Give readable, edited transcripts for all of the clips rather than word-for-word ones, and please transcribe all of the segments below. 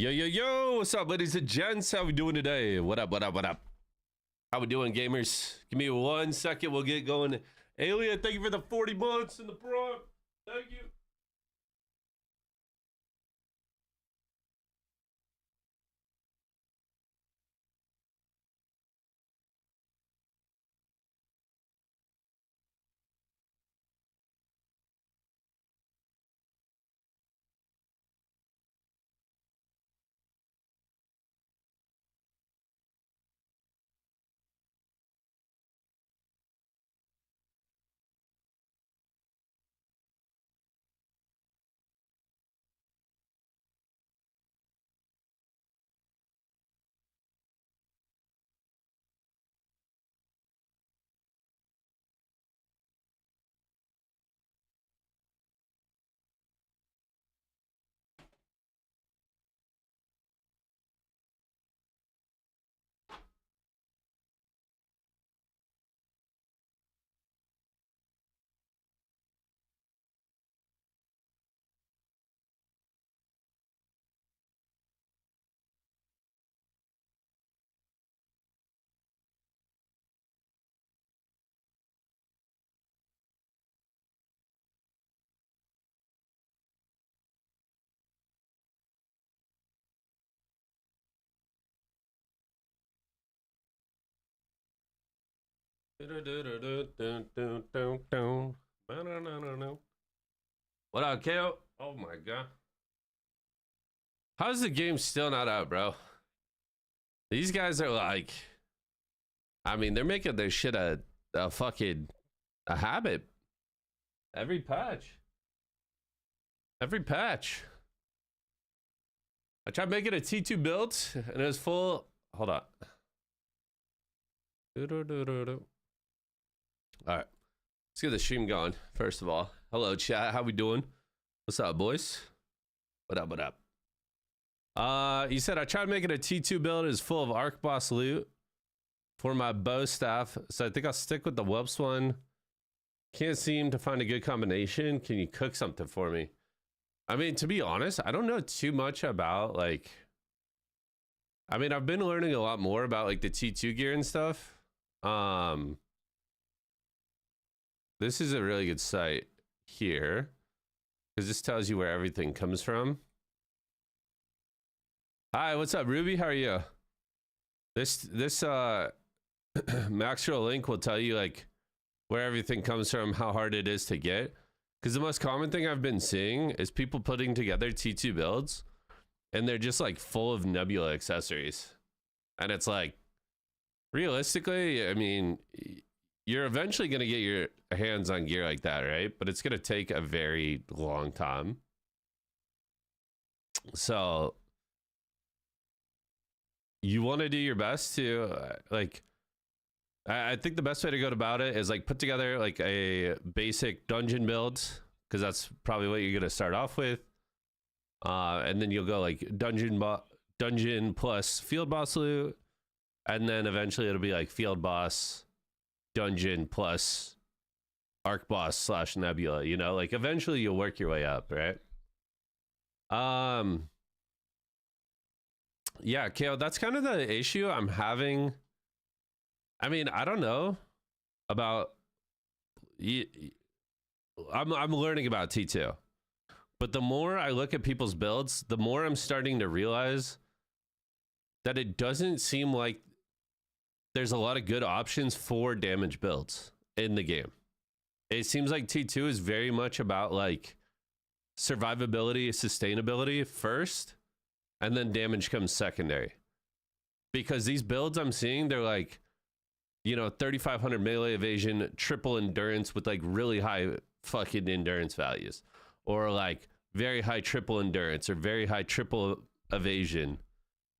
Yo, yo, yo, what's up, ladies and gents? How we doing today? What up, what up, what up? How we doing, gamers? Give me 1 second, we'll get going. Alien, thank you for the 40 months in the prime. Thank you. What up, KO? Oh my god. How's the game still not out, bro? These guys are like, I mean, they're making their shit a fucking habit. Every patch. Every patch. I tried making a T2 build and it was full. Hold on. All right, let's get the stream going. First of all, hello chat, how we doing? What's up, boys? What up, what up? You said I tried making a T2 build. Is full of arc boss loot for my bow staff, so I think I'll stick with the whelps one. Can't seem to find a good combination. Can you cook something for me? I mean, to be honest, I don't know too much about, like, I mean, I've been learning a lot more about like the T2 gear and stuff. This is a really good site here because this tells you where everything comes from. Hi, what's up, Ruby? How are you? This Maxwell link will tell you like where everything comes from, how hard it is to get. Because the most common thing I've been seeing is people putting together T2 builds and they're just like full of Nebula accessories. And it's like, realistically, I mean, you're eventually going to get your hands on gear like that, right? But it's going to take a very long time. So you want to do your best to like, I think the best way to go about it is like put together like a basic dungeon build, because that's probably what you're going to start off with. And then you'll go like dungeon plus field boss loot. And then eventually it'll be like field boss, dungeon plus arc boss slash nebula, you know, like eventually you'll work your way up, right? Yeah, KO, that's kind of the issue I'm having. I mean, I don't know about I'm learning about T2, but the more I look at people's builds, the more I'm starting to realize that it doesn't seem like there's a lot of good options for damage builds in the game. It seems like T2 is very much about like survivability, sustainability first, and then damage comes secondary. Because these builds I'm seeing, they're like, you know, 3,500 melee evasion, triple endurance with like really high fucking endurance values, or like very high triple endurance or very high triple evasion.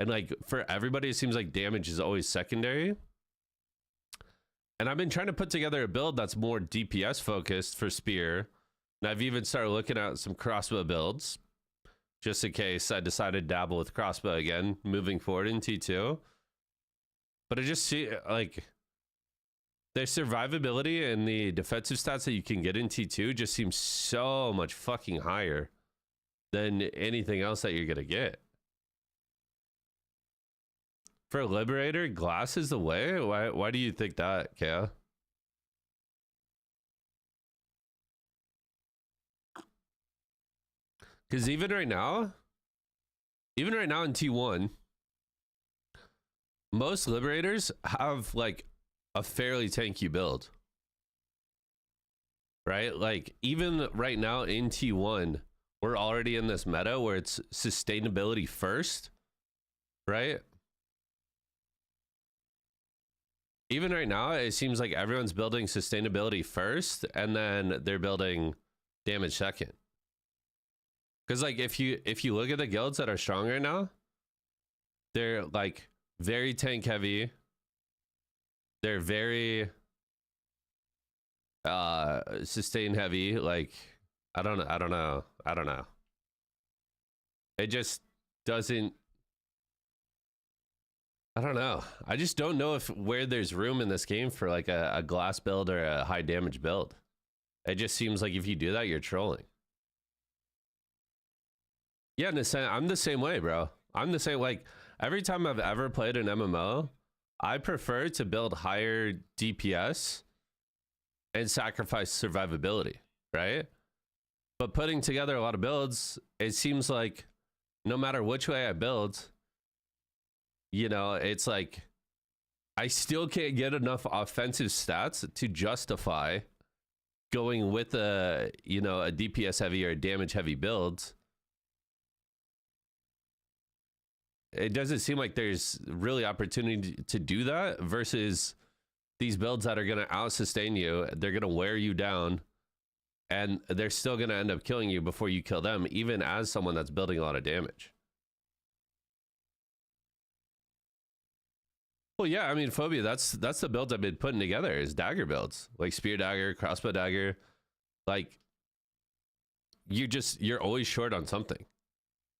And like for everybody, it seems like damage is always secondary. And I've been trying to put together a build that's more DPS focused for spear. And I've even started looking at some crossbow builds, just in case I decide to dabble with crossbow again, moving forward in T2. But I just see like the survivability and the defensive stats that you can get in T2 just seems so much fucking higher than anything else that you're going to get. For a Liberator, glass is the way? Why do you think that, Kaya? Because even right now in T1, most Liberators have like a fairly tanky build. Right? Like even right now in T1, we're already in this meta where it's sustainability first, right? Even right now, it seems like everyone's building sustainability first, and then they're building damage second. Because like if you look at the guilds that are strong right now, they're like very tank heavy. They're very sustain heavy. Like I don't know. It just doesn't. I don't know. I just don't know if where there's room in this game for like a glass build or a high damage build. It just seems like if you do that, you're trolling. Yeah, I'm the same way, bro. I'm the same. Like every time I've ever played an MMO, I prefer to build higher DPS and sacrifice survivability, right? But putting together a lot of builds, it seems like no matter which way I build, you know, it's like I still can't get enough offensive stats to justify going with a DPS heavy or a damage heavy build. It doesn't seem like there's really opportunity to do that versus these builds that are going to out sustain you. They're going to wear you down and they're still going to end up killing you before you kill them, even as someone that's building a lot of damage. Well, yeah, I mean, Phobia, that's the build I've been putting together is dagger builds, like spear dagger, crossbow dagger. Like you're always short on something.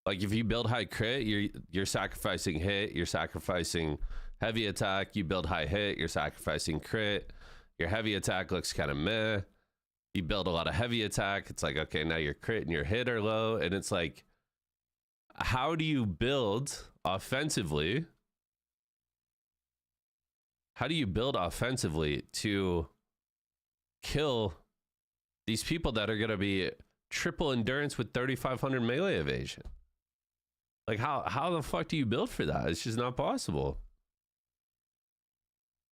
Like if you build high crit, you're sacrificing hit, you're sacrificing heavy attack. You build high hit, you're sacrificing crit. Your heavy attack looks kind of meh. You build a lot of heavy attack. It's like, okay, now your crit and your hit are low. And it's like, how do you build offensively? How do you build offensively to kill these people that are going to be triple endurance with 3,500 melee evasion? Like how the fuck do you build for that? It's just not possible.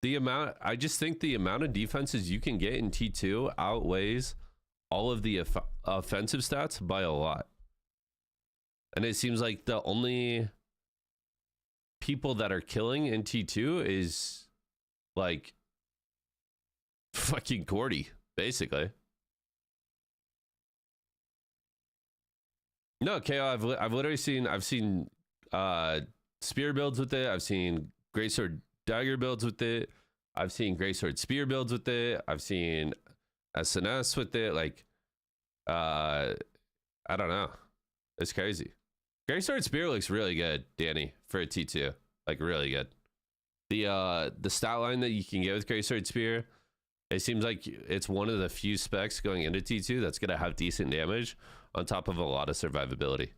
I just think the amount of defenses you can get in T2 outweighs all of the offensive stats by a lot. And it seems like the only people that are killing in T2 is like fucking Cordy, basically. No, KO, I've literally seen spear builds with it. I've seen greatsword dagger builds with it. I've seen greatsword spear builds with it. I've seen SNS with it. Like I don't know. It's crazy. Greatsword spear looks really good, Danny, for a T2. Like really good. The stat line that you can get with greatsword spear, it seems like it's one of the few specs going into T2 that's gonna have decent damage on top of a lot of survivability.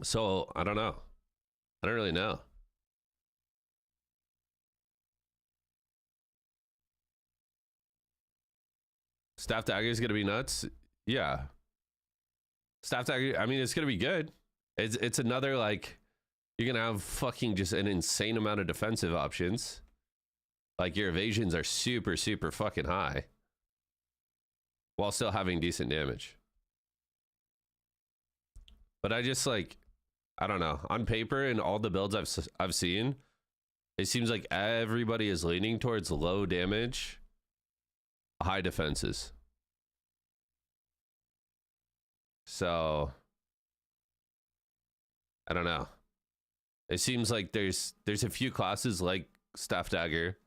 So I don't know. I don't really know. Staff dagger is gonna be nuts. Yeah. Staff dagger, I mean, it's gonna be good. It's another, like, you're gonna have fucking just an insane amount of defensive options. Like your evasions are super, super fucking high while still having decent damage. But I just like, I don't know. On paper and all the builds I've seen, it seems like everybody is leaning towards low damage, high defenses. So I don't know. It seems like there's a few classes like staff dagger,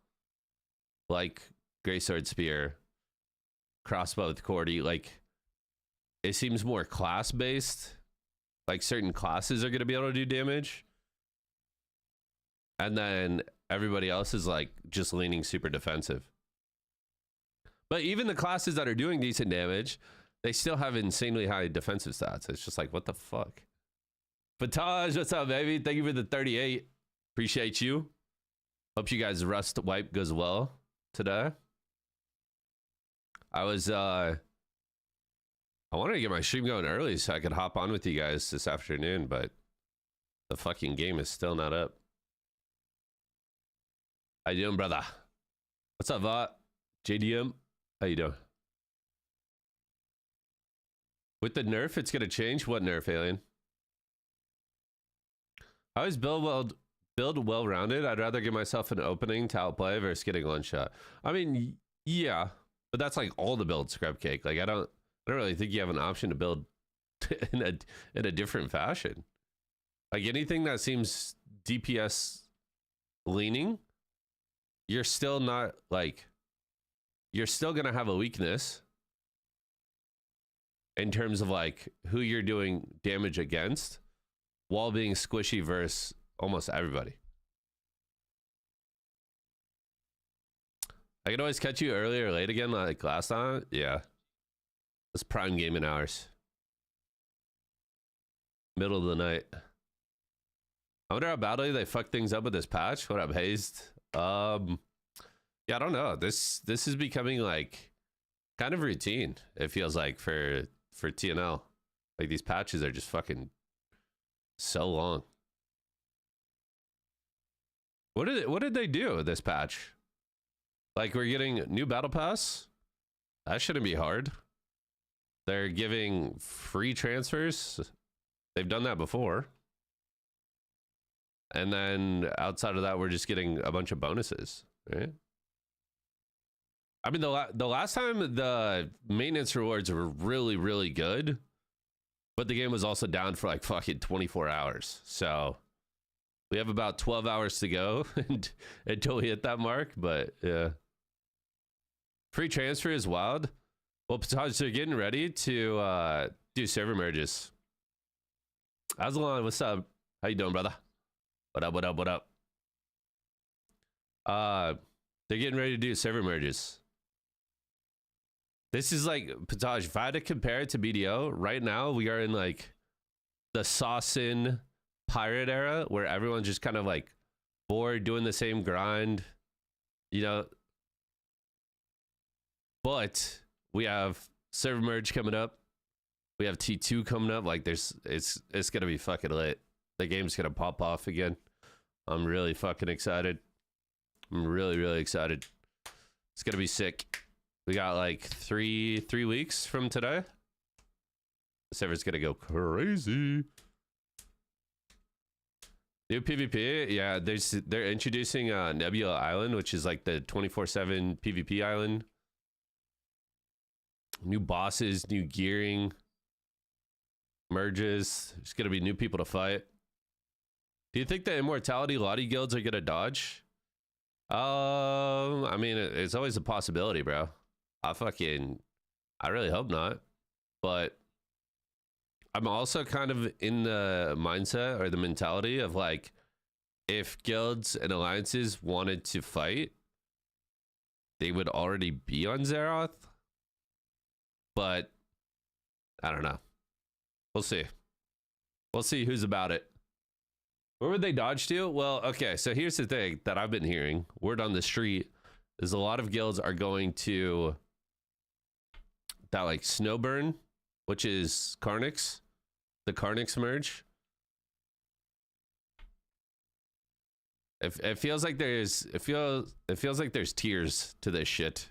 like greatsword spear, crossbow with Cordy. Like it seems more class based. Like certain classes are going to be able to do damage, and then everybody else is like just leaning super defensive. But even the classes that are doing decent damage, they still have insanely high defensive stats. It's just like, what the fuck? Bataj, what's up, baby? Thank you for the 38. Appreciate you. Hope you guys' rust wipe goes well today. I wanted to get my stream going early so I could hop on with you guys this afternoon, but the fucking game is still not up. How you doing, brother? What's up, Vot? JDM? How you doing? With the nerf, it's gonna change? What nerf, Alien? I always build well-rounded. I'd rather give myself an opening to outplay versus getting one shot. I mean, yeah, but that's like all the build scrub cake. Like I don't really think you have an option to build in a different fashion. Like anything that seems DPS leaning, you're still not like, you're still gonna have a weakness in terms of like who you're doing damage against while being squishy versus almost everybody. I can always catch you early or late again like last time. Yeah. It's prime gaming hours. Middle of the night. I wonder how badly they fucked things up with this patch. What up, Hazed? Yeah, I don't know. This is becoming like kind of routine, it feels like, for TnL. Like these patches are just fucking so long. What did they do this patch? Like we're getting new battle pass? That shouldn't be hard. They're giving free transfers. They've done that before. And then outside of that, we're just getting a bunch of bonuses, right? I mean, the last time the maintenance rewards were really, really good, but the game was also down for like fucking 24 hours. So we have about 12 hours to go until we hit that mark. But yeah, free transfer is wild. Well, Pataj, they're getting ready to do server merges. Azalon, what's up? How you doing, brother? What up, what up, what up? They're getting ready to do server merges. This is like, Pataj, if I had to compare it to BDO, right now we are in like the Saucin pirate era where everyone's just kind of like bored doing the same grind, you know. But we have server merge coming up. We have T2 coming up. Like it's gonna be fucking lit. The game's gonna pop off again. I'm really fucking excited. I'm really, really excited. It's gonna be sick. We got like three weeks from today. The server's gonna go crazy. New PvP, yeah. They're introducing Nebula Island, which is like the 24/7 PvP island. New bosses, new gearing, merges. There's gonna be new people to fight. Do you think the Immortality Lottie guilds are gonna dodge? I mean, it's always a possibility, bro. I really hope not. But I'm also kind of in the mindset or the mentality of like, if guilds and alliances wanted to fight, they would already be on Zeroth. But I don't know. We'll see. We'll see who's about it. Where would they dodge to? Well, okay, so here's the thing that I've been hearing. Word on the street is a lot of guilds are going to that like Snowburn, which is Carnix, the Carnix merge. It feels like there's like there's tiers to this shit.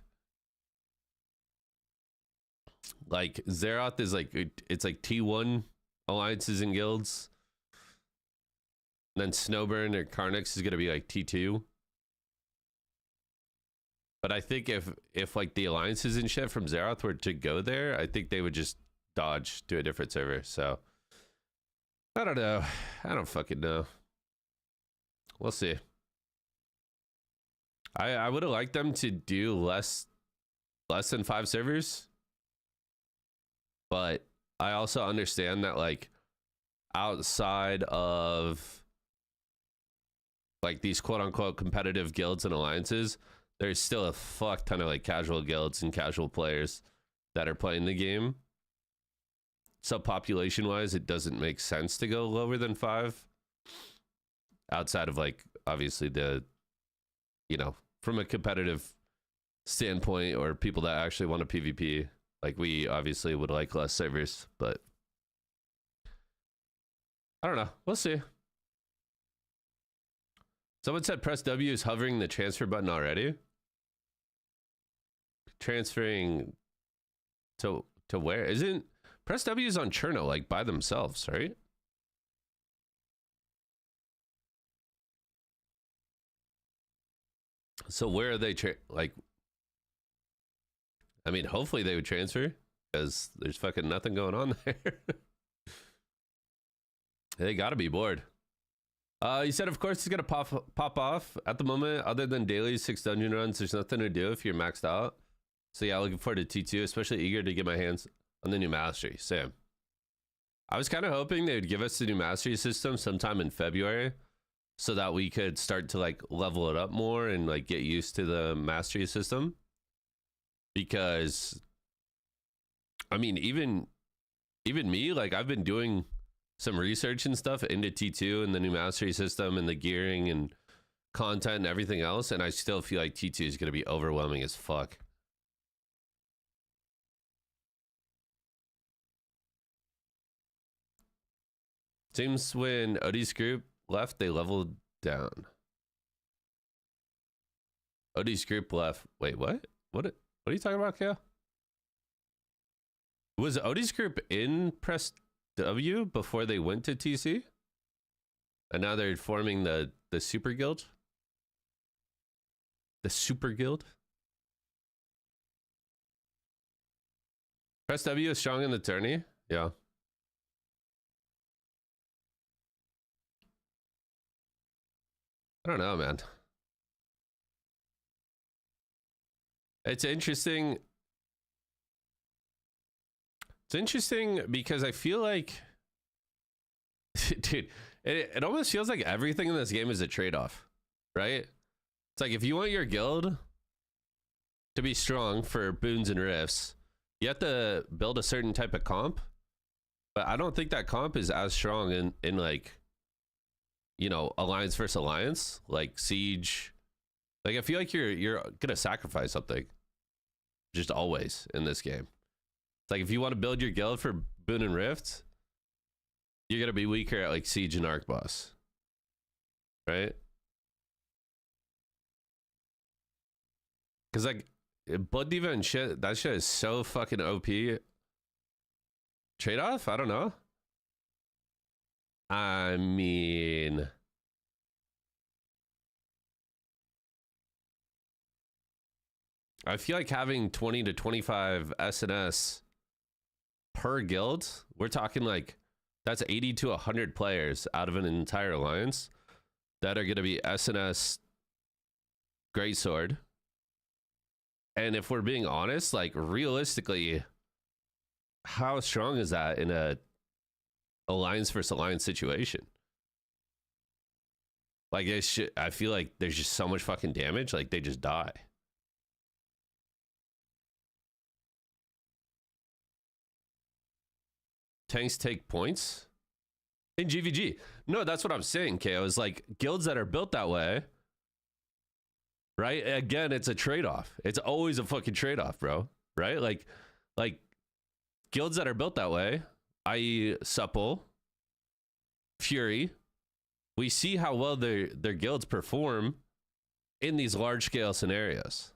Like Zeroth is like, it's like T1 alliances and guilds. And then Snowburn or Carnix is gonna be like T2. But I think if like the alliances and shit from Zeroth were to go there, I think they would just dodge to a different server. So I don't know. I don't fucking know. We'll see. I would have liked them to do less than 5 servers. But I also understand that like outside of like these quote unquote competitive guilds and alliances, there's still a fuck ton of like casual guilds and casual players that are playing the game. subpopulation wise, it doesn't make sense to go lower than 5. Outside of like obviously the, you know, from a competitive standpoint or people that actually want a PvP, like we obviously would like less servers, but I don't know. We'll see. Someone said press W is hovering the transfer button already. Transferring to where? Isn't press W is on Cherno like by themselves, right? So where are they like? I mean, hopefully they would transfer because there's fucking nothing going on there. They gotta be bored. You said, of course, it's gonna pop off at the moment. Other than daily 6 dungeon runs, there's nothing to do if you're maxed out. So yeah, looking forward to T2, especially eager to get my hands on the new mastery. Sam, I was kind of hoping they would give us the new mastery system sometime in February, so that we could start to like level it up more and like get used to the mastery system. Because, I mean, even me, like I've been doing some research and stuff into T2 and the new mastery system and the gearing and content and everything else, and I still feel like T2 is going to be overwhelming as fuck. Seems when Odie's group left, they leveled down. Odie's group left. Wait, what? What are you talking about, Kale? Was Odie's group in Press W before they went to TC? And now they're forming the Super Guild? The Super Guild? Press W is strong in the tourney? Yeah. I don't know, man. It's interesting. It's interesting because I feel like, dude, it almost feels like everything in this game is a trade-off, right? It's like if you want your guild to be strong for boons and rifts, you have to build a certain type of comp. But I don't think that comp is as strong in like, you know, alliance versus alliance, like siege. Like I feel like you're gonna sacrifice something, just always in this game. It's like if you want to build your guild for boon and rift, you're gonna be weaker at like siege and arc boss, right? Because like blood diva and shit, that shit is so fucking OP. Trade-off? I don't know. I mean, I feel like having 20 to 25 SNS per guild, we're talking like that's 80 to 100 players out of an entire alliance that are going to be SNS Greatsword. And if we're being honest, like realistically, how strong is that in a alliance versus alliance situation? Like I feel like there's just so much fucking damage, like they just die. Tanks take points in GVG. No, that's what I'm saying, KO. Is like guilds that are built that way, right? Again, it's a trade-off. It's always a fucking trade-off, bro. Right? Like guilds that are built that way, i.e. Supple, Fury, we see how well their guilds perform in these large-scale scenarios.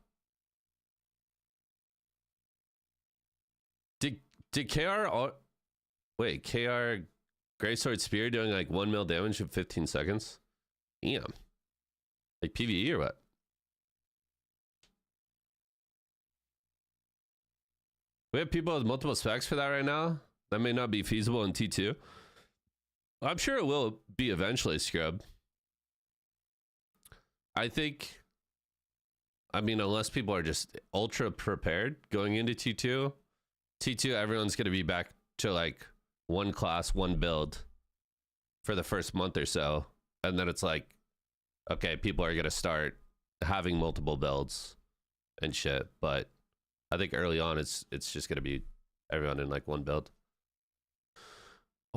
Did KR... Wait, KR Greatsword Spear doing like 1 mil damage in 15 seconds? Damn. Like PvE or what? We have people with multiple specs for that right now. That may not be feasible in T2. I'm sure it will be eventually, Scrub. I think, I mean, unless people are just ultra prepared going into T2, everyone's going to be back to like one class, one build for the first month or so. And then it's like, okay, people are going to start having multiple builds and shit. But I think early on, it's just going to be everyone in like one build.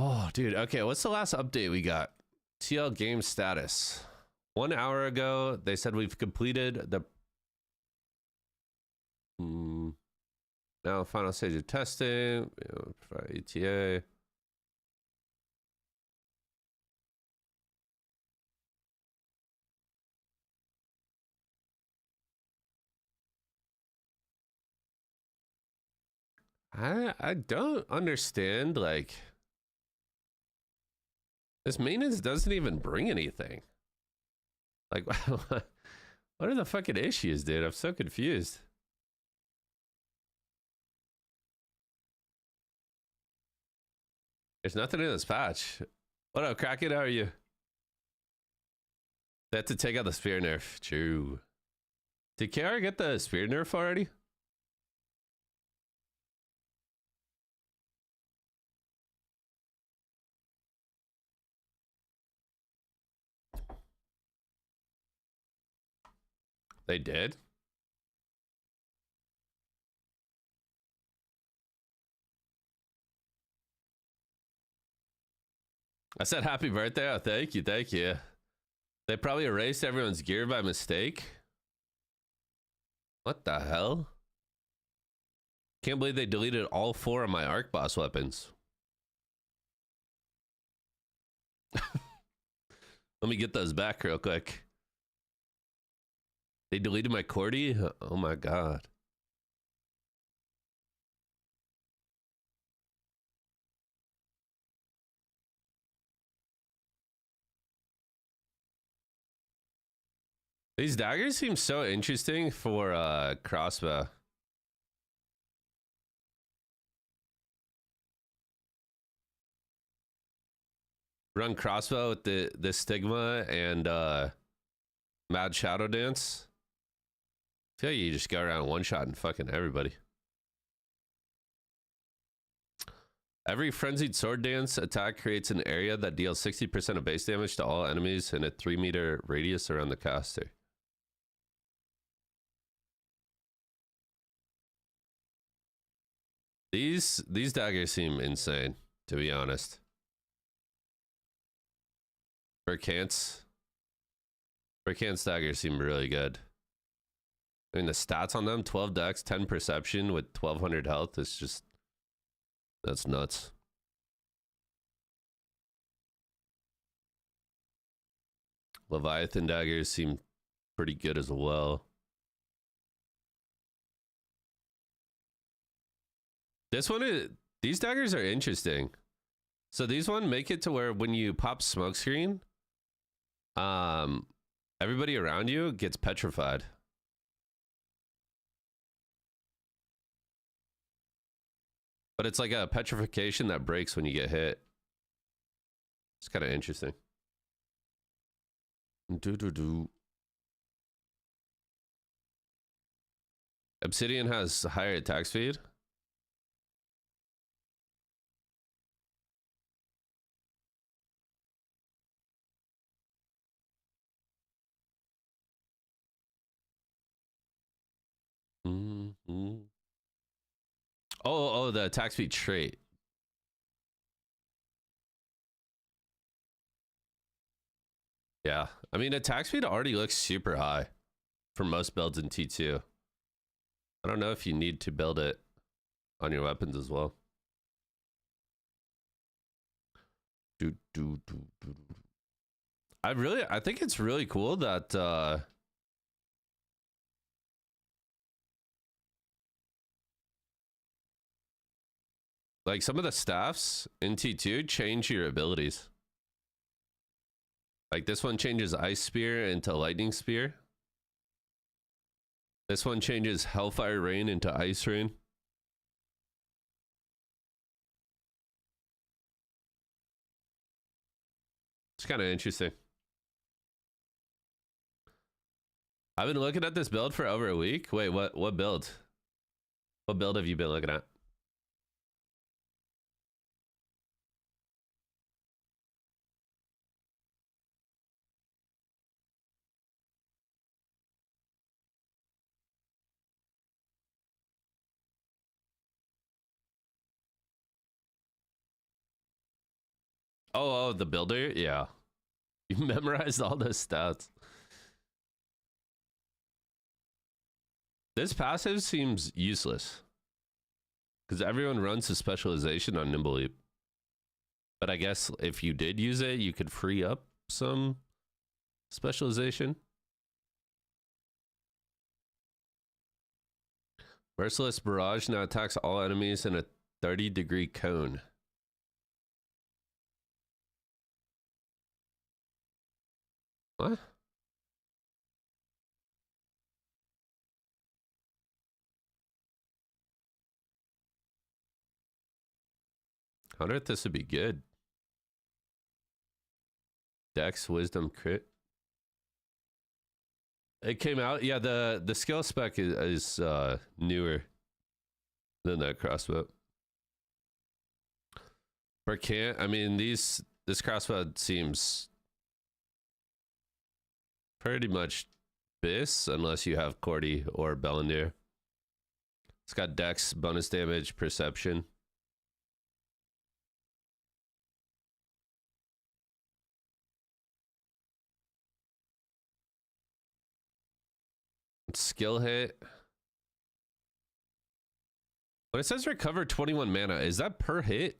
Oh, dude. Okay, what's the last update we got? TL game status. 1 hour ago, they said we've completed the now final stage of testing. For ETA. I don't understand, like, this maintenance doesn't even bring anything. Like, what are the fucking issues, dude? I'm so confused. There's nothing in this patch. What up, Kraken? How are you? They have to take out the spear nerf. True. Did KR get the spear nerf already? They did? I said happy birthday. Oh, thank you. Thank you. They probably erased everyone's gear by mistake. What the hell? Can't believe they deleted all 4 of my arc boss weapons. Let me get those back real quick. They deleted my Cordy? Oh my god. These daggers seem so interesting for crossbow. Run crossbow with the stigma and mad shadow dance. I feel like you just go around one shot and fucking everybody. Every frenzied sword dance attack creates an area that deals 60% of base damage to all enemies in a 3-meter radius around the caster. These daggers seem insane, to be honest. Burkant's daggers seem really good. I mean, the stats on them, 12 dex, 10 perception with 1200 health, is just, that's nuts. Leviathan daggers seem pretty good as well. This one is, these daggers are interesting. So these one make it to where when you pop smoke screen, everybody around you gets petrified. But it's like a petrification that breaks when you get hit. It's kind of interesting. Obsidian has higher attack speed. Oh, the attack speed trait. Yeah, I mean, attack speed already looks super high for most builds in T2. I don't know if you need to build it on your weapons as well. I think it's really cool that like some of the staffs in T2 change your abilities. Like this one changes Ice Spear into Lightning Spear. This one changes Hellfire Rain into Ice Rain. It's kind of interesting. I've been looking at this build for over a week. Wait, what build? What build have you been looking at? Oh, the builder? Yeah. You memorized all those stats. This passive seems useless. Because everyone runs a specialization on Nimble Leap. But I guess if you did use it, you could free up some specialization. Merciless Barrage now attacks all enemies in a 30-degree cone. What? I wonder if this would be good. Dex, Wisdom, Crit. It came out. Yeah, the skill spec is newer than that crossbow. For can't, I mean, this crossbow seems pretty much bis unless you have Cordy or Bellandir. It's got Dex, bonus damage, Perception. Skill hit. When it says recover 21 mana, is that per hit?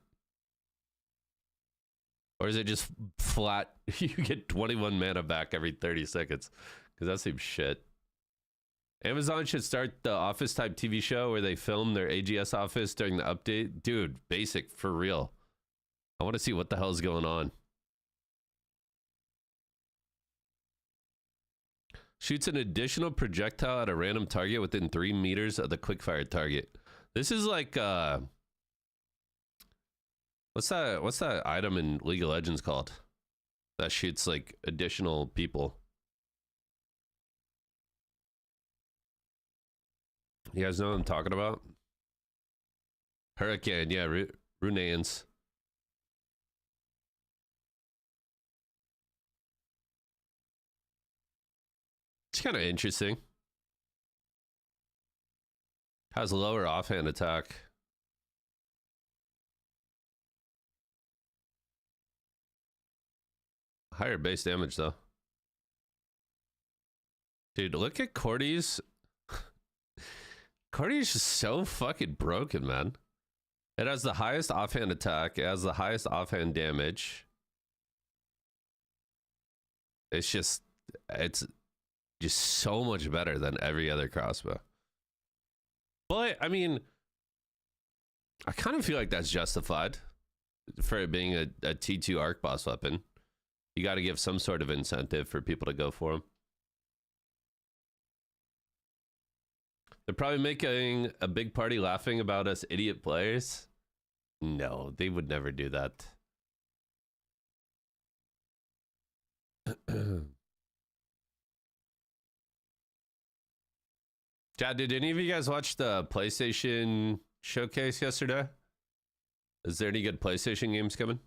Or is it just flat? You get 21 mana back every 30 seconds. Because that seems shit. Amazon should start the Office type TV show where they film their AGS office during the update. Dude, basic for real. I want to see what the hell's going on. Shoots an additional projectile at a random target within 3 meters of the quickfire target. This is like what's that item in League of Legends called? That shoots like additional people. You guys know what I'm talking about? Hurricane, yeah, Runaans. It's kind of interesting. Has lower offhand attack. Higher base damage though. Dude, look at Cordy's. Cordy's just so fucking broken, man. It has the highest offhand attack. It has the highest offhand damage. It's just so much better than every other crossbow. But, I mean, I kind of feel like that's justified for it being a T2 arc boss weapon. You got to give some sort of incentive for people to go for them. They're probably making a big party laughing about us idiot players. No, they would never do that. Chad, did any of you guys watch the PlayStation showcase yesterday? Is there any good PlayStation games coming?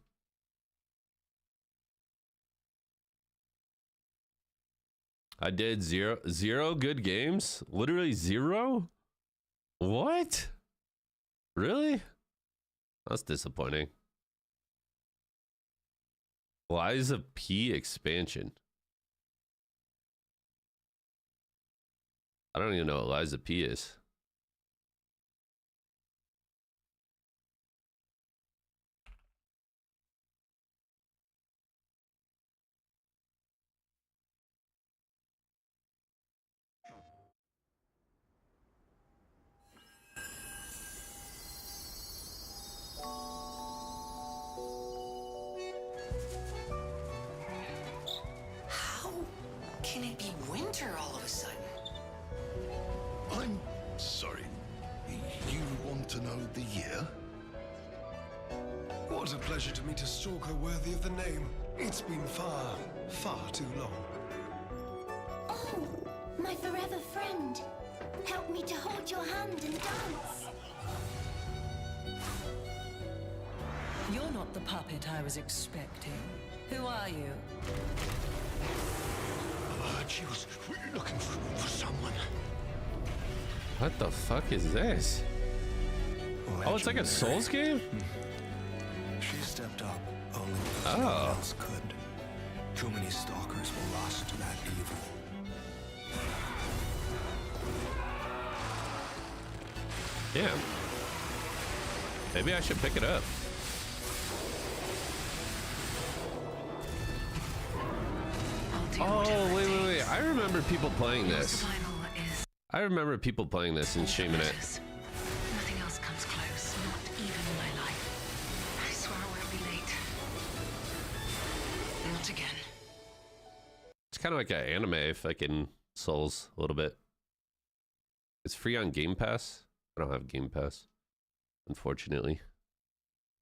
I did zero good games? Literally zero? What? Really? That's disappointing. Lies of P expansion. I don't even know what Lies of P is. How can it be winter all of a sudden? I'm sorry. You want to know the year? What a pleasure to meet a stalker worthy of the name. It's been far, far too long. Oh, my forever friend. Help me to hold your hand and dance. You're not the puppet I was expecting. Who are you? She was looking for someone. What the fuck is this? Oh, it's like a Souls game? She stepped up Only because Oh. no one else could. Too many stalkers will lost to that evil. Damn. Maybe I should pick it up. Oh, wait. I remember people playing this. I remember people playing this and streaming it. Nothing else comes close, not even my life. I swear I won't be late. Not again. It's kind of like an anime fucking Souls a little bit. It's free on Game Pass. I don't have Game Pass, unfortunately.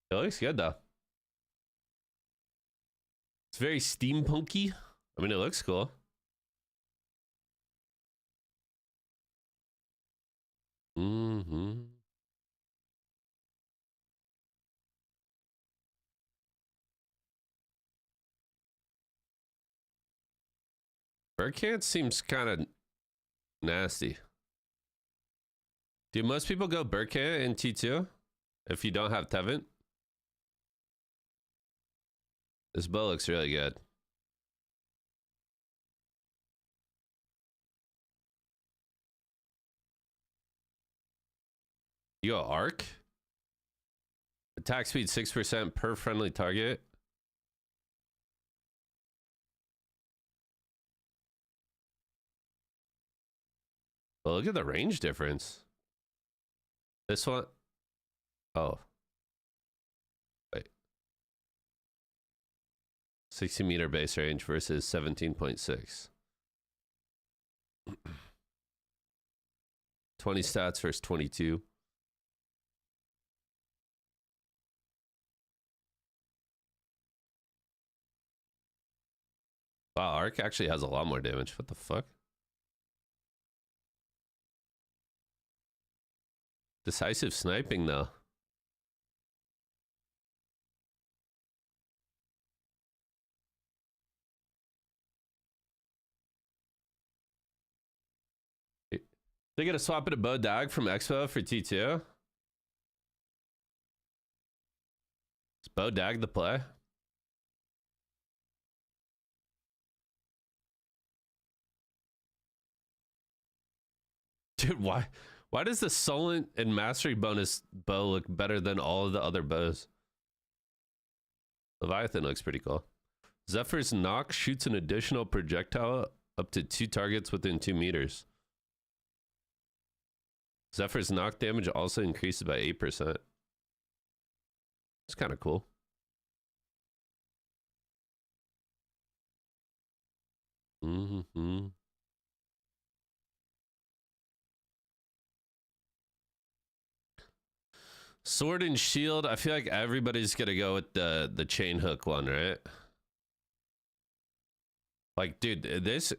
It looks good though. It's very steampunky. I mean, it looks cool. Mm-hmm. Burkant seems kind of nasty. Do most people go Burkant in T2 if you don't have Tevent? This bow looks really good. You go Arc? Attack speed 6% per friendly target. Well, look at the range difference. This one. Oh. Wait. 60-meter base range versus 17.6. 20 stats versus 22. Wow, Arc actually has a lot more damage. What the fuck? Decisive sniping, though. They get a swap at a bow dag from Expo for T2. Is bow dag the play? Dude, why does the Solent and Mastery bonus bow look better than all of the other bows? Leviathan looks pretty cool. Zephyr's knock shoots an additional projectile up to 2 targets within 2 meters. Zephyr's knock damage also increases by 8%. It's kind of cool. Mm-hmm. Sword and shield. I feel like everybody's gonna go with the chain hook one, right? Like, dude, this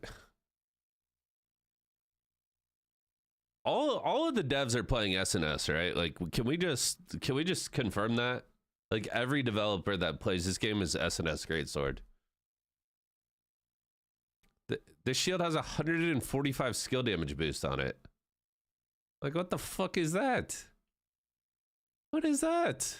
all of the devs are playing SNS, right? Like, can we just confirm that? Like, every developer that plays this game is SNS Greatsword. The shield has 145 skill damage boost on it. Like, what the fuck is that? What is that?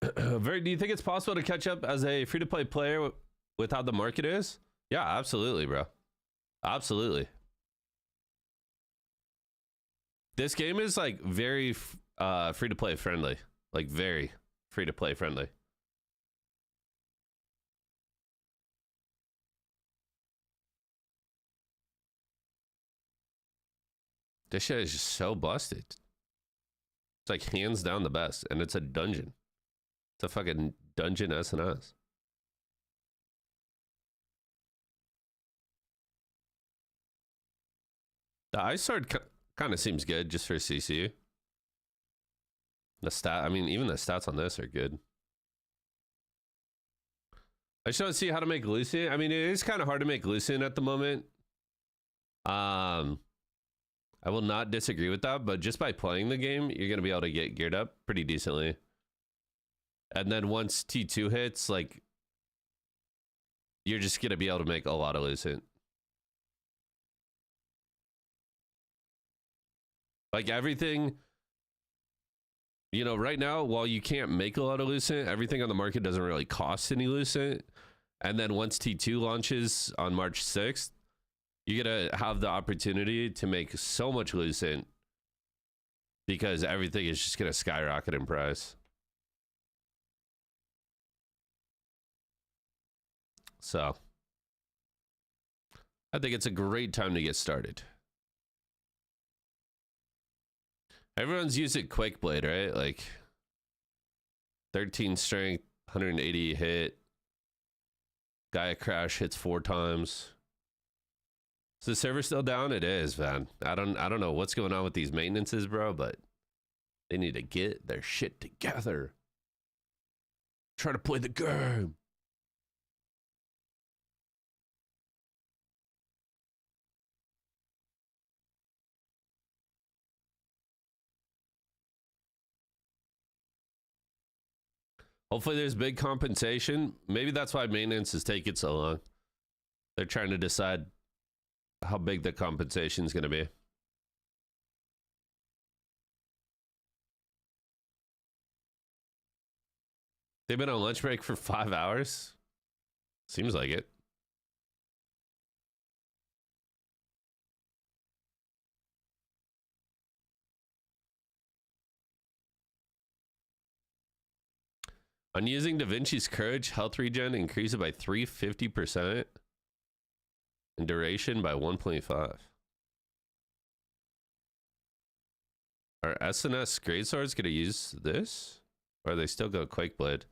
Do you think it's possible to catch up as a free-to-play player with how the market is? Yeah, absolutely, bro. Absolutely. This game is like very free-to-play friendly. Like, very free-to-play friendly. This shit is just so busted. It's like hands down the best. And it's a dungeon. It's a fucking dungeon SNS. The Ice Sword kind of seems good just for CC. I mean, even the stats on this are good. I just want to see how to make Lucian. I mean, it is kind of hard to make Lucian at the moment. I will not disagree with that, but just by playing the game, you're going to be able to get geared up pretty decently. And then once T2 hits, like, you're just gonna be able to make a lot of lucent. Like everything, you know, right now, while you can't make a lot of lucent, everything on the market doesn't really cost any lucent. And then once T2 launches on March 6th, you're gonna have the opportunity to make so much lucent because everything is just gonna skyrocket in price. So I think it's a great time to get started. Everyone's using Quake Blade, right? Like 13 strength, 180 hit. Gaia Crash hits 4 times. Is the server still down? It is, man. I don't know what's going on with these maintenances, bro, but they need to get their shit together. Try to play the game. Hopefully there's big compensation. Maybe that's why maintenance is taking so long. They're trying to decide how big the compensation is going to be. They've been on lunch break for 5 hours. Seems like it. On using Da Vinci's Courage, health regen increases by 350% and duration by 1.5. Are SNS Greatswords going to use this? Or are they still going to Quake Blade?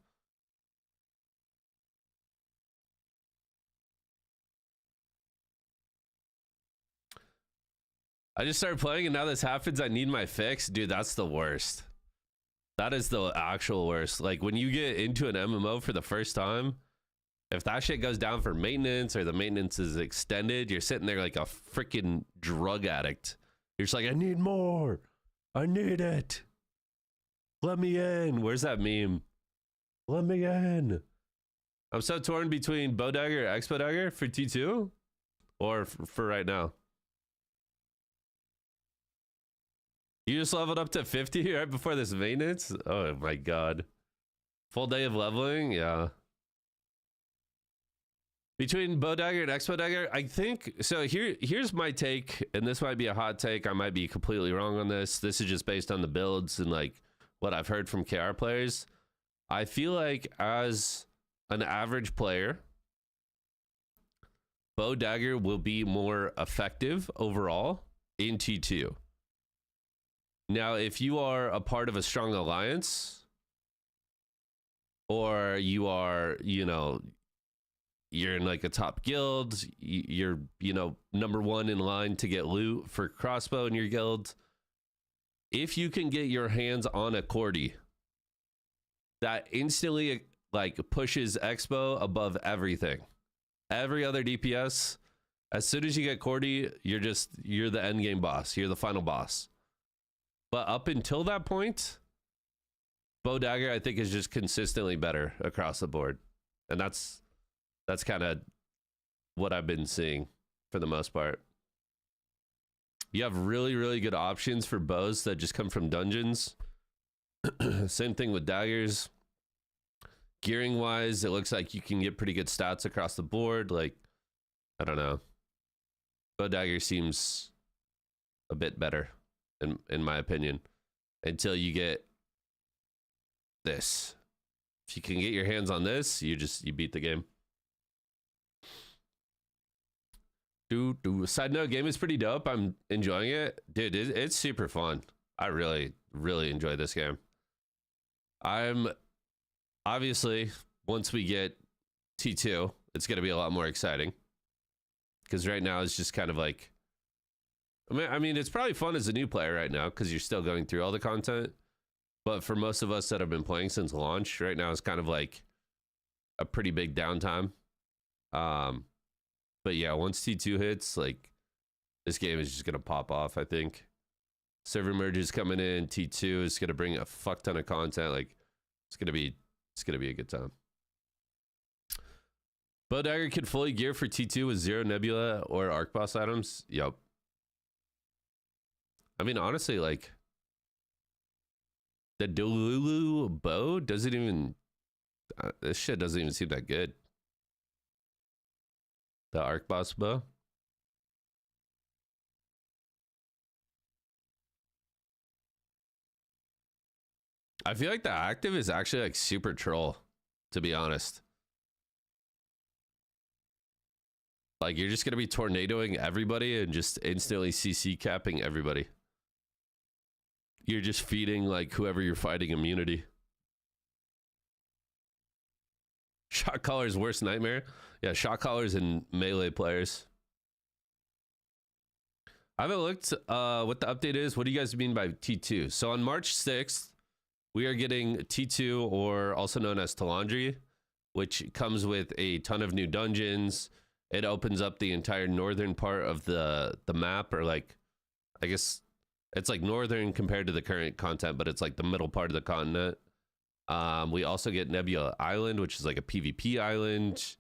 I just started playing and now this happens. I need my fix. Dude, that's the worst. That is the actual worst. Like when you get into an MMO for the first time, if that shit goes down for maintenance or the maintenance is extended, you're sitting there like a freaking drug addict. You're just like, I need more. I need it. Let me in. Where's that meme? Let me in. I'm so torn between Bow Dagger or Expo Dagger for T2 or for right now. You just leveled up to 50 right before this maintenance? Oh my god. Full day of leveling? Yeah. Between Bow Dagger and Expo Dagger, I think... So here's my take, and this might be a hot take. I might be completely wrong on this. This is just based on the builds and like what I've heard from KR players. I feel like as an average player, Bow Dagger will be more effective overall in T2. Now, if you are a part of a strong alliance, or you are, you know, you're in like a top guild, you're, you know, #1 in line to get loot for crossbow in your guild, if you can get your hands on a Cordy, that instantly like pushes Expo above everything. Every other DPS, as soon as you get Cordy, you're the end game boss. You're the final boss. But up until that point, Bow Dagger, I think, is just consistently better across the board. And that's kind of what I've been seeing for the most part. You have really, really good options for bows that just come from dungeons. Same thing with daggers. Gearing wise, it looks like you can get pretty good stats across the board. Like, I don't know. Bow Dagger seems a bit better. In my opinion, until you get this. If you can get your hands on this, you beat the game. Side note, game is pretty dope. I'm enjoying it. Dude, it's super fun. I really, really enjoy this game. I'm obviously, once we get T2, it's going to be a lot more exciting. Because right now it's just kind of like, I mean, it's probably fun as a new player right now because you're still going through all the content. But for most of us that have been playing since launch, right now it's kind of like a pretty big downtime. But yeah, once T2 hits, like this game is just gonna pop off. I think server merges coming in. T2 is gonna bring a fuck ton of content. Like it's gonna be a good time. Bowdagger can fully gear for T2 with 0 Nebula or Arc Boss items. Yep. I mean, honestly, like, the Delulu bow doesn't even... this shit doesn't even seem that good. The Arc Boss bow. I feel like the active is actually like super troll, to be honest. Like, you're just going to be tornadoing everybody and just instantly CC capping everybody. You're just feeding like whoever you're fighting immunity. Shot caller's worst nightmare. Yeah, shot callers and melee players. I haven't looked what the update is. What do you guys mean by T2? So on March 6th, we are getting T2, or also known as Talandri, which comes with a ton of new dungeons. It opens up the entire northern part of the map, or like, I guess it's like northern compared to the current content, but it's like the middle part of the continent. We also get Nebula Island, which is like a PvP island.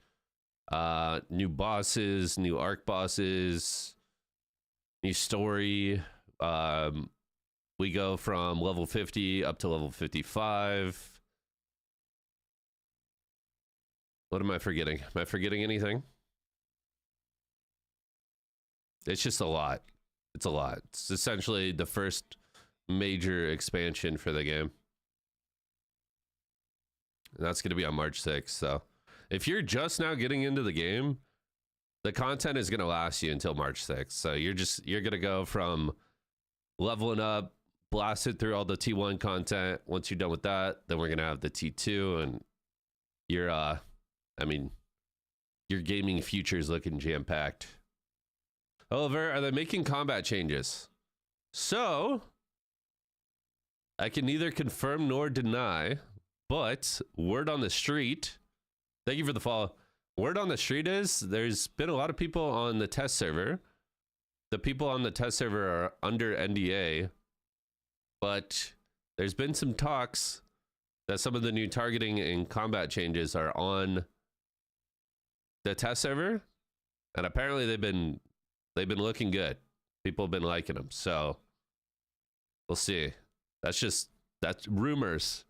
New bosses, new arc bosses, new story. We go from level 50 up to level 55. What am I forgetting? Am I forgetting anything? It's just a lot. It's a lot. It's essentially the first major expansion for the game. And that's going to be on March 6th. So if you're just now getting into the game, the content is going to last you until March 6th. So you're going to go from leveling up, blast it through all the T1 content. Once you're done with that, then we're going to have the T2, and your your gaming future is looking jam-packed. Oliver, are they making combat changes? So I can neither confirm nor deny, but word on the street, thank you for the follow. Word on the street is there's been a lot of people on the test server. The people on the test server are under NDA, but there's been some talks that some of the new targeting and combat changes are on the test server, and apparently they've been looking good. People have been liking them, so we'll see. That's rumors.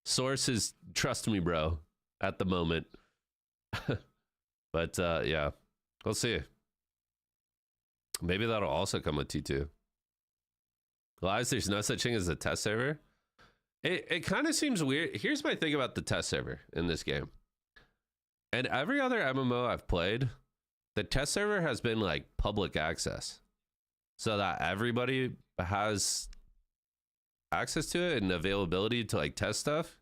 Sources, trust me, bro, at the moment. But yeah, we'll see. Maybe that'll also come with T2. Lies, there's no such thing as a test server. It kind of seems weird. Here's my thing about the test server in this game. And every other MMO I've played, the test server has been like public access, so that everybody has access to it and availability to like test stuff.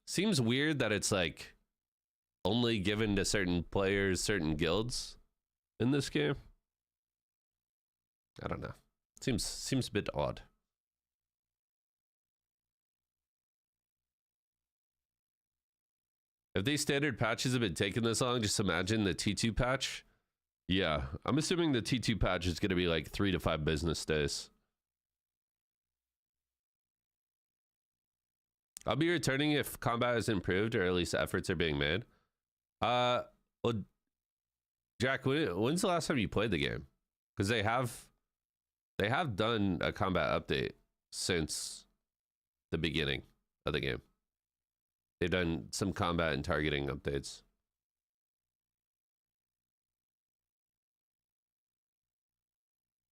Seems weird that it's like only given to certain players, certain guilds in this game. I don't know. Seems a bit odd. If these standard patches have been taking this long, just imagine the T2 patch. Yeah, I'm assuming the T2 patch is going to be like 3 to 5 business days. I'll be returning if combat is improved, or at least efforts are being made. Well, Jack, when's the last time you played the game? Because they have done a combat update since the beginning of the game. They've done some combat and targeting updates.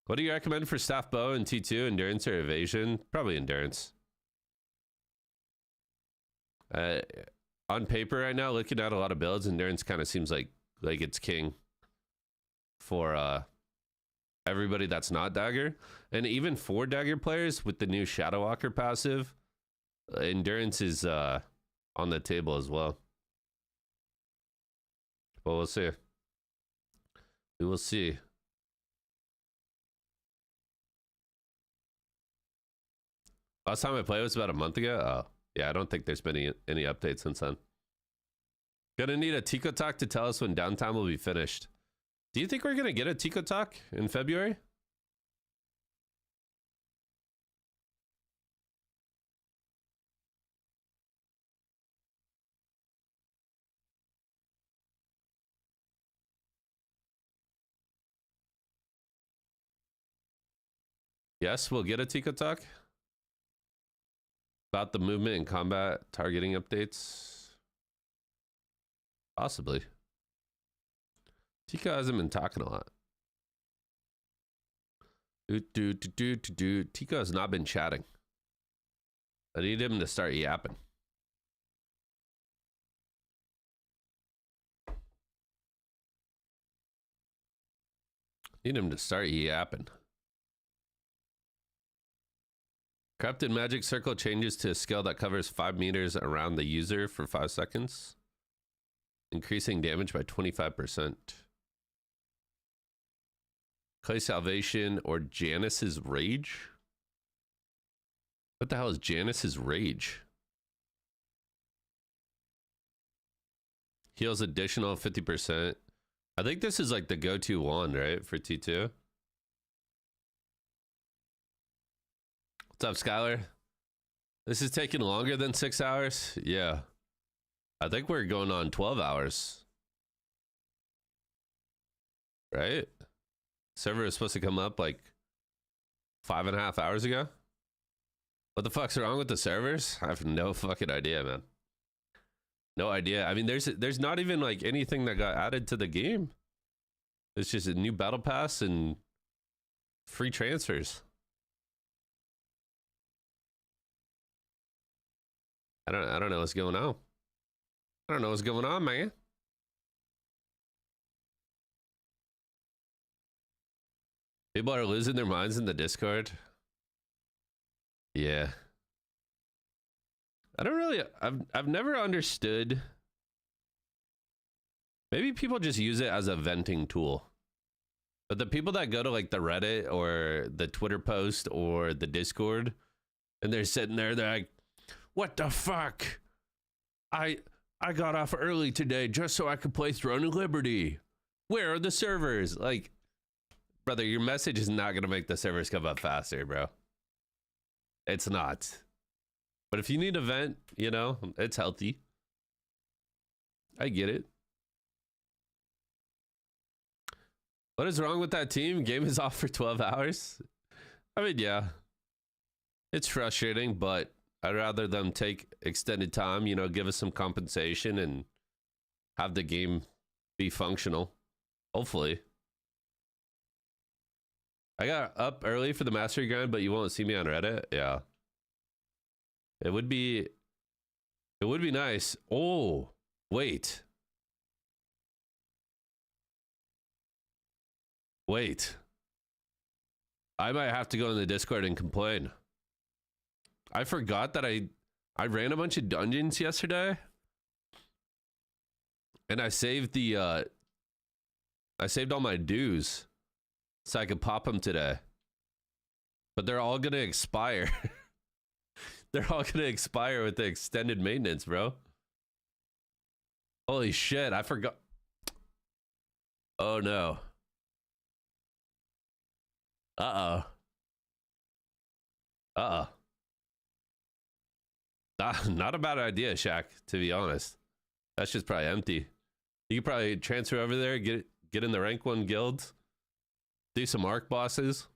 What do you recommend for staff bow and T2? Endurance or evasion? Probably endurance. On paper right now, looking at a lot of builds, endurance kind of seems like it's king for everybody that's not dagger. And even for dagger players with the new Shadow Walker passive, endurance is on the table as well. But we'll see. We will see. Last time I played was about a month ago. Oh, yeah, I don't think there's been any updates since then. Gonna need a Tico Talk to tell us when downtime will be finished. Do you think we're gonna get a Tico Talk in February? Yes, we'll get a Tico talk about the movement and combat targeting updates. Possibly. Tico hasn't been talking a lot. Tico has not been chatting. I need him to start yapping. Need him to start yapping. Corrupted magic circle changes to a scale that covers 5 meters around the user for 5 seconds, increasing damage by 25%. Clay Salvation or Janice's Rage? What the hell is Janice's Rage? Heals additional 50%. I think this is like the go-to wand, right? For T2. What's up, Skylar? This is taking longer than 6 hours? Yeah. I think we're going on 12 hours. Right? Server was supposed to come up like 5.5 hours ago. What the fuck's wrong with the servers? I have no fucking idea, man. No idea. I mean, there's not even like anything that got added to the game. It's just a new battle pass and free transfers. I don't know what's going on. I don't know what's going on, man. People are losing their minds in the Discord. Yeah. I don't really, I've never understood. Maybe people just use it as a venting tool. But the people that go to like the Reddit or the Twitter post or the Discord and they're sitting there, they're like, what the fuck? I got off early today just so I could play Throne of Liberty. Where are the servers? Like, brother, your message is not going to make the servers come up faster, bro. It's not. But if you need a vent, you know, it's healthy. I get it. What is wrong with that team? Game is off for 12 hours. I mean, yeah. It's frustrating, but I'd rather them take extended time, you know, give us some compensation and have the game be functional. Hopefully. I got up early for the mastery grind, but you won't see me on Reddit. Yeah. It would be nice. Oh, wait. Wait. I might have to go in the Discord and complain. I forgot that I ran a bunch of dungeons yesterday. And I saved the I saved all my dues so I could pop them today. But they're all going to expire. They're all going to expire with the extended maintenance, bro. Holy shit, I forgot. Oh no. Uh-oh. Uh-oh. Not a bad idea, Shaq, to be honest. That's just probably empty. You could probably transfer over there, get in the rank 1 guild, do some arc bosses.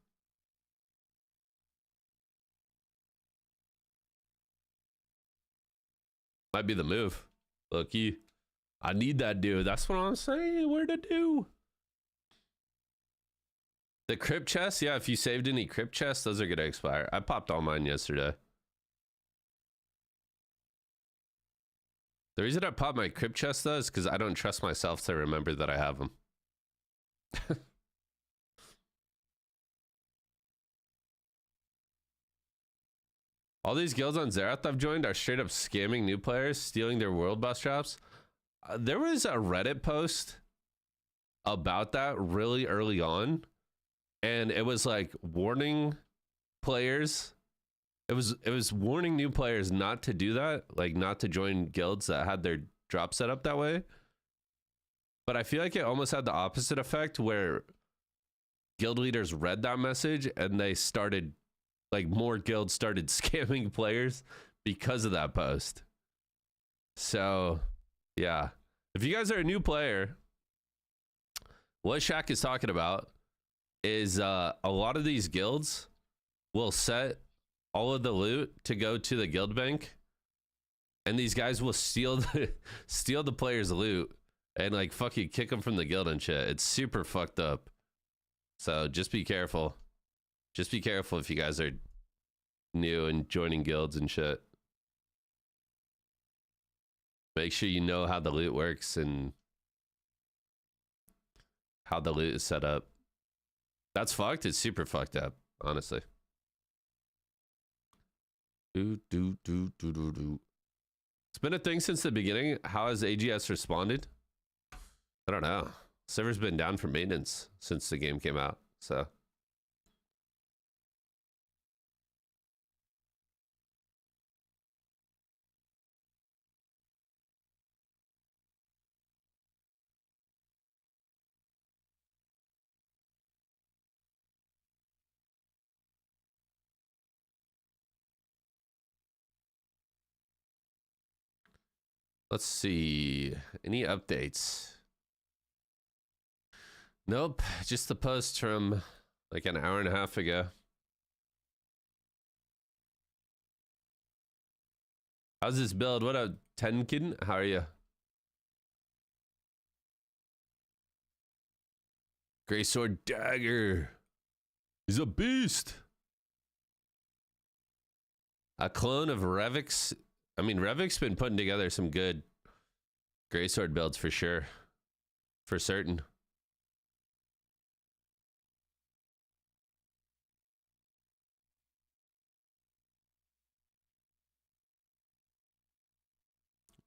Might be the move. Look, I need that dude. That's what I'm saying. Where to do? The crypt chests? Yeah, if you saved any crypt chests, those are going to expire. I popped all mine yesterday. The reason I popped my crypt chest, though, is because I don't trust myself to remember that I have them. All these guilds on Xerath I've joined are straight up scamming new players, stealing their world boss drops. There was a Reddit post about that really early on, and it was like warning players. It was warning new players not to do that, like not to join guilds that had their drop set up that way. But I feel like it almost had the opposite effect, where guild leaders read that message and they started, like, more guilds started scamming players because of that post. So, yeah. If you guys are a new player, what Shaq is talking about is a lot of these guilds will set all of the loot to go to the guild bank, and these guys will steal the players' loot and like fucking kick them from the guild and shit. It's super fucked up. So just be careful. Just be careful if you guys are new and joining guilds and shit. Make sure you know how the loot works and how the loot is set up. That's fucked. It's super fucked up, honestly. It's been a thing since the beginning. How has AGS responded? I don't know. Server's been down for maintenance since the game came out, so. Let's see. Any updates? Nope. Just the post from like an hour and a half ago. How's this build? What up, Tenkin? How are you? Grey Sword Dagger. He's a beast. A clone of Revix. I mean, Revik's been putting together some good Greysword builds for sure. For certain.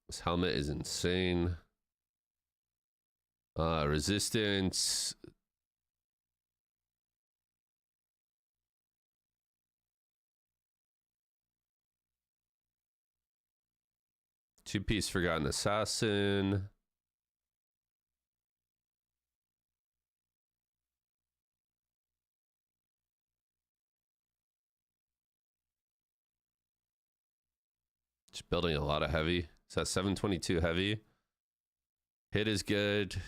This helmet is insane. Resistance. Two-piece Forgotten Assassin. Just building a lot of heavy. So that's 722 heavy. Hit is good.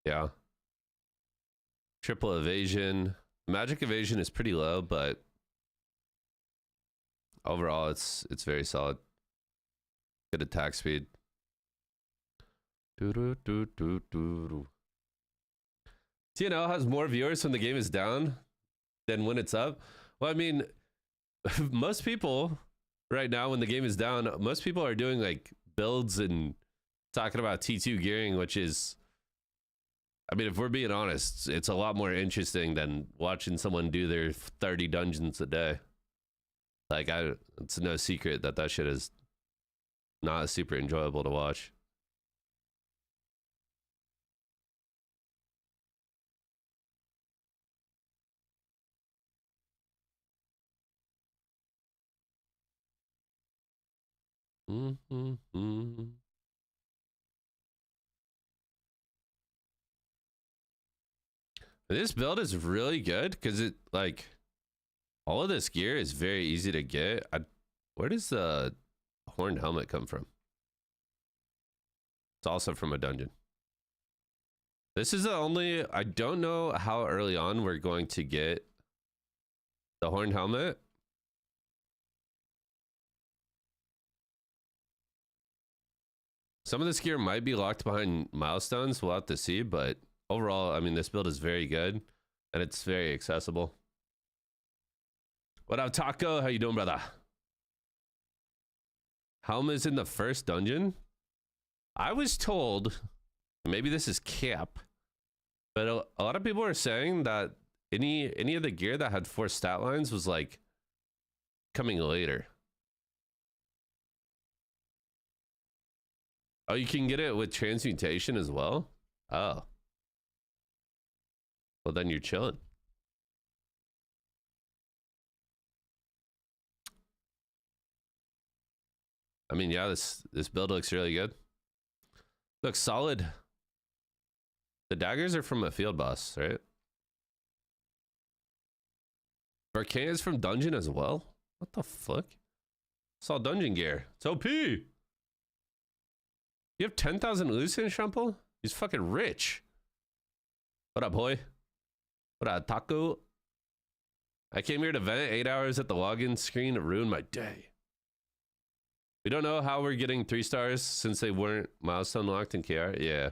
Yeah. Triple evasion. Magic evasion is pretty low, but overall it's very solid. Good attack speed. TnL has more viewers when the game is down than when it's up. Well, I mean, most people right now when the game is down, most people are doing like builds and talking about T2 gearing, which is, I mean, if we're being honest, it's a lot more interesting than watching someone do their 30 dungeons a day. Like, it's no secret that that shit is not super enjoyable to watch. This build is really good because it, like, all of this gear is very easy to get. Where does the horned helmet come from? It's also from a dungeon. This is the only, I don't know how early on we're going to get the horned helmet. Some of this gear might be locked behind milestones. We'll have to see, but overall, I mean, this build is very good and it's very accessible. What up, Taco? How you doing, brother? Helm is in the first dungeon. I was told, maybe this is cap, but a lot of people are saying that any of the gear that had 4 stat lines was like coming later. Oh, you can get it with transmutation as well? Oh. Well, then you're chilling. I mean, yeah, this build looks really good. Looks solid. The daggers are from a field boss, right? Arcane is from dungeon as well? What the fuck? It's all dungeon gear. It's OP. You have 10,000 Lucian Shumple? He's fucking rich. What up, boy? What up, Taco? I came here to vent 8 hours at the login screen. It ruined my day. We don't know how we're getting 3 stars since they weren't milestone locked in KR. Yeah.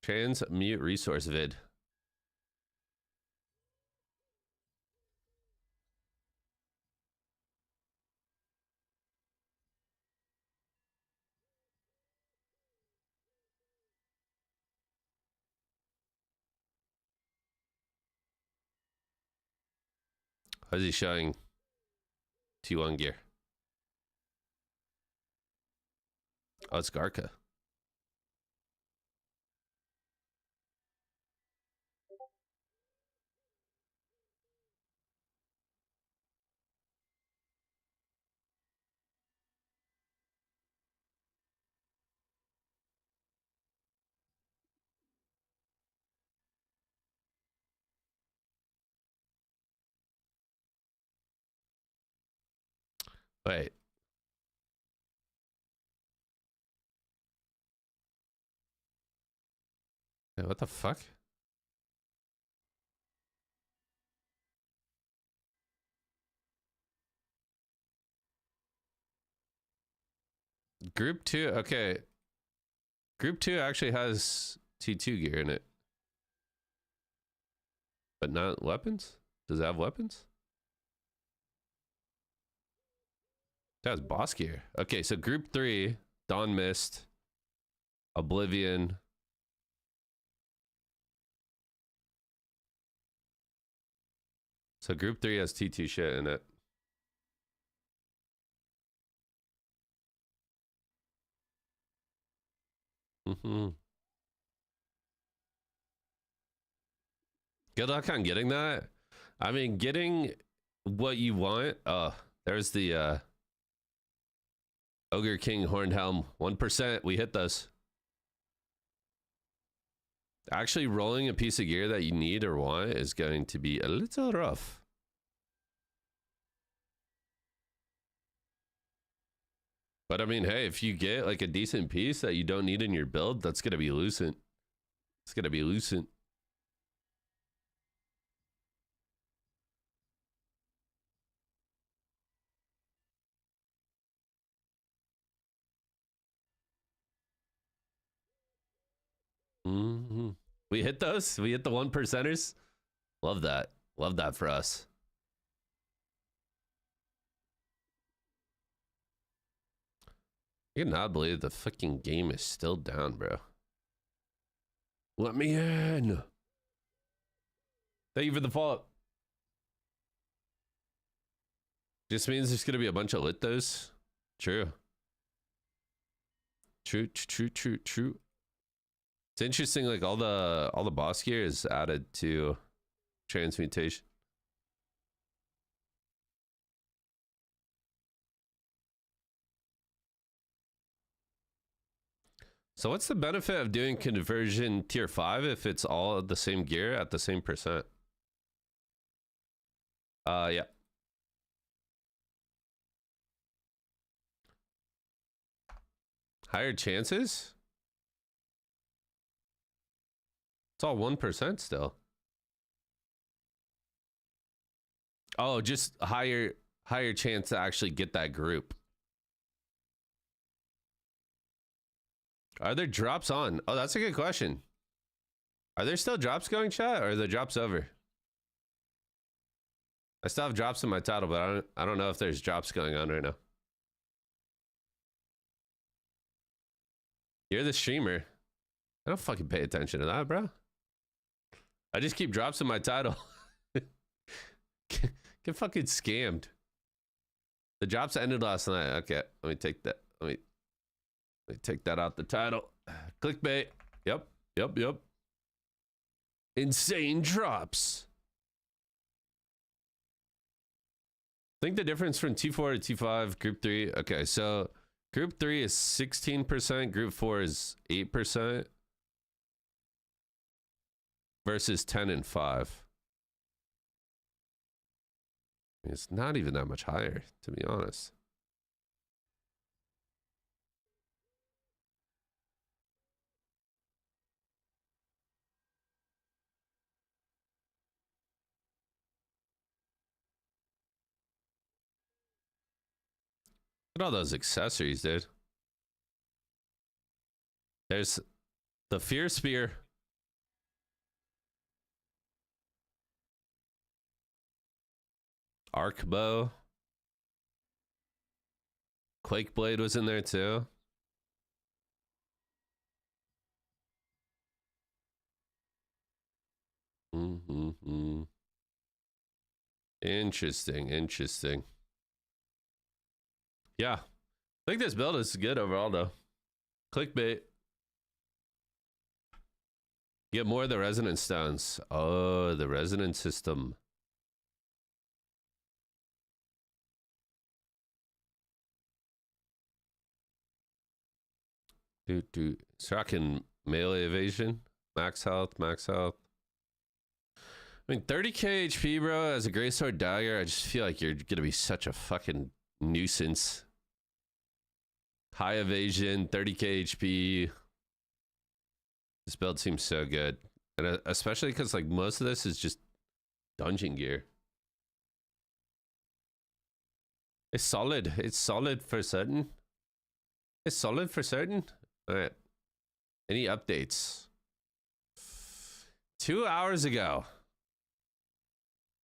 Transmute resource vid. How's he showing T1 gear? Oh, it's Garca. Wait. Yeah, what the fuck? Group 2, okay. Group 2 actually has T2 gear in it. But not weapons? Does it have weapons? That has boss gear. Okay, so group 3, Dawn Mist, Oblivion. So group 3 has T2 shit in it. Good luck on getting that. I mean, getting what you want. There's the Ogre King Horned Helm. 1%. We hit those. Actually, rolling a piece of gear that you need or want is going to be a little rough. But I mean, hey, if you get like a decent piece that you don't need in your build, that's going to be lucent. It's going to be lucent. We hit those. We hit the 1%ers. Love that. Love that for us. I cannot believe the fucking game is still down, bro. Let me in. Thank you for the follow. Just means there's gonna be a bunch of litos. True. True. It's interesting, like all the boss gear is added to transmutation. So what's the benefit of doing conversion tier 5 if it's all the same gear at the same percent? Yeah. Higher chances? It's all 1% still. Oh, just higher chance to actually get that group. Are there drops on? Oh, that's a good question. Are there still drops going, chat, or are the drops over? I still have drops in my title, but I don't know if there's drops going on right now. You're the streamer. I don't fucking pay attention to that, bro. I just keep drops in my title. Get fucking scammed. The drops ended last night. Okay, let me take that. Let me take that out the title. Clickbait. Yep. Insane drops. I think the difference from T4 to T5, Group 3. Okay, so Group 3 is 16%. Group 4 is 8%. Versus 10 and 5. It's not even that much higher, to be honest. Look at all those accessories, dude. There's the Fear Spear. Arc Bow. Quake Blade was in there too. Interesting, interesting. Yeah. I think this build is good overall though. Clickbait. Get more of the resonance stones. Oh, the resonance system. Dude. It's rocking melee evasion. Max health, max health. I mean, 30k HP, bro, as a Greysword Dagger, I just feel like you're gonna be such a fucking nuisance. High evasion, 30k HP. This build seems so good. And especially because, like, most of this is just dungeon gear. It's solid. It's solid for certain. It's solid for certain. All right. Any updates? 2 hours ago,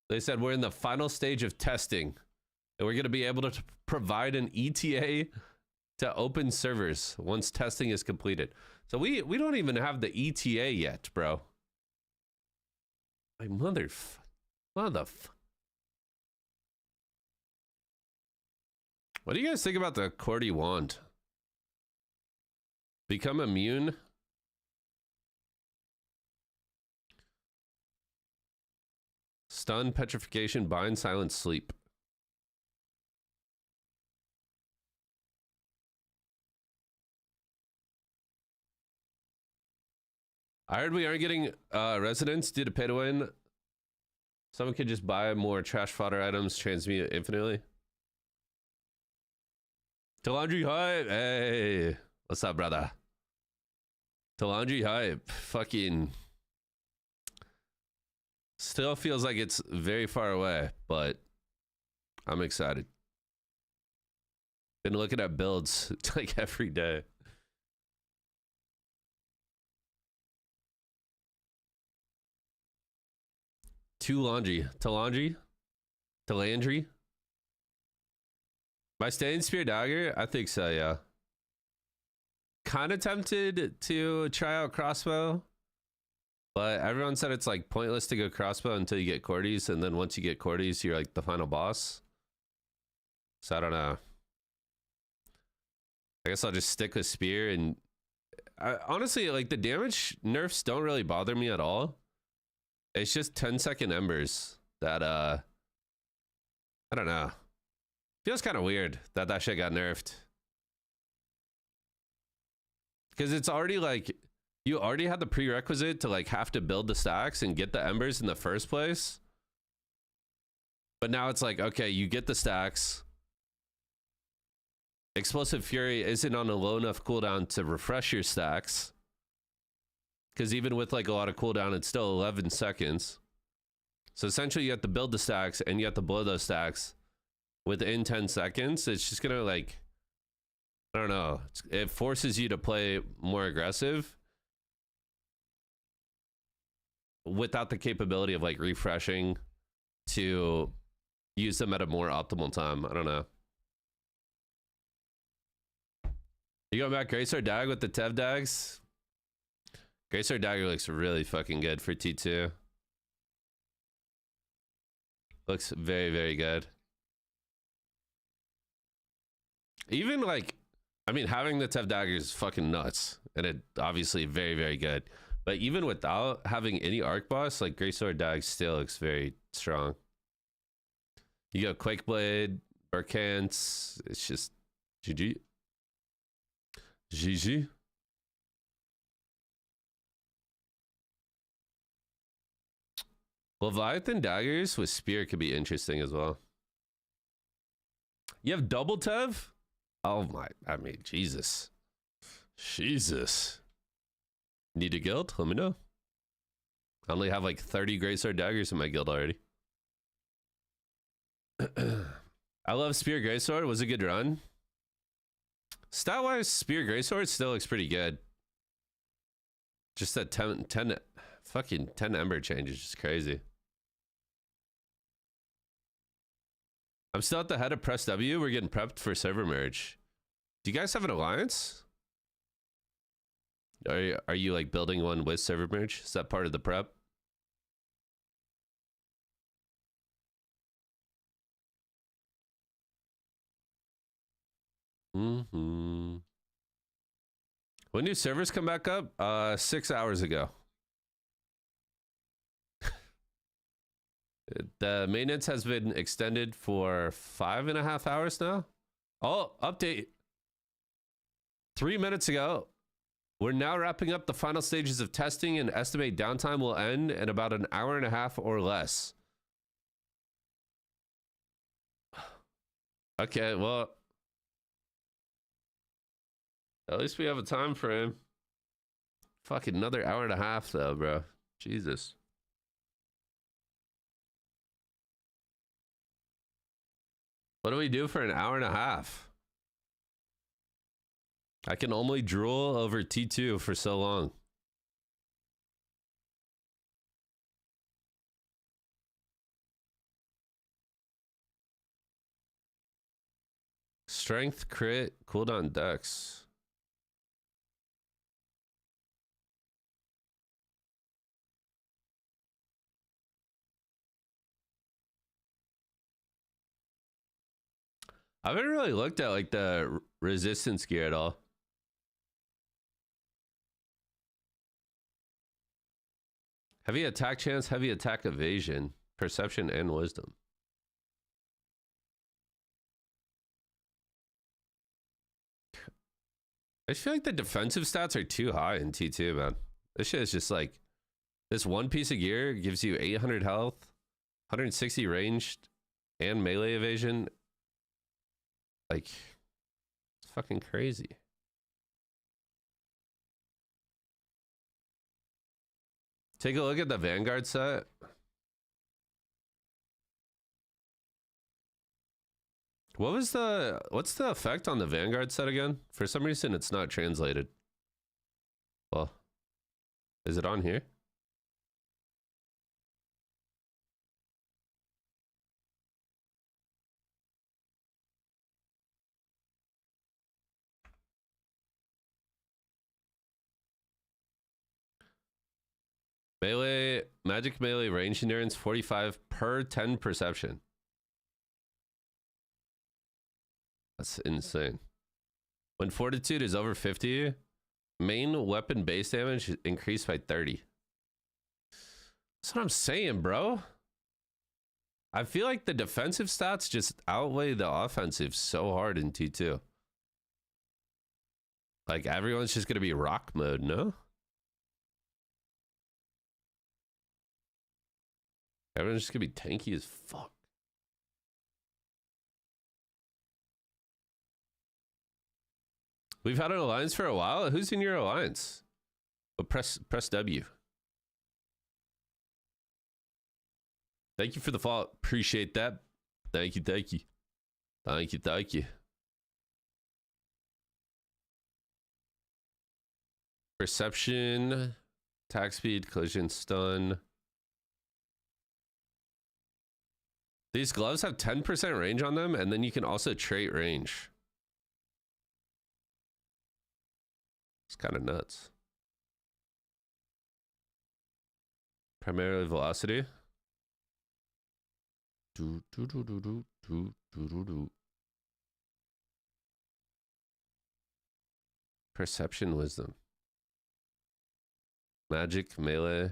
they said we're in the final stage of testing and we're going to be able to provide an ETA to open servers once testing is completed. So we don't even have the ETA yet, bro. My mother. What do you guys think about the Cordy wand? Become immune? Stun, petrification, bind, silence, sleep. I heard we aren't getting residents due to pay to win. Someone could just buy more trash fodder items, transmute infinitely. Talandri Hype, hey, what's up, brother? Talandri Hype, fucking still feels like it's very far away, but I'm excited. Been looking at builds like every day. Talandri. My Staying Spear Dagger? I think so, yeah. Kind of tempted to try out crossbow, but everyone said it's like pointless to go crossbow until you get Cordy's, and then once you get Cordy's, you're like the final boss. So I don't know. I guess I'll just stick with spear, and honestly, like, the damage nerfs don't really bother me at all. It's just 10-second embers that I don't know. Feels kind of weird that that shit got nerfed. Because it's already like, you already had the prerequisite to like have to build the stacks and get the embers in the first place. But now it's like, okay, you get the stacks. Explosive Fury isn't on a low enough cooldown to refresh your stacks. Because even with like a lot of cooldown, it's still 11 seconds. So essentially you have to build the stacks and you have to blow those stacks within 10 seconds. It's just gonna, like, I don't know. It forces you to play more aggressive without the capability of like refreshing to use them at a more optimal time. I don't know. You going back Greysword Dag with the Tev Dags? Greysword Dagger looks really fucking good for T2. Looks very, very good. Even like, I mean, having the Tev Dagger is fucking nuts. And it obviously very, very good. But even without having any arc boss, like Greysword Dag still looks very strong. You got Quake Blade, Burkants. It's just GG. GG. Leviathan daggers with spear could be interesting as well. You have double Tev? Oh my, I mean, Jesus. Jesus. Need a guild? Let me know. I only have like 30 Greysword daggers in my guild already. I love Spear Greysword. Was a good run. Stat-wise, Spear Greysword still looks pretty good. Just that 10 fucking 10 Ember change is just crazy. I'm still at the head of Press W. We're getting prepped for server merge. Do you guys have an alliance? Are you like building one with server merge? Is that part of the prep? Mm-hmm. When do servers come back up? 6 hours ago. The maintenance has been extended for 5.5 hours now. Oh, update. 3 minutes ago. We're now wrapping up the final stages of testing and estimate downtime will end in about an hour and a half or less. Okay, well, at least we have a time frame. Fucking another hour and a half though, bro. Jesus. What do we do for an hour and a half? I can only drool over T2 for so long. Strength, crit, cooldown, dex. I haven't really looked at like the resistance gear at all. Heavy attack chance, heavy attack evasion, perception, and wisdom. I feel like the defensive stats are too high in T2, man. This shit is just like, this one piece of gear gives you 800 health, 160 ranged, and melee evasion. Like, it's fucking crazy. Take a look at the Vanguard set. What's the effect on the Vanguard set again? For some reason, it's not translated. Well, is it on here? Melee, magic melee range endurance 45 per 10 perception. That's insane. When fortitude is over 50, main weapon base damage increased by 30. That's what I'm saying, bro. I feel like the defensive stats just outweigh the offensive so hard in T2. Like, everyone's just going to be rock mode, no? Everyone's just going to be tanky as fuck. We've had an alliance for a while. Who's in your alliance? But press W. Thank you for the follow. Appreciate that. Thank you, thank you. Thank you, thank you. Perception, attack speed, collision, stun. These gloves have 10% range on them, and then you can also trait range. It's kind of nuts. Primarily velocity. Perception, wisdom. Magic, melee.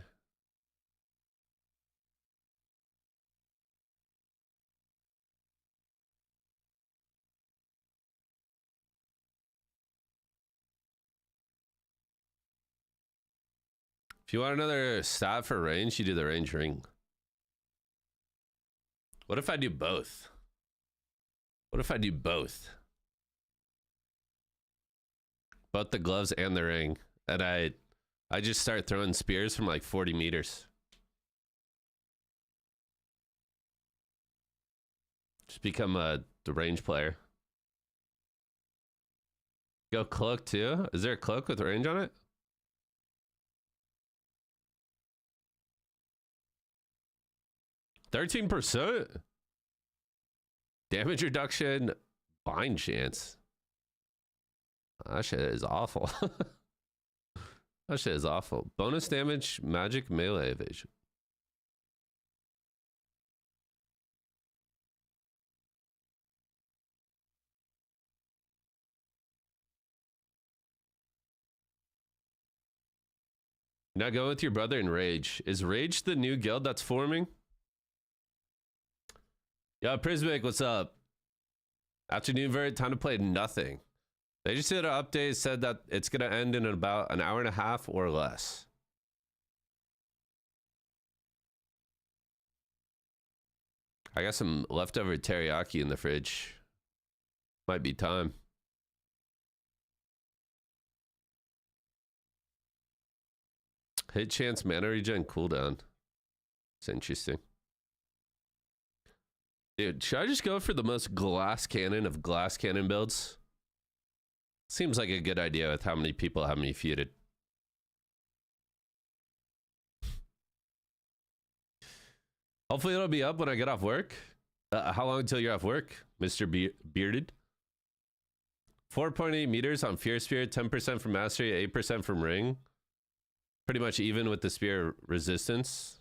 If you want another stat for range, you do the range ring. What if I do both? What if I do both? Both the gloves and the ring. And I just start throwing spears from like 40 meters. Just become the range player. Go cloak too? Is there a cloak with range on it? %13 damage reduction, bind chance. That shit is awful. That shit is awful. Bonus damage, magic, melee evasion. Now go with your brother in Rage. Is Rage the new guild that's forming? Yo, Prismic, what's up? Afternoon Vert, time to play nothing. They just did an update, said that it's going to end in about an hour and a half or less. I got some leftover teriyaki in the fridge. Might be time. Hit chance, mana regen, cooldown. It's interesting. Dude, should I just go for the most glass cannon of glass cannon builds? Seems like a good idea with how many people have me feuded. Hopefully it'll be up when I get off work. How long until you're off work, Mr. Bearded? 4.8 meters on Fear Spear, 10% from Mastery, 8% from Ring. Pretty much even with the Spear resistance.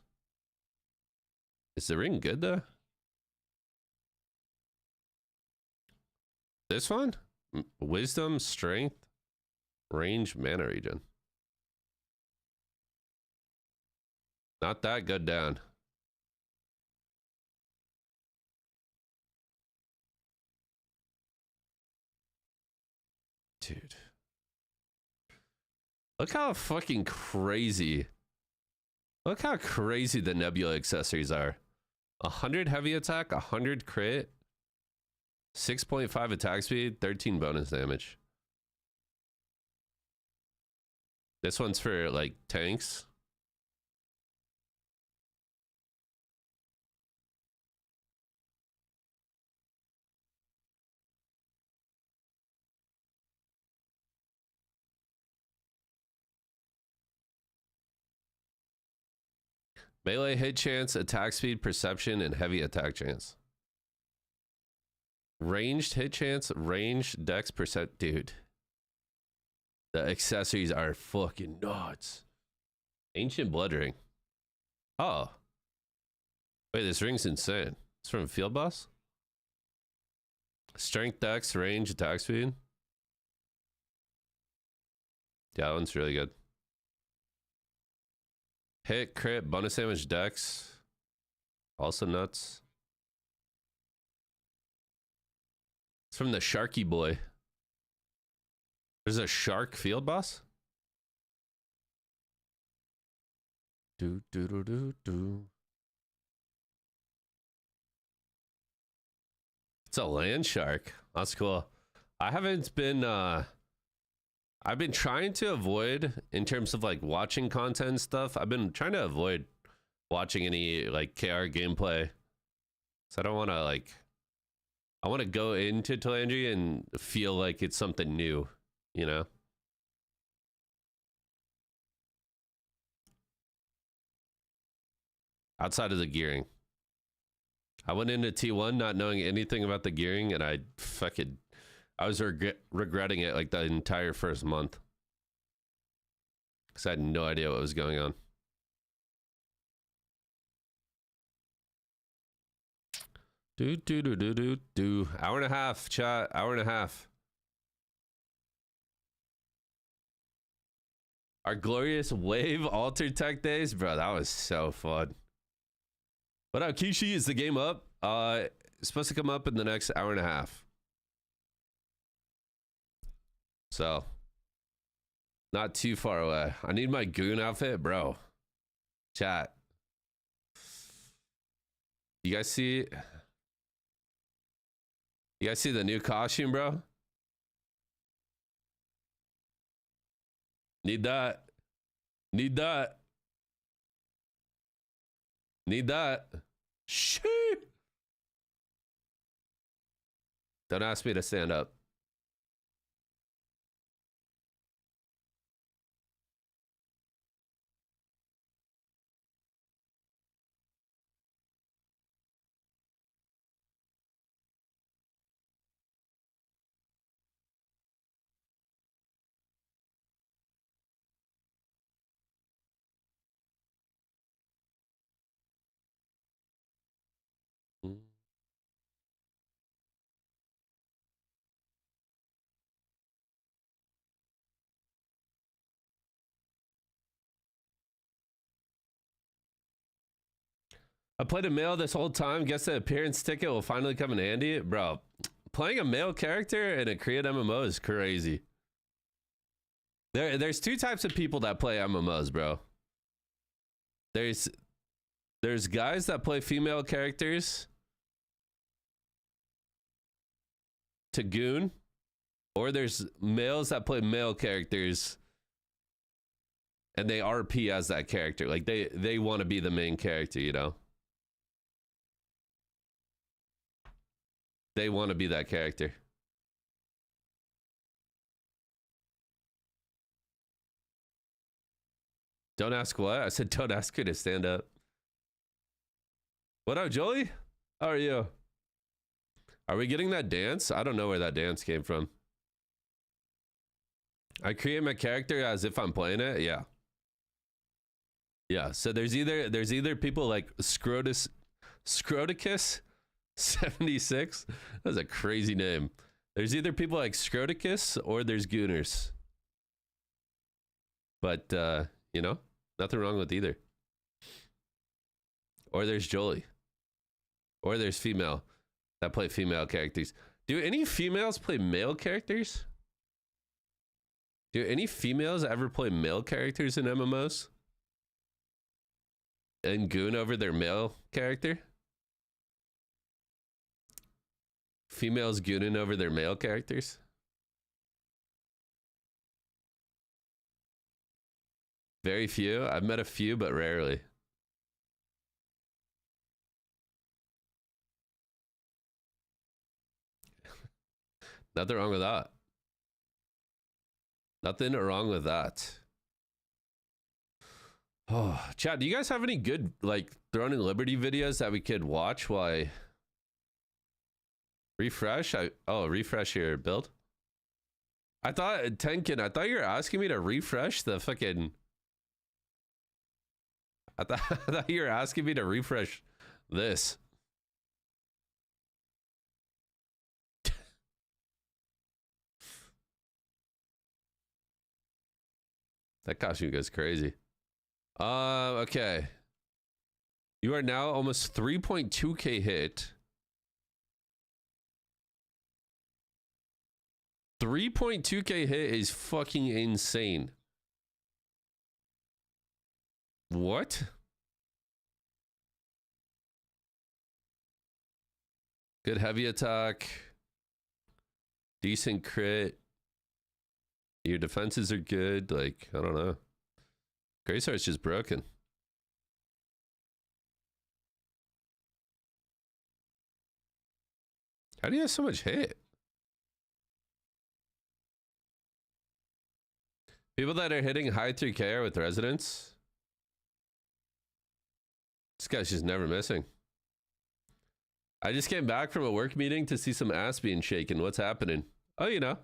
Is the Ring good though? This one? Wisdom, Strength, Range, Mana Regen. Not that good down. Dude. Look how fucking crazy. Look how crazy the Nebula accessories are. 100 heavy attack, 100 crit, 6.5 attack speed, 13 bonus damage. This one's for like tanks. Melee hit chance, attack speed, perception, and heavy attack chance. Ranged hit chance, ranged dex percent. Dude. The accessories are fucking nuts. Ancient Blood Ring. Oh. Wait, this ring's insane. It's from Field Boss? Strength dex, range, attack speed. Yeah, that one's really good. Hit, crit, bonus damage, dex. Also nuts. It's from the Sharky Boy. There's a shark field boss? Do do do do do. It's a land shark. That's cool. I haven't been I've been trying to avoid, in terms of like watching content and stuff, I've been trying to avoid watching any like KR gameplay. So I don't want to like, I want to go into Talandri and feel like it's something new, you know? Outside of the gearing. I went into T1 not knowing anything about the gearing, and I was regretting it like the entire first month. Because I had no idea what was going on. Do. Hour and a half, chat. Hour and a half. Our glorious wave alter tech days, bro. That was so fun. What up, Kishi? Is the game up? It's supposed to come up in the next hour and a half. So, not too far away. I need my goon outfit, bro. Chat. You guys see? You guys see the new costume, bro? Need that. Need that. Need that. Shit. Don't ask me to stand up. I played a male this whole time. Guess the appearance ticket will finally come in handy. Bro, playing a male character in a Korean MMO is crazy. There's two types of people that play MMOs, bro. There's guys that play female characters to goon, or there's males that play male characters and they RP as that character. Like they want to be the main character, you know? They want to be that character. Don't ask what? I said don't ask her to stand up. What up, Jolie? How are you? Are we getting that dance? I don't know where that dance came from. I create my character as if I'm playing it. Yeah. Yeah. So there's either people like Scroticus 76. That's a crazy name. There's either people like Scroticus or there's Gooners. But you know, nothing wrong with either. Or there's Jolie. Or there's female that play female characters. Do any females play male characters? Do any females ever play male characters in MMOs? And goon over their male character? Females gooning over their male characters? Very few. I've met a few, but rarely. Nothing wrong with that. Nothing wrong with that. Oh, Chad, do you guys have any good like Throne and Liberty videos that we could watch while I refresh? Refresh your build. I thought Tenkin, I thought you were asking me to refresh the fucking. I thought you were asking me to refresh this. That costume goes crazy. Okay. You are now almost 3.2k hit. 3.2k hit is fucking insane. What? Good heavy attack. Decent crit. Your defenses are good. Like, I don't know. Graystar's just broken. How do you have so much hit? People that are hitting high 3k are with residents. This guy's just never missing. I just came back from a work meeting to see some ass being shaken. What's happening? Oh, you know.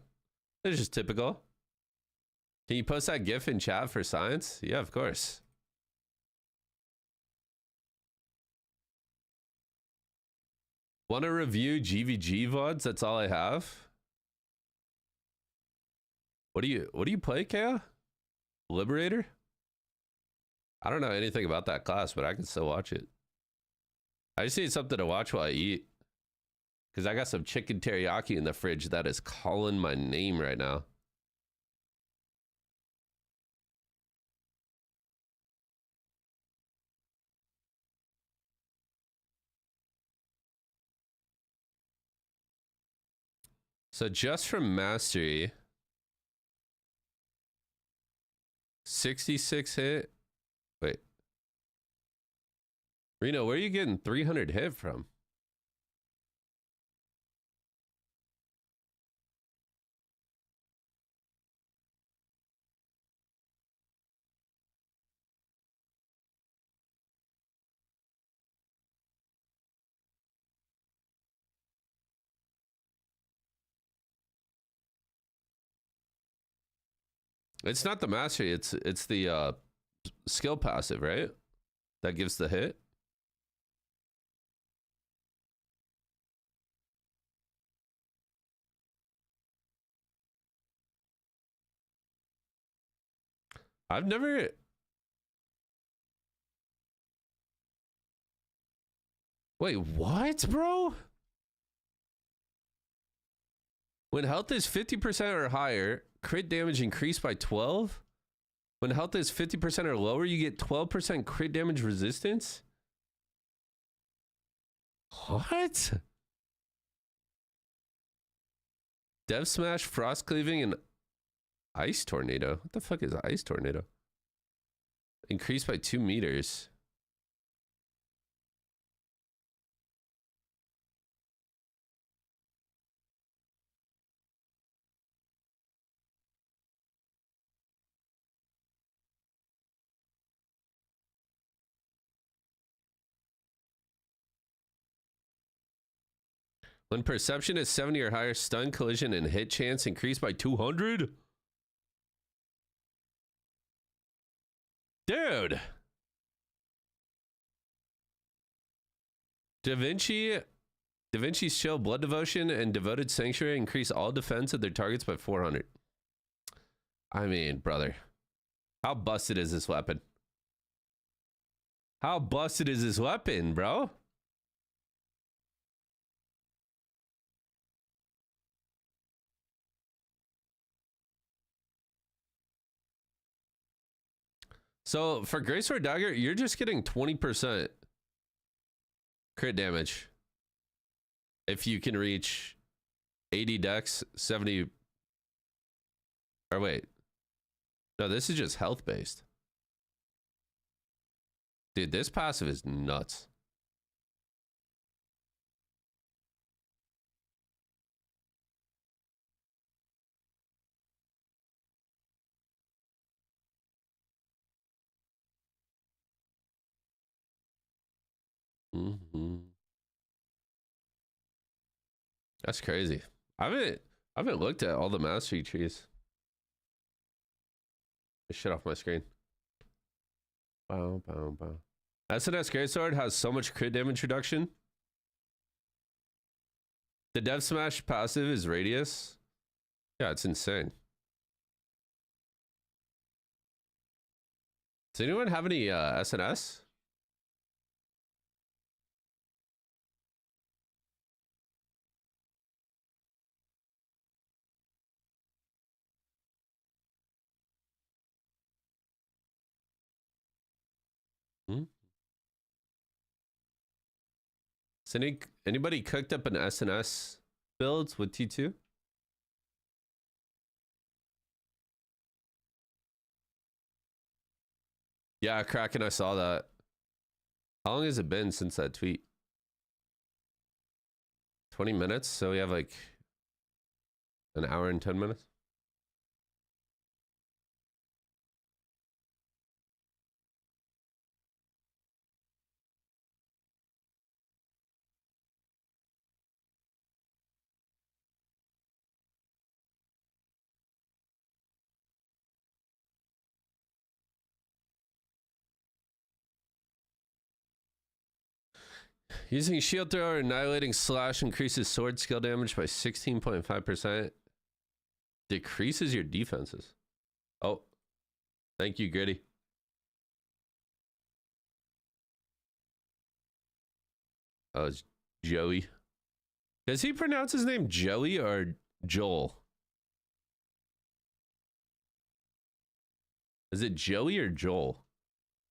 It's just typical. Can you post that GIF in chat for science? Yeah, of course. Want to review GVG VODs? That's all I have. What do you play, Kea? Liberator? I don't know anything about that class, but I can still watch it. I just need something to watch while I eat. Because I got some chicken teriyaki in the fridge that is calling my name right now. So just from mastery, 66 hit. Wait. Reno, where are you getting 300 hit from? It's not the mastery, it's the skill passive, right? That gives the hit. I've never Wait, what, bro? When health is 50% or higher, crit damage increased by 12. When health is 50% or lower, you get 12% crit damage resistance. What? Dev Smash, Frost Cleaving, and Ice Tornado. What the fuck is Ice Tornado? Increased by 2 meters. When perception is 70 or higher, stun, collision, and hit chance increased by 200. Dude. Da Vinci's Chill, Blood Devotion, and Devoted Sanctuary increase all defense of their targets by 400. I mean, brother. How busted is this weapon? How busted is this weapon, bro? So for Greatsword Dagger, you're just getting 20% crit damage. If you can reach 80 dex, 70. Or wait. No, this is just health based. Dude, this passive is nuts. That's crazy. I haven't looked at all the mastery trees. Get shit off my screen. Bow, bow, bow. SNS Greatsword has so much crit damage reduction. The Dev Smash passive is radius. Yeah, it's insane. Does anyone have any SNS? So anybody cooked up an SNS builds with T2? Yeah, Kraken, I saw that. How long has it been since that tweet? 20 minutes, so we have like an hour and 10 minutes. Using shield throw or annihilating slash increases sword skill damage by 16.5%. Decreases your defenses. Oh, thank you, Gritty. Oh, it's Joey. Does he pronounce his name Joey or Joel? Is it Joey or Joel?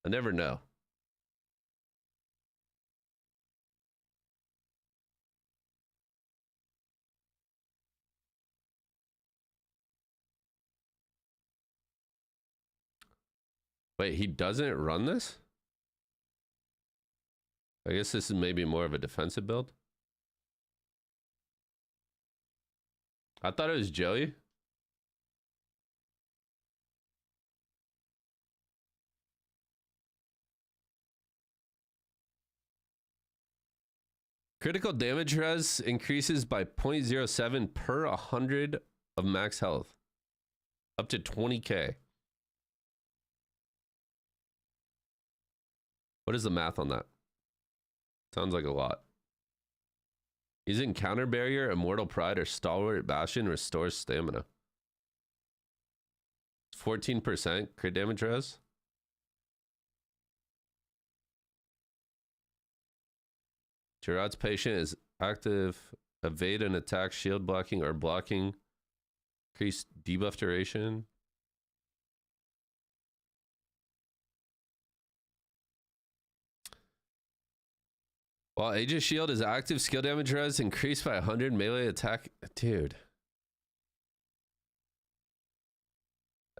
I never know. Wait, he doesn't run this? I guess this is maybe more of a defensive build. I thought it was Joey. Critical damage res increases by 0.07 per 100 of max health. Up to 20k. What is the math on that? Sounds like a lot. Using Counter Barrier, Immortal Pride, or Stalwart Bastion restores stamina. 14% crit damage res. Gerard's patient is active. Evade and attack, shield blocking, or blocking. Increase debuff duration. While Aegis Shield is active, skill damage res increased by 100 melee attack. Dude.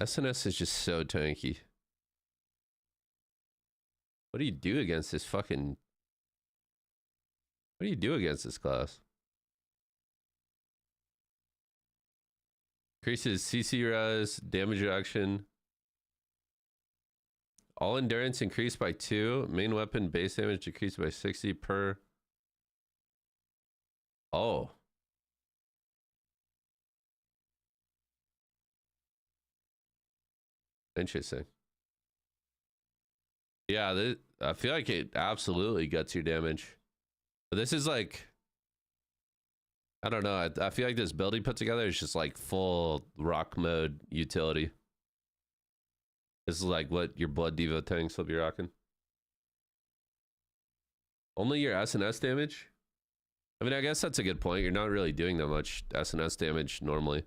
SNS is just so tanky. What do you do against this fucking... What do you do against this class? Increases CC res, damage reduction. All endurance increased by 2. Main weapon base damage decreased by 60 per. Oh. Interesting. Yeah, I feel like it absolutely guts your damage. But this is like, I don't know. I feel like this build he put together is just like full rock mode utility. This is like what your Blood Devo tanks will be rocking. Only your SNS damage? I mean, I guess that's a good point. You're not really doing that much SNS damage normally.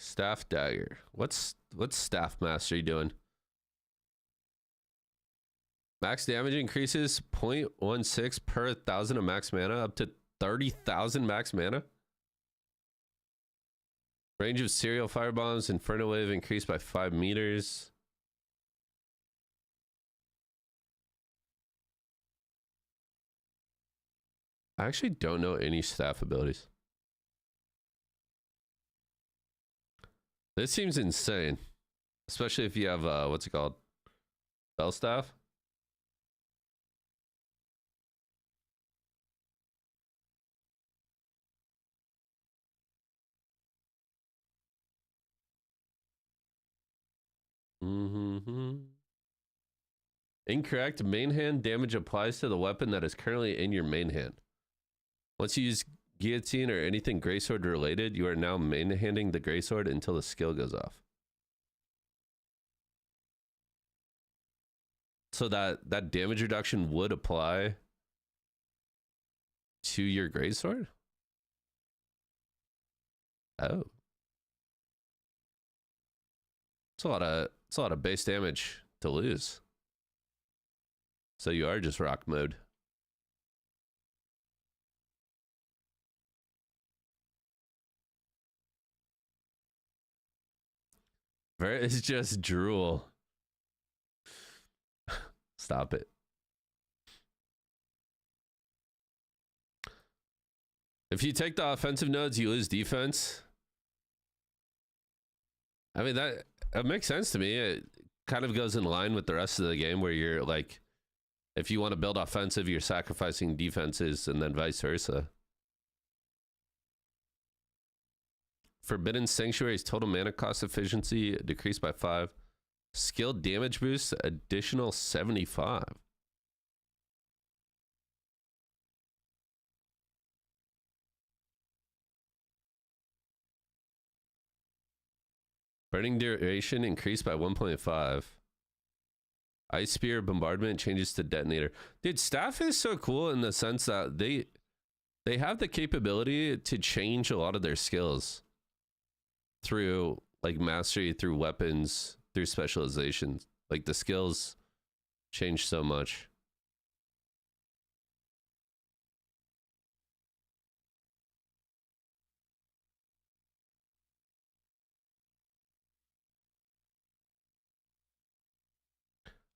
Staff dagger. What's staff mastery doing? Max damage increases 0.16 per 1,000 of max mana up to 30,000 max mana. Range of serial firebombs, Inferno Wave increased by 5 meters. I actually don't know any staff abilities. This seems insane. Especially if you have, what's it called? Spell staff? Incorrect. Main hand damage applies to the weapon that is currently in your main hand. Once you use guillotine or anything greysword related, you are now main handing the greysword until the skill goes off. So that damage reduction would apply to your greysword? Oh. It's a lot of base damage to lose. So you are just rock mode. It's just drool. Stop it. If you take the offensive nodes, you lose defense. I mean, that makes sense to me. It kind of goes in line with the rest of the game where you're like, if you want to build offensive, you're sacrificing defenses and then vice versa. Forbidden Sanctuary's total mana cost efficiency decreased by 5. Skill damage boost additional 75. Burning duration increased by 1.5. Ice Spear bombardment changes to detonator. Dude, staff is so cool in the sense that they have the capability to change a lot of their skills through like mastery, through weapons, through specializations. Like the skills change so much.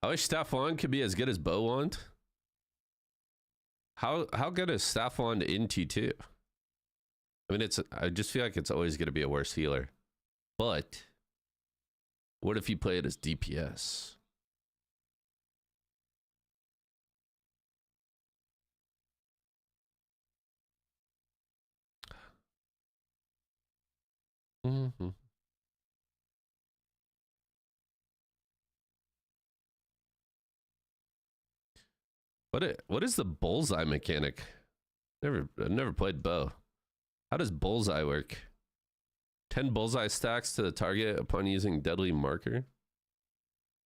I wish Staff Wand could be as good as Bow Wand. How good is Staff Wand in T2? I mean, I just feel like it's always going to be a worse healer. But what if you play it as DPS? Mm-hmm. What is the bullseye mechanic? I've never played bow. How does bullseye work? 10 bullseye stacks to the target upon using deadly marker.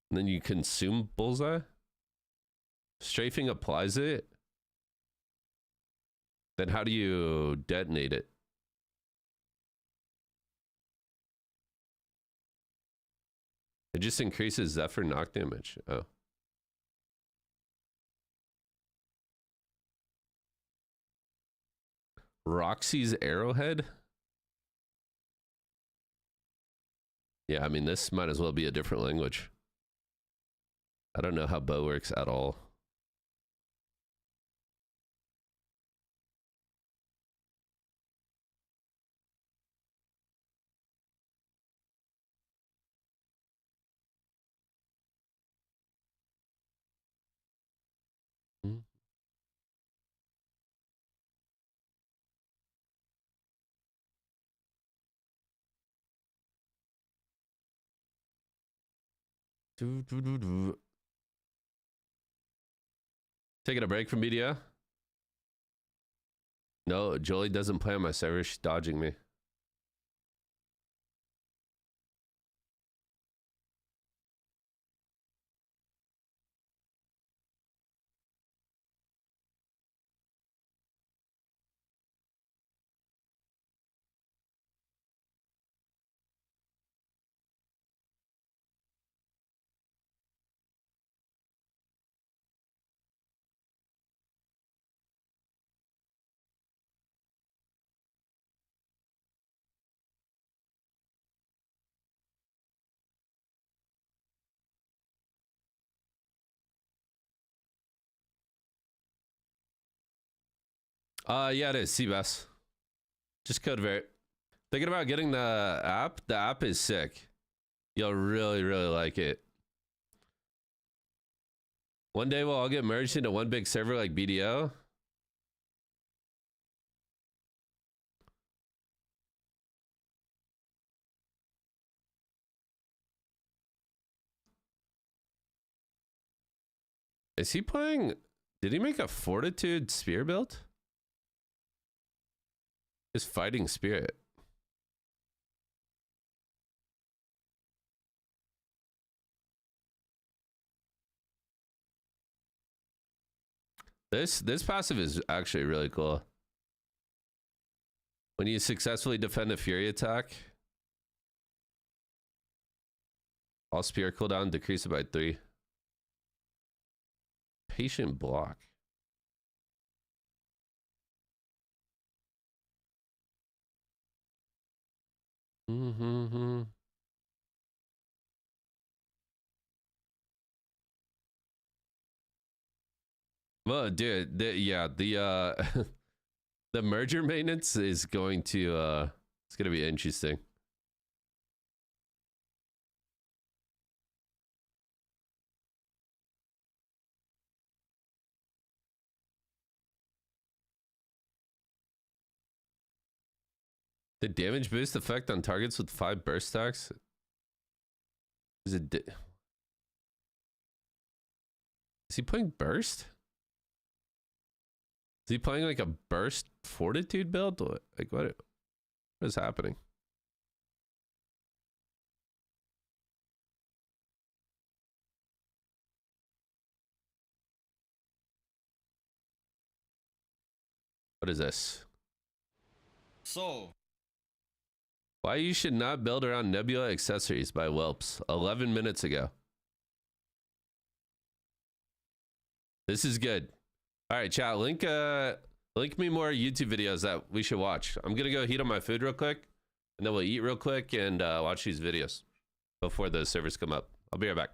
And then you consume bullseye? Strafing applies it? Then how do you detonate it? It just increases Zephyr knock damage. Oh. Roxy's Arrowhead? Yeah, I mean, this might as well be a different language. I don't know how bow works at all. Hmm. Taking a break from media? No, Jolie doesn't play on my server. She's dodging me. Yeah, it is. Seabass. Just code vert. Thinking about getting the app. The app is sick. You'll really, really like it. One day we'll all get merged into one big server like BDO. Is he playing? Did he make a Fortitude spear build? His fighting spirit. This passive is actually really cool. When you successfully defend a fury attack, all spear cooldown decreases by 3. Patient block. Mm-hmm. Well, dude, the the merger maintenance is going to it's gonna be interesting. The damage boost effect on targets with 5 burst stacks is it? Is he playing burst? Is he playing like a burst fortitude build? Like what is happening? What is this? So, Why you should not build around Nebula accessories by Whelps 11 minutes ago. This is good. All right, chat. Link me more YouTube videos that we should watch. I'm gonna go heat up my food real quick, and then we'll eat real quick and watch these videos before the servers come up. I'll be right back.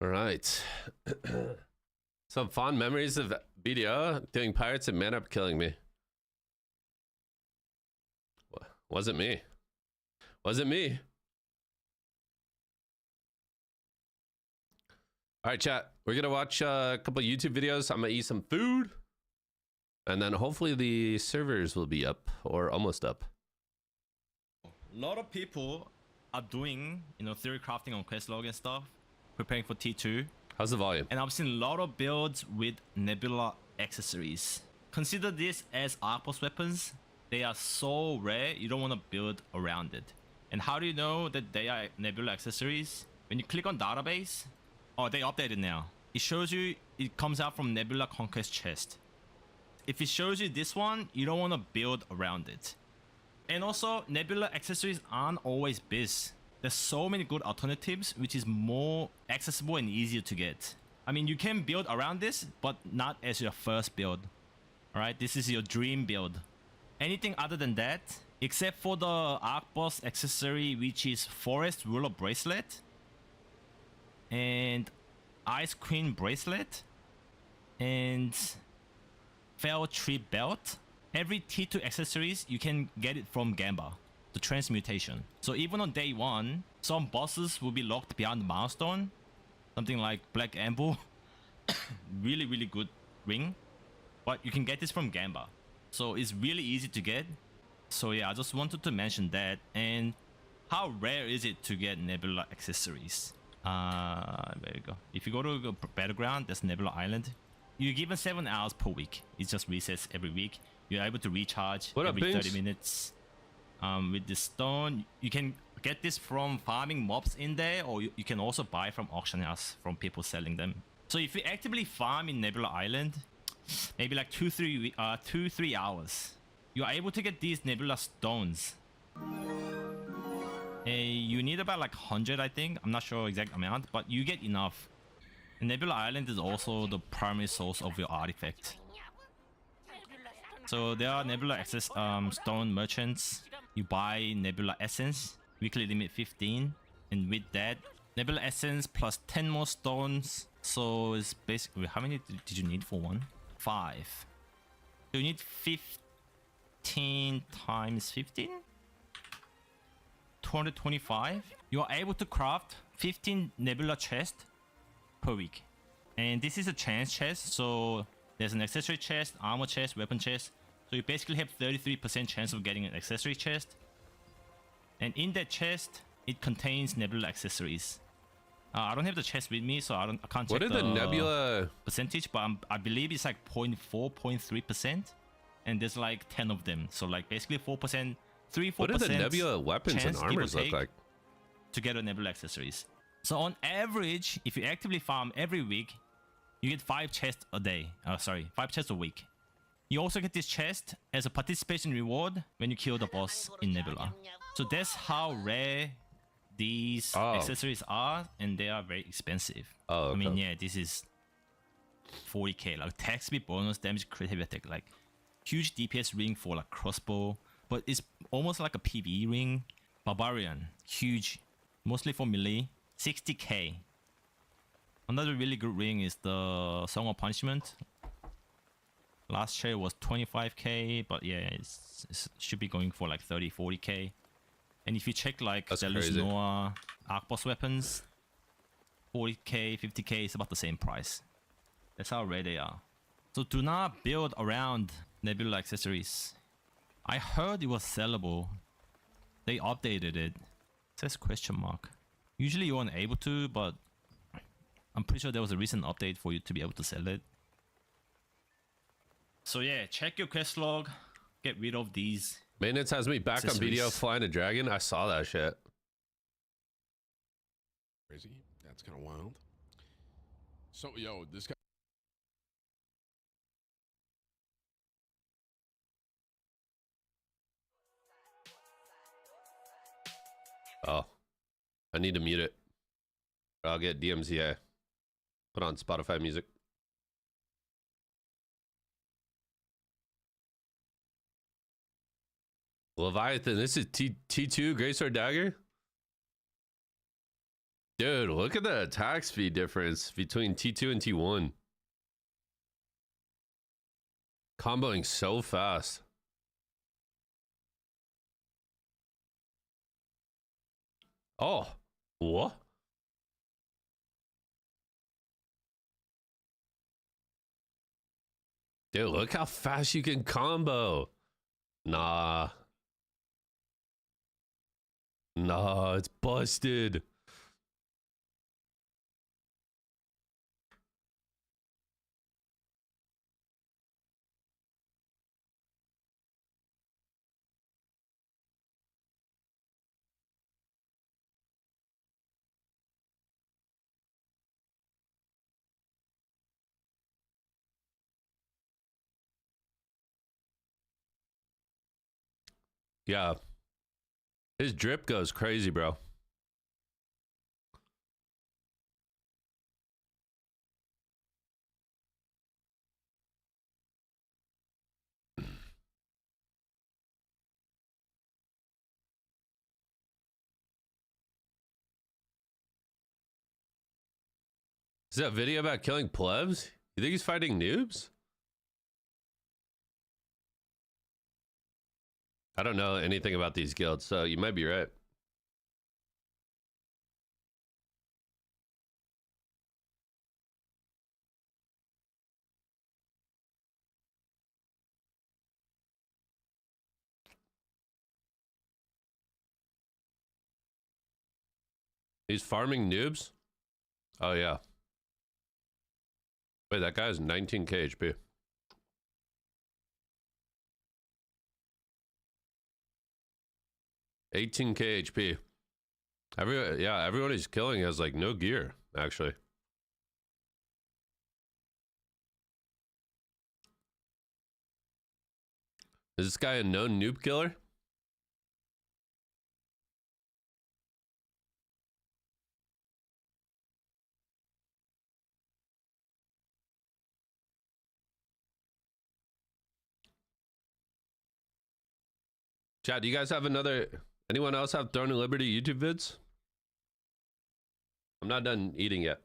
All right. Some fond memories of BDO doing pirates and man up killing me. Wasn't me. Wasn't me. All right, chat. We're going to watch a couple YouTube videos. I'm going to eat some food. And then hopefully the servers will be up or almost up. A lot of people are doing, theory crafting on Questlog and stuff, preparing for T2. How's the volume? And I've seen a lot of builds with Nebula accessories. Consider this as Arc Boss weapons. They are so rare, you don't want to build around it. And how do you know that they are Nebula accessories? When you click on database, oh, they updated now. It shows you, it comes out from Nebula Conquest chest. If it shows you this one, you don't want to build around it. And also, Nebula accessories aren't always biz. There's so many good alternatives, which is more accessible and easier to get. I mean, you can build around this, but not as your first build. Alright, this is your dream build. Anything other than that, except for the Arc Boss accessory, which is Forest Ruler Bracelet and Ice Queen Bracelet and Fell Tree Belt. Every T2 accessories, you can get it from Gamba, the transmutation. So even on day one, some bosses will be locked behind the milestone. Something like Black Amber. Really, really good ring. But you can get this from Gamba. So it's really easy to get. So yeah, I just wanted to mention that. And how rare is it to get Nebula accessories? There you go. If you go to Battleground, there's Nebula Island. You're given 7 hours per week. It just resets every week. You're able to recharge every 30 minutes. With the stone, you can get this from farming mobs in there, or you can also buy from auction house from people selling them. So if you actively farm in Nebula Island, maybe like 2-3 hours, you're able to get these Nebula stones. You need about like 100, I think. I'm not sure exact amount, but you get enough. And Nebula Island is also the primary source of your artifact. So there are Nebula access stone merchants. You buy Nebula essence, weekly limit 15, and with that Nebula essence plus 10 more stones. So it's basically, how many did you need for one? 5. So you need 15 times 15, 225. You are able to craft 15 Nebula chests per week, and this is a chance chest. So there's an accessory chest, armor chest, weapon chest. So you basically have 33% chance of getting an accessory chest. And in that chest, it contains Nebula accessories. I don't have the chest with me, so I can't check what are the Nebula percentage, but I believe it's like 0.4, 0.3%. And there's like 10 of them. So like basically 4%, 3-4%. What do the Nebula weapons and armors look like? To get a Nebula accessories. So on average, if you actively farm every week, you get 5 chests a day. 5 chests a week. You also get this chest as a participation reward when you kill the boss in Nebula. So that's how rare these accessories are, and they are very expensive. Oh, okay. I mean, yeah, this is 40k, like attack speed, bonus, damage, crit, heavy attack, like huge DPS ring for like crossbow, but it's almost like a PvE ring. Barbarian, huge, mostly for melee, 60k. Another really good ring is the Song of Punishment. Last share was 25k, but yeah, it should be going for like 30-40k. And if you check like Zelus Noah Arc Boss weapons, 40k, 50k is about the same price. That's how rare they are. So do not build around Nebula accessories. I heard it was sellable. They updated it. It says question mark. Usually you weren't able to, but I'm pretty sure there was a recent update for you to be able to sell it. So yeah, check your quest log. Get rid of these. Maintenance has me back on video flying a dragon. I saw that shit. Crazy. That's kind of wild. So, yo, this guy. Oh, I need to mute it. Or I'll get DMCA. Put on Spotify music. Leviathan, this is T2 Great Sword Dagger. Dude, look at the attack speed difference between T2 and T1. Comboing so fast. Oh, what? Dude, look how fast you can combo. Nah. Nah, it's busted. Yeah. His drip goes crazy, bro. Is that video about killing plebs? You think he's fighting noobs? I don't know anything about these guilds, so you might be right. He's farming noobs? Oh, yeah. Wait, that guy's 19k HP. $18k HP. Everyone he's killing has like no gear, actually. Is this guy a known noob killer? Chat, do you guys have anyone else have Throne of Liberty YouTube vids? I'm not done eating yet.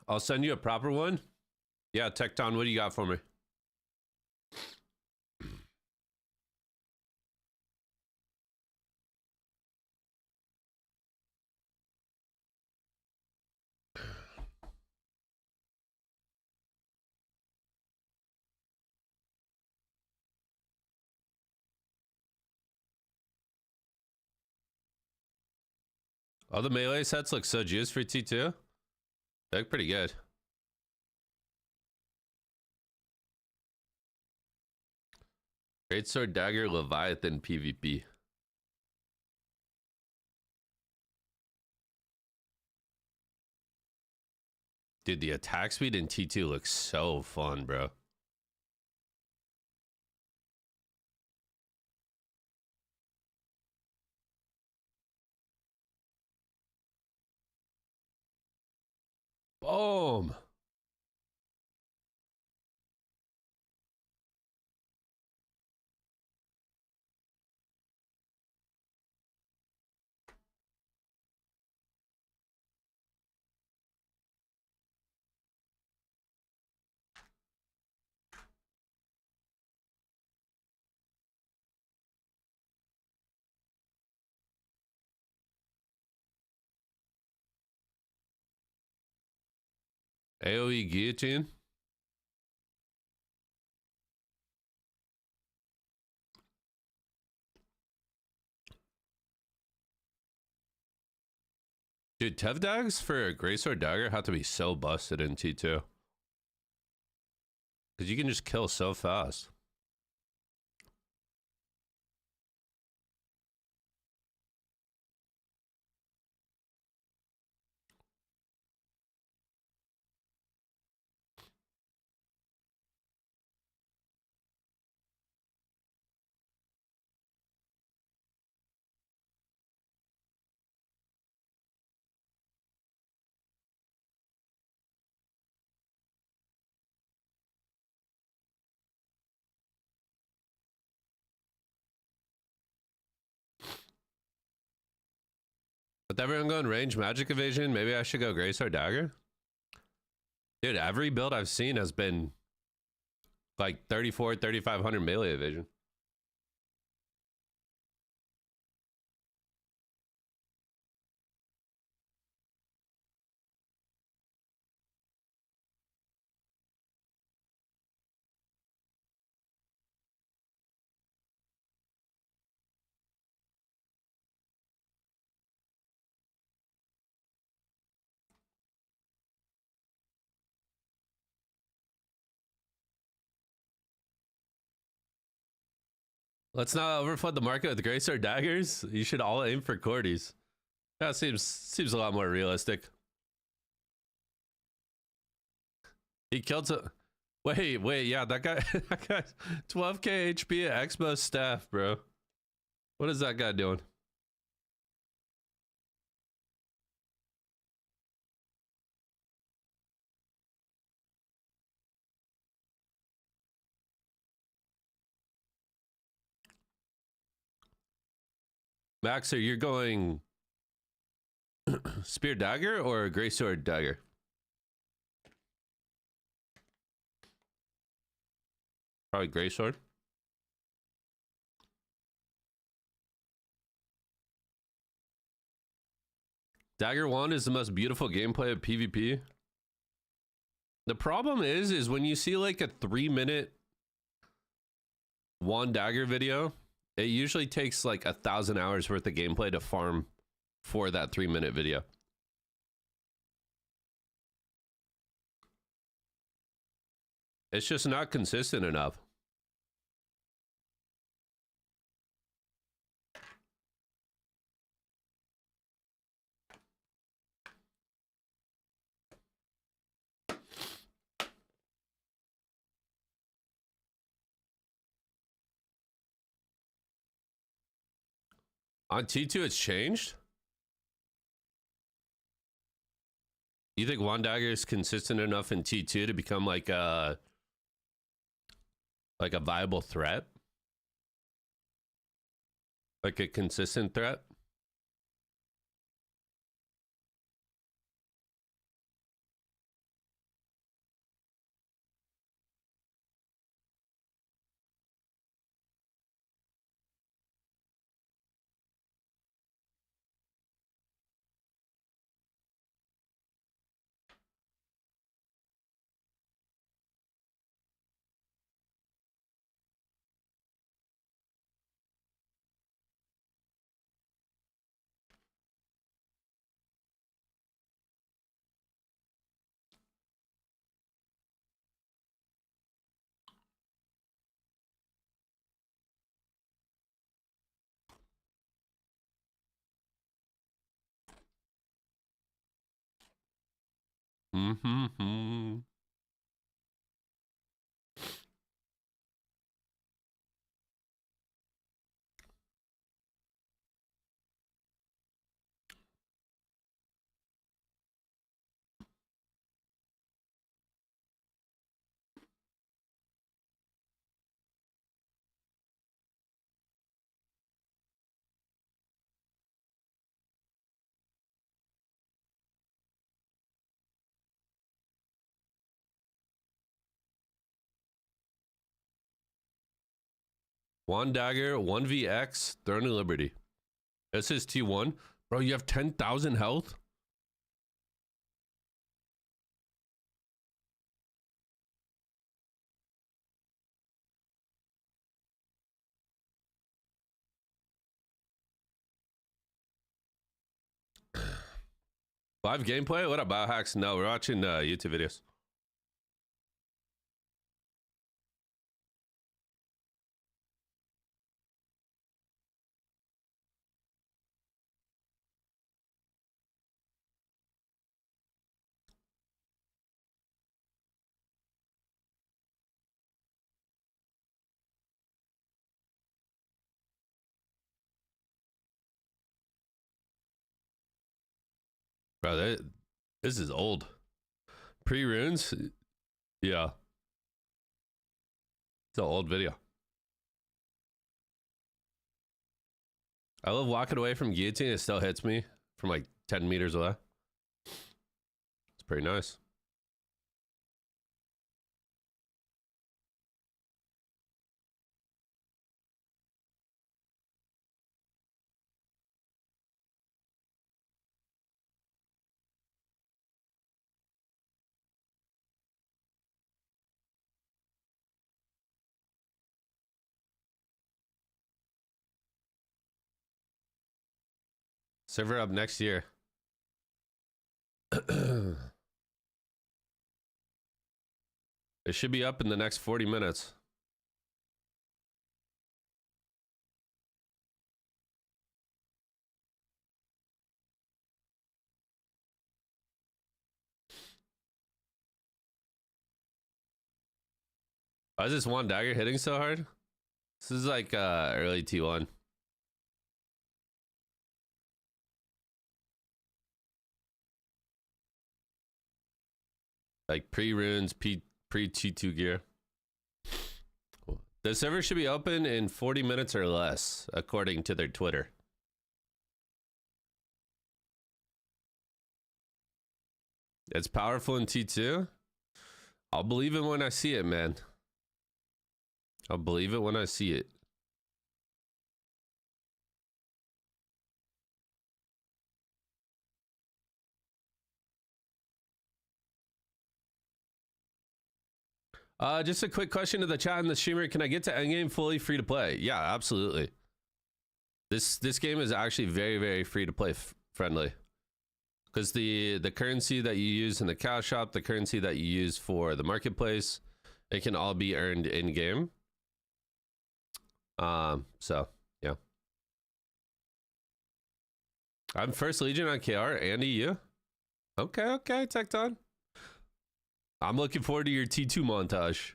I'll send you a proper one. Yeah, Tecton, what do you got for me? All the melee sets look so juiced for T2. They look pretty good. Greatsword Dagger Leviathan PvP. Dude, the attack speed in T2 looks so fun, bro. Boom. AoE guillotine. Dude, Tev dags for a Greysword dagger have to be so busted in T2. Because you can just kill so fast. With everyone going range magic evasion, maybe I should go Greysword dagger? Dude, every build I've seen has been like 3,500 melee evasion. Let's not overflood the market with Greysword daggers. You should all aim for Cordies. That seems a lot more realistic. He killed a... Wait, yeah, that guy, that guy's 12k HP at Expo staff, bro. What is that guy doing? Max, are you going Spear Dagger or Greysword Dagger? Probably Greysword. Dagger Wand is the most beautiful gameplay of PvP. The problem is when you see like a 3-minute Wand Dagger video, it usually takes like 1,000 hours worth of gameplay to farm for that 3-minute video. It's just not consistent enough. On T2, it's changed? You think Wand Dagger is consistent enough in T2 to become like a viable threat? Like a consistent threat? Mm-hmm. Wand Dagger, 1vx, Throne of Liberty. This is T1. Bro, you have 10,000 health? Live gameplay? What up, biohacks? No, we're watching YouTube videos. Bro, this is old. Pre-runes? Yeah. It's an old video. I love walking away from guillotine. It still hits me from like 10 meters away. It's pretty nice. Server up next year. It should be up in the next 40 minutes. Why is this one dagger hitting so hard? This is like early T1. Like pre-runes, pre-T2 gear. The server should be open in 40 minutes or less, according to their Twitter. It's powerful in T2. I'll believe it when I see it, man. I'll believe it when I see it. Just a quick question to the chat and the streamer. Can I get to endgame fully free to play? Yeah, absolutely. This game is actually very, very free to play friendly. Because the currency that you use in the cow shop, the currency that you use for the marketplace, it can all be earned in game. So yeah. I'm first Legion on KR. Andy, you? Okay, Tecton. I'm looking forward to your T2 montage.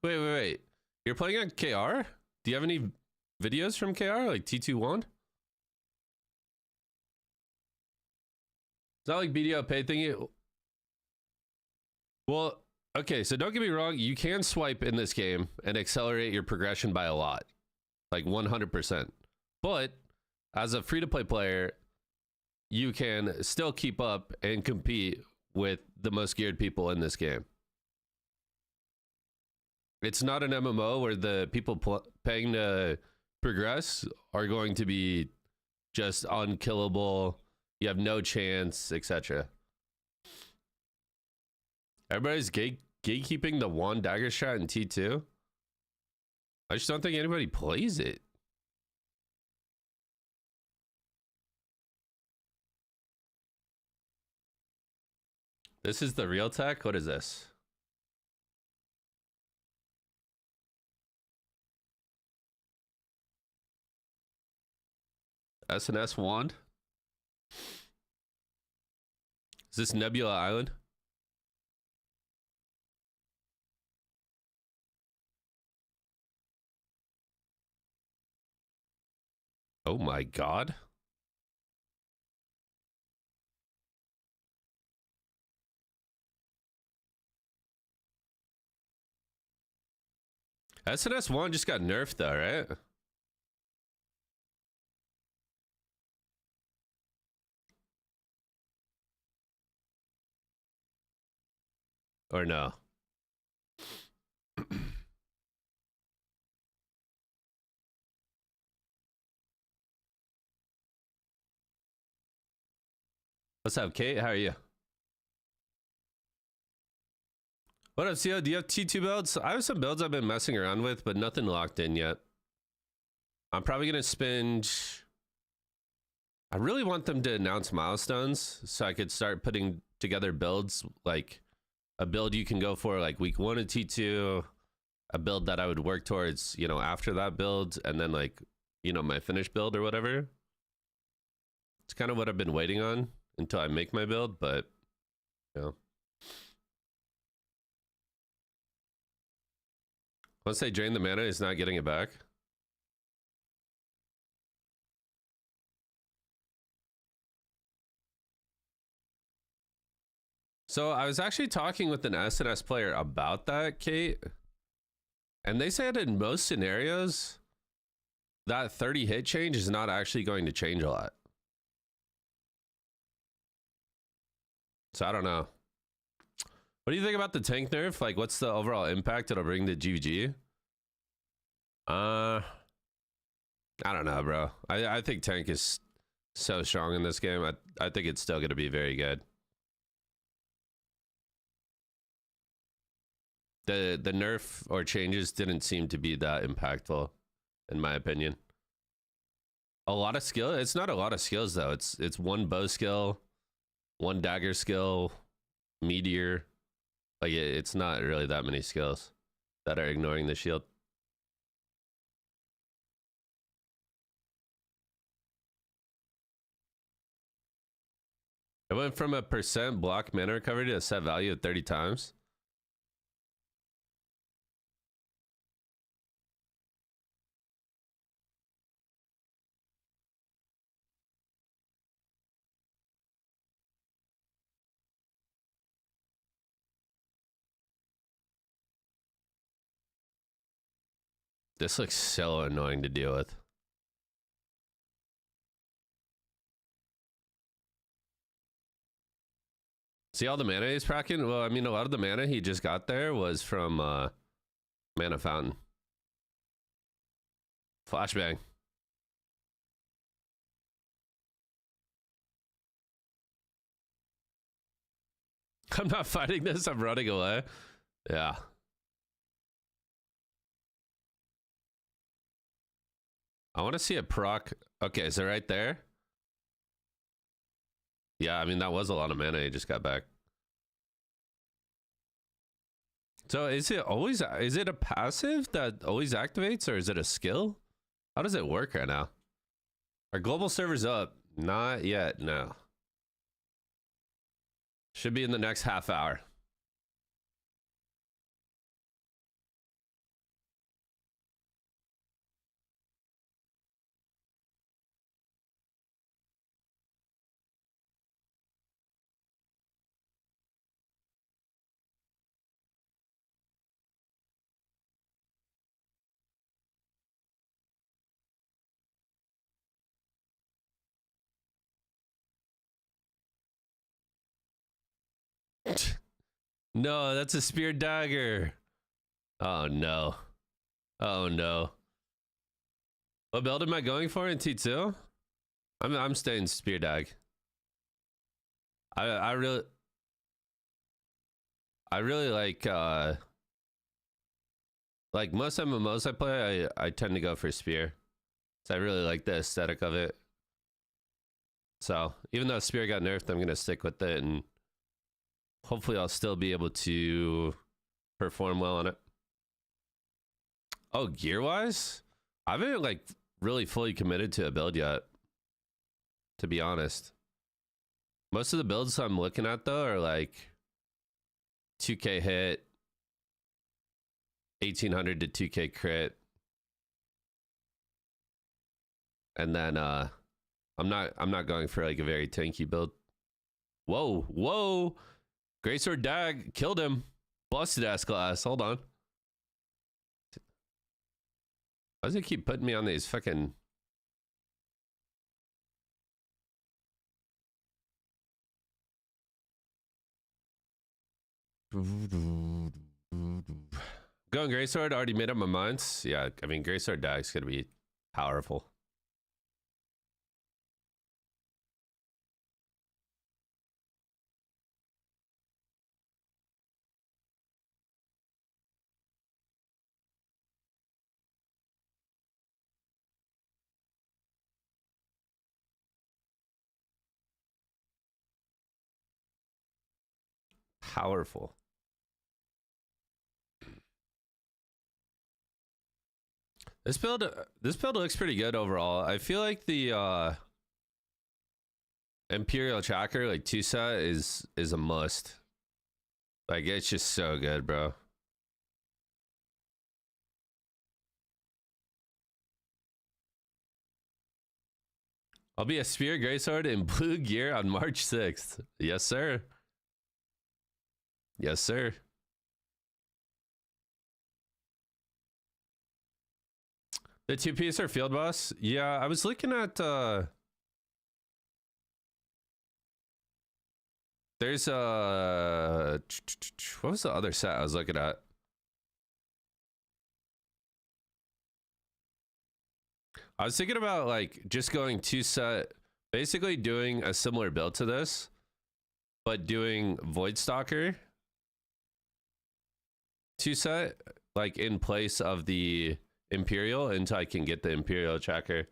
Wait. You're playing on KR? Do you have any videos from KR, like T2 wand? It's not like BDO pay thingy. Well, okay, so don't get me wrong. You can swipe in this game and accelerate your progression by a lot. Like 100%. But as a free-to-play player, you can still keep up and compete with the most geared people in this game. It's not an MMO where the people paying to progress are going to be just unkillable. You have no chance, etc. Everybody's gatekeeping the wand dagger shot in T2. I just don't think anybody plays it. This is the real tech? What is this? SNS wand? Is this Nebula Island? Oh my god. SNS 1 just got nerfed though, right? Or no? What's up, Kate? How are you? What up, CO? Do you have T2 builds? I have some builds I've been messing around with, but nothing locked in yet. I'm probably going to spend I really want them to announce milestones so I could start putting together builds, like a build you can go for like week 1 of T2, a build that I would work towards, you know, after that build, and then like, you know, my finished build or whatever. It's kind of what I've been waiting on until I make my build, but you know. Once they drain the mana, he's not getting it back. So I was actually talking with an SNS player about that, Kate. And they said in most scenarios, that 30 hit change is not actually going to change a lot. So I don't know. What do you think about the tank nerf? Like, what's the overall impact it'll bring to GVG? I don't know, bro. I think tank is so strong in this game. I think it's still going to be very good. The nerf or changes didn't seem to be that impactful, in my opinion. A lot of skill. It's not a lot of skills though. It's one bow skill, one dagger skill, meteor. Like it's not really that many skills that are ignoring the shield. It went from a % block mana recovery to a set value of 30 times. This looks so annoying to deal with. See all the mana he's cracking? Well, I mean, a lot of the mana he just got there was from Mana Fountain. Flashbang. I'm not fighting this, I'm running away. Yeah. I want to see a proc. Okay, so right there. Yeah, I mean, that was a lot of mana he just got back. So is it a passive that always activates, or is it a skill? How does it work right now? Are global servers up? Not yet, no. Should be in the next half hour. No, that's a spear dagger. Oh no. Oh no. What build am I going for in T2? I'm staying spear dag. I really like most MMOs I play, I tend to go for spear. So I really like the aesthetic of it. So even though spear got nerfed, I'm gonna stick with it, and hopefully I'll still be able to perform well on it. Oh, gear wise, I haven't like really fully committed to a build yet, to be honest. Most of the builds I'm looking at though are like 2k hit, 1800 to 2k crit, and then I'm not going for like a very tanky build. Whoa, Greatsword Dag killed him. Busted ass class. Hold on. Why does it keep putting me on these fucking... Going Greatsword, already made up my mind. Yeah, I mean, Greatsword Dag's gonna be powerful. powerful. This build looks pretty good overall. I feel like the Imperial Tracker, like 2-set, is a must. Like, it's just so good, bro. I'll be a Spear Greatsword in blue gear on March 6th. Yes, sir. Yes, sir. The 2-piece or field boss? Yeah, I was looking at there's a what was the other set I was looking at? I was thinking about like just going 2-set, basically doing a similar build to this, but doing Void Stalker 2-set, like in place of the Imperial until I can get the Imperial Tracker.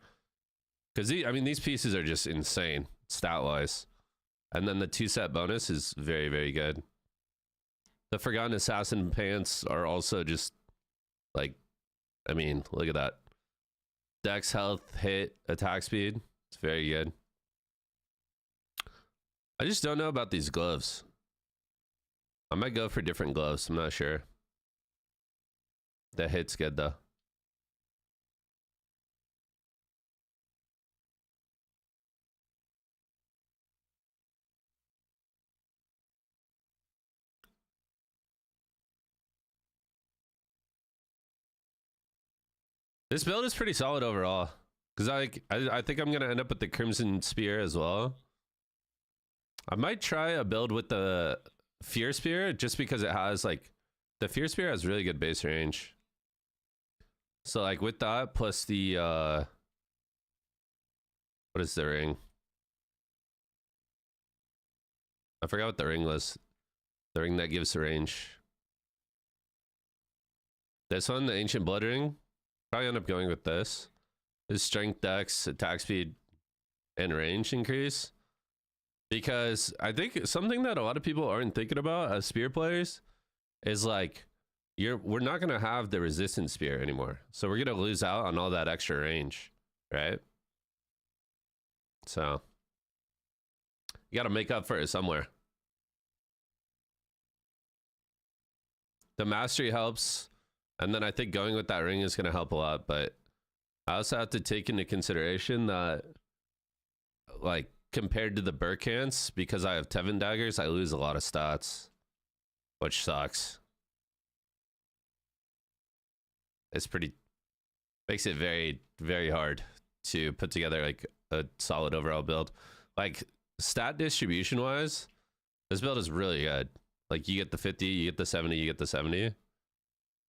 Because I mean, these pieces are just insane stat wise. And then the 2-set bonus is very, very good. The Forgotten Assassin pants are also just like, I mean, look at that. Dex, health, hit, attack speed. It's very good. I just don't know about these gloves. I might go for different gloves. I'm not sure. The hit's good though. This build is pretty solid overall. Because I think I'm going to end up with the Crimson Spear as well. I might try a build with the Fear Spear just because it has like... The Fear Spear has really good base range. So like with that plus the... what is the ring? I forgot what the ring was. The ring that gives the range. This one, the Ancient Blood Ring. Probably end up going with this. His strength, dex, attack speed, and range increase. Because I think something that a lot of people aren't thinking about as spear players is like, we're not gonna have the resistance spear anymore. So we're gonna lose out on all that extra range, right? So you gotta make up for it somewhere. The mastery helps. And then I think going with that ring is going to help a lot, but I also have to take into consideration that, like, compared to the Burkants, because I have Tevin daggers, I lose a lot of stats, which sucks. It's pretty, makes it very, very hard to put together, like, a solid overall build. Like, stat distribution wise, this build is really good. Like, you get the 50, you get the 70, you get the 70.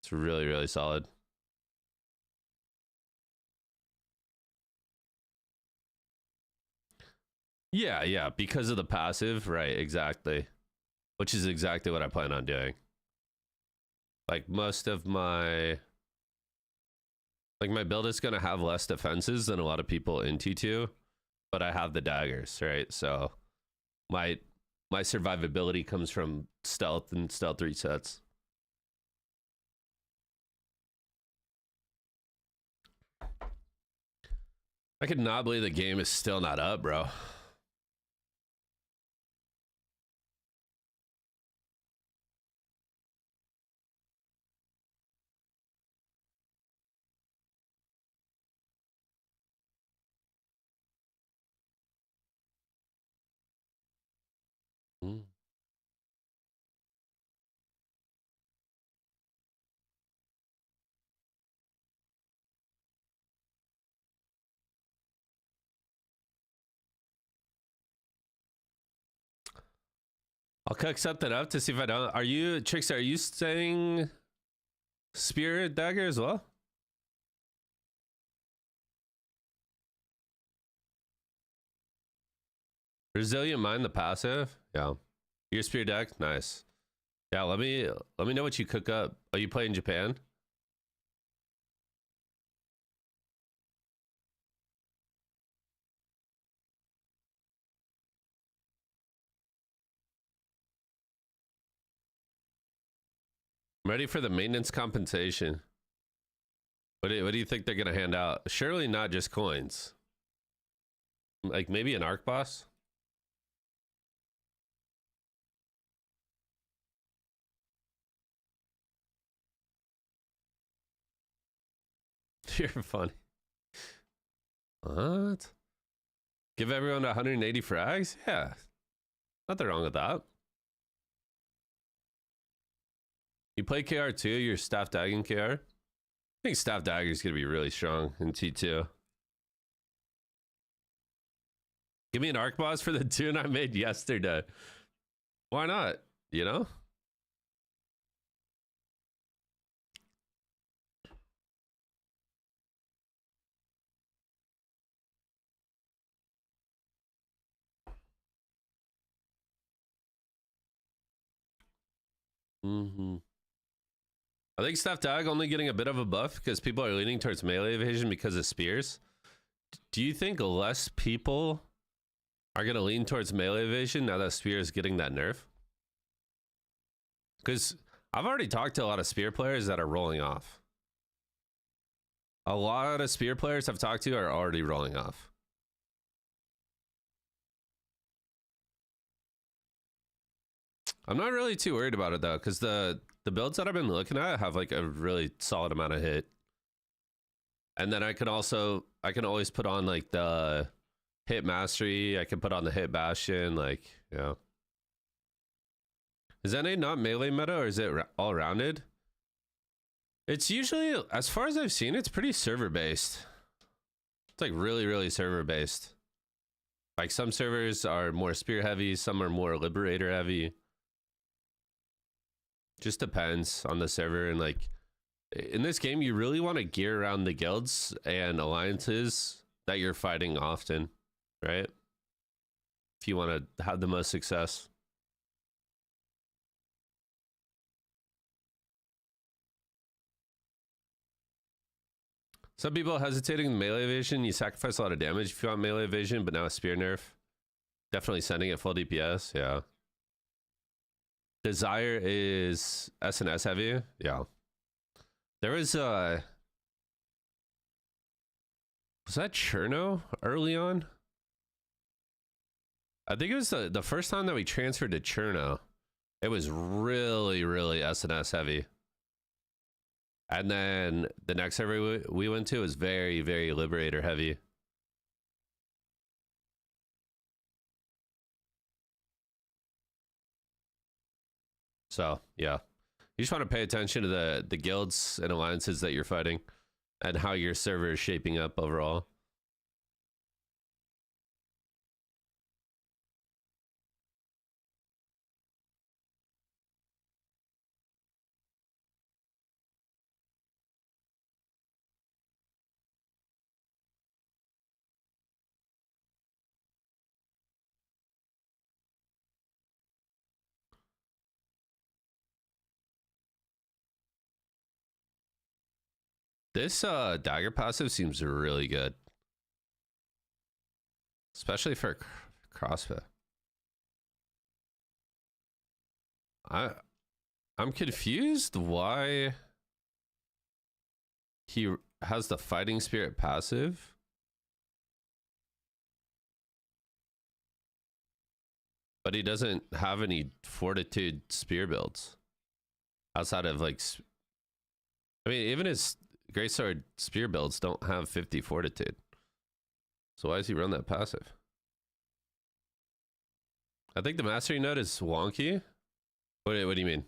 It's really, really solid. Yeah, because of the passive, right, exactly. Which is exactly what I plan on doing. Like, most of my... Like, my build is going to have less defenses than a lot of people in T2, but I have the daggers, right? So, my survivability comes from stealth and stealth resets. I could not believe the game is still not up, bro. Mm. I'll cook something up to see if I don't. Are you, Trickster, are you saying Spear Dagger as well? Resilient Mind, the passive? Yeah. Your Spear deck? Nice. Yeah, let me know what you cook up. Are you playing Japan? I'm ready for the maintenance compensation. What do you think they're gonna hand out? Surely not just coins. Like maybe an arc boss. You're funny. What? Give everyone 180 frags? Yeah. Nothing wrong with that. You play KR2, you're staff dagging KR? I think staff dagger is going to be really strong in T2. Give me an arc boss for the tune I made yesterday. Why not? You know? I think staff tag only getting a bit of a buff because people are leaning towards melee evasion because of spears. Do you think less people are going to lean towards melee evasion now that spear is getting that nerf? Because I've already talked to a lot of spear players that are rolling off. A lot of spear players I've talked to are already rolling off. I'm not really too worried about it though, because the builds that I've been looking at have like a really solid amount of hit. And then I can always put on like the hit mastery. I can put on the hit bastion, like, yeah. Is NA not melee meta or is it all rounded? It's usually, as far as I've seen, it's pretty server based. It's like really, really server based. Like some servers are more spear heavy, some are more liberator heavy. Just depends on the server. And like in this game, you really want to gear around the guilds and alliances that you're fighting often, right? If you want to have the most success. Some people hesitating in melee evasion. You sacrifice a lot of damage if you want melee evasion, but now a spear nerf. Definitely sending it full DPS, yeah. Desire is SNS heavy, yeah. There was that Cherno early on? I think it was the first time that we transferred to Cherno. It was really, really SNS heavy. And then the next server we went to was very, very Liberator heavy. So, yeah. You just want to pay attention to the guilds and alliances that you're fighting and how your server is shaping up overall. This dagger passive seems really good. Especially for crossfit. I'm confused why he has the fighting spirit passive. But he doesn't have any fortitude spear builds. Outside of like, I mean, even his Greatsword spear builds don't have 50 fortitude. So why does he run that passive? I think the mastery node is wonky. What do you mean?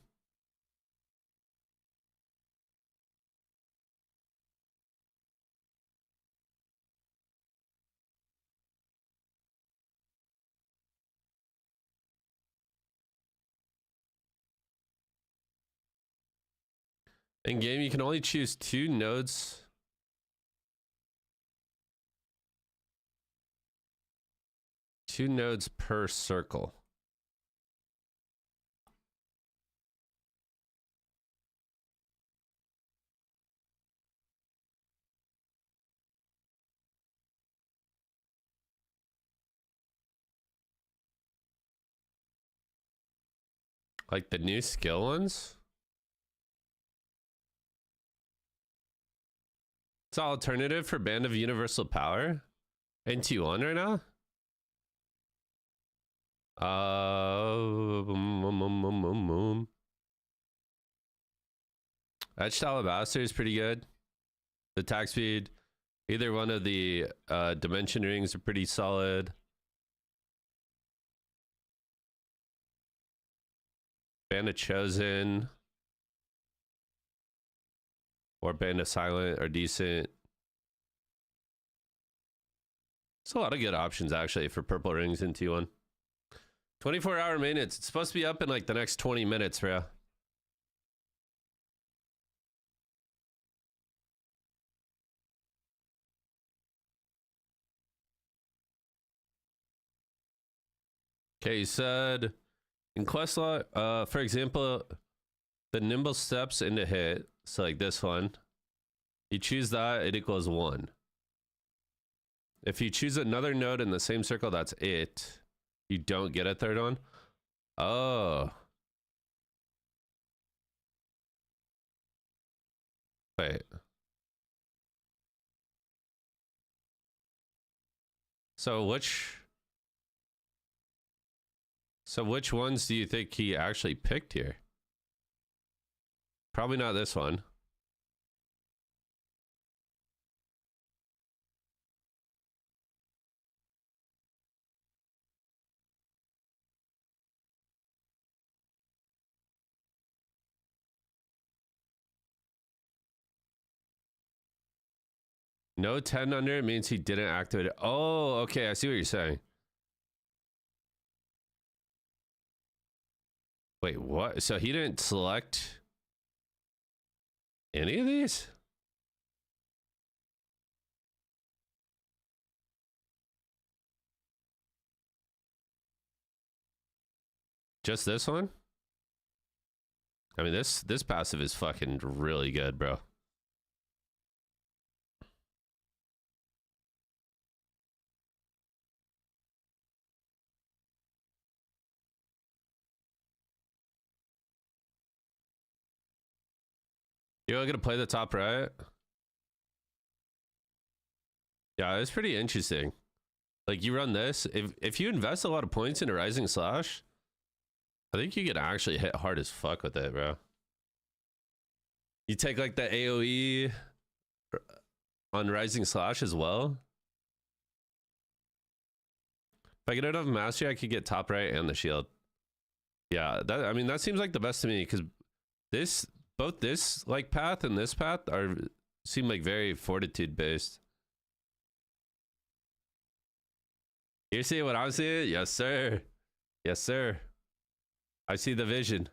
In game, you can only choose 2 nodes. Two nodes per circle. Like the new skill ones? It's an alternative for Band of Universal Power in T1 right now. Etched Alabaster is pretty good. The attack speed, either one of the dimension rings are pretty solid. Band of Chosen or Band of Silent are decent. There's a lot of good options actually for purple rings in T1. 24-hour maintenance. It's supposed to be up in like the next 20 minutes, bro. Okay, you said in quest log, for example, the nimble steps into hit. So like this one, you choose that, it equals 1. If you choose another node in the same circle, that's it. You don't get a third one. Oh. Wait. So which ones do you think he actually picked here? Probably not this one. No 10 under it means he didn't activate it. Oh, okay. I see what you're saying. Wait, what? So he didn't select any of these? Just this one? I mean, this passive is fucking really good, bro. You're gonna play the top right? Yeah, it's pretty interesting. Like you run this, if you invest a lot of points into Rising Slash, I think you can actually hit hard as fuck with it, bro. You take like the AoE on Rising Slash as well. If I get enough mastery, I could get top right and the shield. Yeah, that, I mean, that seems like the best to me because both this like path and this path seem like very fortitude based. You see what I'm seeing? Yes, sir. Yes, sir. I see the vision.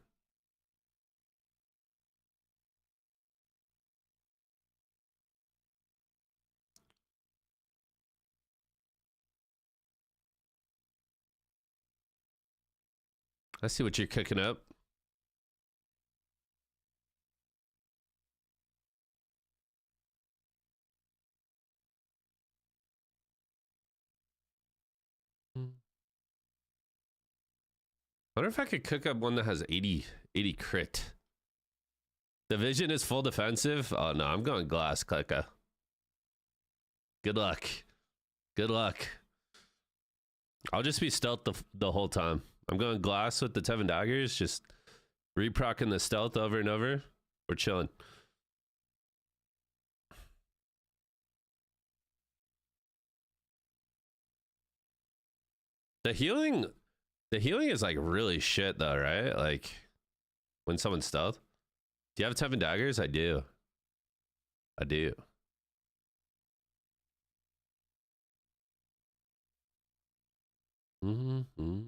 I see what you're cooking up. I wonder if I could cook up one that has 80 crit. The vision is full defensive. Oh no, I'm going glass, Kleka. Good luck. Good luck. I'll just be stealth the whole time. I'm going glass with the Tevin daggers, just reprocking the stealth over and over. We're chilling. The healing is like really shit though, right? Like when someone's stealth. Do you have Tevin daggers? I do. I do. Mm-hmm.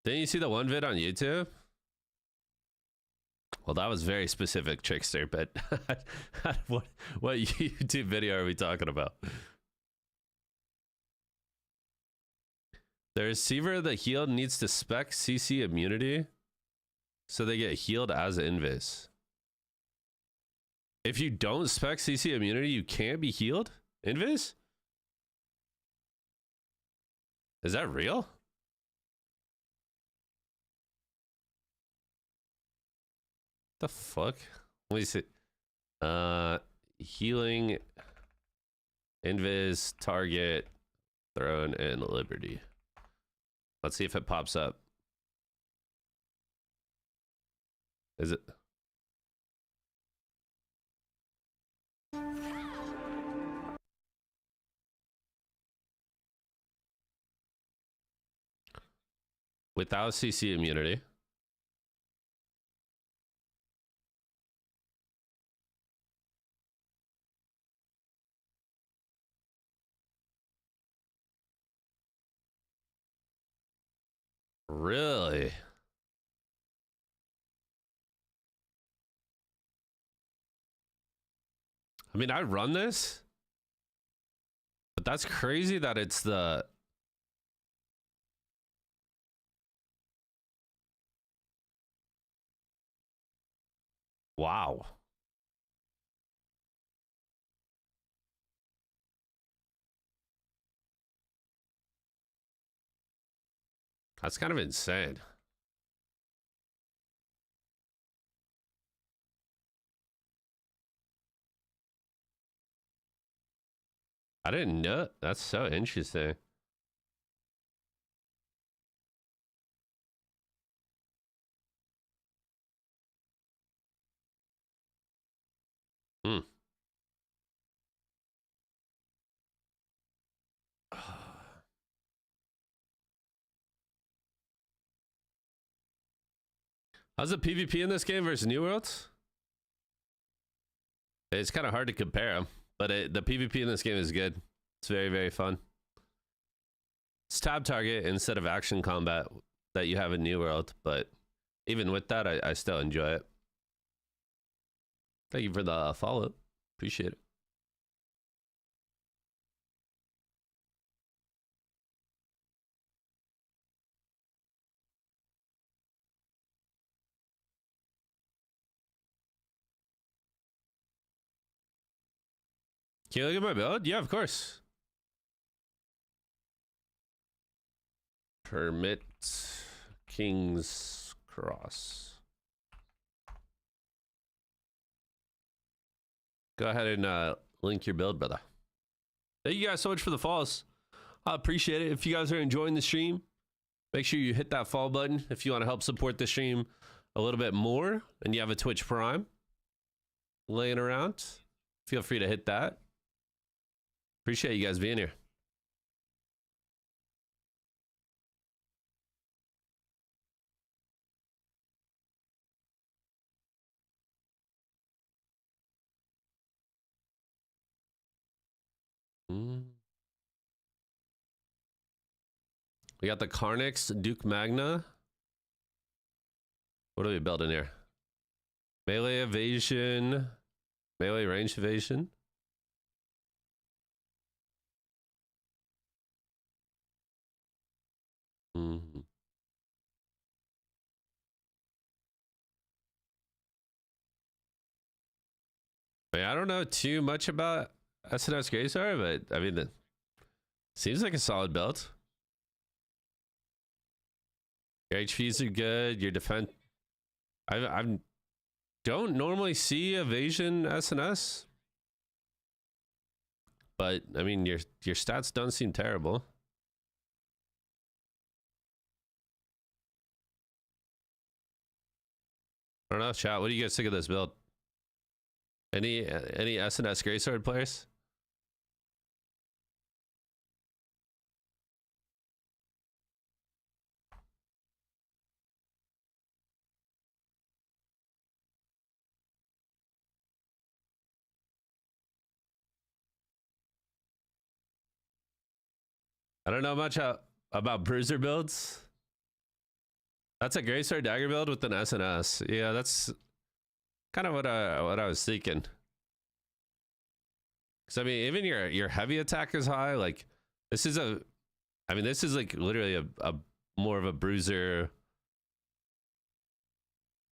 Didn't you see the one vid on YouTube? Well, that was very specific, Trickster, but what YouTube video are we talking about? The receiver of the healed needs to spec CC immunity so they get healed as invis. If you don't spec CC immunity, you can't be healed? Invis? Is that real? The fuck? Let me see. Healing, invis, target, throne, and liberty. Let's see if it pops up. Is it? Without CC immunity. Really? I mean, I run this, but that's crazy that it's the... Wow. That's kind of insane. I didn't know. That's so interesting. Hmm. How's the PvP in this game versus New Worlds? It's kind of hard to compare them, but the PvP in this game is good. It's very, very fun. It's tab target instead of action combat that you have in New World, but even with that, I still enjoy it. Thank you for the follow. Appreciate it. Can you look at my build? Yeah, of course. Permit King's Cross. Go ahead and link your build, brother. Thank you guys so much for the follows. I appreciate it. If you guys are enjoying the stream, make sure you hit that follow button if you want to help support the stream a little bit more and you have a Twitch Prime laying around. Feel free to hit that. Appreciate you guys being here. We got the Carnix Duke Magna. What are we building here? Melee evasion, melee range evasion. I don't know too much about SNS Greystar, but I mean, it seems like a solid build. Your HPs are good. Your defense. I don't normally see evasion SNS, but I mean, your stats don't seem terrible. I don't know, chat. What do you guys think of this build? Any SNS Greysword players? I don't know much about bruiser builds. That's a Greysword dagger build with an SNS. Yeah, that's kind of what I was thinking. Because I mean, even your heavy attack is high. Like this is this is like literally a more of a bruiser.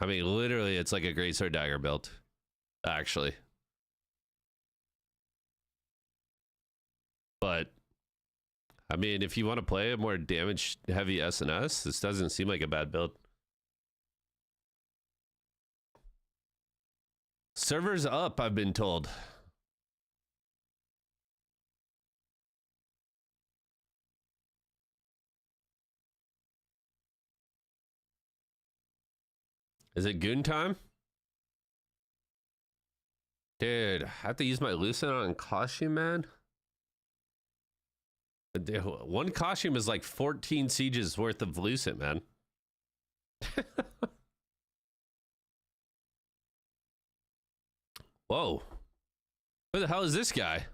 I mean, literally, it's like a Greysword dagger build, actually. But I mean, if you want to play a more damage heavy SNS, this doesn't seem like a bad build. Servers up, I've been told. Is it goon time? Dude, I have to use my Lucent on costume, man. Dude, one costume is like 14 sieges worth of Lucent, man. Whoa. Where the hell is this guy?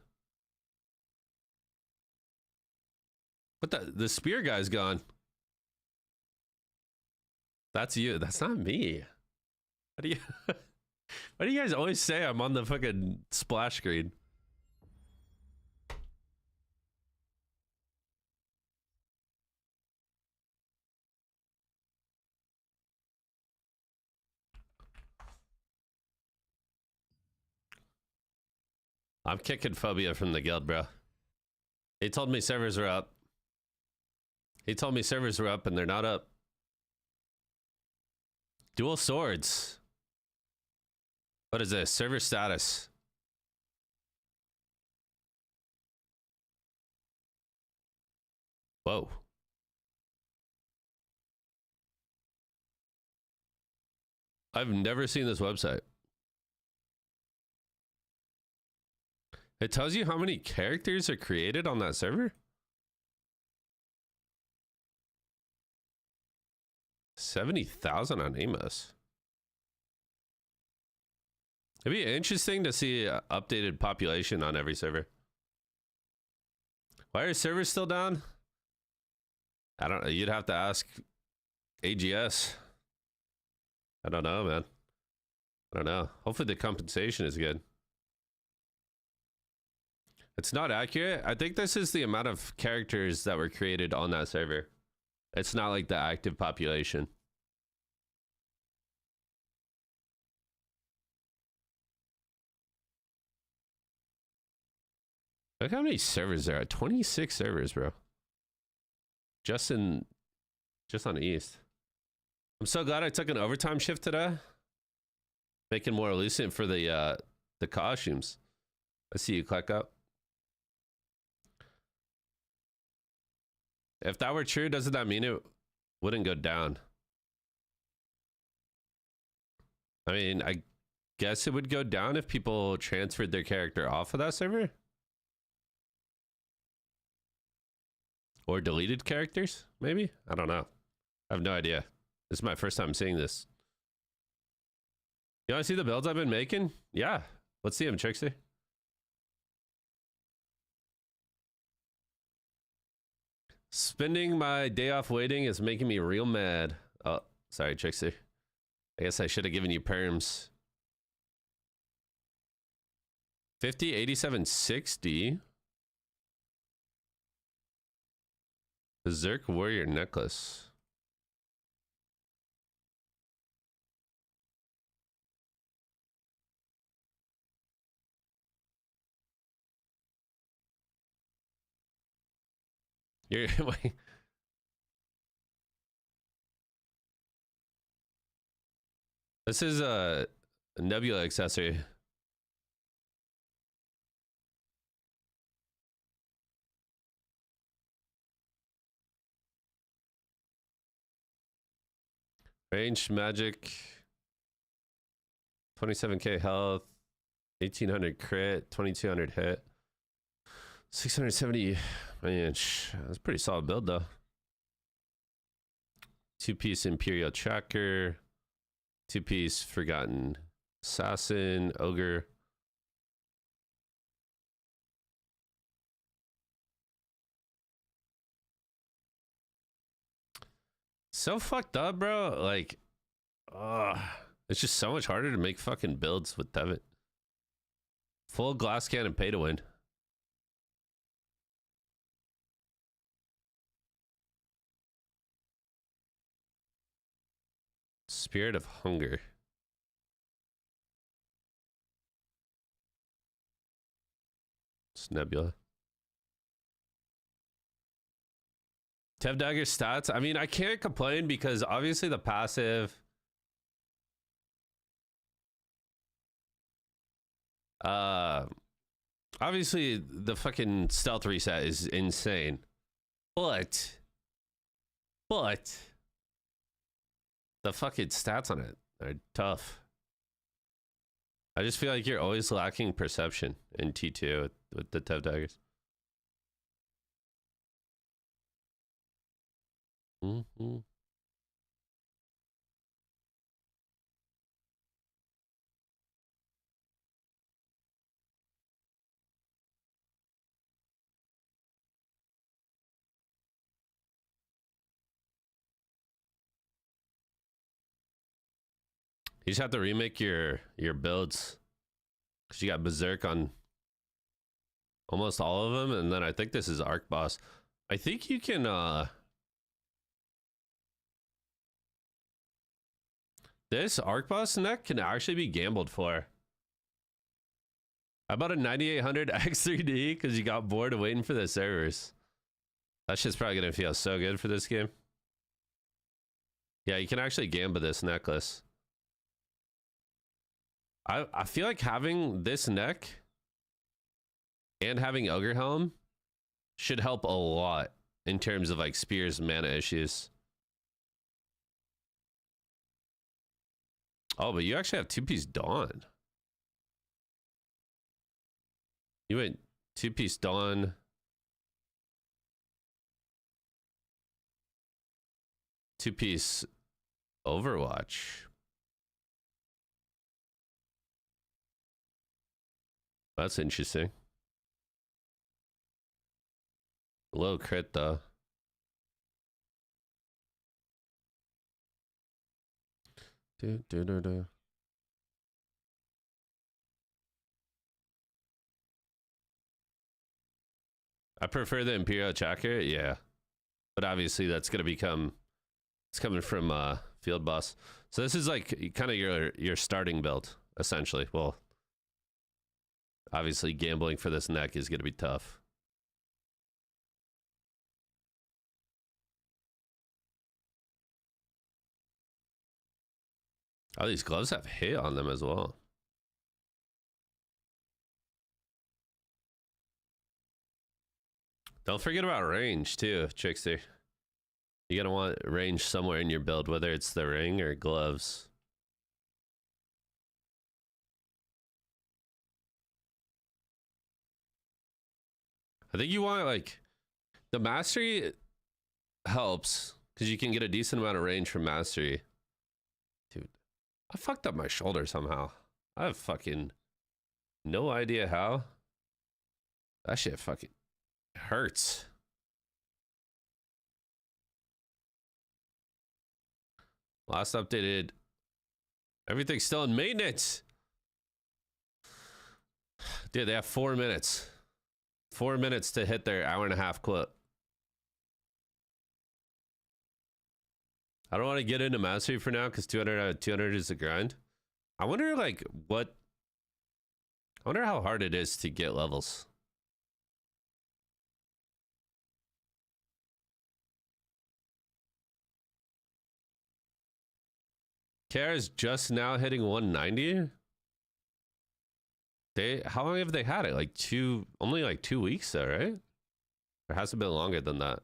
What the spear guy's gone. That's you. That's not me. How do you why do you guys always say I'm on the fucking splash screen? I'm kicking Phobia from the guild, bro. He told me servers are up. He told me servers were up and they're not up. Dual swords. What is this? Server status. Whoa. I've never seen this website. It tells you how many characters are created on that server? 70,000 on Amos. It'd be interesting to see updated population on every server. Why are servers still down? I don't know. You'd have to ask AGS. I don't know, man. I don't know. Hopefully the compensation is good. It's not accurate. I think this is the amount of characters that were created on that server. It's not like the active population. Look how many servers there are. 26 servers, bro. Just on East. I'm so glad I took an overtime shift today. Making more Lucent for the costumes. I see you, Click Up. If that were true, doesn't that mean it wouldn't go down? I mean, I guess it would go down if people transferred their character off of that server. Or deleted characters, maybe? I don't know. I have no idea. This is my first time seeing this. You want to see the builds I've been making? Yeah. Let's see them, Trixie. Spending my day off waiting is making me real mad. Oh, sorry, Trixie. I guess I should have given you perms. 50, 87, 60. Berserk Warrior necklace. You're wait. This is a Nebula accessory. Ranged magic. 27k health. 1800 crit. 2200 hit. 670 range. That's a pretty solid build though. 2-piece Imperial Tracker. 2-piece Forgotten Assassin. Ogre. So fucked up, bro. Like, it's just so much harder to make fucking builds with Devin. Full glass cannon pay to win. Spirit of Hunger. It's Nebula. Tev Dagger stats. I mean, I can't complain because obviously the passive Uh, obviously the fucking stealth reset is insane, but the fucking stats on it are tough. I just feel like you're always lacking perception in T2 with the Tev daggers. Mm-hmm. You just have to remake your builds because you got Berserk on almost all of them, and then I think this is Arc Boss. I think you can this Arc Boss neck can actually be gambled for. How about a 9800 X3D because you got bored of waiting for the servers? That shit's probably gonna feel so good for this game. Yeah, you can actually gamble this necklace. I feel like having this neck and having Ogre Helm should help a lot in terms of like Spear's mana issues. Oh, but you actually have two-piece Dawn. You went two-piece Dawn. Two-piece Overwatch. That's interesting. Low crit though. Do. I prefer the Imperial Tracker, yeah. But obviously that's gonna become, it's coming from Field Boss. So this is like kind of your starting build, essentially. Well, obviously gambling for this neck is gonna be tough. Oh, these gloves have hit on them as well. Don't forget about range too, Trickster. You're gonna want range somewhere in your build, whether it's the ring or gloves. I think you want like the mastery helps because you can get a decent amount of range from mastery. Dude, I fucked up my shoulder somehow. I have fucking no idea how. That shit fucking hurts. Last updated. Everything's still in maintenance. Dude, they have 4 minutes. 4 minutes to hit their hour-and-a-half quote. I don't want to get into mastery for now because 200 out of 200 is a grind. I wonder like what. I wonder how hard it is to get levels. Kara's just now hitting 190. How long have they had it? Like only like 2 weeks though, right? Or has it been longer than that?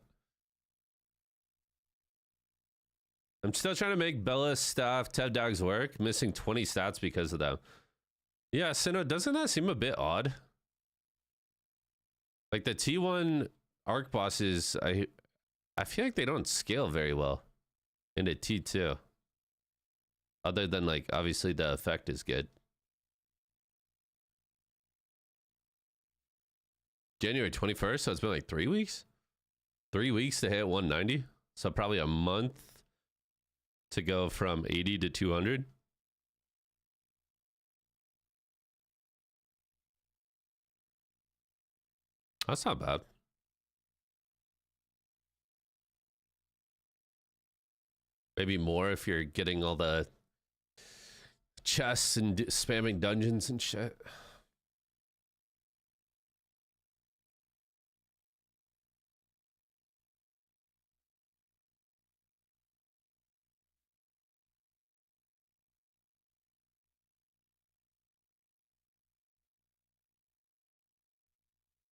I'm still trying to make Bella's staff Tev Dogs work, missing 20 stats because of them. Yeah, Sino, doesn't that seem a bit odd? Like the T1 arc bosses, I feel like they don't scale very well into T2. Other than like obviously the effect is good. January 21st, so it's been like 3 weeks? 3 weeks to hit 190. So probably a month to go from 80 to 200. That's not bad. Maybe more if you're getting all the chests and spamming dungeons and shit.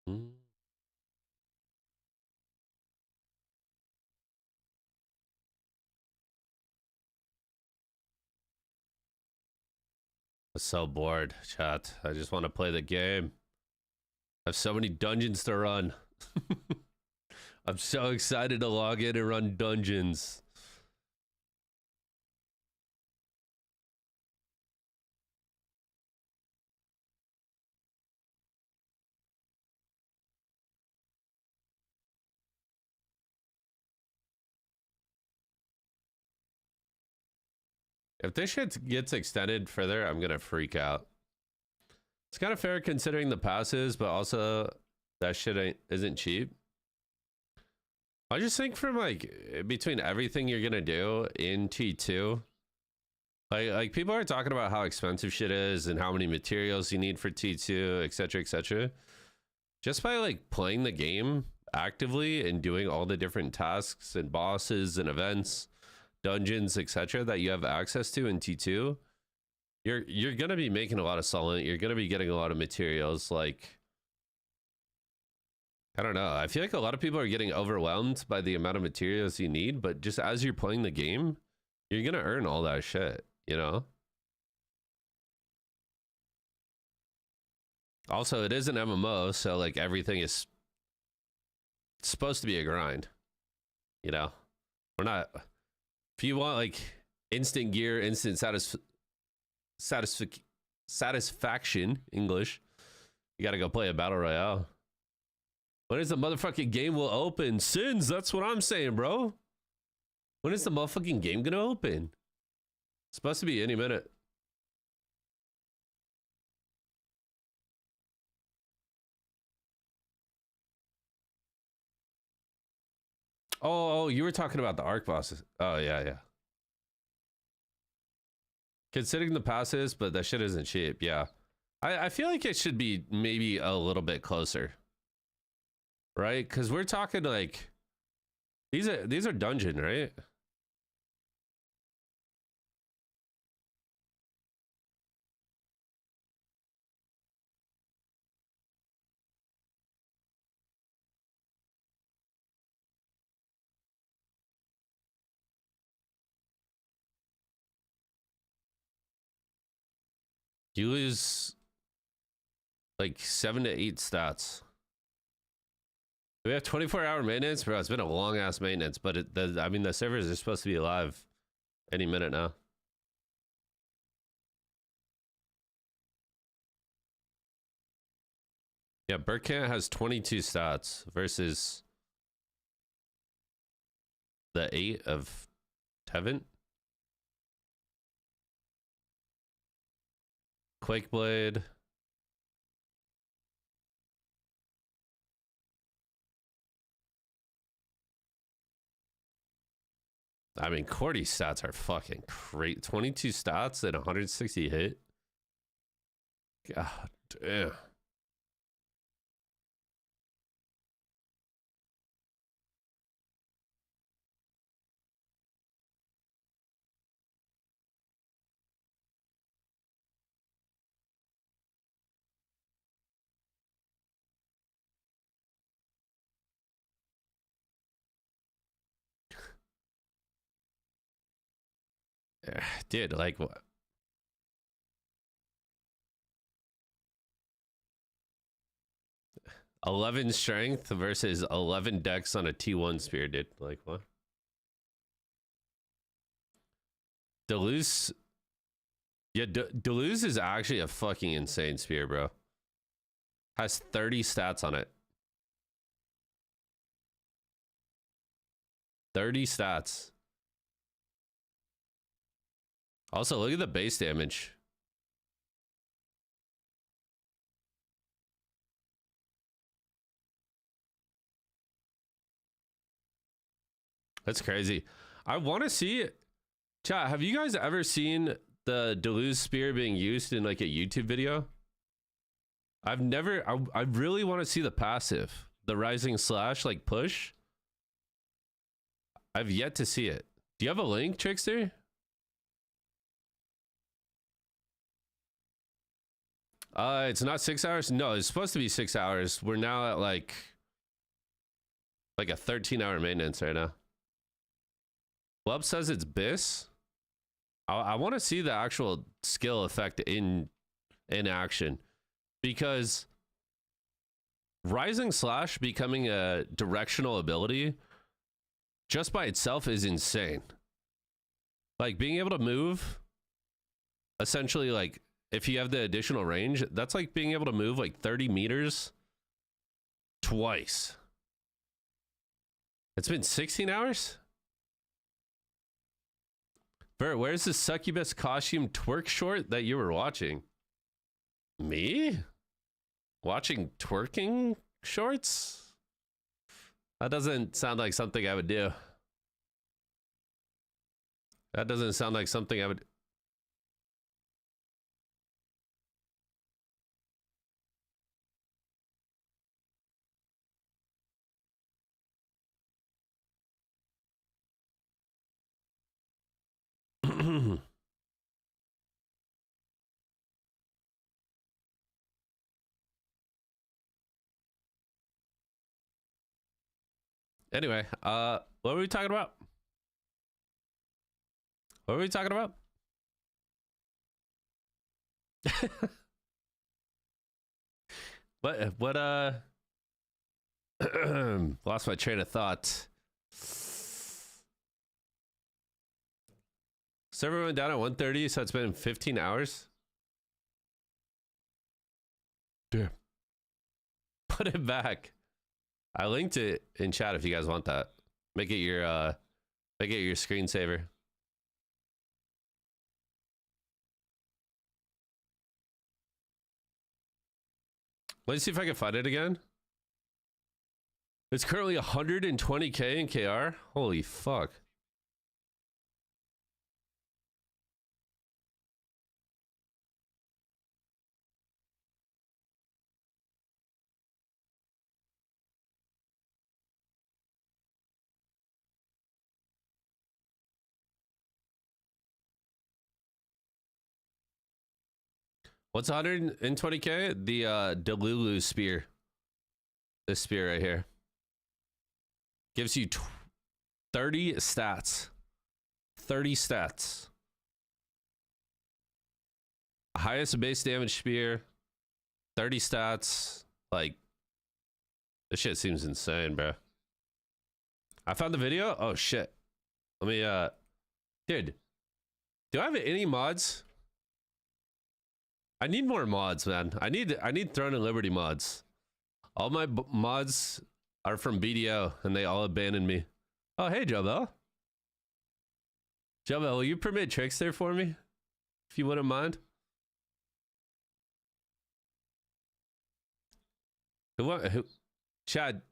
Mm. I'm so bored, chat. I just want to play the game. I have so many dungeons to run. I'm so excited to log in and run dungeons. If this shit gets extended further, I'm gonna freak out. It's kind of fair considering the passes, but also that shit isn't cheap. I just think from like between everything you're gonna do in T2, like people are talking about how expensive shit is and how many materials you need for T2, etc., etc. Just by like playing the game actively and doing all the different tasks and bosses and events, dungeons, etc., that you have access to in T2, you're gonna be making a lot of solent. You're gonna be getting a lot of materials. Like, I don't know. I feel like a lot of people are getting overwhelmed by the amount of materials you need, but just as you're playing the game, you're gonna earn all that shit, you know? Also, it is an MMO, so like everything is supposed to be a grind, you know? We're not, if you want like instant gear, instant satisfaction, English, you gotta go play a battle royale. When is the motherfucking game will open? Sins, that's what I'm saying, bro. When is the motherfucking game gonna open? It's supposed to be any minute. Oh, you were talking about the arc bosses. Oh, yeah. Considering the passes, but that shit isn't cheap. Yeah. I feel like it should be maybe a little bit closer. Right? Because we're talking like these are dungeon, right? You lose like 7 to 8 stats. We have 24-hour maintenance, bro. It's been a long ass maintenance, but I mean the servers are supposed to be alive any minute now. Yeah, Burkant has 22 stats versus the 8 of Tevent. Quakeblade. I mean, Cordy's stats are fucking great. 22 stats and 160 hit. God damn. Dude, like what? $11 strength versus 11 dex on a T1 spear, dude. Like what? Deleuze. Yeah, Deleuze is actually a fucking insane spear, bro. Has 30 stats on it. 30 stats. Also, look at the base damage. That's crazy. I want to see it. Chat, have you guys ever seen the Deleuze spear being used in like a YouTube video? I've never. I really want to see the passive, the rising slash like push. I've yet to see it. Do you have a link, Trickster? It's not 6 hours. No, it's supposed to be 6 hours. We're now at like a 13-hour maintenance right now. Wub says it's BIS. I want to see the actual skill effect in action, because Rising Slash becoming a directional ability just by itself is insane. Like being able to move, essentially, like if you have the additional range, that's like being able to move like 30 meters twice. It's been 16 hours? Bert, where's the succubus costume twerk short that you were watching? Me? Watching twerking shorts? That doesn't sound like something I would do. That doesn't sound like something I would... Anyway, what were we talking about? What were we talking about? What lost my train of thought. Server went down at 1:30, so it's been 15 hours. Damn. Put it back. I linked it in chat if you guys want that. Make it your screensaver. Let's see if I can find it again. It's currently 120k in KR. Holy fuck. What's 120k? The Delulu spear. This spear right here. Gives you 30 stats. 30 stats. Highest base damage spear. 30 stats. Like, this shit seems insane, bro. I found the video. Oh shit. Let me dude. Do I have any mods? I need more mods, man. I need Throne and Liberty mods. All my mods are from BDO, and they all abandoned me. Oh, hey, Jobel. Jobel, will you permit Trickster for me? If you wouldn't mind. Who? Chad,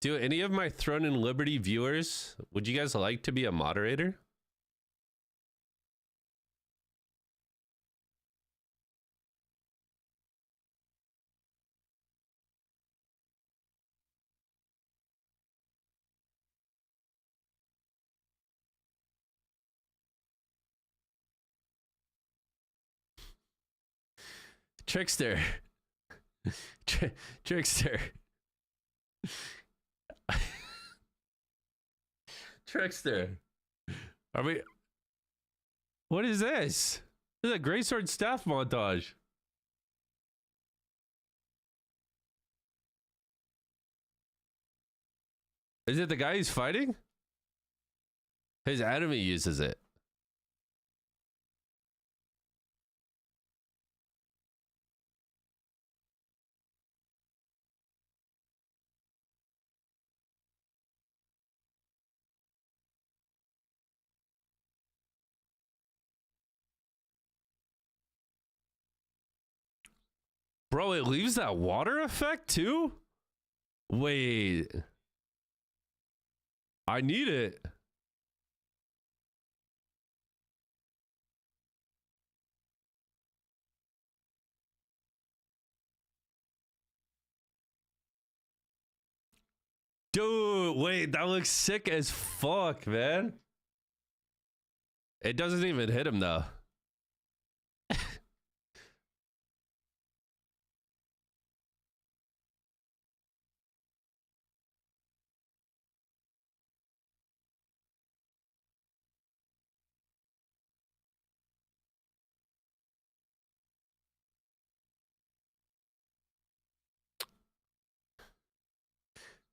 do any of my Throne and Liberty viewers, would you guys like to be a moderator? Trickster. Trickster. Trickster. Are we... What is this? This is a Greysword staff montage. Is it the guy he's fighting? His enemy uses it. Bro, it leaves that water effect too? Wait. I need it. Dude, wait, that looks sick as fuck, man. It doesn't even hit him though.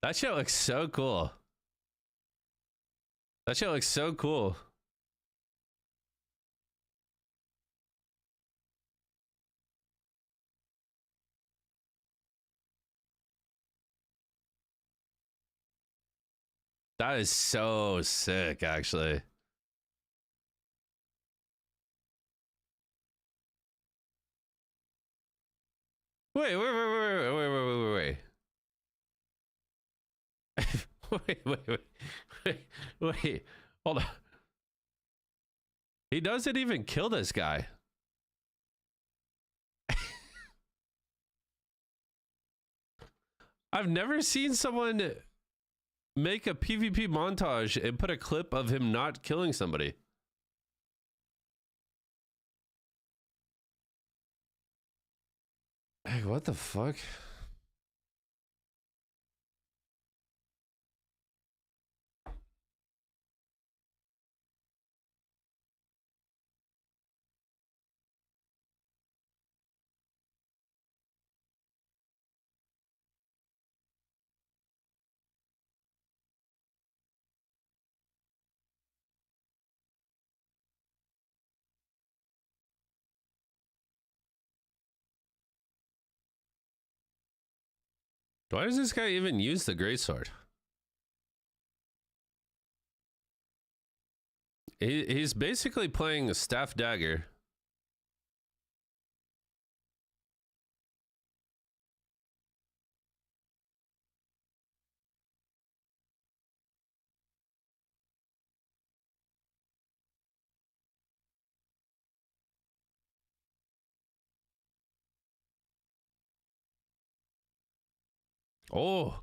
That shit looks so cool. That shit looks so cool. That is so sick, actually. Wait. Wait. Hold on. He doesn't even kill this guy. I've never seen someone make a PvP montage and put a clip of him not killing somebody. Hey, what the fuck? Why does this guy even use the greatsword? He's basically playing a staff dagger. Oh,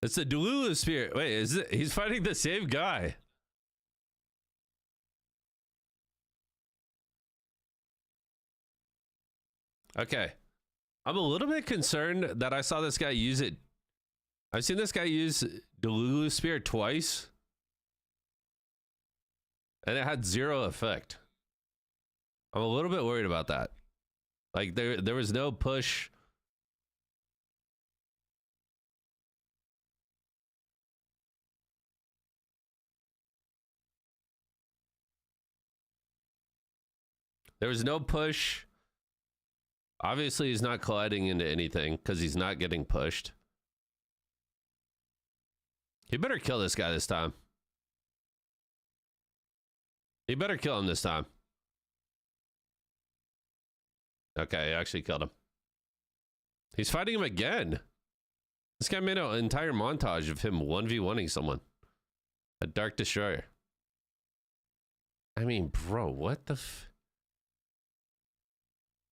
it's a Delulu spear. Wait, is it? He's fighting the same guy. Okay. I'm a little bit concerned that I saw this guy use it. I've seen this guy use Delulu spear twice. And it had zero effect. I'm a little bit worried about that. Like there was no push. There was no push. Obviously, he's not colliding into anything because he's not getting pushed. He better kill this guy this time. He better kill him this time. Okay, he actually killed him. He's fighting him again. This guy made an entire montage of him 1v1ing someone. A Dark Destroyer. I mean, bro, what the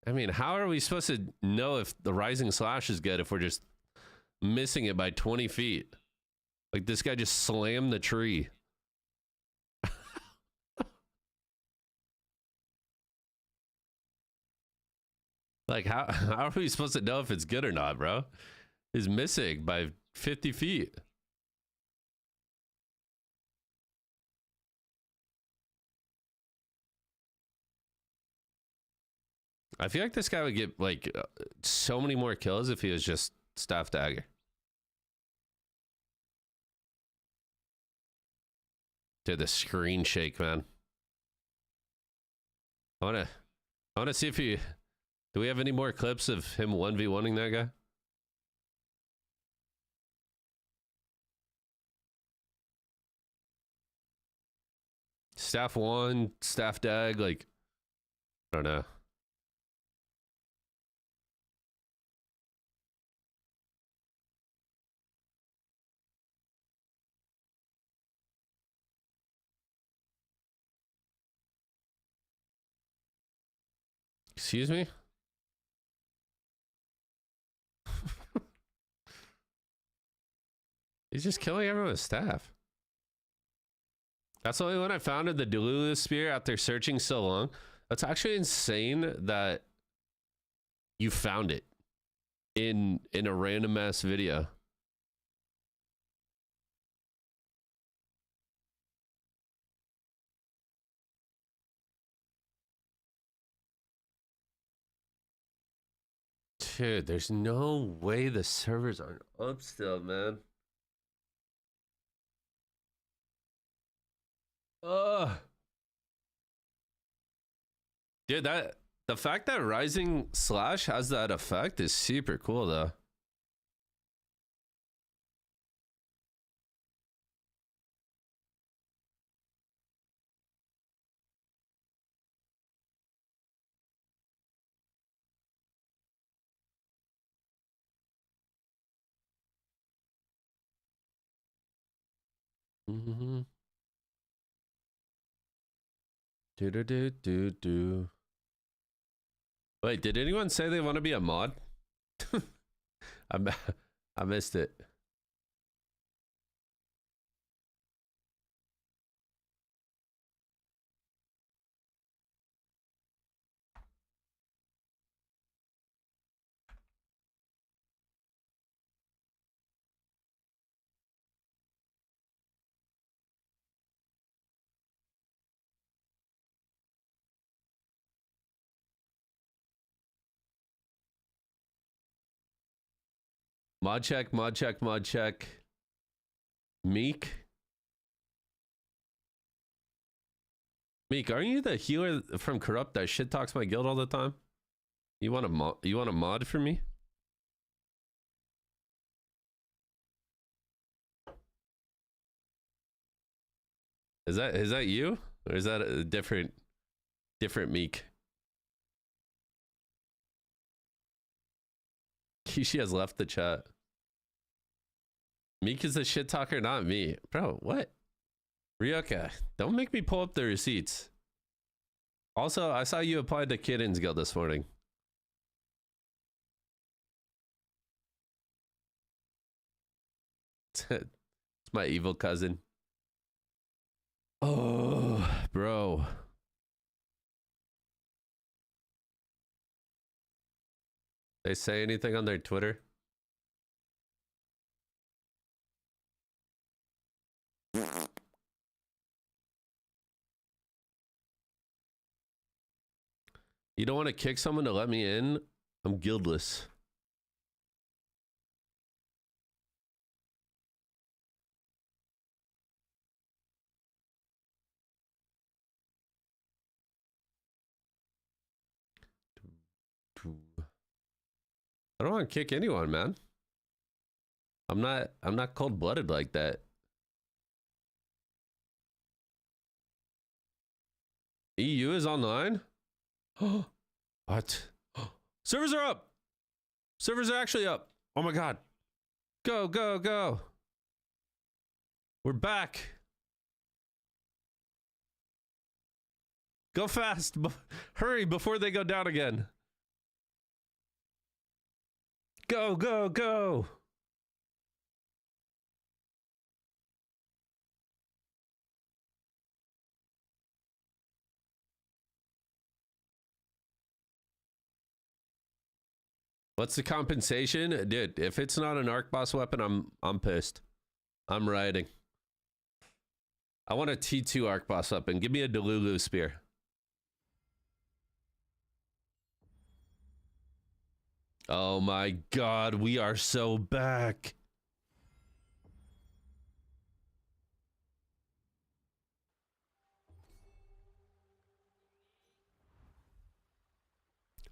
I mean, how are we supposed to know if the Rising Slash is good if we're just missing it by 20 feet? Like, this guy just slammed the tree. Like, how are we supposed to know if it's good or not, bro? He's missing by 50 feet. I feel like this guy would get, like, so many more kills if he was just staff dagger. Dude, the screen shake, man. I wanna see if he... Do we have any more clips of him 1v1ing that guy? Staff 1, staff dag, like... I don't know. Excuse me? He's just killing everyone with staff. That's the only one I found in the Delulu spear after searching so long. That's actually insane that you found it in a random ass video. Dude, there's no way the servers aren't up still, man. Dude, that the fact that Rising Slash has that effect is super cool though. Mm-hmm. Do do do do do. Wait, did anyone say they want to be a mod? I missed it. Mod check, mod check, mod check. Meek. Meek, aren't you the healer from Corrupt that shit talks my guild all the time? You want a mod for me? Is that you? Or is that a different Meek? Kishi has left the chat. Meek is the shit talker, not me. Bro, what? Ryoka, don't make me pull up the receipts. Also, I saw you applied to Kiddens Guild this morning. It's my evil cousin. Oh, bro. They say anything on their Twitter? You don't want to kick someone to let me in? I'm guildless. I don't want to kick anyone, man. I'm not cold-blooded like that. EU is online? What? Servers are up! Servers are actually up. Oh my god. Go, go, go. We're back. Go fast. Hurry before they go down again. Go, go, go. What's the compensation? Dude, if it's not an arc boss weapon, I'm pissed. I'm rioting. I want a T2 arc boss weapon. Give me a Delulu spear. Oh my god, we are so back.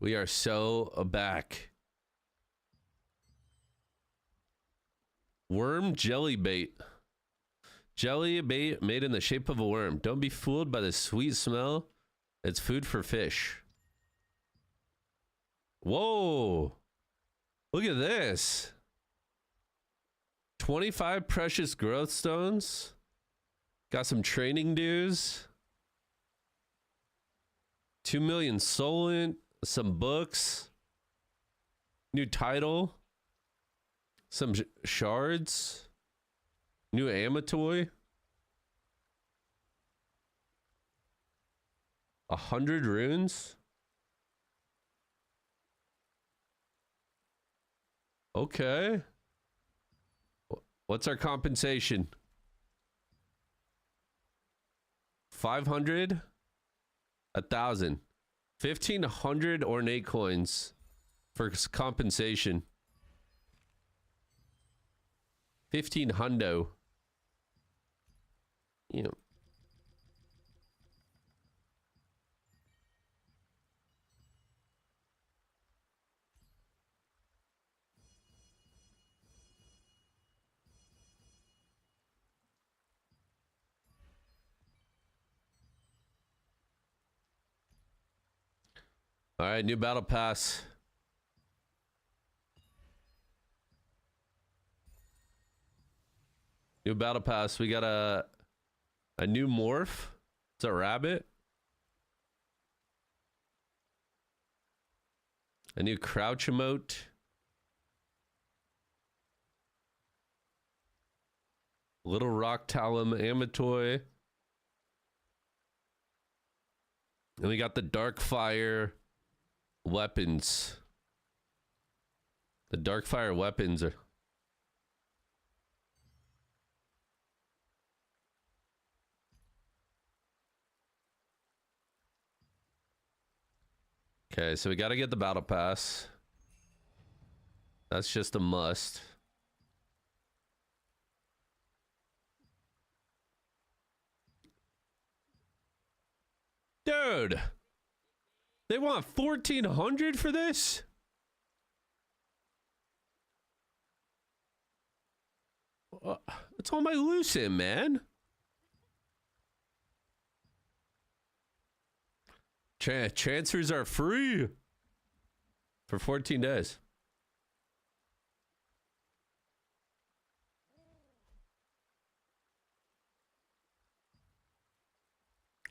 We are so back. Worm jelly bait. Jelly bait made in the shape of a worm. Don't be fooled by the sweet smell. It's food for fish. Whoa. Look at this. 25 precious growth stones. Got some training dues. 2 million solent. Some books. New title. Some shards. New Amatoy. 100 runes. Okay. What's our compensation? 500? 1,000. 1,500 ornate coins for compensation. 15 hundo. You know. All right, new battle pass. New battle pass. We got a new morph. It's a rabbit. A new crouch emote. Little Rock Talum Amatoy. And we got the Dark Fire weapons. The Dark Fire weapons are... Okay, so we got to get the battle pass. That's just a must. Dude, they want 1,400 for this? It's on my loose end, man. Transfers are free for 14 days.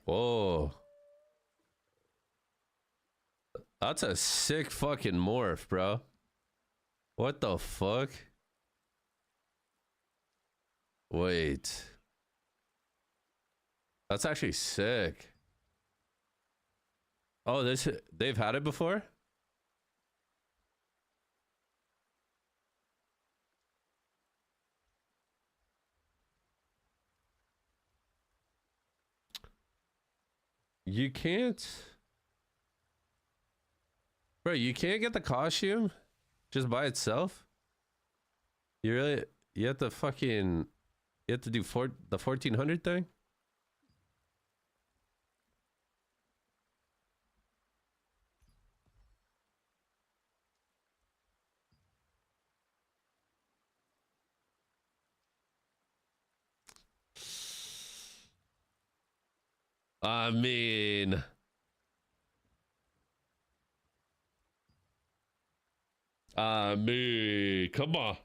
Whoa. That's a sick fucking morph, bro. What the fuck? Wait. That's actually sick. Oh, they've had it before? You can't... Bro, you can't get the costume just by itself? You really... You have to fucking... You have to do the 1,400 thing? I mean... come on.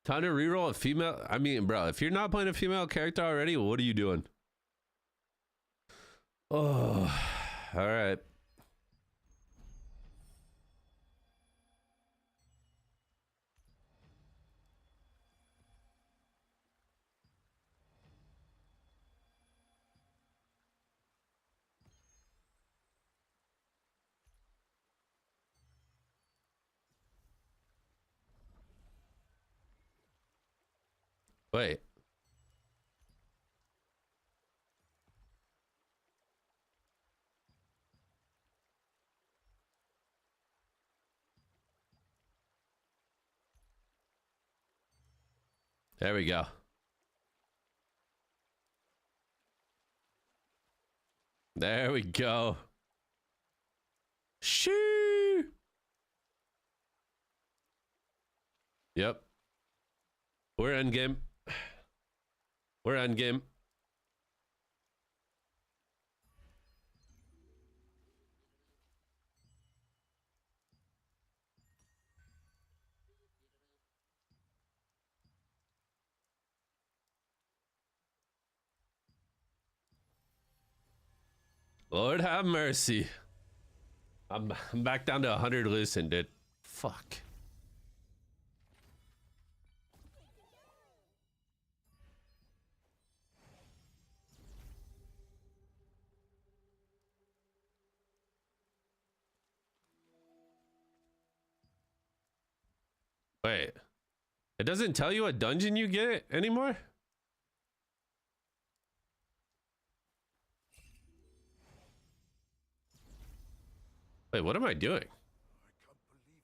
Time to reroll a female. I mean, bro, if you're not playing a female character already, what are you doing? Oh, all right. Wait. There we go. There we go. Shoo. Yep. We're end game. We're end game. Lord have mercy. I'm back down to 100 loosened, dude. Fuck. Wait. It doesn't tell you what dungeon you get anymore? Wait, what am I doing?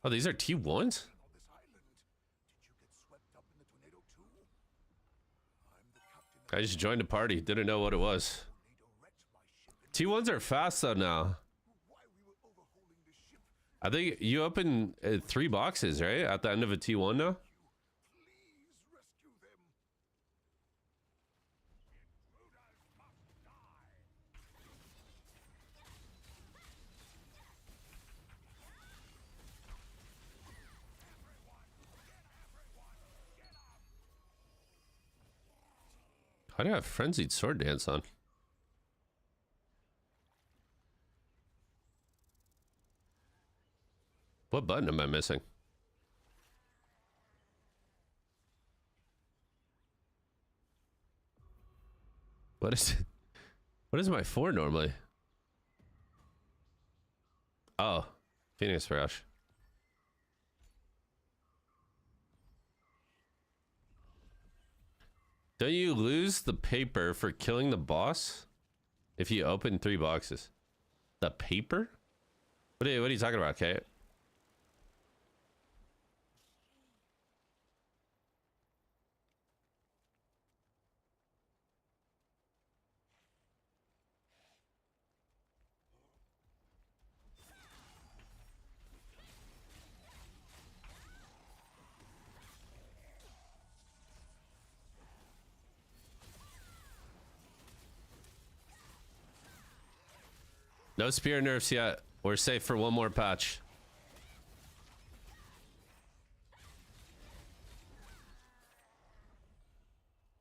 Oh, these are T1s? I just joined a party. Didn't know what it was. T1s are fast though now. I think you open 3 boxes, right? At the end of a T1 now? How do I have Frenzied Sword Dance on? What button am I missing? What is it? What is my 4 normally? Oh, Phoenix Rush. Don't you lose the paper for killing the boss if you open 3 boxes? The paper? What are you talking about, Kate? No spear nerfs yet. We're safe for one more patch.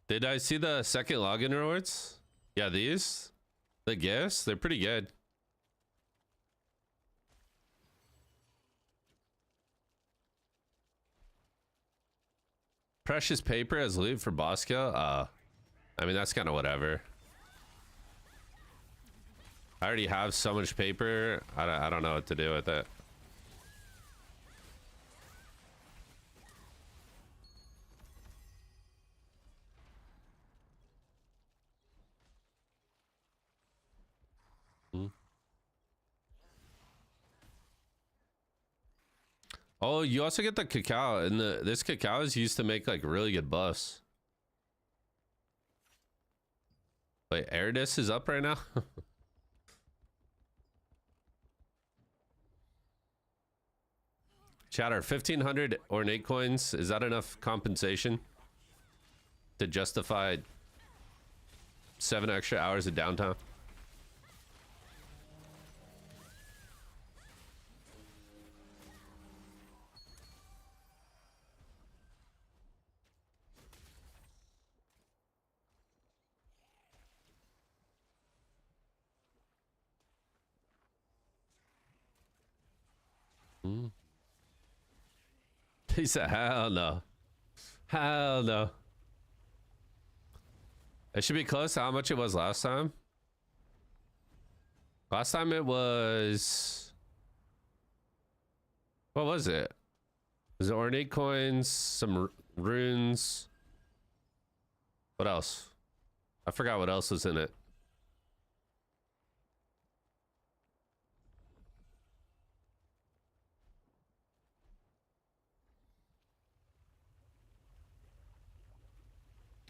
Did I see the second login rewards? Yeah, these? The gifts? They're pretty good. Precious paper as loot for boss kill? I mean, that's kind of whatever. I already have so much paper. I don't know what to do with it. Oh, you also get the cacao, and this cacao is used to make like really good buffs. Wait, Eridus is up right now? Chatter, 1,500 ornate coins. Is that enough compensation to justify 7 extra hours of downtime? He said, hell no. Hell no. It should be close to how much it was last time. Last time it was... What was it? Was it ornate coins, some runes? What else? I forgot what else was in it.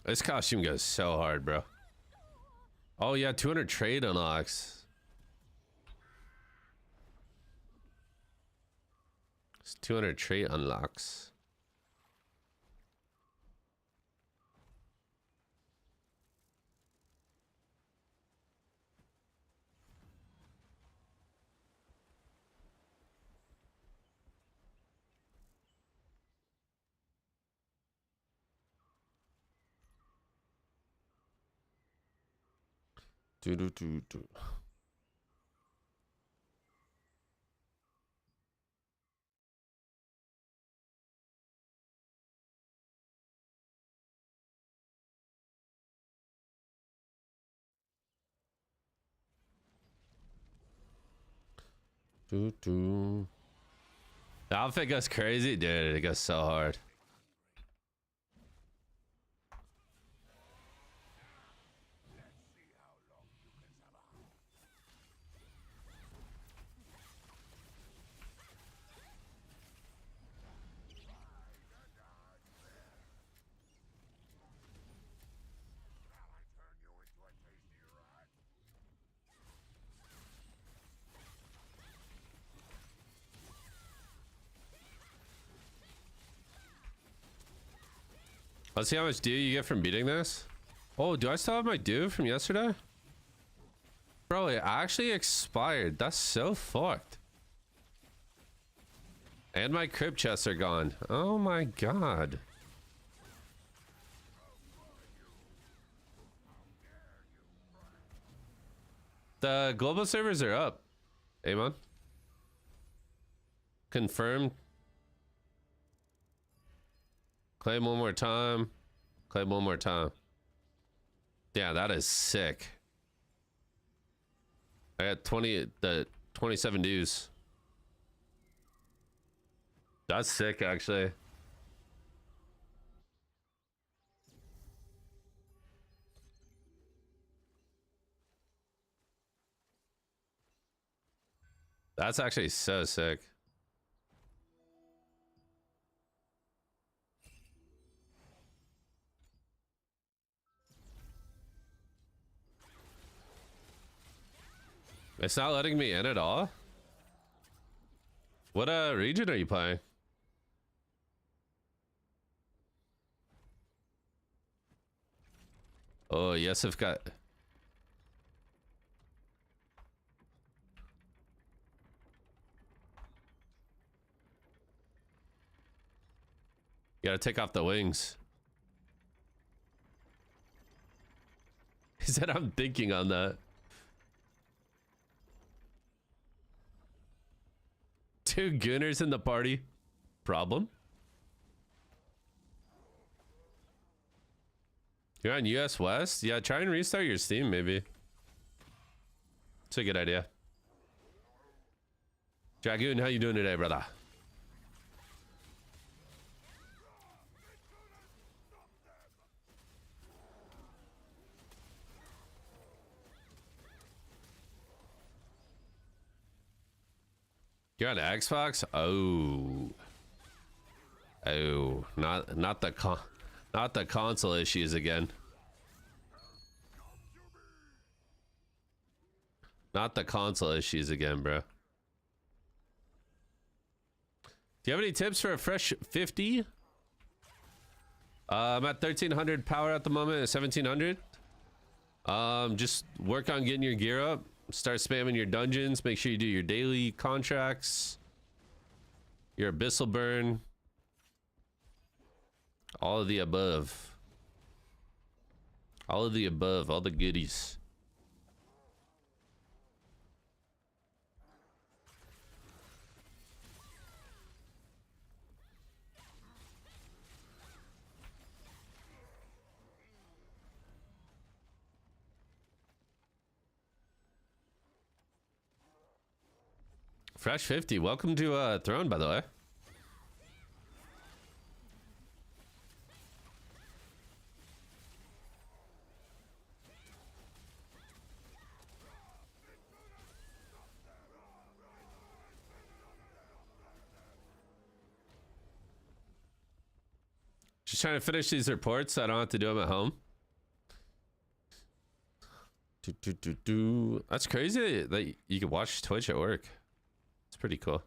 This costume goes so hard, bro. Oh yeah, 200 trade unlocks. It's 200 trade unlocks. Do do do do. Do do. The outfit goes crazy, dude. It goes so hard. Let's see how much dew you get from beating this. Oh, do I still have my dew from yesterday? Bro, it actually expired. That's so fucked. And my crypt chests are gone. Oh my god. The global servers are up. Amon. Confirmed. Claim one more time. Claim one more time. Yeah, that is sick. I got 27 dues. That's sick, actually. That's actually so sick. It's not letting me in at all. What region are you playing? Oh, yes, I've got... You gotta take off the wings. He said I'm thinking on that. Two gooners in the party. Problem? You're on US West? Yeah, try and restart your Steam, maybe. It's a good idea. Dragoon, how you doing today, brother? You're on Xbox? Oh. Oh, not the console issues again. Not the console issues again, bro. Do you have any tips for a fresh 50? I'm at 1300 power at the moment, at 1700. Just work on getting your gear up. Start spamming your dungeons. Make sure you do your daily contracts. Your abyssal burn. All of the above. All of the above. All the goodies. Fresh 50. Welcome to Throne, by the way. Just trying to finish these reports so I don't have to do them at home. That's crazy that you can watch Twitch at work. It's pretty cool.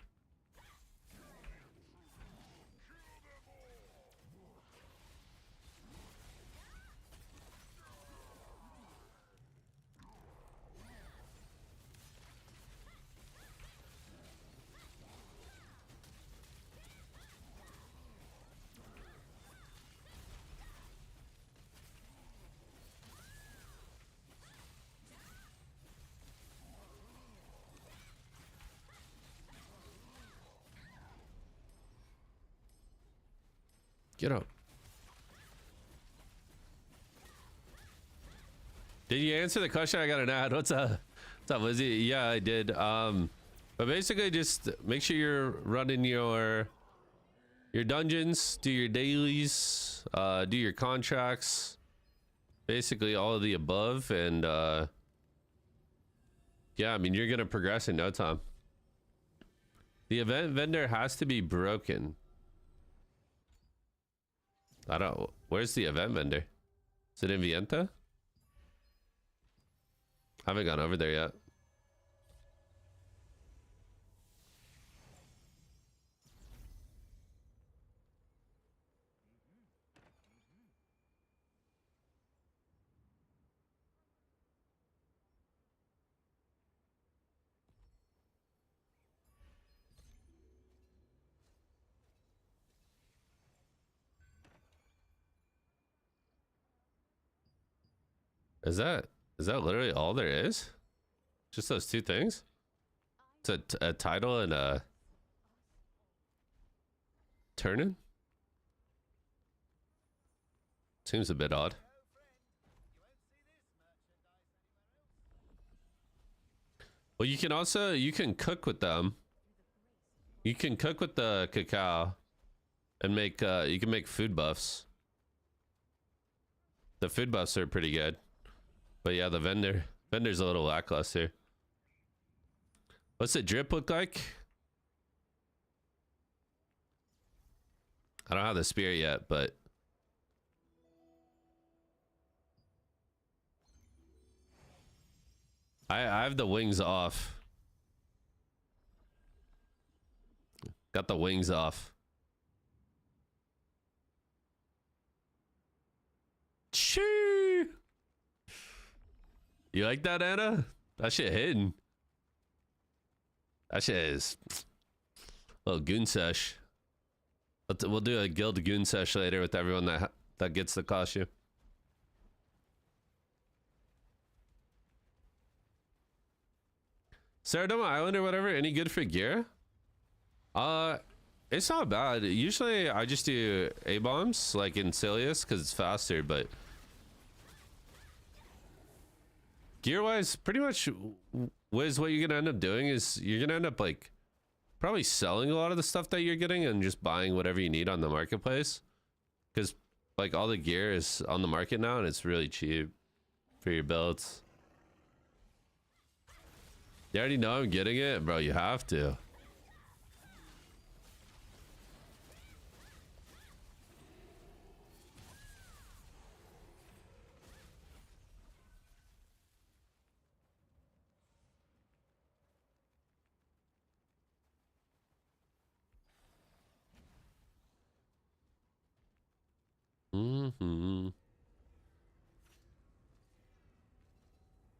Get up. Did you answer the question? I got an ad. What's up? What's up, Lizzie? Yeah, I did. But basically just make sure you're running your dungeons, do your dailies, do your contracts, basically all of the above, and yeah, I mean, you're gonna progress in no time. The event vendor has to be broken. I don't. Where's the event vendor? Is it in Vienta? I haven't gone over there yet. Is that literally all there is? Just those two things? It's a title and a turn-in? Seems a bit odd. Well, you can cook with them. You can cook with the cacao and make you can make food buffs. The food buffs are pretty good. But yeah, the vendor's a little lackluster. What's the drip look like? I don't have the spear yet, but I have the wings off. Got the wings off. Chee! You like that, Anna? That shit hidden. That shit is a little goon sesh. We'll do a guild goon sesh later with everyone that gets the costume. Saradoma Island or whatever, any good for gear? It's not bad. Usually I just do A-bombs like in Silius because it's faster, but gear-wise, pretty much Wiz, what you're gonna end up doing is you're gonna end up like probably selling a lot of the stuff that you're getting and just buying whatever you need on the marketplace, because like all the gear is on the market now and it's really cheap for your builds. You already know I'm getting it, bro. You have to.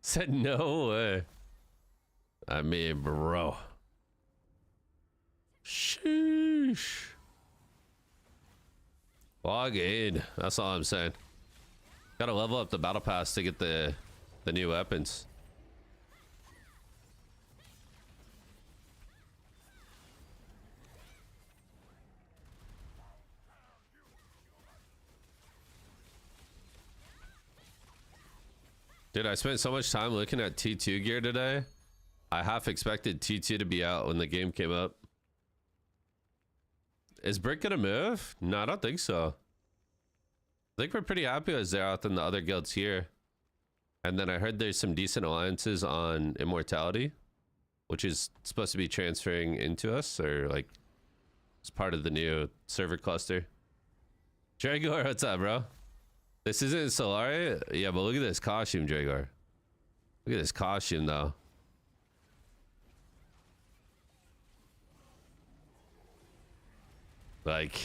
Said no way. I mean, bro. Sheesh. Log in. That's all I'm saying. Gotta level up the battle pass to get the new weapons. Dude, I spent so much time looking at T2 gear today. I half expected T2 to be out when the game came up. Is Brick gonna move? No, I don't think so. I think we're pretty happy with Zeroth and the other guilds here. And then I heard there's some decent alliances on Immortality, which is supposed to be transferring into us, or like it's part of the new server cluster. Dragor, what's up, bro? This isn't Solari? Yeah, but look at this costume, Dragor. Look at this costume, though. Like,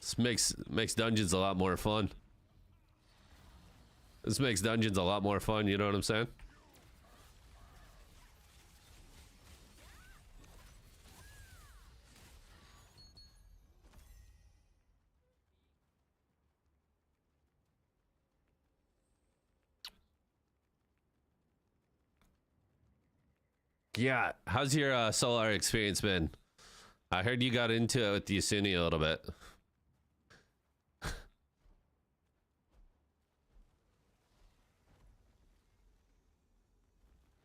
this makes dungeons a lot more fun. This makes dungeons a lot more fun, you know what I'm saying? Yeah, how's your Solar experience been? I heard you got into it with Yasuni a little bit.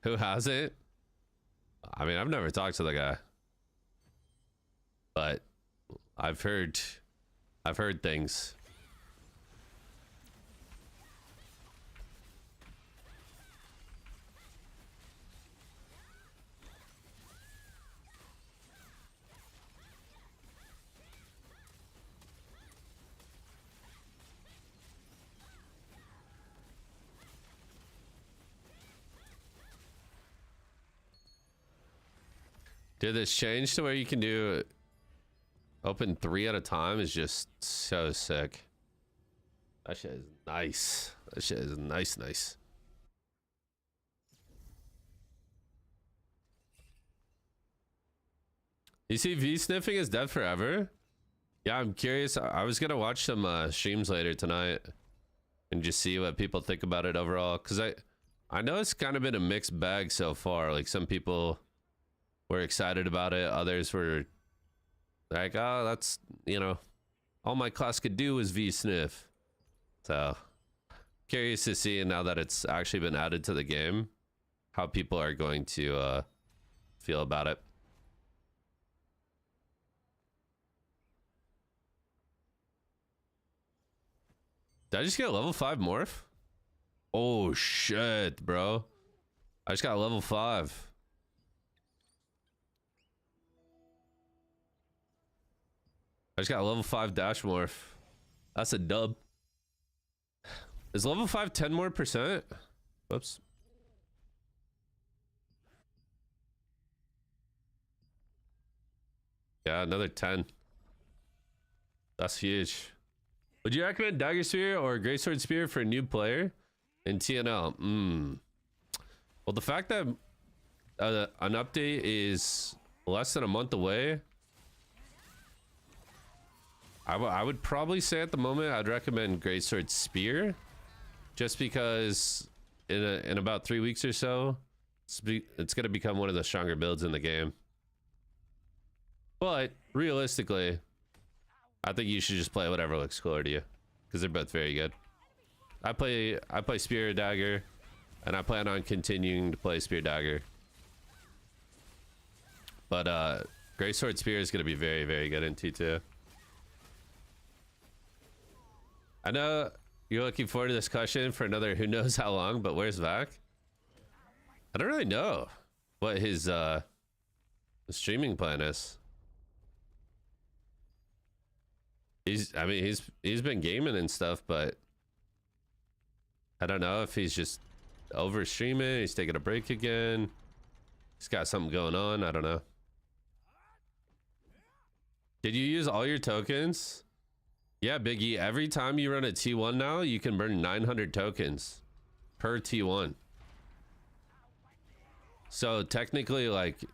Who hasn't? I mean, I've never talked to the guy, but I've heard things. Did this change to where you can do open 3 at a time? Is just so sick. That shit is nice. That shit is nice. You see, V sniffing is dead forever. Yeah, I'm curious. I was gonna watch some streams later tonight and just see what people think about it overall, because I know it's kind of been a mixed bag so far. Like, some people were excited about it, others were like, oh, that's, you know, all my class could do was V-sniff. So curious to see, now that it's actually been added to the game, how people are going to feel about it. Did I just get a level 5 morph? Oh shit, bro. I just got a level 5. I just got a level 5 dash morph. That's a dub. Is level 5 10 more percent? Whoops. Yeah, another 10. That's huge. Would you recommend Dagger Spear or Greatsword Spear for a new player in TnL? Well, the fact that an update is less than a month away, I would probably say at the moment I'd recommend Greatsword Spear, just because in about 3 weeks or so, it's going to become one of the stronger builds in the game. But realistically, I think you should just play whatever looks cooler to you, because they're both very good. I play Spear Dagger, and I plan on continuing to play Spear Dagger. But Greatsword Spear is going to be very, very good in T2. I know you're looking forward to this question for another who knows how long, but where's Vac? I don't really know what his streaming plan is. He's been gaming and stuff, but I don't know if he's just over streaming, he's taking a break again. He's got something going on, I don't know. Did you use all your tokens? Yeah, Biggie, every time you run a T1 now, you can burn 900 tokens per T1. So technically, like,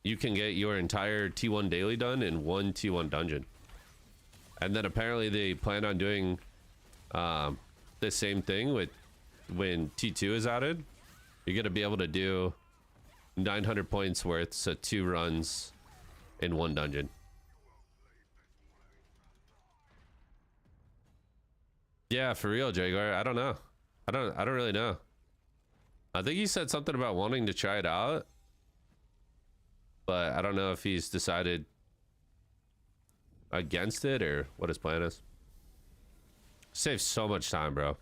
you can get your entire T1 daily done in one T1 dungeon. And then apparently they plan on doing the same thing with when T2 is added. You're going to be able to do 900 points worth, so 2 runs in one dungeon. Yeah, for real, Jaguar. I don't know. I don't really know. I think he said something about wanting to try it out, but I don't know if he's decided against it or what his plan is. Saves so much time, bro.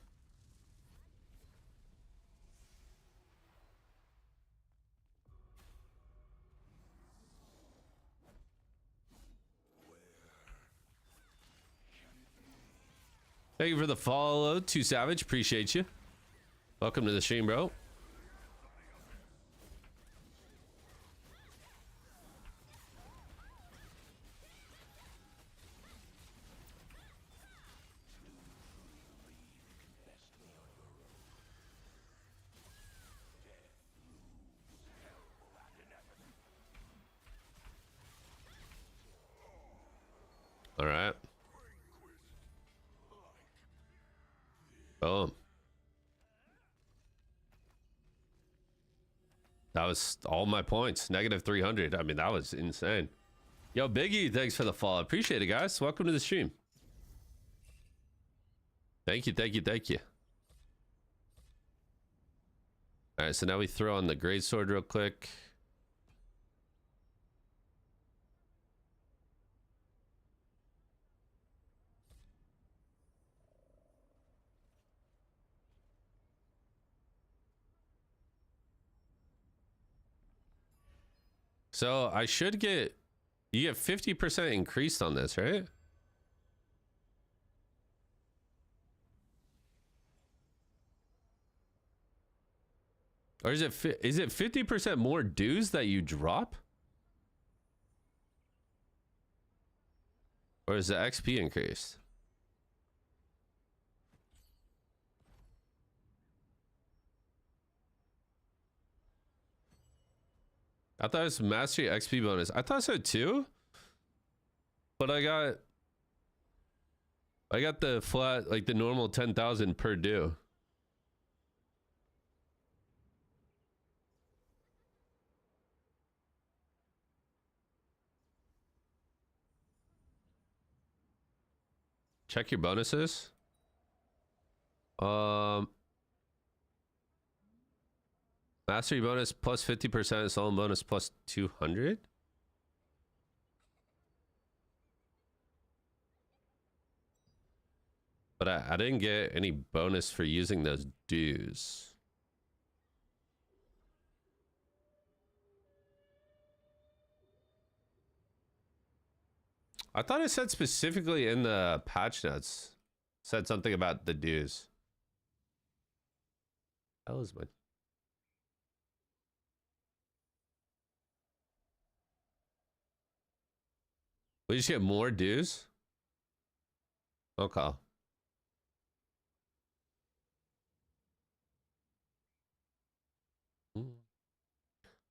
Thank you for the follow, Too Savage. Appreciate you. Welcome to the stream, bro. All right. Boom. That was all my points. Negative 300. I mean, that was insane. Yo, Biggie, thanks for the follow. Appreciate it, guys. Welcome to the stream. Thank you, thank you, thank you. All right, so now we throw on the greatsword real quick. So I should get, you get 50% increased on this, right? Or is it 50% more dues that you drop? Or is the XP increased? I thought it was mastery XP bonus. I thought so too. But I got the flat, like the normal 10,000 per due. Check your bonuses. Mastery bonus plus 50%, solo bonus plus 200. But I didn't get any bonus for using those dues. I thought it said specifically in the patch notes. Said something about the dues. That was my... We just get more dues? Okay.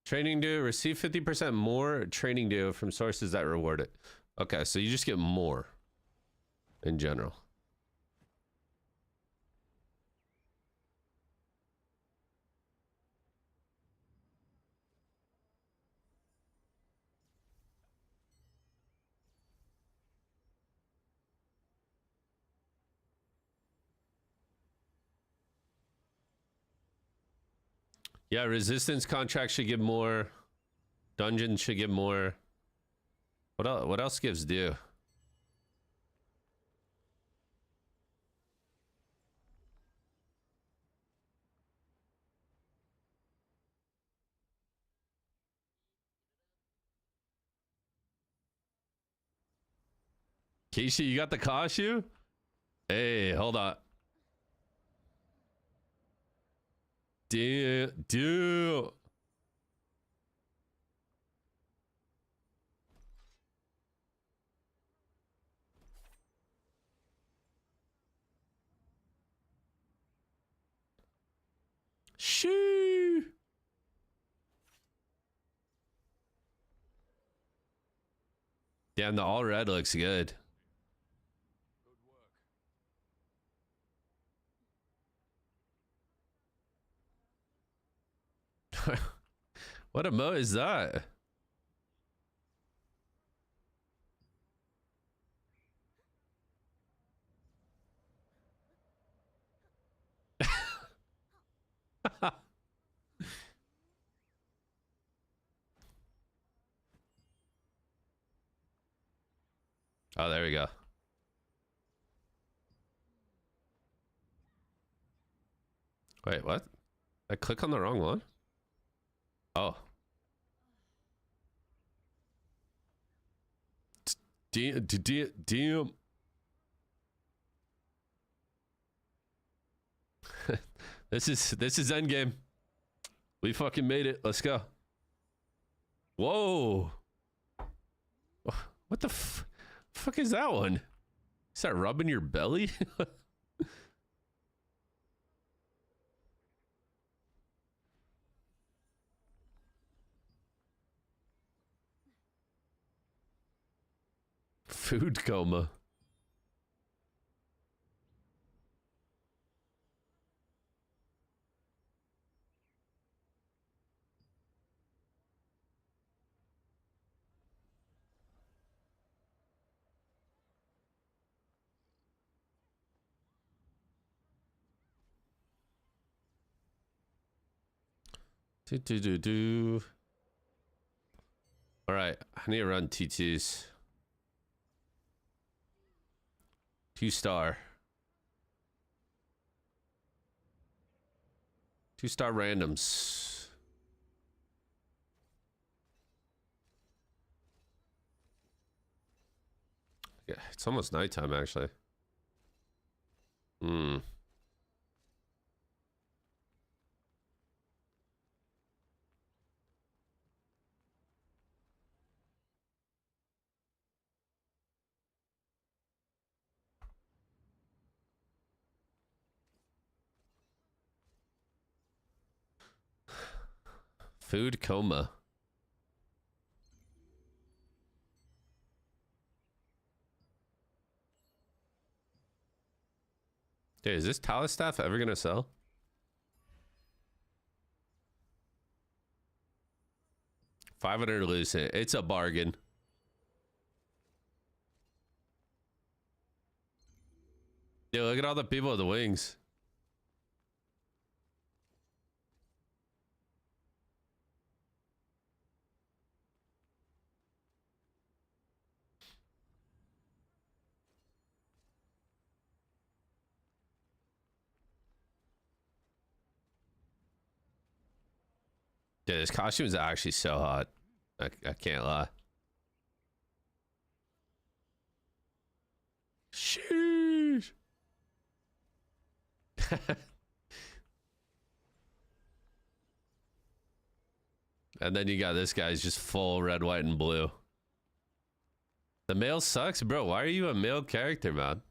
Training due. Receive 50% more training due from sources that reward it. Okay, so you just get more in general. Yeah, resistance contracts should give more. Dungeons should give more. What else gives due? Keisha, you got the costume? Hey, hold on. Dude. Shoo. Damn, the all red looks good. What emote is that? Oh, there we go. Wait, what? I click on the wrong one? Oh. Damn. This is endgame. We fucking made it. Let's go. Whoa. What the fuck is that one? Is that rubbing your belly? Food coma. Do. All right, I need to run T2s. 2-star. 2-star randoms. Yeah, it's almost nighttime actually. Food coma. Dude, is this Talus staff ever gonna sell? $500 lucent. It's a bargain. Dude, look at all the people with the wings. Dude, this costume is actually so hot. I can't lie. Sheesh. And then you got this guy's just full red, white, and blue. The male sucks, bro. Why are you a male character, man?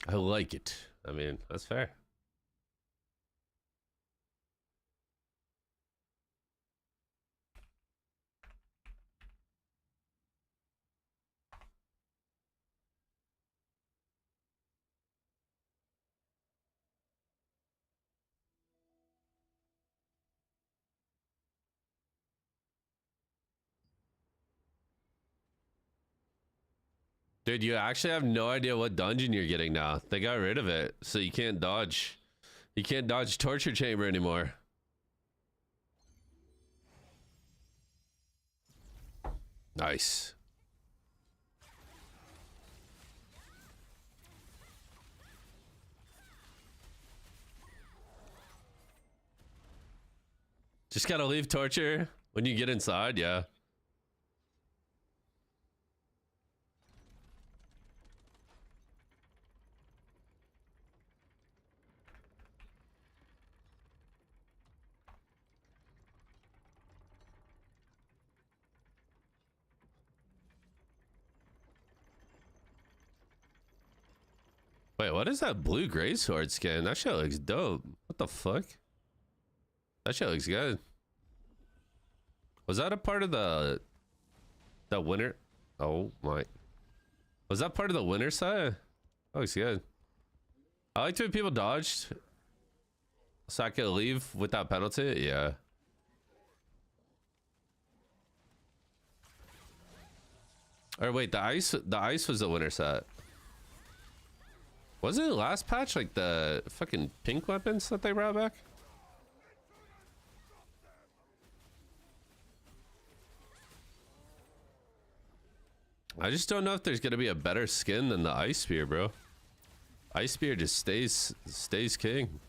I like it. I mean, that's fair. Dude, you actually have no idea what dungeon you're getting now. They got rid of it, so you can't dodge. You can't dodge torture chamber anymore. Nice. Just gotta leave torture when you get inside, yeah. Wait, what is that blue gray sword skin? That shit looks dope. What the fuck? That shit looks good. Was that a part of the winter? Oh my. Was that part of the winter side? That looks good. I liked when people dodged so I could leave without penalty. Yeah. Or wait, the ice was the winter set. Wasn't it last patch like the fucking pink weapons that they brought back? I just don't know if there's gonna be a better skin than the ice spear, bro. Ice spear just stays king.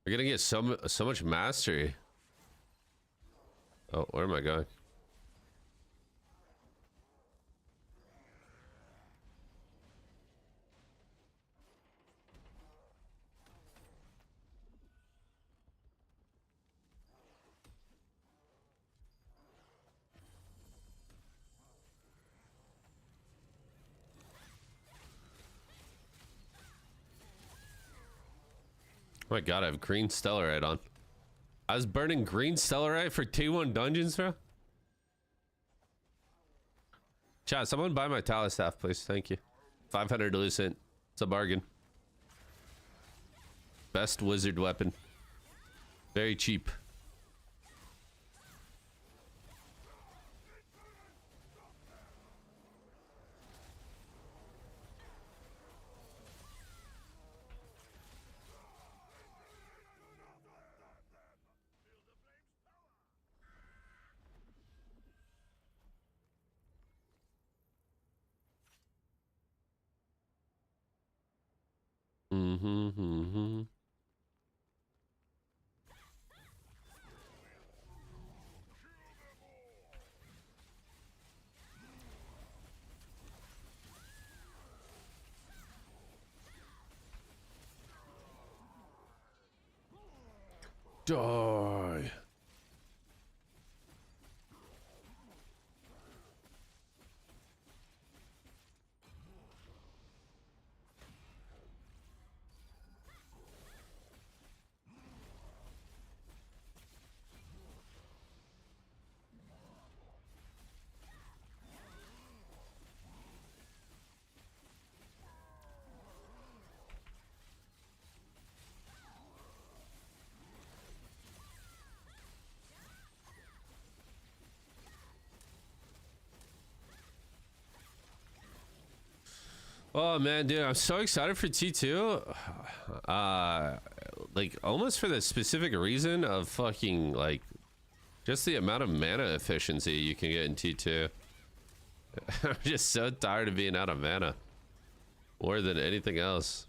We're gonna get so much mastery. Oh, where am I going? Oh my god, I have green stellarite on. I was burning green stellarite for T1 dungeons, bro. Chat, someone buy my Talus staff, please. Thank you. 500 lucent. It's a bargain. Best wizard weapon. Very cheap. Mm-hmm, mm-hmm. Die. Oh man, dude, I'm so excited for T2. Like almost for the specific reason of fucking like just the amount of mana efficiency you can get in T2. I'm just so tired of being out of mana more than anything else.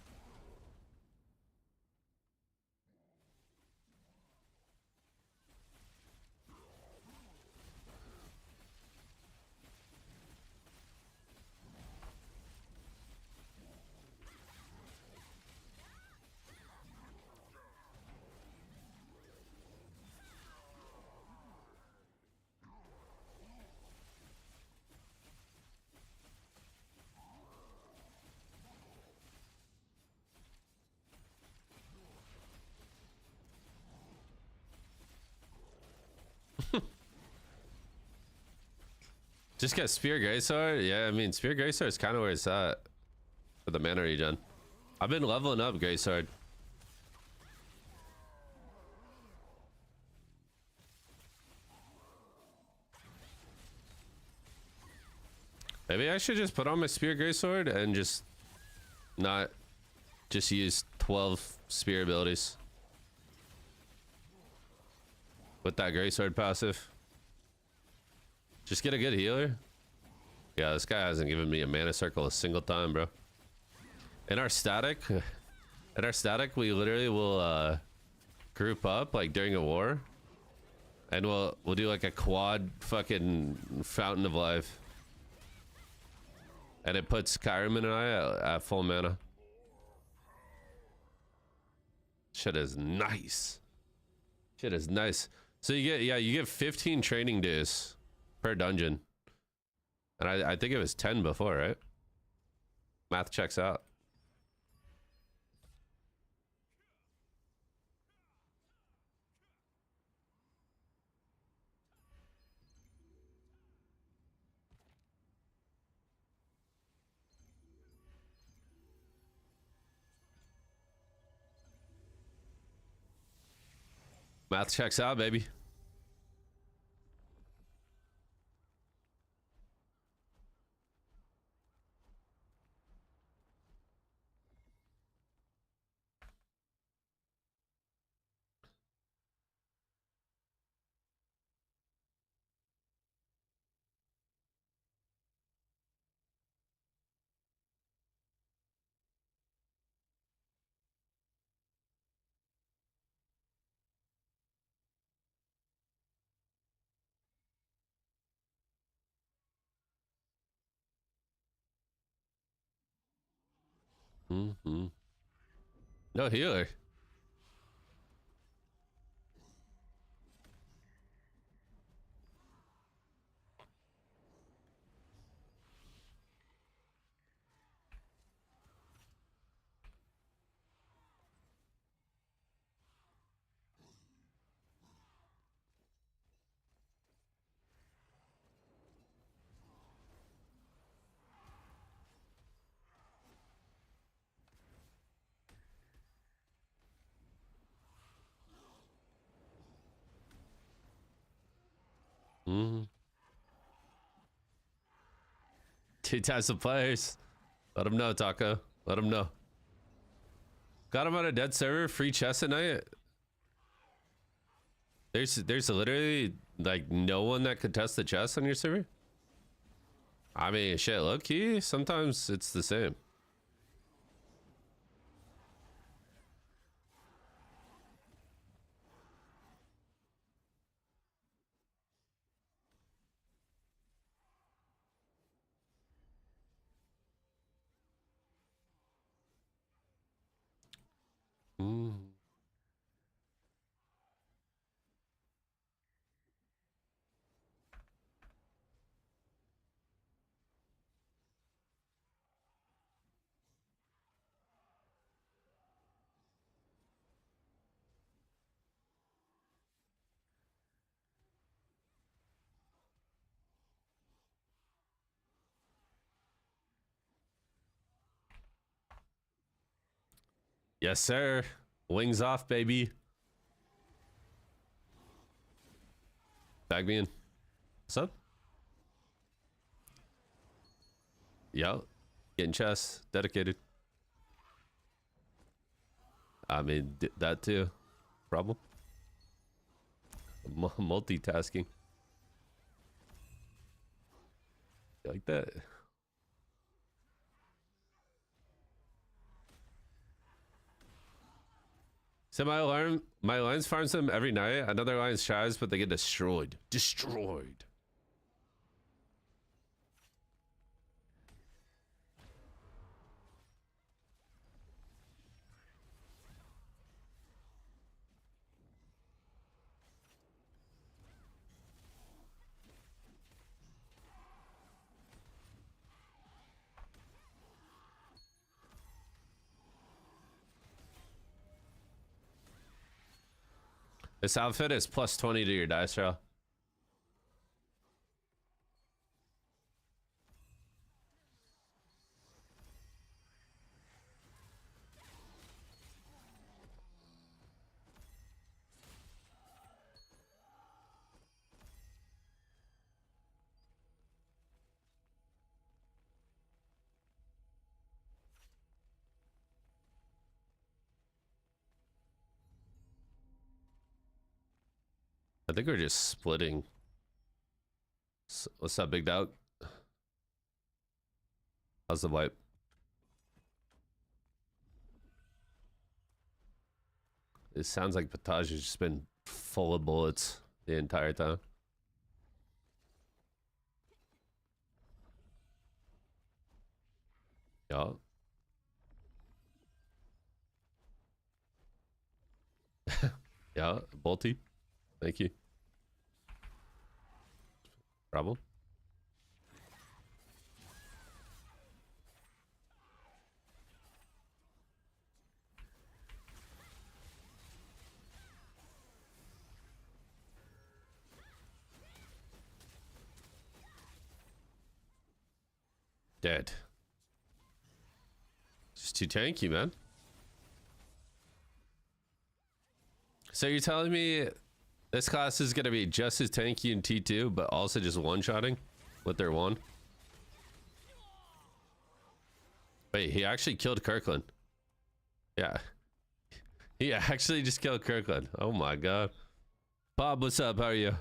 Just got Spear Greysword? Yeah, I mean, Spear Greysword is kind of where it's at for the mana regen. I've been leveling up Greysword. Maybe I should just put on my Spear Greysword and just not just use 12 spear abilities with that Greysword passive. Just get a good healer. Yeah, this guy hasn't given me a mana circle a single time, bro. In our static, we literally will group up like during a war, and we'll do like a quad fucking Fountain of Life, and it puts Kyrim and I at full mana. Shit is nice. Shit is nice. So you get 15 training days per dungeon. And I think it was 10 before, right? Math checks out. Math checks out, baby. Mm-hmm. No healer. Mm-hmm. 2 types of players. Let them know, Taco. Let them know. Got him on a dead server, free chest at night. There's literally like no one that could test the chest on your server. I mean, shit, low key, sometimes it's the same. Yes, sir. Wings off, baby. Bag me in. What's up? Yo. Getting chess. Dedicated. I mean, that too. Problem. Multitasking. You like that? So my lions farms them every night. Another lions tries, but they get destroyed. Destroyed. This outfit is plus 20 to your dice roll. I think we're just splitting. What's up, big dog? How's the wipe? It sounds like Potage has just been full of bullets the entire time. Yeah. Yeah, Bolty. Thank you. Problem? Dead. Just too tanky, man. So you're telling me this class is going to be just as tanky in T2, but also just one-shotting with their one? Wait, he actually killed Kirkland. Yeah. He actually just killed Kirkland. Oh my god. Bob, what's up? How are you?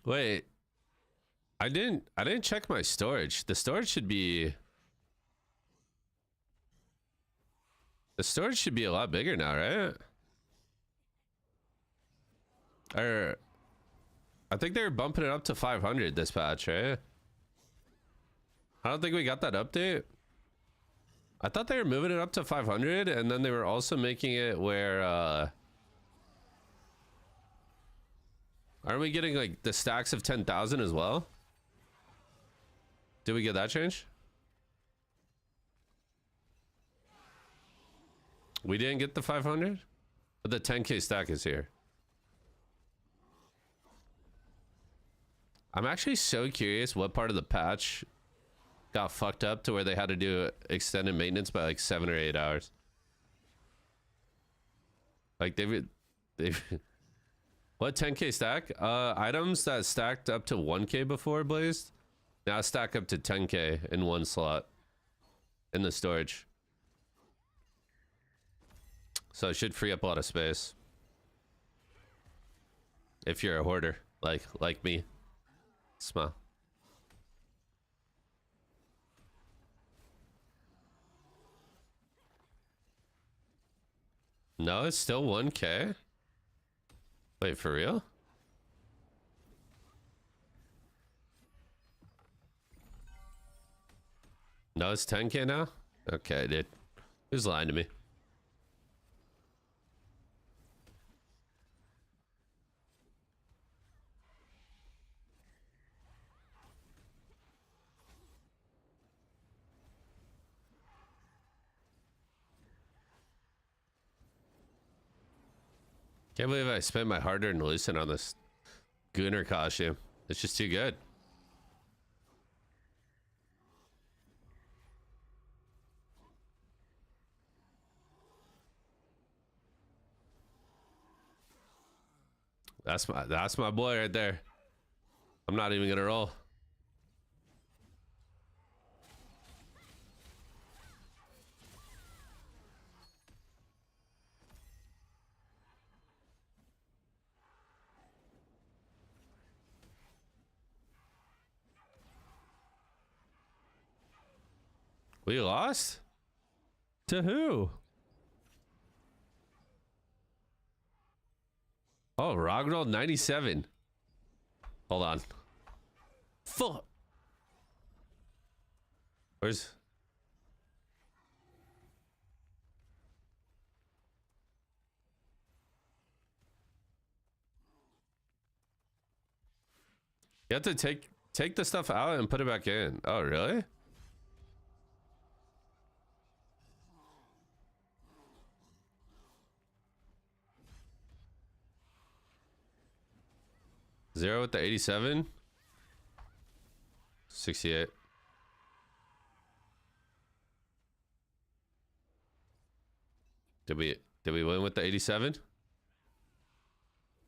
Wait. I didn't check my storage. The storage should be a lot bigger now, right? Or I think they were bumping it up to 500 this patch, right? I don't think we got that update. I thought they were moving it up to 500, and then they were also making it where aren't we getting like the stacks of 10,000 as well? Did we get that change? We didn't get the 500? But the 10k stack is here. I'm actually so curious what part of the patch got fucked up to where they had to do extended maintenance by like 7 or 8 hours. Like they've what 10k stack? Items that stacked up to 1k before Blazed now stack up to 10k in one slot in the storage. So it should free up a lot of space. if you're a hoarder like me. Smile. No, it's still 1K. Wait, for real? No, it's 10K now? Okay, dude. Who's lying to me? Can't believe I spent my hard-earned lucid on this Gunner costume. It's just too good. That's my boy right there. I'm not even gonna roll. We lost? To who? Oh, Rognold 97. Hold on. Fuck. Where's... You have to take the stuff out and put it back in. Oh, really? Zero with the 87. 68. Did we win with the 87?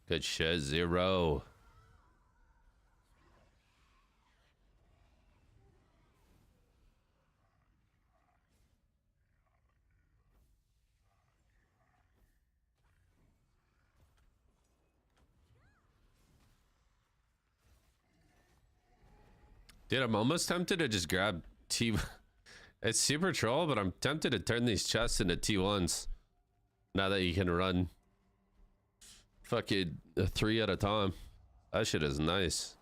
Good shit. Zero. Dude, I'm almost tempted to just grab T. It's super troll, but I'm tempted to turn these chests into T1s. Now that you can run fucking 3 at a time. That shit is nice.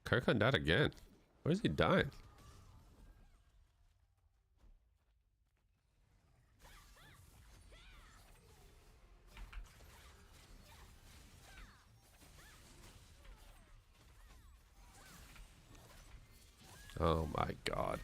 Kirkland died again. Where's he dying? Oh my god.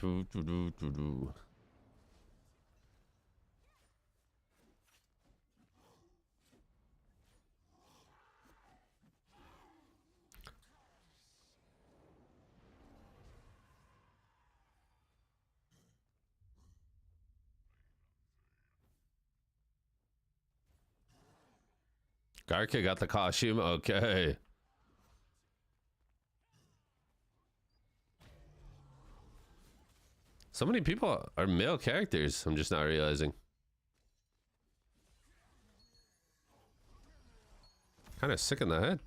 Do, do, do, do, do. Garka got the costume. Okay. So many people are male characters. I'm just not realizing. Kind of sick in the head.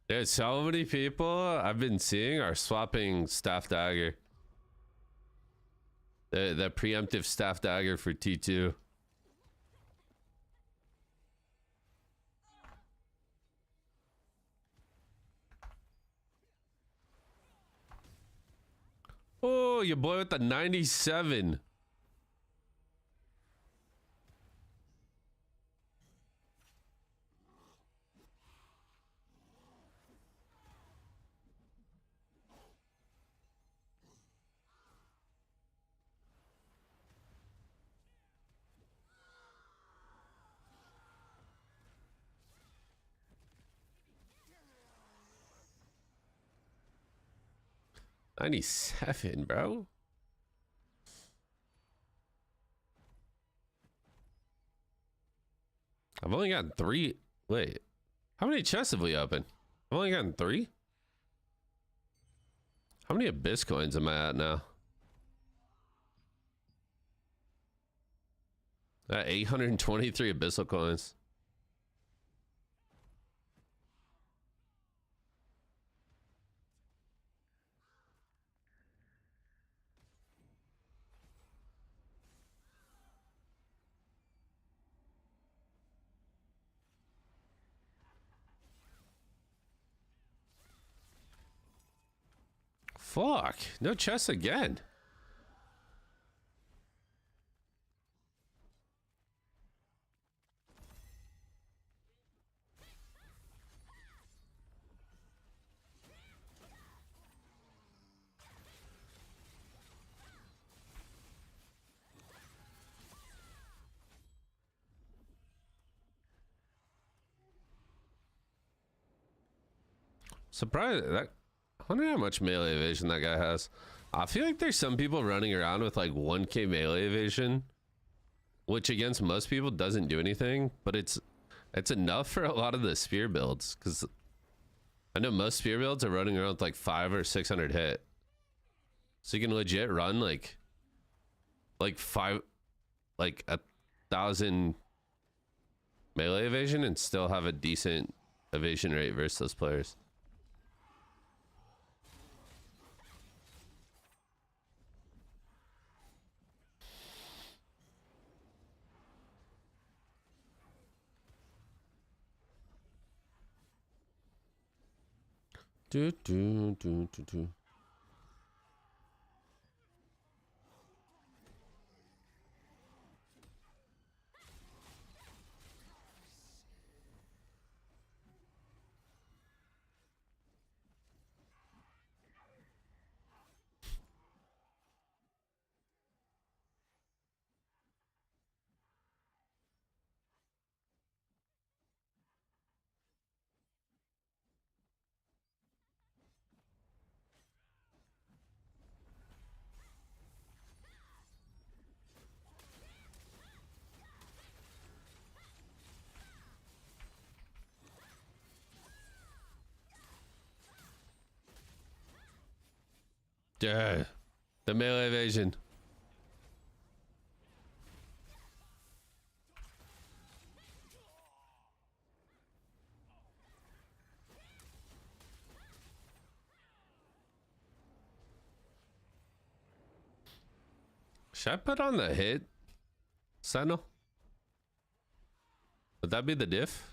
There's so many people I've been seeing are swapping staff dagger. The preemptive staff dagger for T2. Oh, your boy with the 97. $97, bro. I've only gotten 3. Wait, how many chests have we opened? I've only gotten 3. How many abyss coins am I at now? 823 abyssal coins. Fuck, no chests again. Surprised that. I wonder how much melee evasion that guy has. I feel like there's some people running around with like 1k melee evasion, which against most people doesn't do anything, but it's enough for a lot of the spear builds, because I know most spear builds are running around with like 500 or 600 hit, so you can legit run like 1,000 melee evasion and still have a decent evasion rate versus those players. Do, do, do, do, do. Yeah, the melee evasion. Should I put on the hit sentinel? Would that be the diff?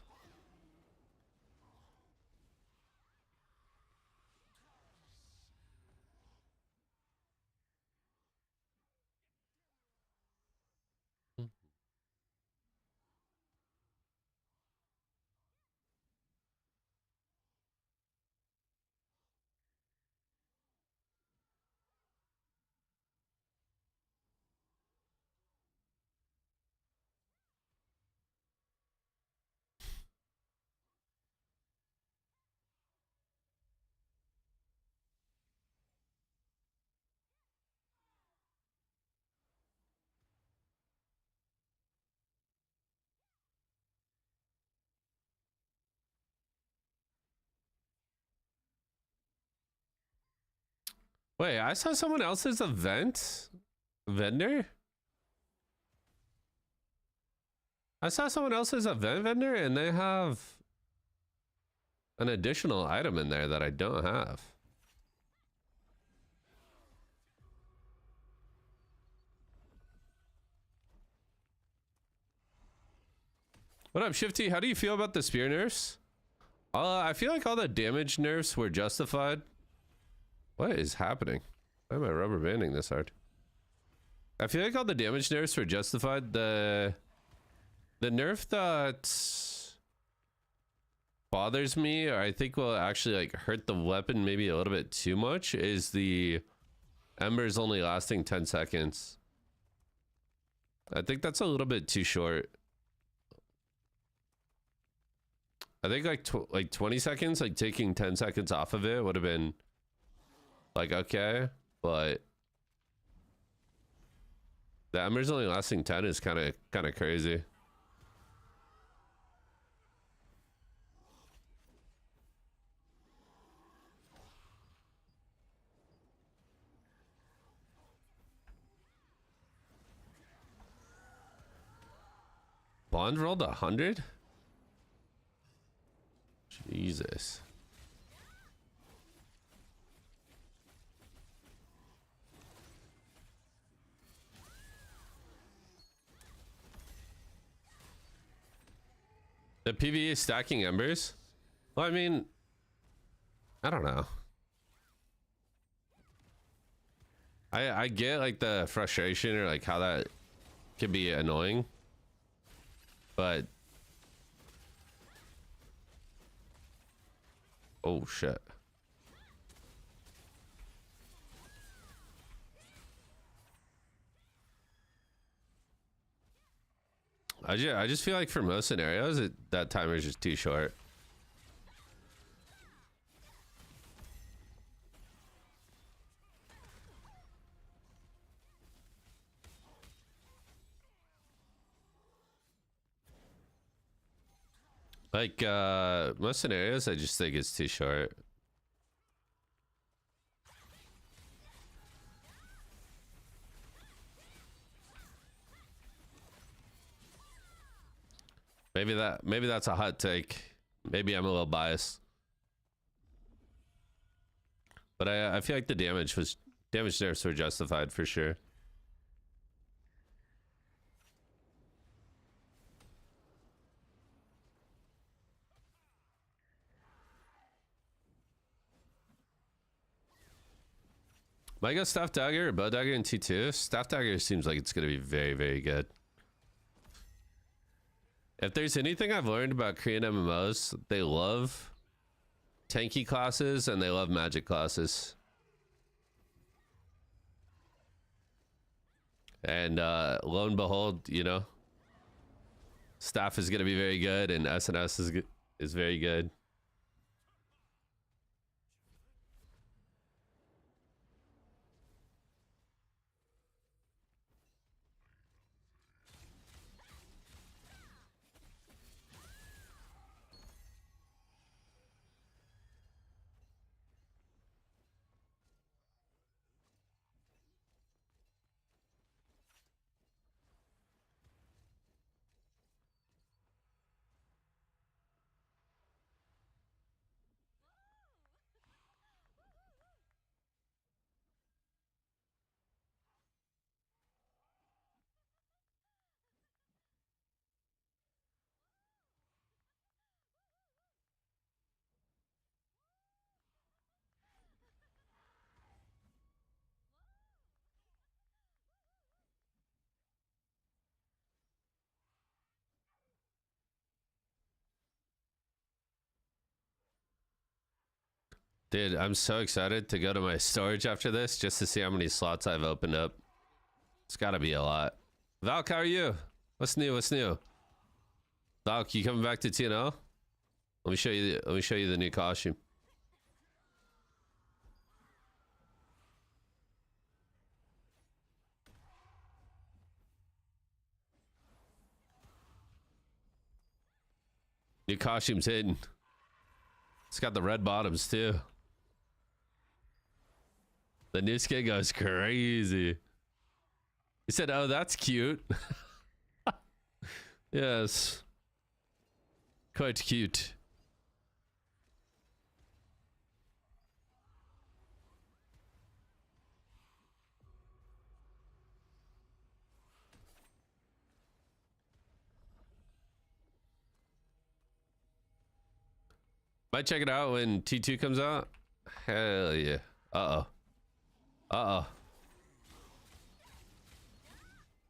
Wait, I saw someone else's event vendor. I saw someone else's event vendor and they have an additional item in there that I don't have. What up, Shifty? How do you feel about the spear nerfs? I feel like all the damage nerfs were justified. What is happening? Why am I rubber banding this hard? I feel like all the damage nerfs were justified. The nerf that bothers me, or I think will actually like hurt the weapon maybe a little bit too much, is the embers only lasting 10 seconds. I think that's a little bit too short. I think like 20 seconds, like taking 10 seconds off of it would have been like okay, but the embers only lasting 10 is kind of crazy. Bond rolled 100? Jesus. The PvE is stacking embers? Well, I mean, I don't know. I get like the frustration or like how that can be annoying, but oh shit. I just feel like for most scenarios that timer is just too short. Like most scenarios I just think it's too short. Maybe that's a hot take. Maybe I'm a little biased. But I feel like the damage nerfs were justified for sure. Might go Staff Dagger or Bow Dagger in T2. Staff Dagger seems like it's going to be very, very good. If there's anything I've learned about Korean MMOs, they love tanky classes and they love magic classes. And lo and behold, you know, Staff is going to be very good and SNS is very good. Dude, I'm so excited to go to my storage after this just to see how many slots I've opened up. It's got to be a lot. Valk, how are you? What's new? What's new? Valk, you coming back to TnL? Let me show you the new costume. New costume's hidden. It's got the red bottoms too. The new skin goes crazy. He said, "Oh, that's cute." Yes, quite cute. Might check it out when T2 comes out. Hell yeah. Uh-oh. Uh-oh.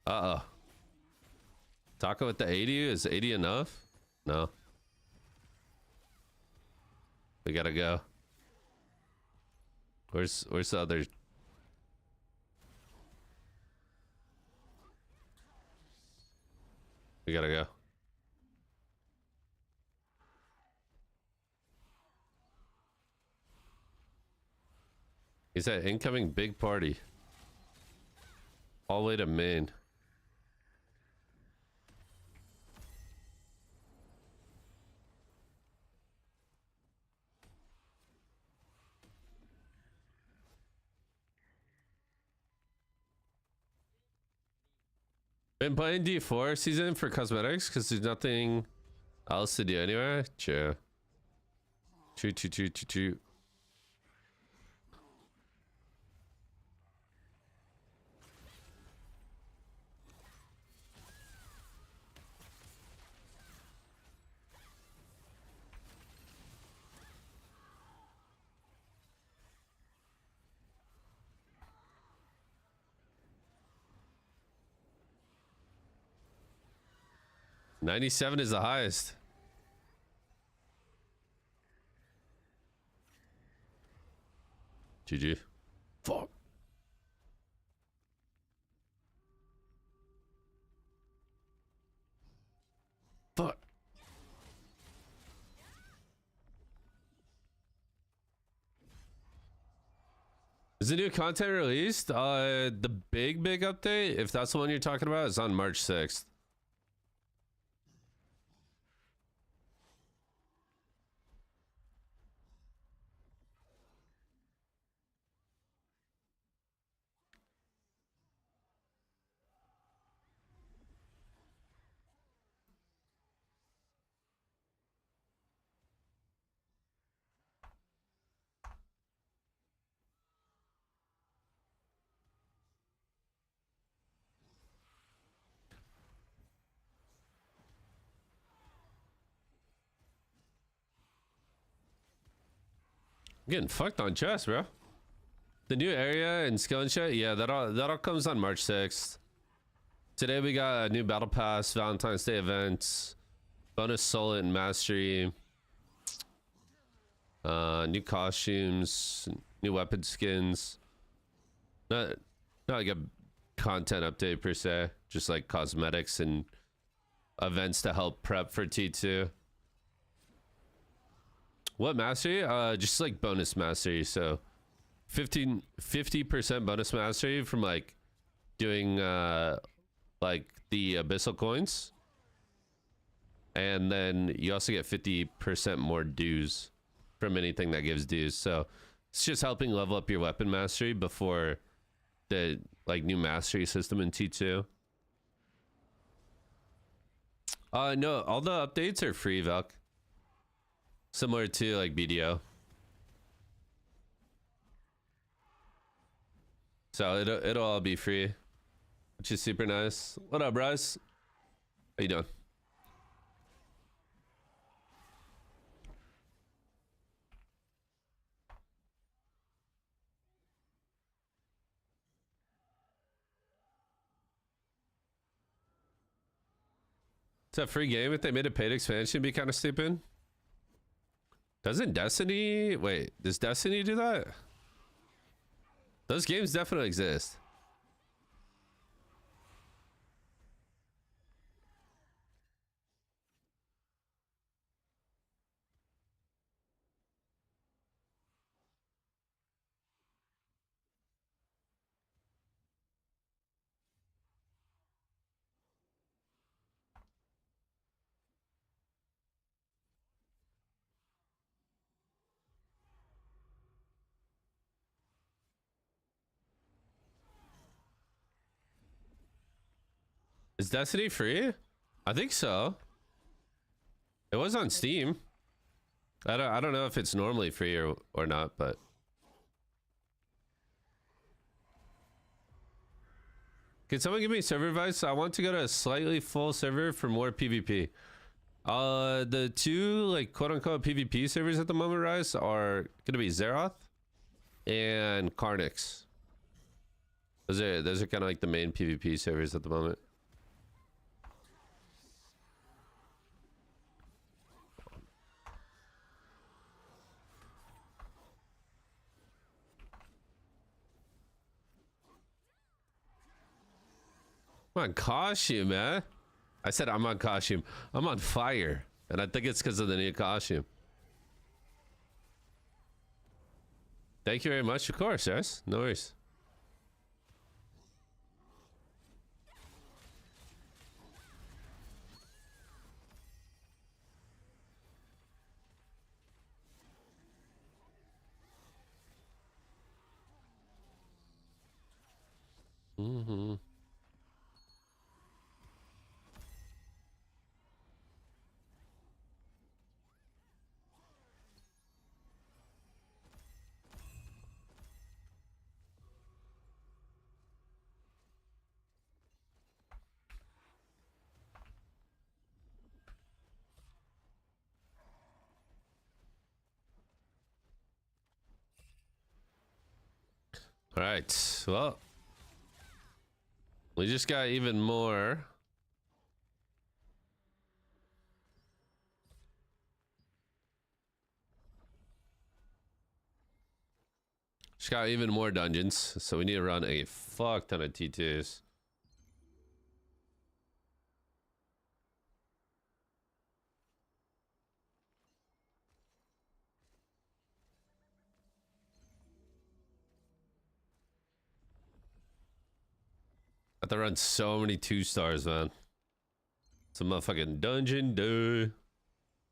Uh-oh. Taco with the 80? Is 80 enough? No. We gotta go. Where's the other? We gotta go. He said incoming big party. All the way to main. Been playing D4 season for cosmetics because there's nothing else to do anyway. True. True. 97 is the highest. GG. Fuck. Fuck. Is the new content released? The big update, if that's the one you're talking about, is on March 6th. I'm getting fucked on chess, bro. The new area and skill and shit, yeah, that all comes on March 6th. Today we got a new Battle Pass, Valentine's Day events, bonus Soul and Mastery, new costumes, new weapon skins. Not like a content update per se, just like cosmetics and events to help prep for T2. What mastery? Just like bonus mastery. So 50% bonus mastery from like doing like the abyssal coins. And then you also get 50% more dues from anything that gives dues. So it's just helping level up your weapon mastery before the like new mastery system in T2. No, all the updates are free, Valk. Similar to like BDO. So it'll all be free, which is super nice. What up, Bryce? How you doing? It's a free game. If they made a paid expansion, it'd be kind of stupid. Doesn't Destiny... Wait, does Destiny do that? Those games definitely exist. Is Destiny free? I think so. It was on Steam. I don't know if it's normally free or not, but can someone give me server advice? I want to go to a slightly full server for more PvP. The two like quote unquote PvP servers at the moment, Rise, are gonna be Zeroth and Carnix. Those are kind of like the main PvP servers at the moment. I'm on costume, man. I said I'm on costume. I'm on fire. And I think it's because of the new costume. Thank you very much. Of course, yes. No worries. Mm-hmm. All right. Well, we just got even more. Just got even more dungeons, so we need to run a fuck ton of T2s. I have to run so many 2-stars, man. It's a motherfucking dungeon, dude.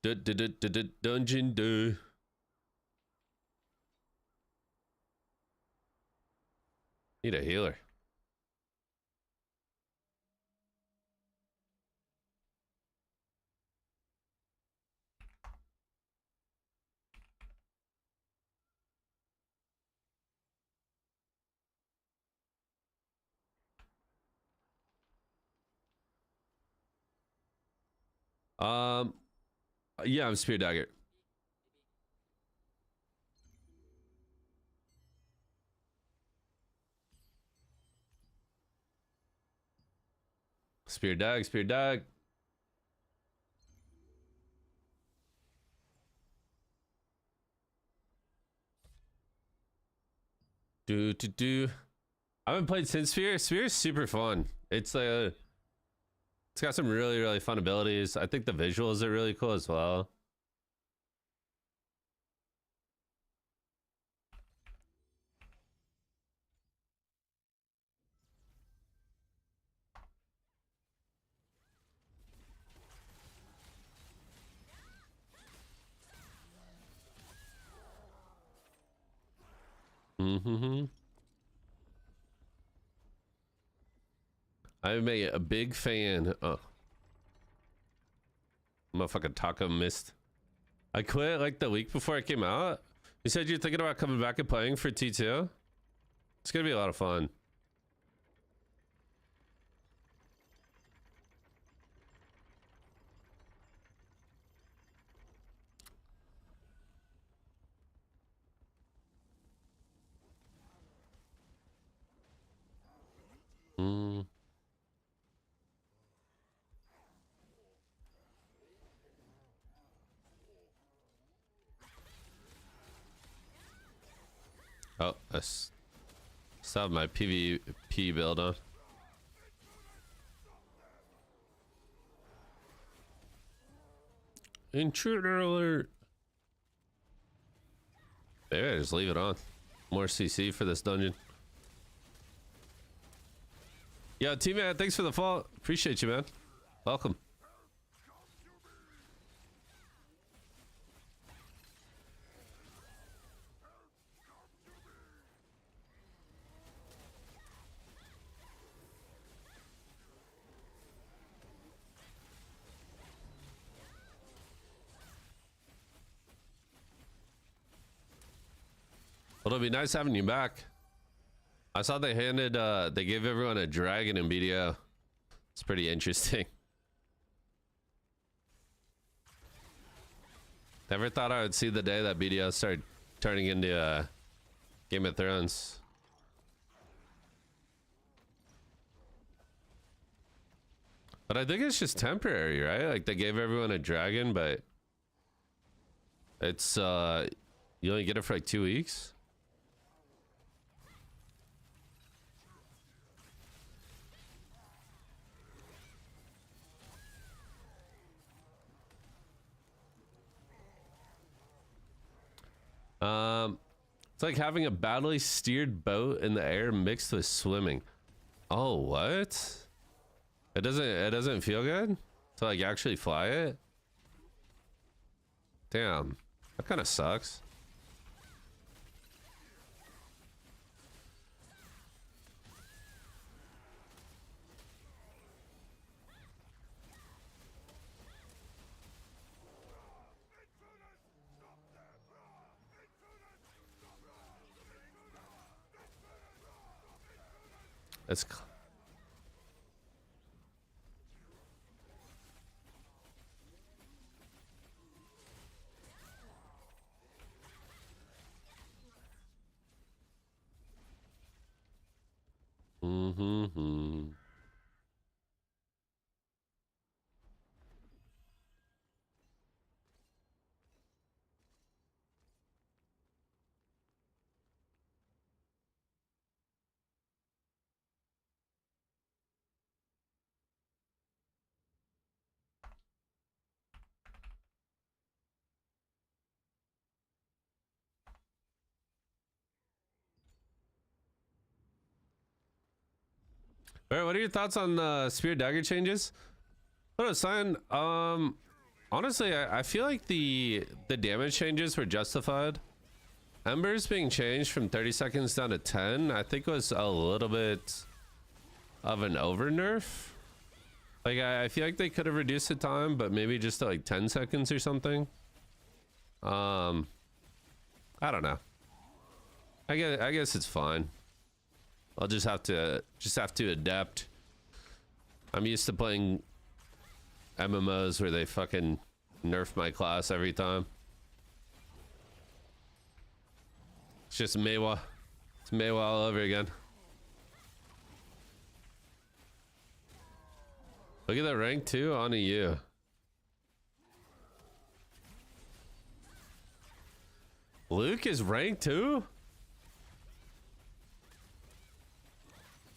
Dungeon, dude. Need a healer. Yeah, I'm Spear Dagger. Spear Dag, Spear Dag. Do. I haven't played since Sphere. Sphere is super fun. It's got some really fun abilities. I think the visuals are really cool as well. Mm-hmm. I'm a big fan. Oh. Motherfucking taco missed. I quit like the week before it came out. You said you're thinking about coming back and playing for T2? It's gonna be a lot of fun. Mm. Oh, I still have my PvP build on. Intruder alert. Maybe I just leave it on. More CC for this dungeon. Yo, T-Man, thanks for the follow. Appreciate you, man. Welcome. Well, it'll be nice having you back. I saw they gave everyone a dragon in BDO. It's pretty interesting. Never thought I would see the day that BDO started turning into Game of Thrones. But I think it's just temporary, right? Like they gave everyone a dragon, but it's you only get it for like 2 weeks. It's like having a badly steered boat in the air mixed with swimming. Oh, what? It doesn't feel good to like actually fly it? Damn. That kind of sucks. It's mm-hmm. All right, what are your thoughts on spear dagger changes? What a sign. Honestly, I feel like the damage changes were justified. Embers being changed from 30 seconds down to 10, I think was a little bit of an over nerf. Like I feel like they could have reduced the time, but maybe just to like 10 seconds or something. I don't know. I guess it's fine. I'll just have to adapt. I'm used to playing MMOs where they fucking nerf my class every time. It's just Meiwa. It's Meiwa all over again. Look at that rank 2 on a U. Luke is rank 2?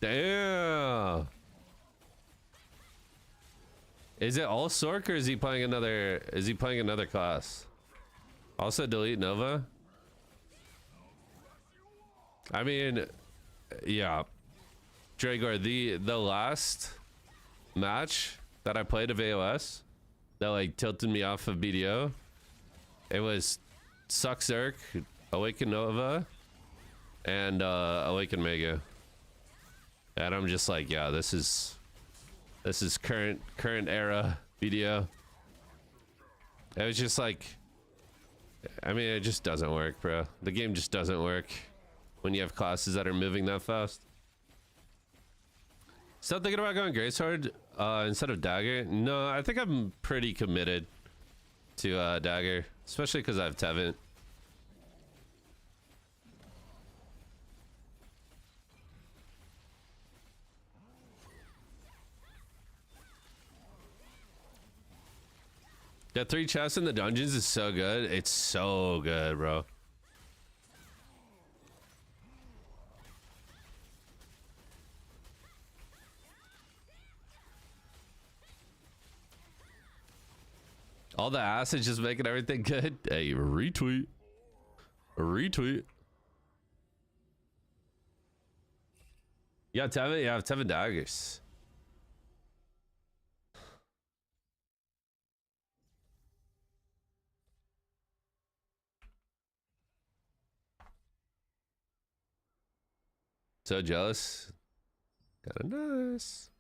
Damn. Is it all Sork or is he playing another class? Also delete Nova? I mean, yeah. Dragor, the last match that I played of AOS that like tilted me off of BDO, it was Suck Zerk, Awaken Nova, and Awaken Mega. And I'm just like, yeah, this is current era BDO. It was just like, I mean, it just doesn't work, bro. The game just doesn't work when you have classes that are moving that fast. Still thinking about going Greatsword instead of Dagger? No, I think I'm pretty committed to Dagger, especially because I have Tevent. Yeah, 3 chests in the dungeons is so good. It's so good, bro. All the acid just making everything good. Hey, retweet. Retweet. Yeah, Tevin. Yeah, Tevin daggers. So jealous. Kinda nice.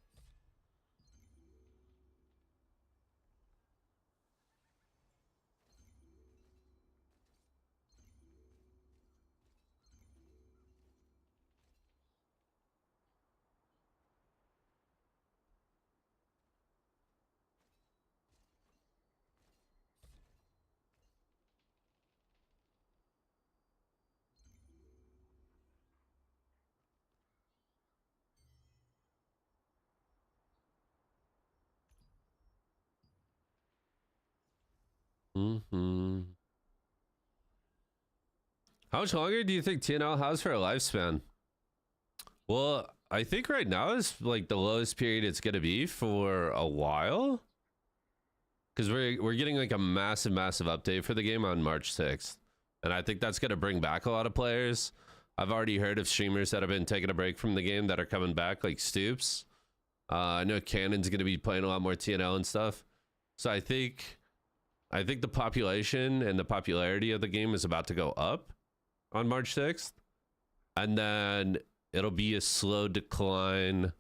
Mm-hmm. How much longer do you think TnL has for a lifespan? Well, I think right now is like the lowest period it's gonna be for a while. Because we're getting like a massive update for the game on March 6th. And I think that's gonna bring back a lot of players. I've already heard of streamers that have been taking a break from the game that are coming back, like Stoops. I know Cannon's gonna be playing a lot more TnL and stuff. So I think the population and the popularity of the game is about to go up on March 6th. And then it'll be a slow decline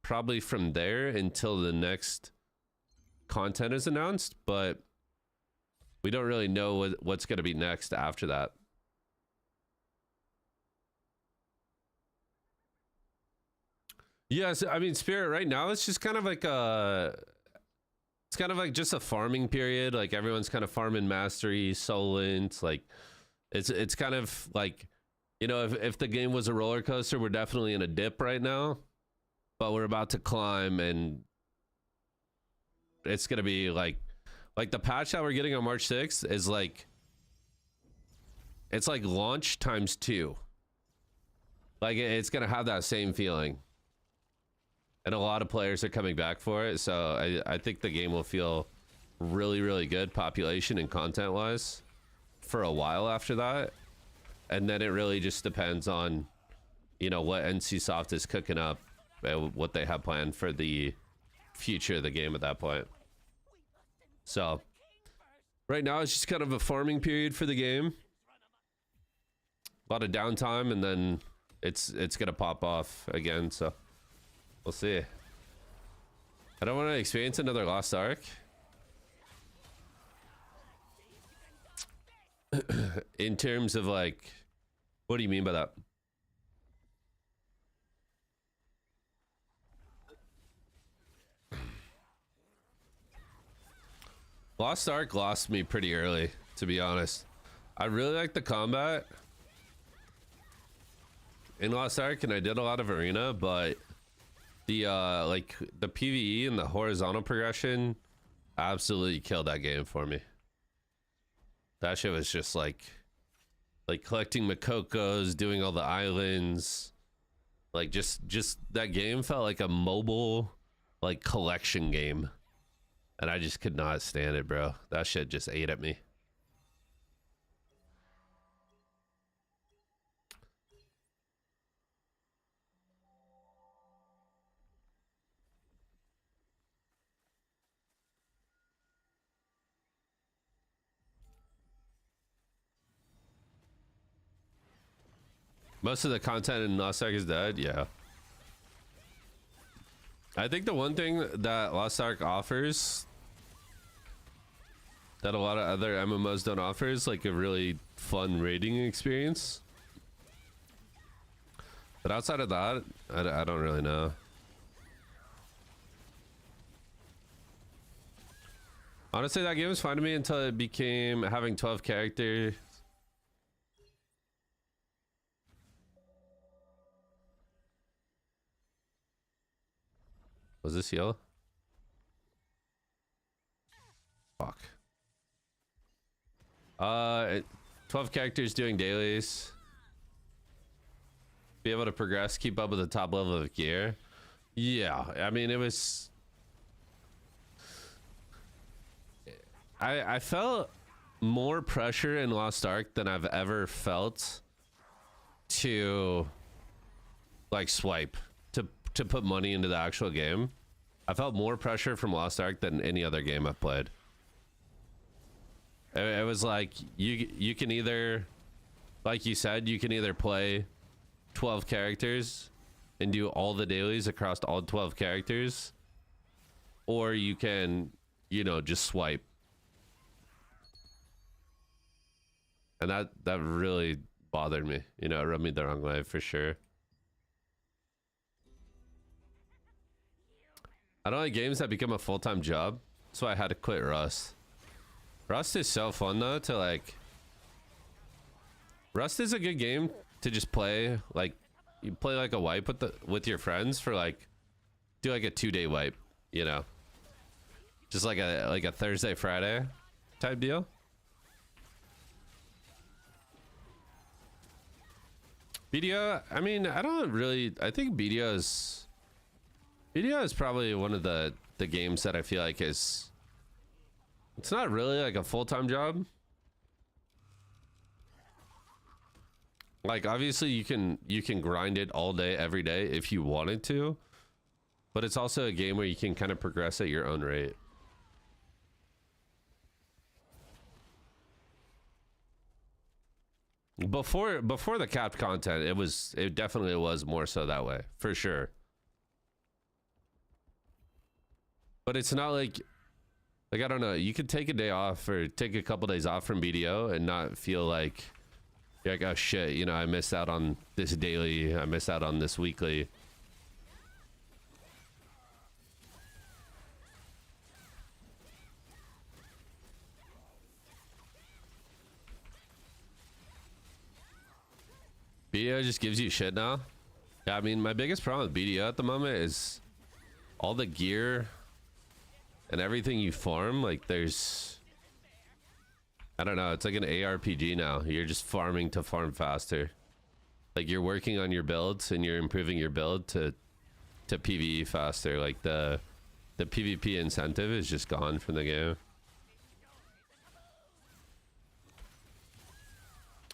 probably from there until the next content is announced, but we don't really know what's going to be next after that. Yes, I mean, Spirit, right now it's just kind of like it's kind of like just a farming period. Like everyone's kind of farming mastery, Solent. Like it's kind of like, you know, if the game was a roller coaster, we're definitely in a dip right now, but we're about to climb, and it's gonna be like the patch that we're getting on March 6th is like, it's like launch times 2. Like it's gonna have that same feeling, and a lot of players are coming back for it. So I think the game will feel really good population and content wise for a while after that. And then it really just depends on, you know, what NCSoft is cooking up and what they have planned for the future of the game at that point. So right now it's just kind of a farming period for the game. A lot of downtime, and then it's gonna pop off again. So we'll see. I don't want to experience another Lost Ark. In terms of like, what do you mean by that? Lost Ark lost me pretty early, to be honest. I really like the combat in Lost Ark, and I did a lot of arena, but the like the PvE and the horizontal progression absolutely killed that game for me. That shit was just like collecting Makokos, doing all the islands. Like just that game felt like a mobile like collection game. And I just could not stand it, bro. That shit just ate at me. Most of the content in Lost Ark is dead, yeah. I think the one thing that Lost Ark offers that a lot of other MMOs don't offer is like a really fun raiding experience. But outside of that, I don't really know. Honestly, that game was fine to me until it became having 12 characters. Was this yellow? Fuck. 12 characters doing dailies. Be able to progress, keep up with the top level of gear. Yeah, I mean, it was... I felt more pressure in Lost Ark than I've ever felt to like swipe to put money into the actual game. I felt more pressure from Lost Ark than any other game I've played. It was like you can either, like you said, you can either play 12 characters and do all the dailies across all 12 characters, or you can, you know, just swipe. And that really bothered me. You know, it rubbed me the wrong way for sure. I don't like games that become a full-time job. That's why I had to quit Rust. Rust is so fun though to like... Rust is a good game to just play. Like, you play like a wipe with your friends for like... Do like a 2-day wipe, you know? Just like a Thursday, Friday. type deal. BDO, I mean, I don't really, I think BDO is probably one of the games that I feel like is, it's not really like a full-time job. Like obviously you can grind it all day every day if you wanted to, but it's also a game where you can kind of progress at your own rate. Before the capped content, it definitely was more so that way, for sure. But it's not like I don't know, you could take a day off or take a couple days off from BDO and not feel like you're like, oh shit, you know, I missed out on this daily, I missed out on this weekly. BDO just gives you shit now. Yeah, I mean, my biggest problem with BDO at the moment is all the gear and everything you farm. Like, there's, I don't know, it's like an ARPG now. You're just farming to farm faster. Like, you're working on your builds and you're improving your build to PvE faster. Like, the PvP incentive is just gone from the game.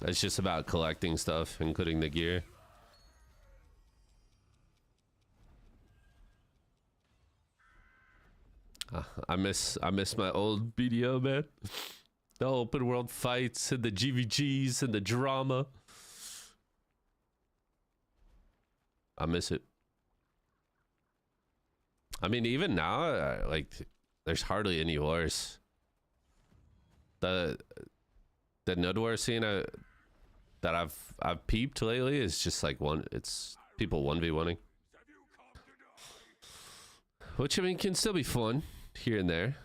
It's just about collecting stuff, including the gear. I miss my old BDO, man. The open world fights and the GVGs and the drama. I miss it. I mean, even now, like, there's hardly any wars. The Node War scene that I've peeped lately is just like it's people 1v1ing. Which, I mean, can still be fun here and there.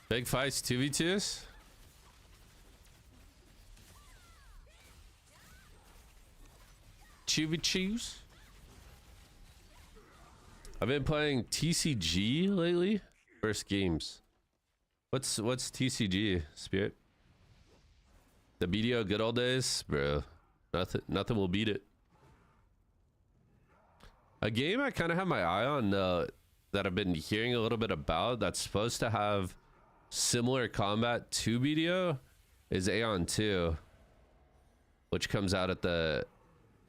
Big fights, 2v2s. Chews. I've been playing TCG lately. First games. What's TCG, Spirit? The BDO good old days, bro. Nothing will beat it. A game I kind of have my eye on that I've been hearing a little bit about that's supposed to have similar combat to BDO is Aeon 2, which comes out at the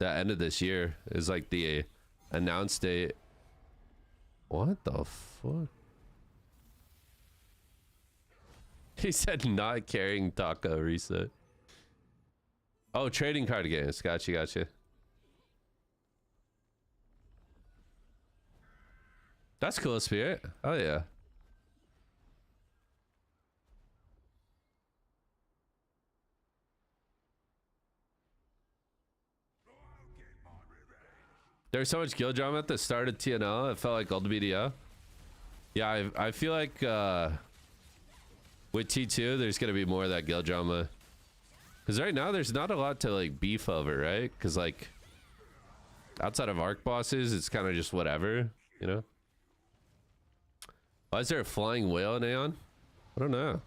end of this year. Is like the announced date. What the fuck? He said not carrying taco reset. Oh, trading card games. Gotcha. That's cool, Spirit. Oh yeah. There was so much guild drama at the start of TnL. It felt like old BDO. Yeah, I feel like with T2, there's gonna be more of that guild drama. Because right now, there's not a lot to like beef over, right? Because like outside of arc bosses, it's kind of just whatever, you know. Why is there a flying whale in Aeon? I don't know.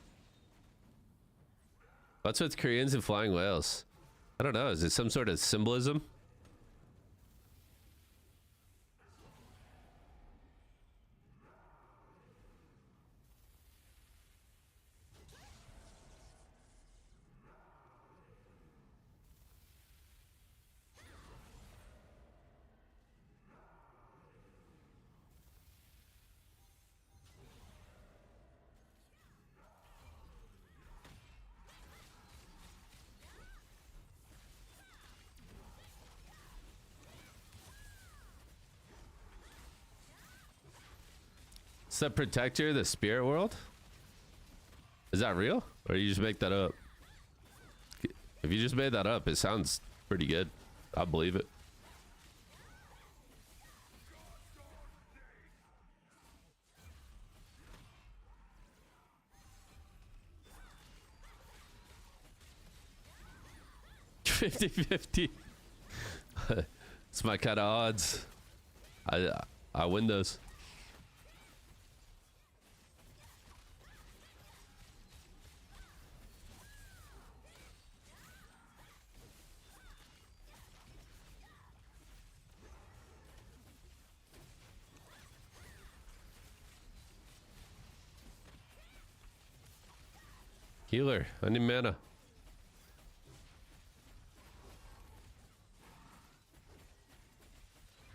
What's with Koreans and flying whales? I don't know. Is it some sort of symbolism? It's the protector of the spirit world? Is that real? Or you just make that up? If you just made that up, it sounds pretty good. I believe it. 50-50. It's my kind of odds. I win those. Healer, I need mana.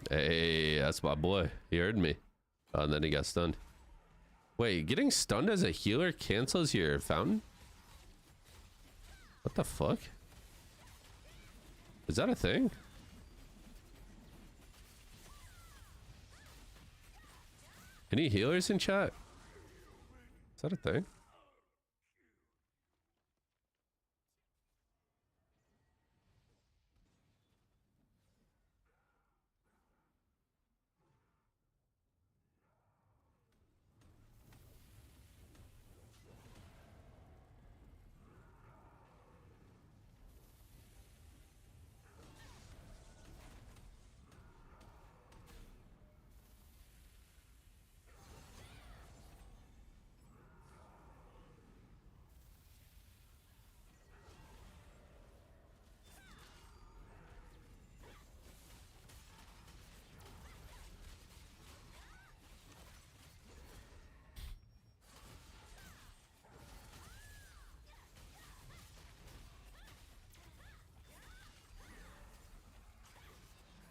Hey, that's my boy. He heard me. Oh, and then he got stunned. Wait, getting stunned as a healer cancels your fountain? What the fuck? Is that a thing? Any healers in chat? Is that a thing?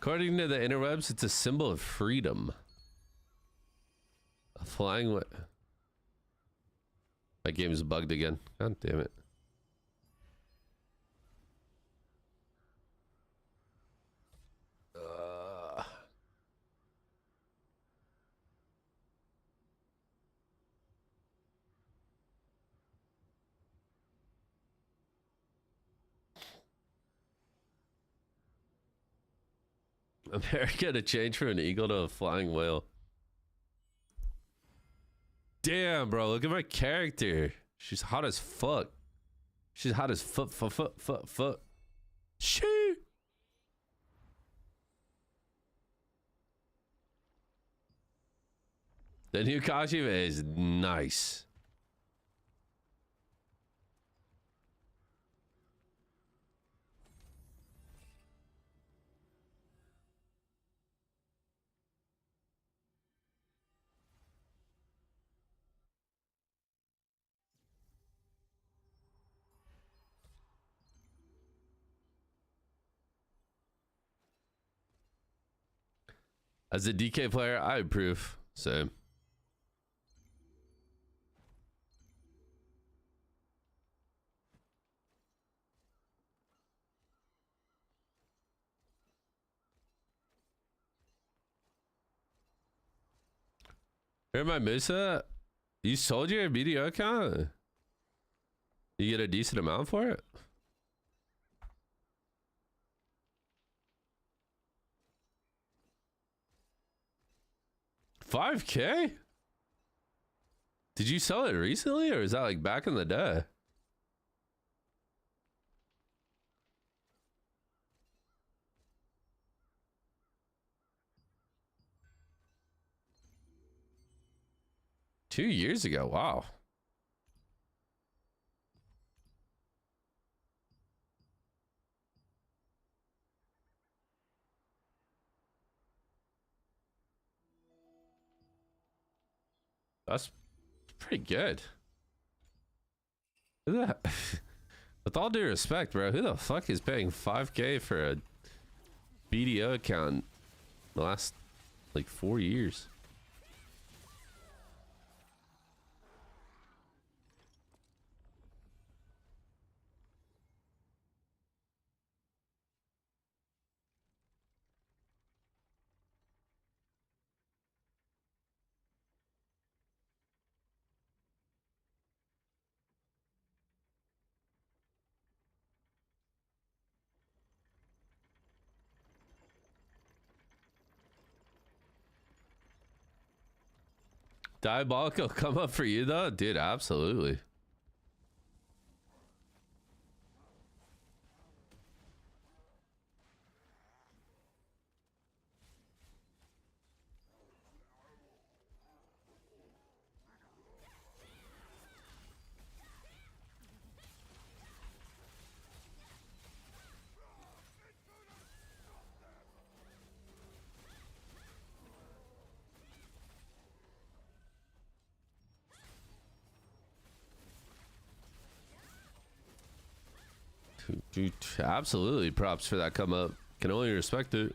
According to the interwebs, it's a symbol of freedom. A flying what? My game's bugged again. God damn it. America to change from an eagle to a flying whale. Damn, bro. Look at my character. She's hot as fuck. She's hot as fuck. Shoo. The new costume is nice. As a DK player, I approve. Same. Here, my Musa, you sold your BDO account? You get a decent amount for it? $5K? Did you sell it recently, or is that like back in the day? $2 years ago. Wow. That's pretty good. Who the with all due respect, bro, who the fuck is paying $5K for a BDO account the last like 4 years? Diabolical come up for you though? Dude, absolutely. Dude, absolutely props for that come up. Can only respect it.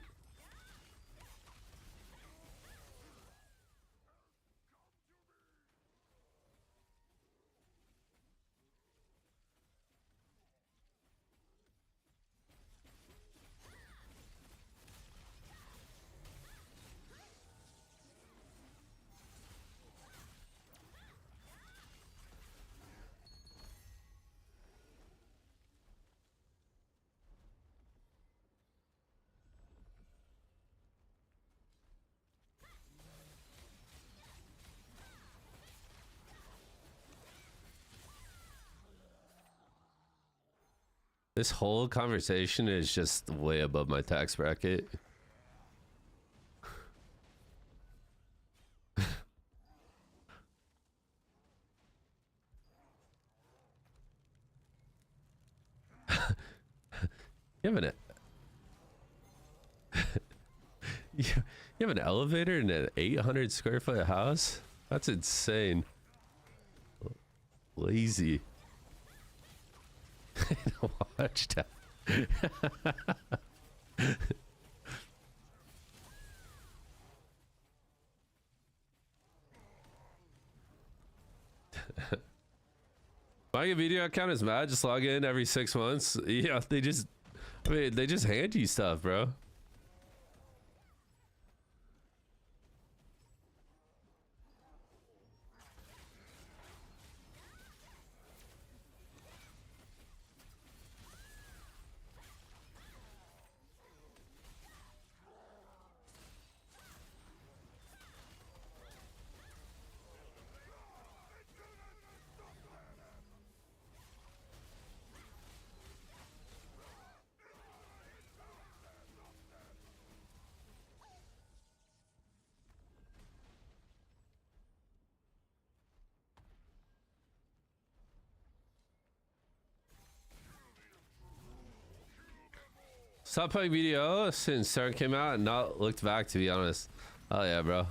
This whole conversation is just way above my tax bracket. You have an you have an elevator in an 800 square foot house? That's insane. Lazy. Watch that. Buying a video account is mad. Just log in every 6 months. Yeah, they just hand you stuff, bro. Stop playing video since CERN came out and not looked back, to be honest. Oh yeah, bro.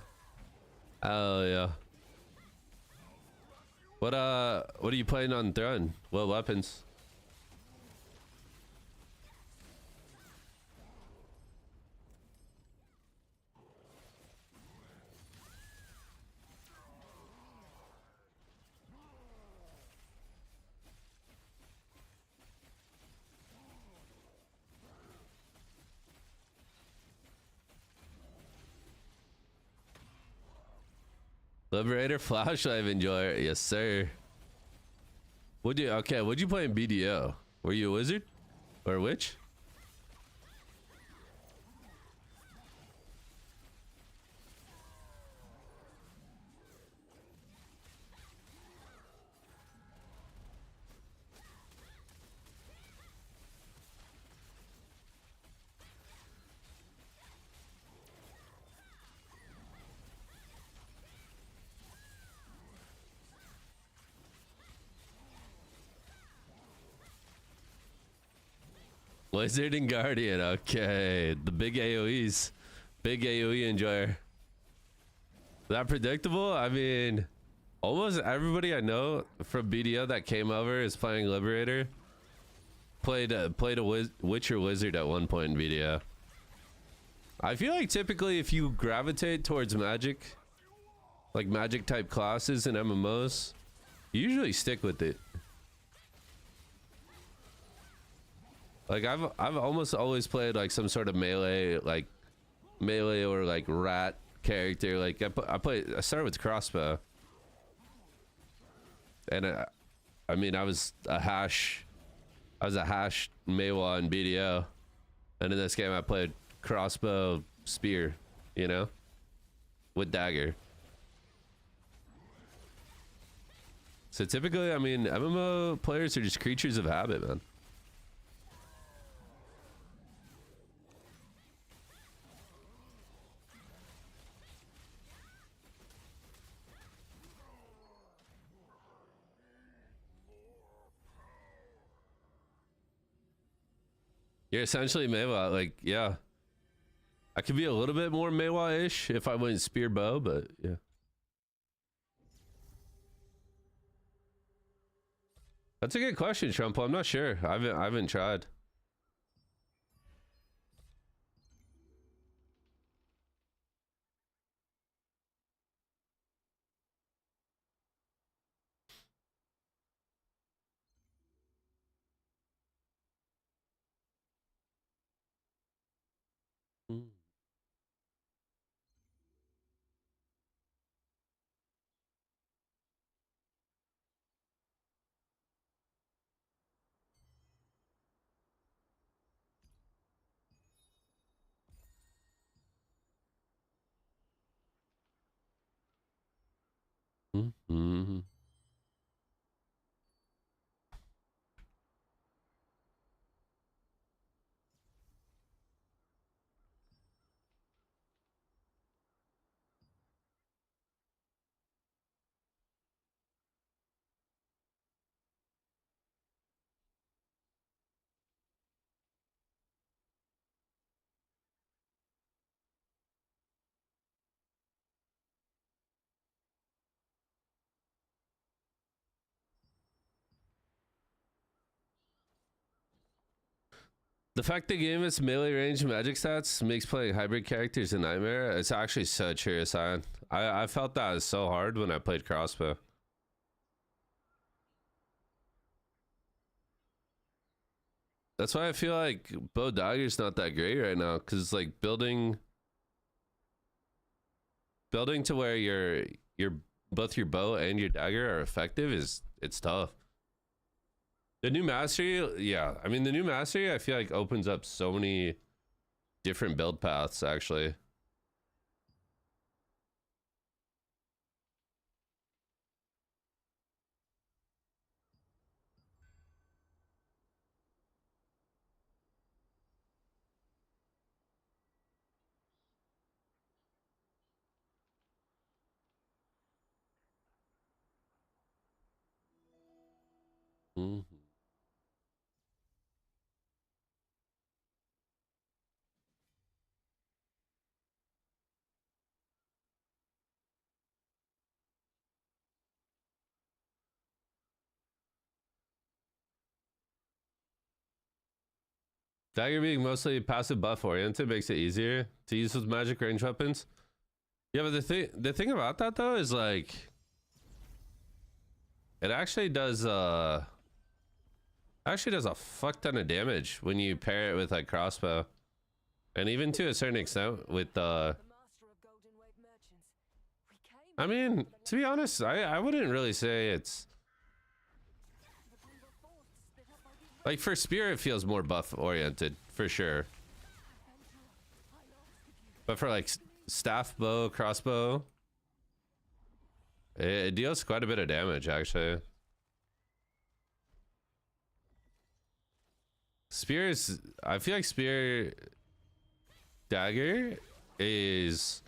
Oh yeah. What are you playing on Throne? What weapons? Liberator flashlight enjoyer, yes sir. What'd you play in BDO? Were you a wizard? Or a witch? Wizard and Guardian, okay. The big AoEs. Big AoE enjoyer. That predictable? I mean, almost everybody I know from BDO that came over is playing Liberator. Played a Witcher Wizard at one point in BDO. I feel like typically if you gravitate towards magic, like magic type classes in MMOs, you usually stick with it. Like I've almost always played like some sort of melee or like rat character. Like I started with crossbow, and I mean I was a hash Meiwa in BDO, and in this game I played crossbow spear, you know, with dagger. So typically, I mean, MMO players are just creatures of habit, man. You're essentially Meiwa, like, yeah. I could be a little bit more Meiwa-ish if I went spear bow, but yeah. That's a good question, Trump. I'm not sure. I haven't tried. Mm. Mm-hmm. The fact the game is melee range magic stats makes playing hybrid characters a nightmare. It's actually so true, Sion. I felt that was so hard when I played crossbow. That's why I feel like bow dagger's not that great right now, because like building to where your both your bow and your dagger are effective it's tough. The new mastery, yeah. I mean, the new mastery, I feel like opens up so many different build paths, actually. Mhm. Dagger being mostly passive buff oriented makes it easier to use with magic range weapons. Yeah, but the thing about that though is like it actually does a fuck ton of damage when you pair it with like crossbow. And even to a certain extent with I mean, to be honest, I wouldn't really say it's like for spear it feels more buff oriented for sure. But for like staff bow, crossbow, it deals quite a bit of damage actually. Spear is, I feel like spear dagger is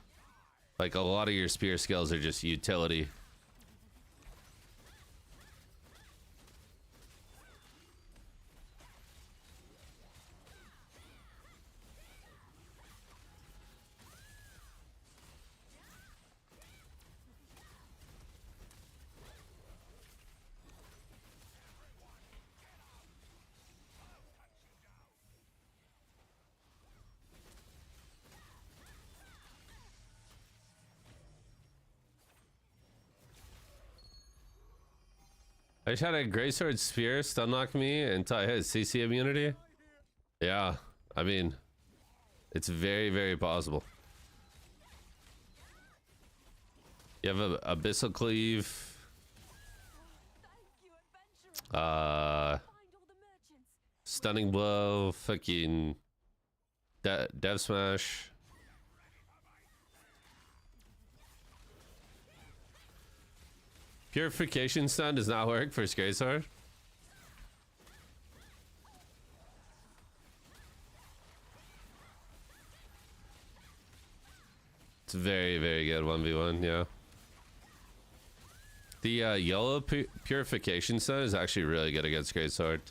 like a lot of your spear skills are just utility. I just had a greatsword spear stun lock me until I hit CC immunity. Yeah, I mean, it's very, very possible. You have a abyssal cleave. Stunning blow, fucking dev smash. Purification stun does not work for greatsword. It's very, very good 1v1, yeah. The yellow purification stun is actually really good against greatsword.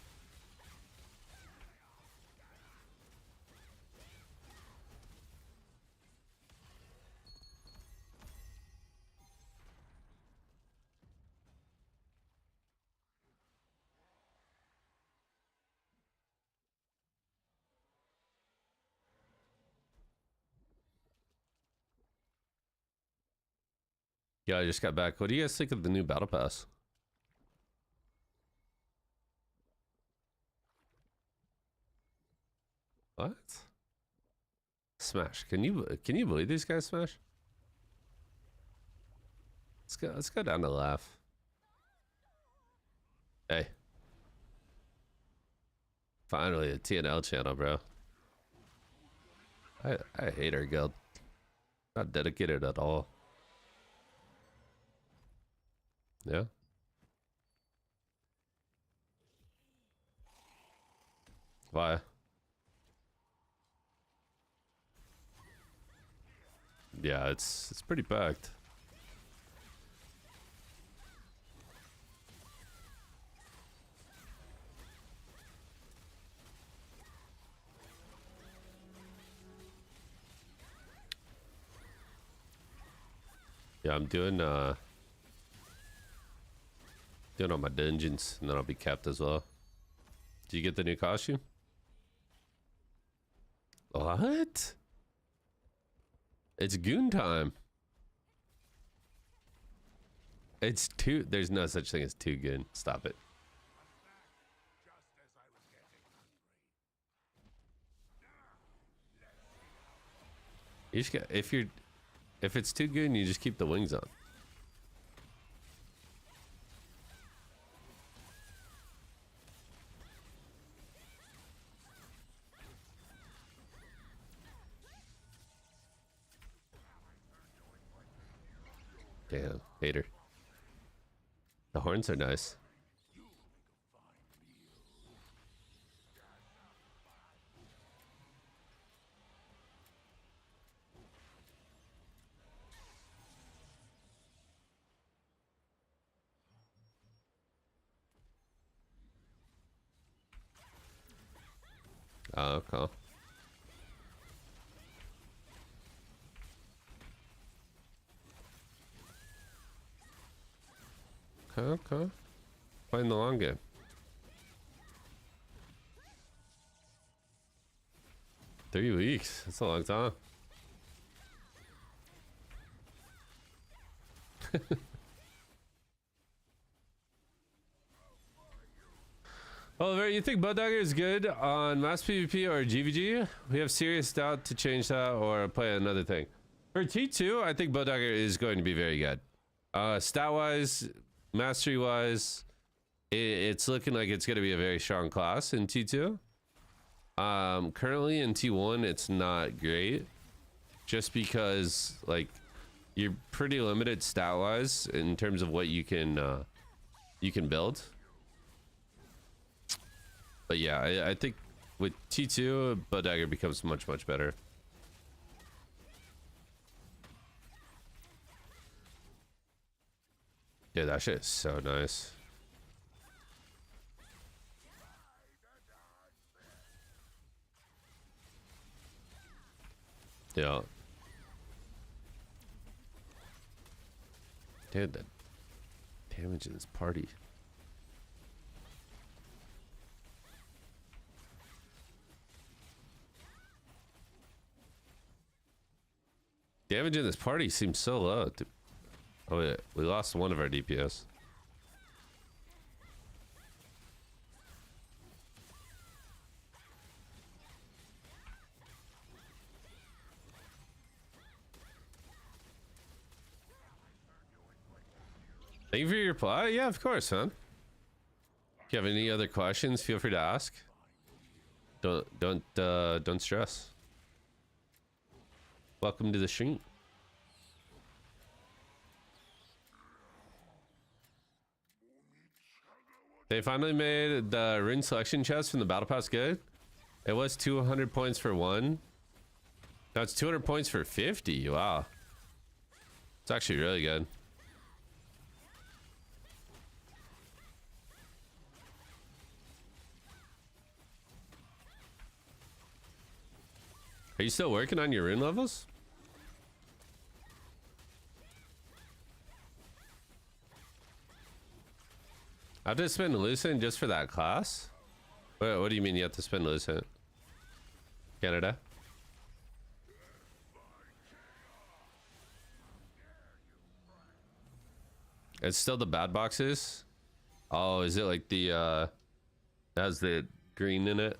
Yeah, I just got back. What do you guys think of the new Battle Pass? What? Smash. Can you believe these guys smash? Let's go down to laugh. Hey. Finally a TnL channel, bro. I hate our guild. Not dedicated at all. Yeah. Why? Yeah, it's pretty packed. Yeah, I'm doing all my dungeons, and then I'll be capped as well. Did you get the new costume? What? It's goon time. It's too. There's no such thing as too good. Stop it. You just got, if it's too good, you just keep the wings on. Damn, hater. The horns are nice. Oh, okay. Okay. Playing the long game. Three weeks. That's a long time. Oliver, you think Blood is good on Mass PvP or GVG? We have serious doubt to change that or play another thing. For T2, I think Blood is going to be very good. Stat-wise, mastery-wise, it's looking like it's going to be a very strong class in T2. Currently in T1, it's not great. Just because, like, you're pretty limited stat-wise in terms of what you can build. But yeah, I think with T2, Blood Dagger becomes much, much better. Yeah, that shit is so nice. Yeah. Dude, that damage in this party. Damage in this party seems so low. Oh yeah, we lost one of our DPS. Thank you for your reply. Yeah, of course, man. If you have any other questions, feel free to ask. Don't stress. Welcome to the stream. They finally made the rune selection chest from the Battle Pass good. It was 200 points for one. Now it's 200 points for 50. Wow. It's actually really good. Are you still working on your rune levels? I have to spend Lucent just for that class? What do you mean you have to spend Lucent? Canada? It's still the bad boxes. Oh, is it like the has the green in it?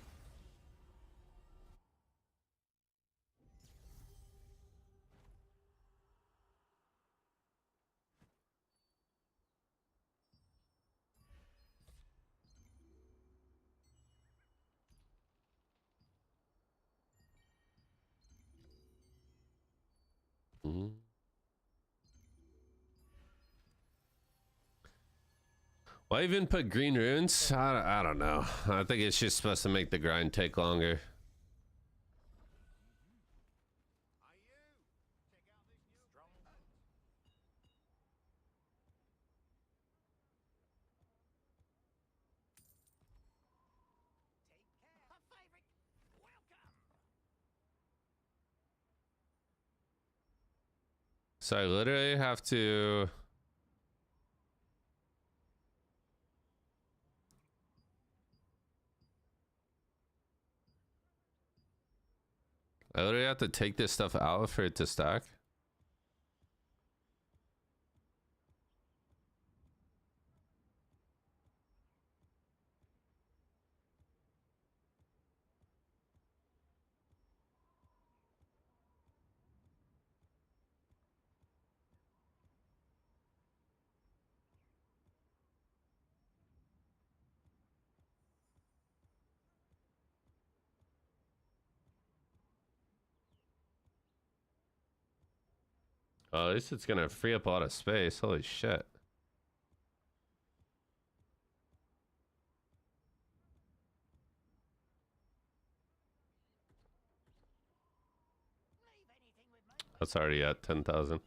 Mm-hmm. Why even put green runes? I don't know. I think it's just supposed to make the grind take longer. So I literally have to... I literally have to take this stuff out for it to stack. Oh, at least it's gonna free up a lot of space. Holy shit. That's already at 10,000.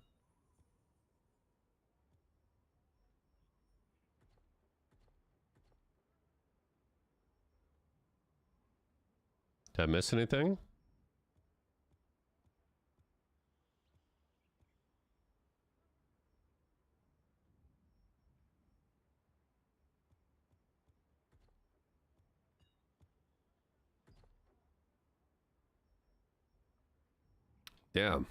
Did I miss anything? Damn.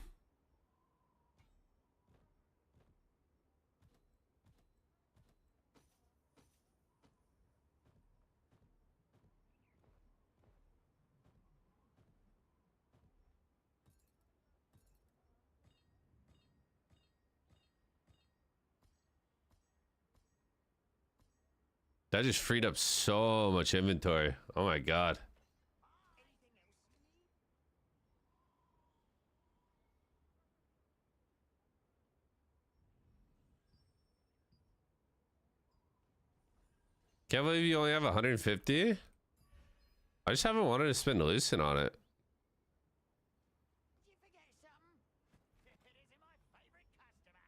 That just freed up so much inventory. Oh my god. Can't believe you only have 150. I just haven't wanted to spend Lucent on it.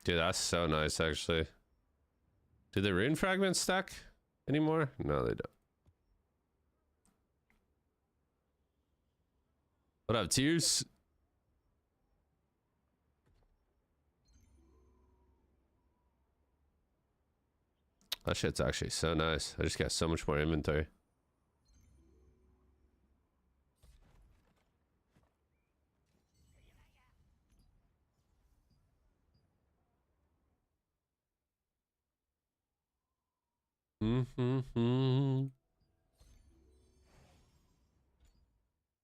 Dude, that's so nice, actually. Do the rune fragments stack anymore? No, they don't. What up, Tears? That shit's actually so nice. I just got so much more inventory.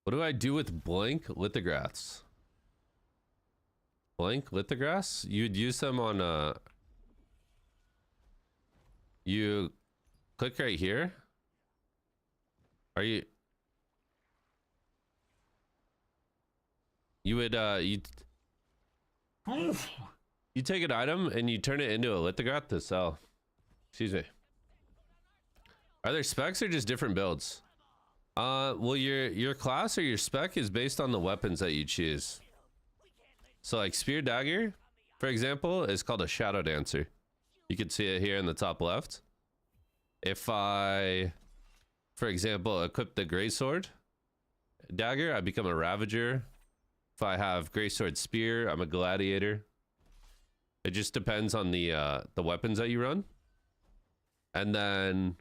What do I do with blank lithographs? Blank lithographs? You'd use them on you click right here. Are you would you take an item and you turn it into a lithograph to sell. Excuse me. Are there specs or just different builds? Well, your class or your spec is based on the weapons that you choose. So like spear dagger, for example, is called a shadow dancer. You can see it here in the top left. If I, for example, equip the greatsword dagger, I become a ravager. If I have greatsword spear, I'm a gladiator. It just depends on the weapons that you run. And then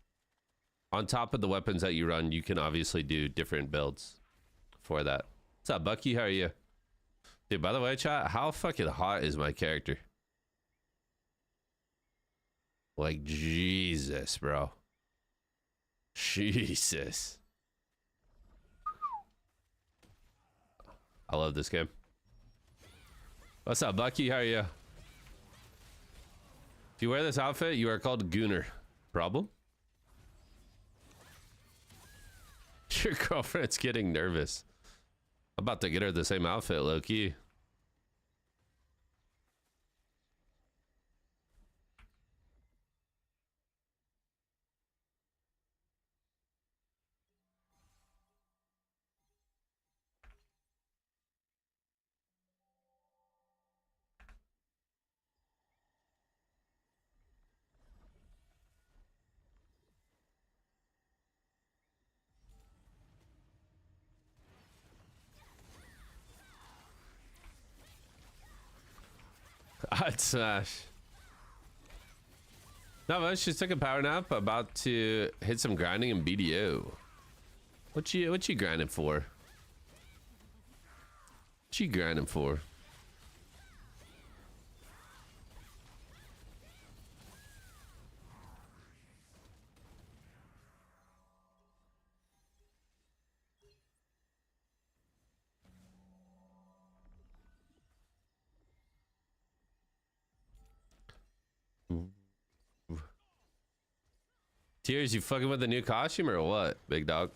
on top of the weapons that you run, you can obviously do different builds for that. What's up, Bucky? How are you? Dude, by the way, chat, how fucking hot is my character? Like, Jesus, bro. Jesus. I love this game. What's up, Bucky? How are you? If you wear this outfit, you are called Gooner. Problem? Your girlfriend's getting nervous. I'm about to get her the same outfit, low-key. I'd smash. Not much. Just took a power nap. About to hit some grinding in BDO. What you grinding for? What you grinding for? Tears, you fucking with the new costume or what, big dog?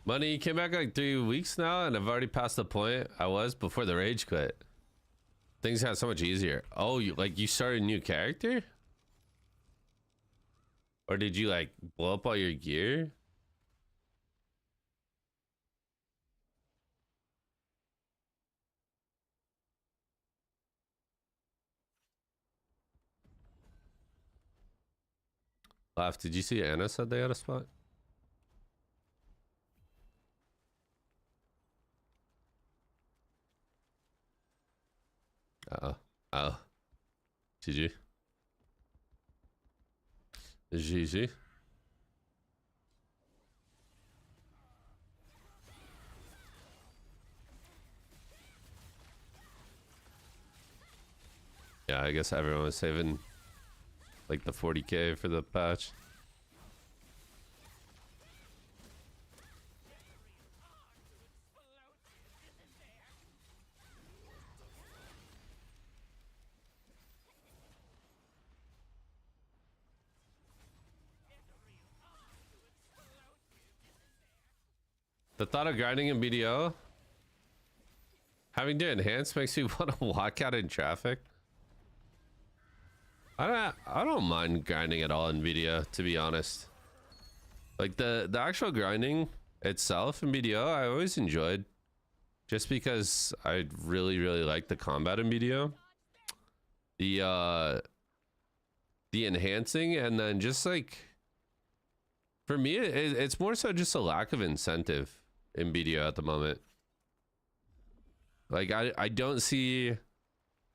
Money, you came back like 3 weeks now, and I've already passed the point I was before the rage quit. Things got so much easier. Oh, you started a new character? Or did you like blow up all your gear? Laugh, did you see Anna said they had a spot? Uh-oh. Oh. GG. GG. Yeah, I guess everyone was saving like the 40k for the patch. The thought of grinding in BDO, having to enhance makes me want to walk out in traffic. I don't mind grinding at all in BDO, to be honest. Like the actual grinding itself in BDO, I always enjoyed, just because I really like the combat in BDO. The enhancing, and then just like, for me, it's more so just a lack of incentive in BDO at the moment. Like I don't see,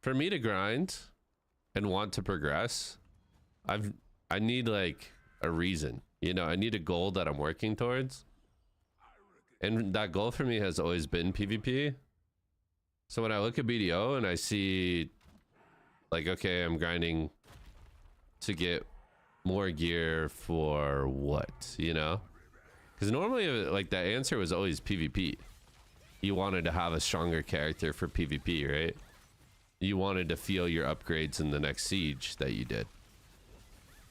for me to grind and want to progress, I need like a reason, you know. I need a goal that I'm working towards, and that goal for me has always been PvP. So when I look at BDO and I see like, okay, I'm grinding to get more gear for what, you know? Because normally like the answer was always PvP. You wanted to have a stronger character for PvP, right? You wanted to feel your upgrades in the next siege that you did.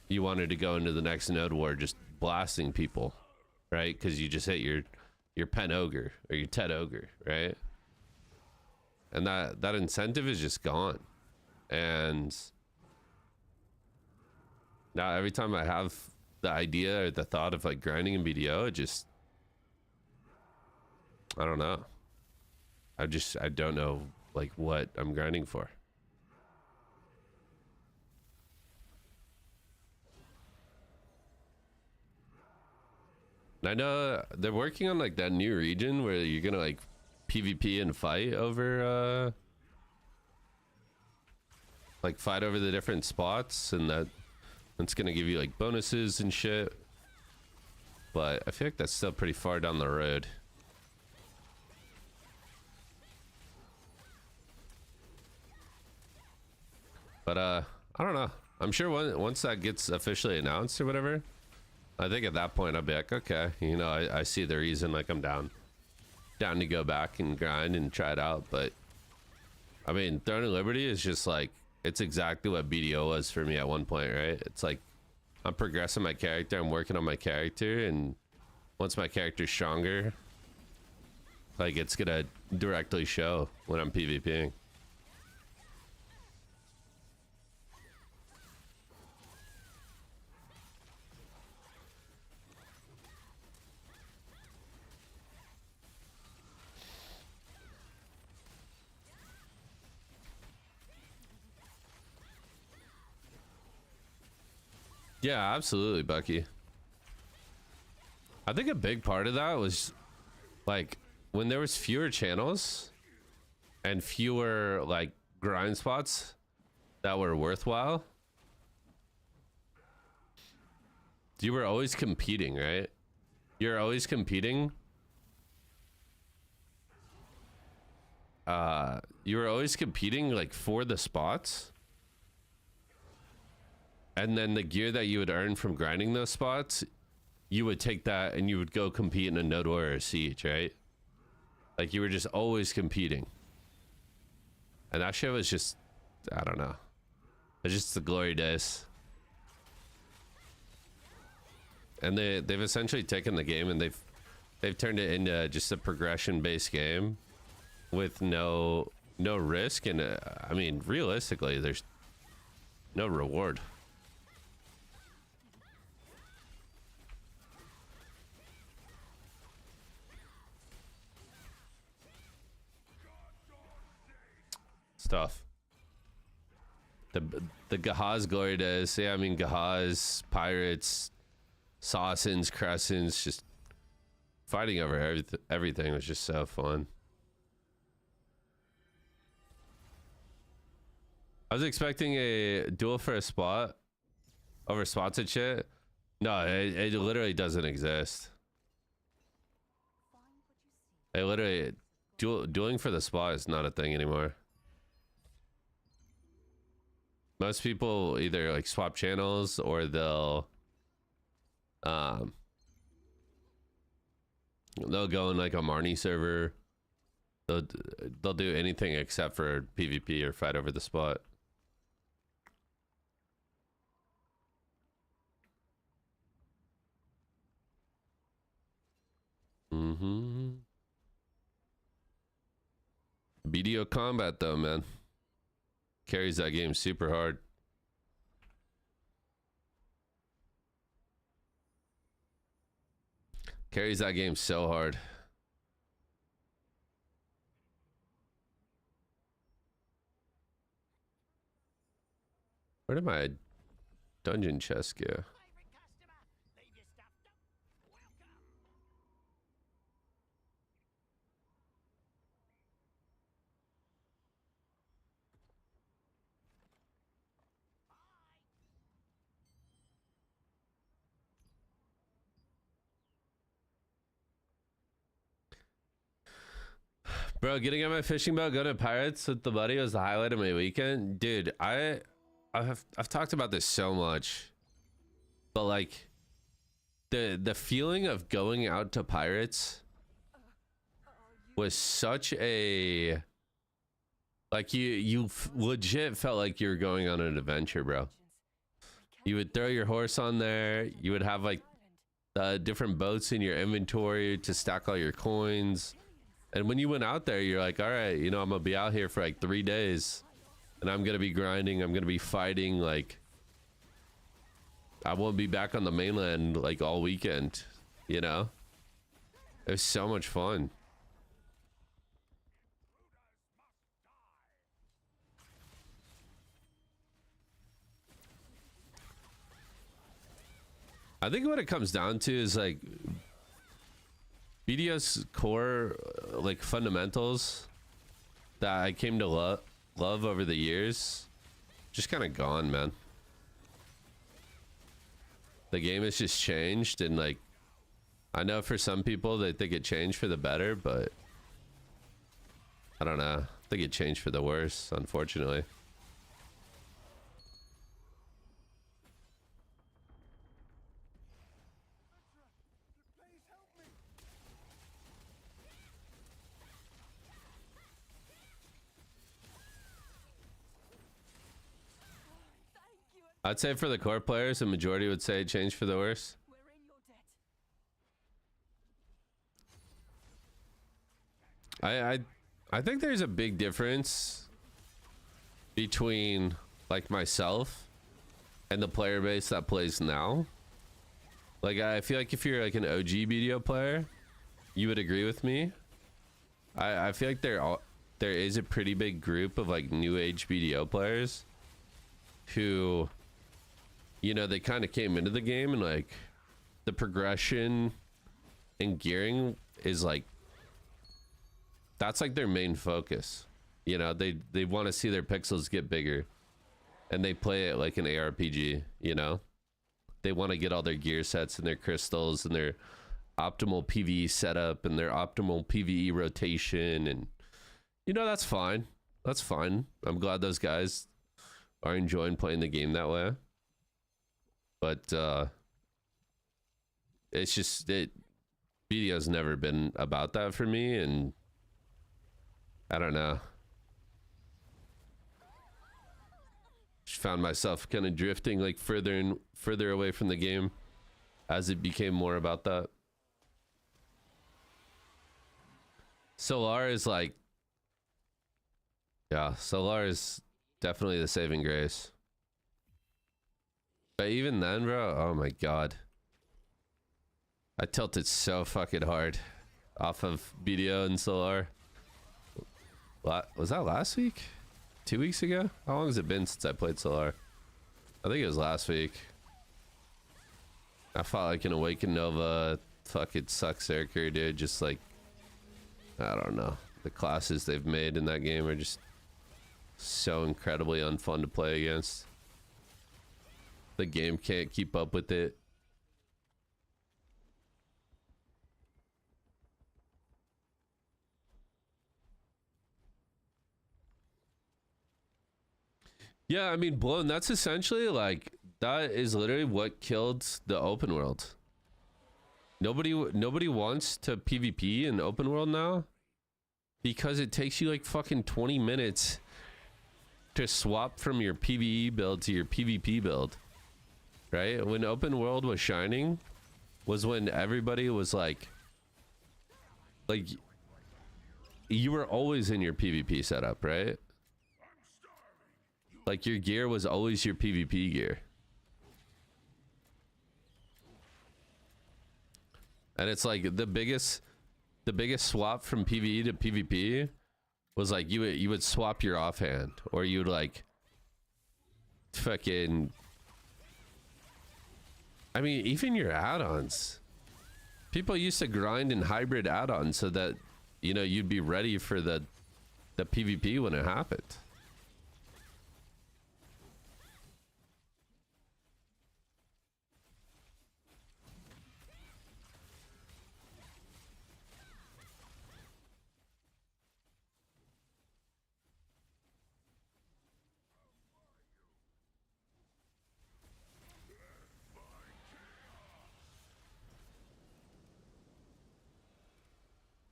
You wanted to go into the next node war just blasting people, right? Because you just hit your pen ogre or your Ted ogre, right? And that incentive is just gone. And now every time I have the idea or the thought of like grinding in BDO, it just, I don't know. I don't know like what I'm grinding for. I know they're working on like that new region where you're gonna like PvP and fight over like fight over the different spots, and that's gonna give you like bonuses and shit. But I feel like that's still pretty far down the road. But I don't know. I'm sure once that gets officially announced or whatever, I think at that point I'll be like, okay, you know, I see the reason, like I'm down to go back and grind and try it out. But I mean, Throne of Liberty is just like, it's exactly what BDO was for me at one point, right? It's like I'm progressing my character, I'm working on my character, and once my character's stronger, like it's gonna directly show when I'm PvPing. Yeah, absolutely, Bucky. I think a big part of that was like when there was fewer channels and fewer like grind spots that were worthwhile. You were always competing, right? You're always competing. You were always competing like for the spots. And then the gear that you would earn from grinding those spots, you would take that and you would go compete in a Node War or a Siege, right? Like you were just always competing. And that shit was just, I don't know. It's just the glory days. And they've essentially taken the game and they've turned it into just a progression-based game with no risk. And I mean, realistically, there's no reward. Stuff. The Gahaz glory days. Yeah, I mean Gahaz, pirates, Sausins, Crescents, just fighting over everything was just so fun. I was expecting a duel for a spot over spots and shit. No, it literally doesn't exist. It literally dueling for the spot is not a thing anymore. Most people either like swap channels or they'll go in like a Marnie server. They'll do anything except for PvP or fight over the spot. BDO combat though, man. Carries that game super hard. Carries that game so hard. Where did my dungeon chest go? Bro, getting on my fishing boat, going to Pirates with the buddy was the highlight of my weekend. Dude, I've talked about this so much. But like the feeling of going out to Pirates was such a like you legit felt like you were going on an adventure, bro. You would throw your horse on there, you would have like different boats in your inventory to stack all your coins. And when you went out there, you're like, all right, you know, I'm gonna be out here for like 3 days and I'm gonna be grinding, I'm gonna be fighting. Like I won't be back on the mainland like all weekend, you know? It was so much fun. I think what it comes down to is like BDS core like fundamentals that I came to love over the years just kind of gone, man. The game has just changed, and like I know for some people they think it changed for the better, but I don't know. I think it changed for the worse, unfortunately. I'd say for the core players, the majority would say it changed for the worse. I think there's a big difference between like myself and the player base that plays now. Like I feel like if you're like an OG BDO player, you would agree with me. I feel like there is a pretty big group of like new age BDO players who, you know, they kind of came into the game and like the progression and gearing is like, that's like their main focus. You know, they want to see their pixels get bigger and they play it like an ARPG, you know? They want to get all their gear sets and their crystals and their optimal PvE setup and their optimal PvE rotation, and you know, that's fine. That's fine. I'm glad those guys are enjoying playing the game that way. But it's just BDO's never been about that for me, and I don't know. Just found myself kind of drifting like further and further away from the game as it became more about that. Solar is like, yeah, Solar is definitely the saving grace. But even then, bro, oh my god. I tilted so fucking hard off of BDO and Solar. Was that last week? 2 weeks ago? How long has it been since I played Solar? I think it was last week. I fought like an Awakened Nova. Fucking sucks, Zerker, dude. Just like, I don't know. The classes they've made in that game are just so incredibly unfun to play against. The game can't keep up with it. Yeah, I mean, Blown, that's essentially like, that is literally what killed the open world. Nobody wants to PvP in open world now because it takes you like fucking 20 minutes to swap from your PvE build to your PvP build. Right? When open world was shining was when everybody was like you were always in your PvP setup, right? Like your gear was always your PvP gear. And it's like the biggest swap from PvE to PvP was like you would swap your offhand, or you would like fucking, I mean, even your add-ons. People used to grind in hybrid add-ons so that, you know, you'd be ready for the PvP when it happened.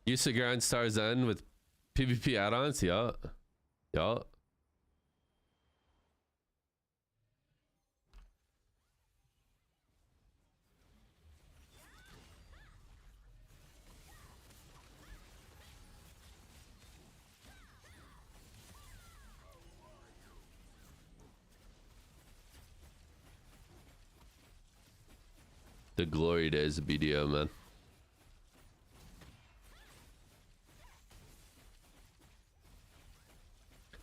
Used to grind Stars End with PvP add-ons, yeah. Yeah. The glory days of BDO, man.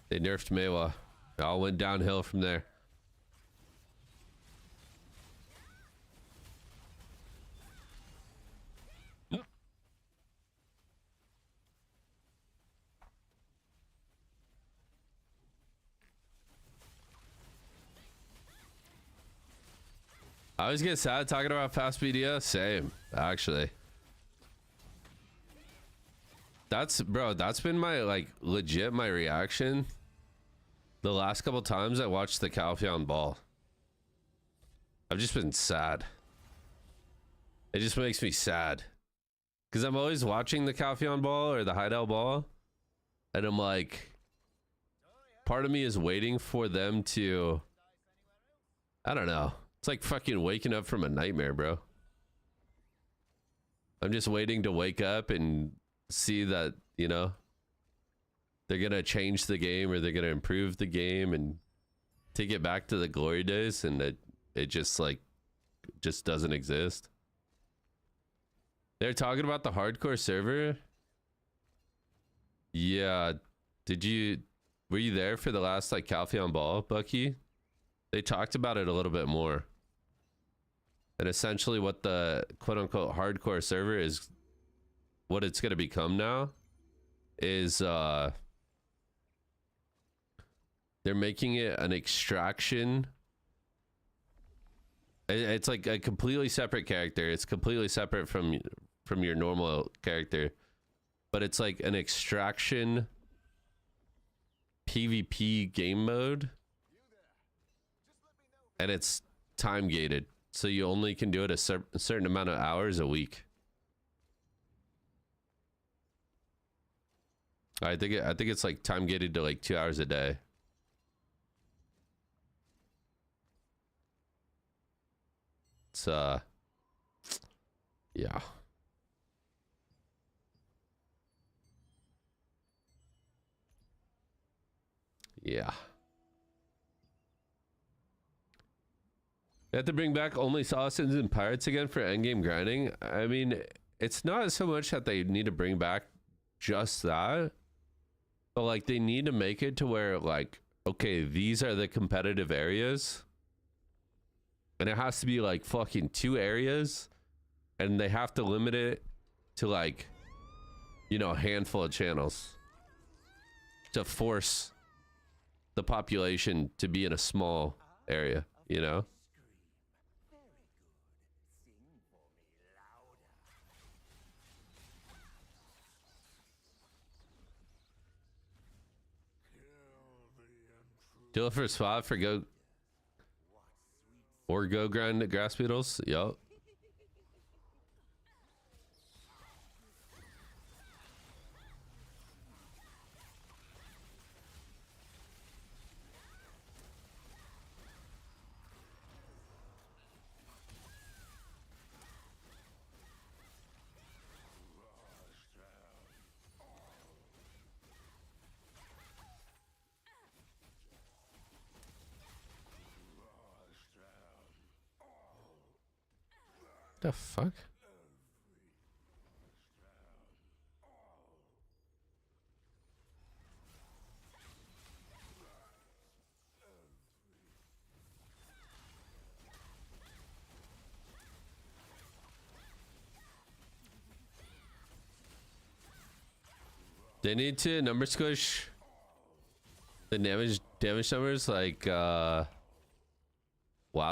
They nerfed Meiwa. It all went downhill from there. I always get sad talking about fast BDO. Same, actually. That's been my like legit my reaction the last couple times I watched the Calpheon ball. I've just been sad. It just makes me sad because I'm always watching the Calpheon ball or the Hideout ball, and I'm like, part of me is waiting for them to, I don't know. It's like fucking waking up from a nightmare, bro. I'm just waiting to wake up and see that, you know, they're gonna change the game or they're gonna improve the game and take it back to the glory days, and it just like just doesn't exist. They're talking about the hardcore server. Yeah, were you there for the last like Calpheon ball, Bucky? They talked about it a little bit more. And essentially what the quote-unquote hardcore server is, what it's going to become now is they're making it an extraction. It's like a completely separate character. It's completely separate from your normal character, but it's like an extraction PvP game mode, and it's time gated. So you only can do it a certain amount of hours a week. I think it's like time gated to like 2 hours a day. It's yeah. Yeah. They have to bring back only Salasins and Pirates again for endgame grinding. I mean, it's not so much that they need to bring back just that, but like they need to make it to where like, okay, these are the competitive areas, and it has to be like fucking 2 areas, and they have to limit it to like, you know, a handful of channels to force the population to be in a small area, you know? Do it for a spot for go grind grass beetles. Yup. The fuck? They need to number squish the damage numbers like WoW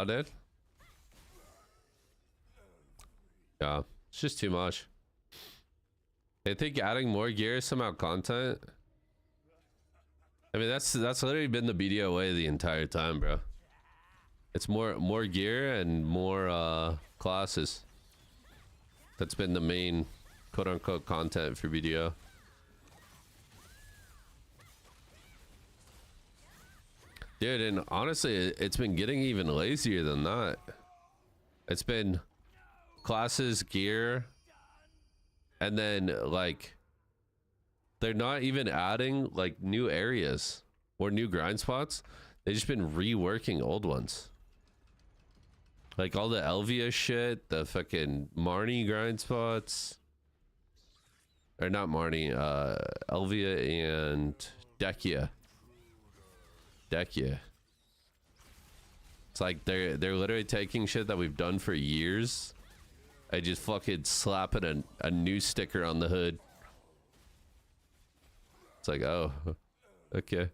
did. Yeah, it's just too much. I think adding more gear is somehow content. I mean, that's literally been the BDO way the entire time, bro. It's more gear and more classes. That's been the main quote-unquote content for BDO. Dude, and honestly, it's been getting even lazier than that. It's been classes, gear, and then like they're not even adding like new areas or new grind spots. They've just been reworking old ones. Like all the Elvia shit, the fucking Marnie grind spots. Or not Marnie, Elvia and Dekia. Dekia. It's like they're literally taking shit that we've done for years. I just fucking slapping a new sticker on the hood. It's like, oh, okay.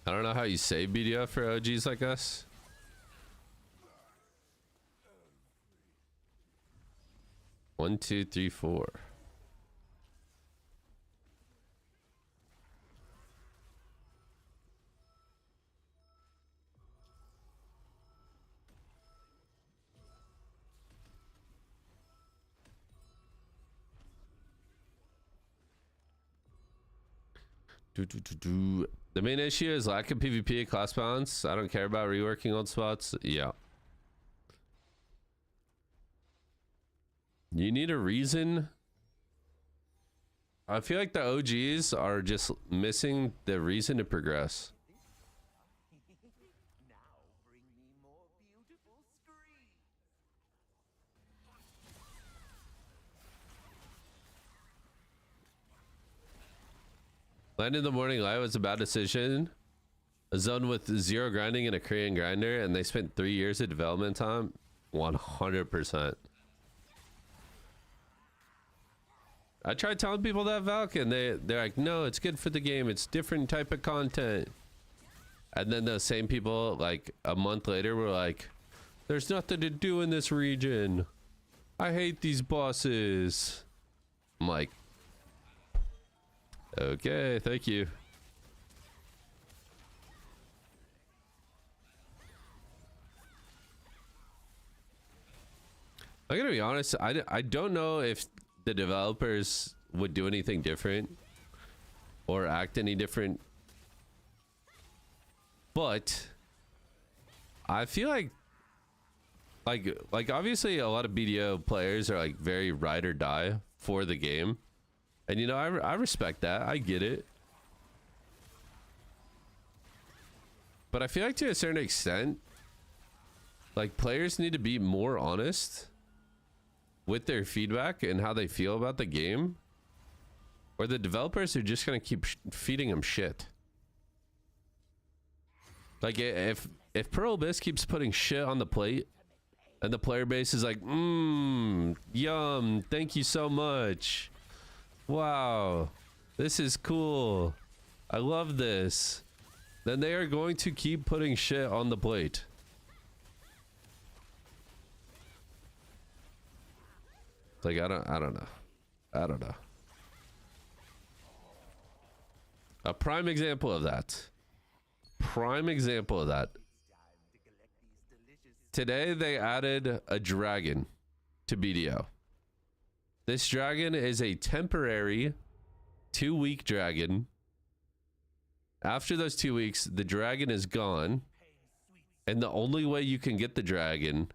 I don't know how you save BDF for OGs like us. One, two, three, four. The main issue is lack of PvP at class balance. I don't care about reworking old spots. Yeah. You need a reason. I feel like the OGs are just missing the reason to progress. Land in the morning light was a bad decision. A zone with zero grinding and a Korean grinder, and they spent 3 years of development time. 100%. I tried telling people that, Valk, and they're like, no, it's good for the game. It's different type of content. And then those same people, like a month later, were like, there's nothing to do in this region. I hate these bosses. I'm like, okay, thank you. I'm gonna be honest, I don't know if the developers would do anything different or act any different, but I feel like obviously a lot of BDO players are like very ride or die for the game, and you know, I respect that. I get it, but I feel like to a certain extent, like, players need to be more honest with their feedback and how they feel about the game, or the developers are just gonna keep feeding them shit. Like, if Pearl Abyss keeps putting shit on the plate and the player base is like, yum, thank you so much, wow, this is cool, I love this, then they are going to keep putting shit on the plate. Like, I don't know. A prime example of that. Today they added a dragon to BDO. This dragon is a temporary 2-week dragon. After those 2 weeks, the dragon is gone, and the only way you can get the dragon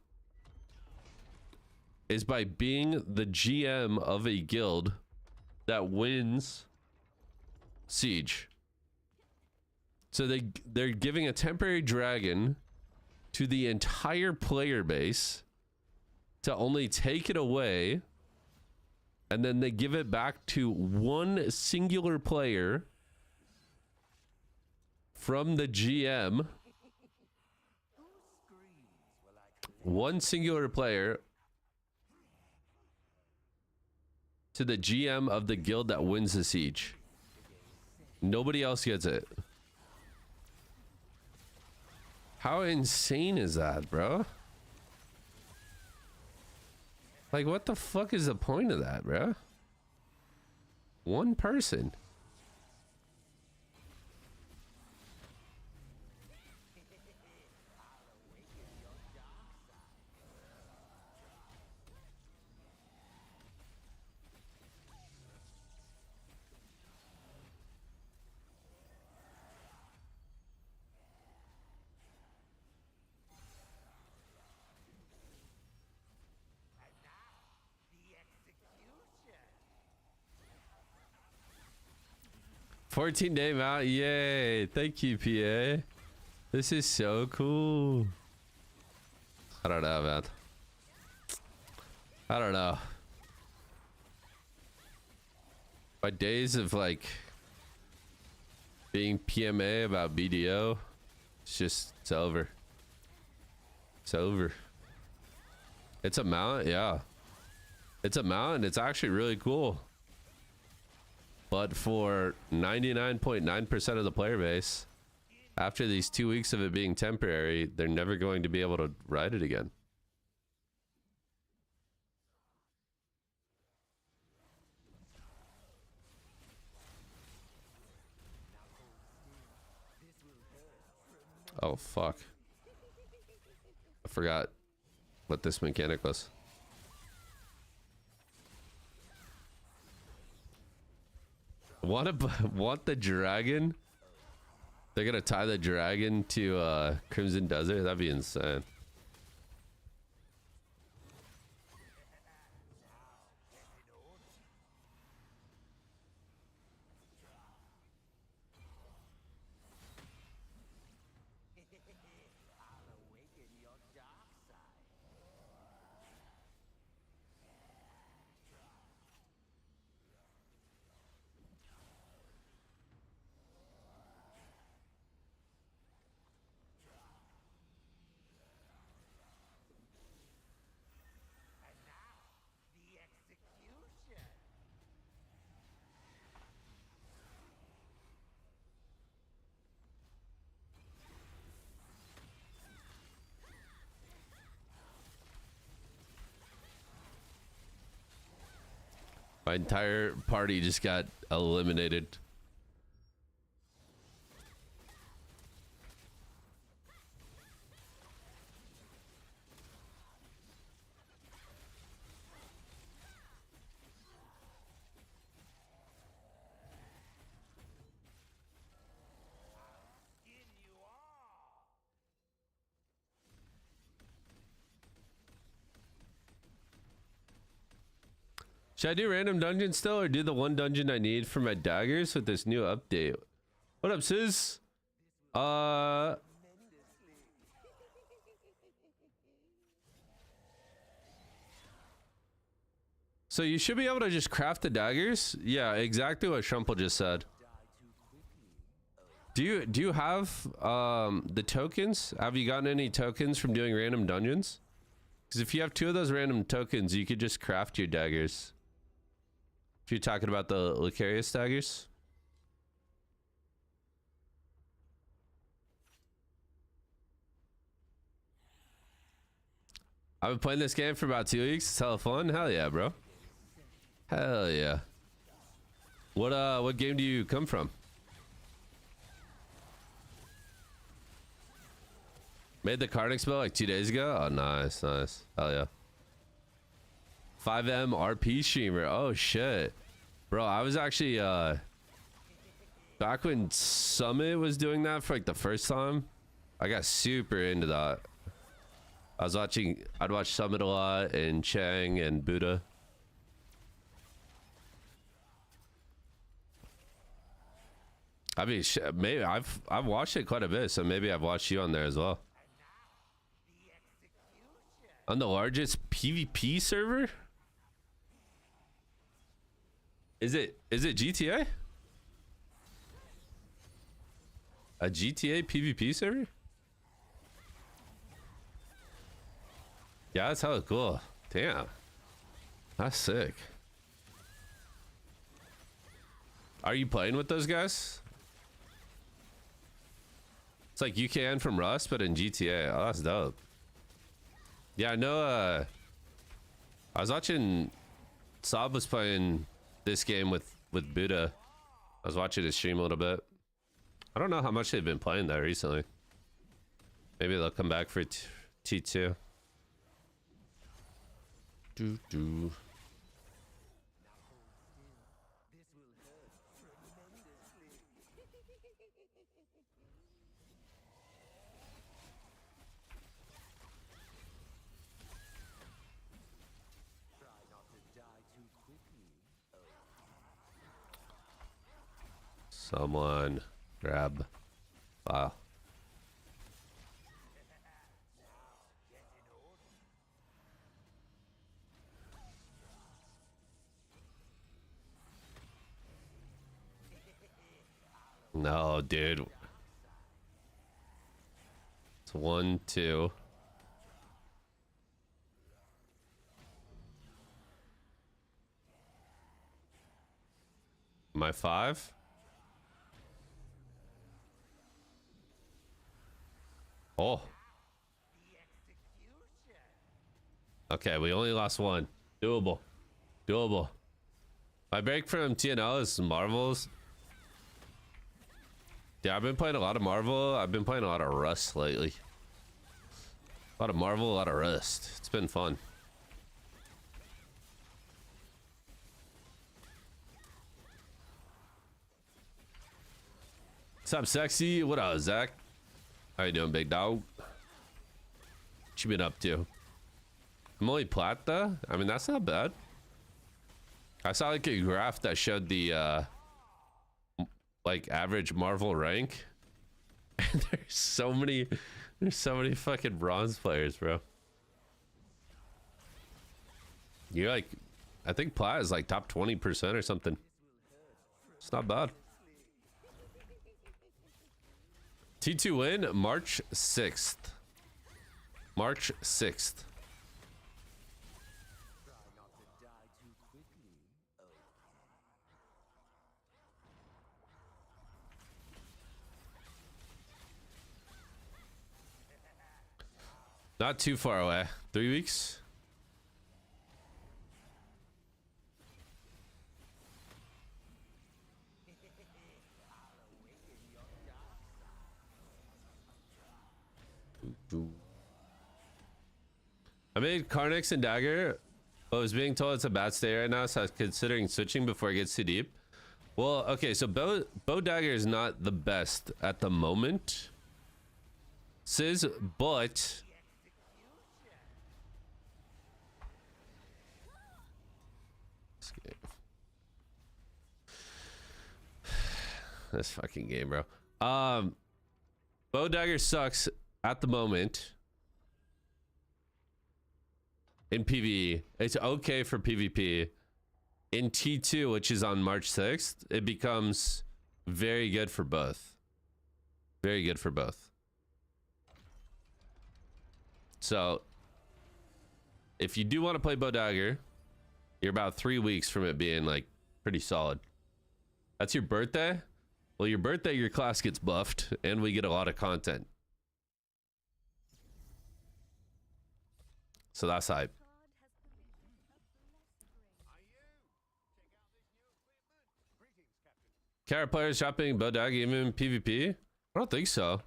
is by being the GM of a guild that wins Siege. So they're giving a temporary dragon to the entire player base to only take it away, and then they give it back to one singular player from the GM. One singular player to the GM of the guild that wins the siege. Nobody else gets it. How insane is that, bro? Like, what the fuck is the point of that, bro? One person. 14-day mount. Yay. Thank you, PA. This is so cool. I don't know, man. I don't know. My days of like being PMA about BDO, it's over. It's over. It's a mount, yeah. It's a mount and it's actually really cool. But for 99.9% of the player base, after these 2 weeks of it being temporary, they're never going to be able to ride it again. Oh, fuck. I forgot what this mechanic was. Want the dragon? They're gonna tie the dragon to Crimson Desert? That'd be insane. My entire party just got eliminated. Should I do random dungeons still, or do the one dungeon I need for my daggers with this new update? What up, sis? So you should be able to just craft the daggers. Yeah, exactly what Shumple just said. Do you have the tokens? Have you gotten any tokens from doing random dungeons? Because if you have 2 of those random tokens, you could just craft your daggers. If you're talking about the Lucarius daggers. I've been playing this game for about 2 weeks. It's hella fun. Hell yeah, bro. Hell yeah. What game do you come from? Made the Carnix spell like 2 days ago? Oh, nice, nice. Hell yeah. 5M RP streamer. Oh shit. Bro, I was actually back when Summit was doing that for like the first time, I got super into that. I'd watch Summit a lot and Chang and Buddha. I mean, maybe I've watched it quite a bit, so maybe I've watched you on there as well. On the largest PvP server? Is it GTA? A GTA PvP server? Yeah, that's hella cool. Damn. That's sick. Are you playing with those guys? It's like UKN from Rust, but in GTA. Oh, that's dope. Yeah, I know, I was watching Saab was playing this game with Buddha. I was watching his stream a little bit. I don't know how much they've been playing that recently. Maybe they'll come back for T2. Do. Someone grab file. No, dude. It's 1, 2. Am I 5? Oh. Okay, we only lost 1. Doable. Doable. My break from TnL is Marvels. Yeah, I've been playing a lot of Marvel. I've been playing a lot of Rust lately. A lot of Marvel, a lot of Rust. It's been fun. What's up, sexy? What up, Zach? How you doing, big dog? What you been up to? I'm only plat though. I mean, that's not bad. I saw like a graph that showed the like average Marvel rank. And there's so many fucking bronze players, bro. You're like, I think plat is like top 20% or something. It's not bad. T2 win March 6th. March 6th. Not too far away. 3 weeks. I made Carnix and Dagger, but was being told it's a bad state right now, so I was considering switching before it gets too deep. Well, okay, so bow Dagger is not the best at the moment, Sizz, but this fucking game, bro. Bow Dagger sucks at the moment in PvE. It's okay for PvP. In T2, which is on March 6th, it becomes very good for both. Very good for both. So, if you do want to play Bow Dagger, you're about 3 weeks from it being like pretty solid. That's your birthday? Well, your birthday, your class gets buffed, and we get a lot of content. So that's hype. Carrot players shopping Bow Dagger even PvP? I don't think so.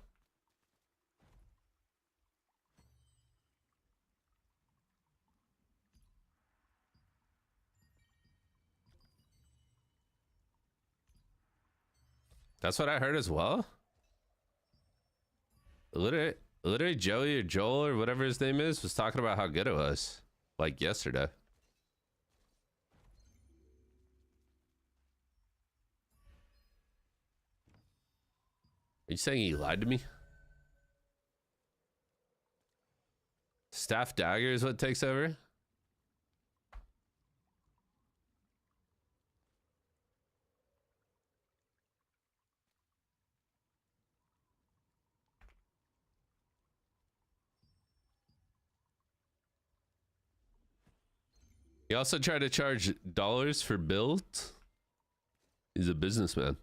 That's what I heard as well. Literally Joey or Joel or whatever his name is was talking about how good it was, like yesterday. Are you saying he lied to me? Staff Dagger is what takes over? He also tried to charge dollars for builds. He's a businessman.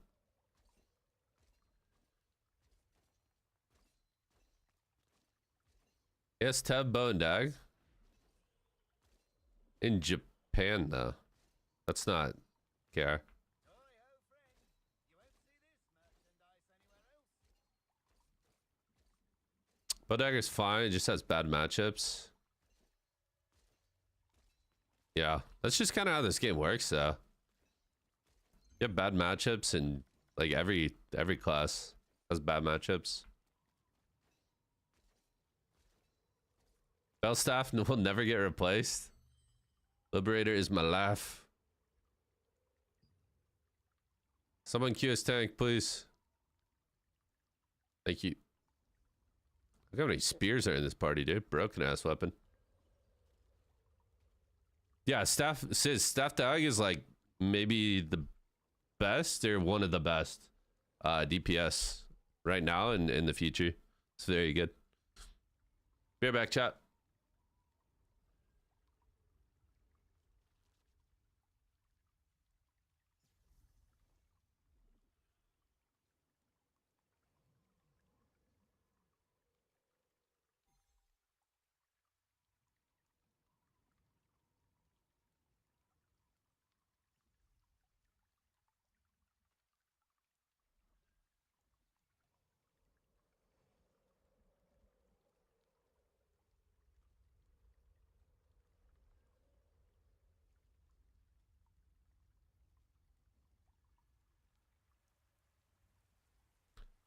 Yes, Tab, Bow, and Dag. In Japan, though. That's not care. Bow Dagger's fine, it just has bad matchups. Yeah, that's just kind of how this game works, though. You have bad matchups, and like every class has bad matchups. Bellstaff will never get replaced. Liberator is my life. Someone queue us tank, please. Thank you. Look how many spears are in this party, dude. Broken ass weapon. Yeah, staff dog is like maybe the best or one of the best DPS right now and in the future. It's very good. Be right back, chat.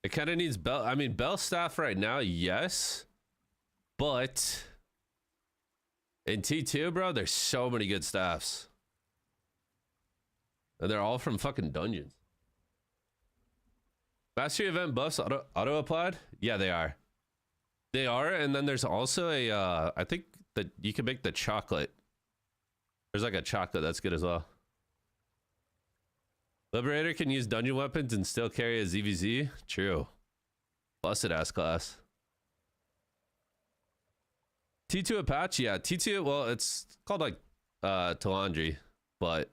It kind of needs bell. I mean, bell staff right now, yes, but in T2, bro, there's so many good staffs, and they're all from fucking dungeons. Mastery event buffs auto applied? Yeah, they are. They are, and then there's also a I think that you can make the chocolate. There's like a chocolate that's good as well. Liberator can use dungeon weapons and still carry a ZVZ? True. Busted ass class. T2 Apache, yeah. T2, well, it's called like Talandri, but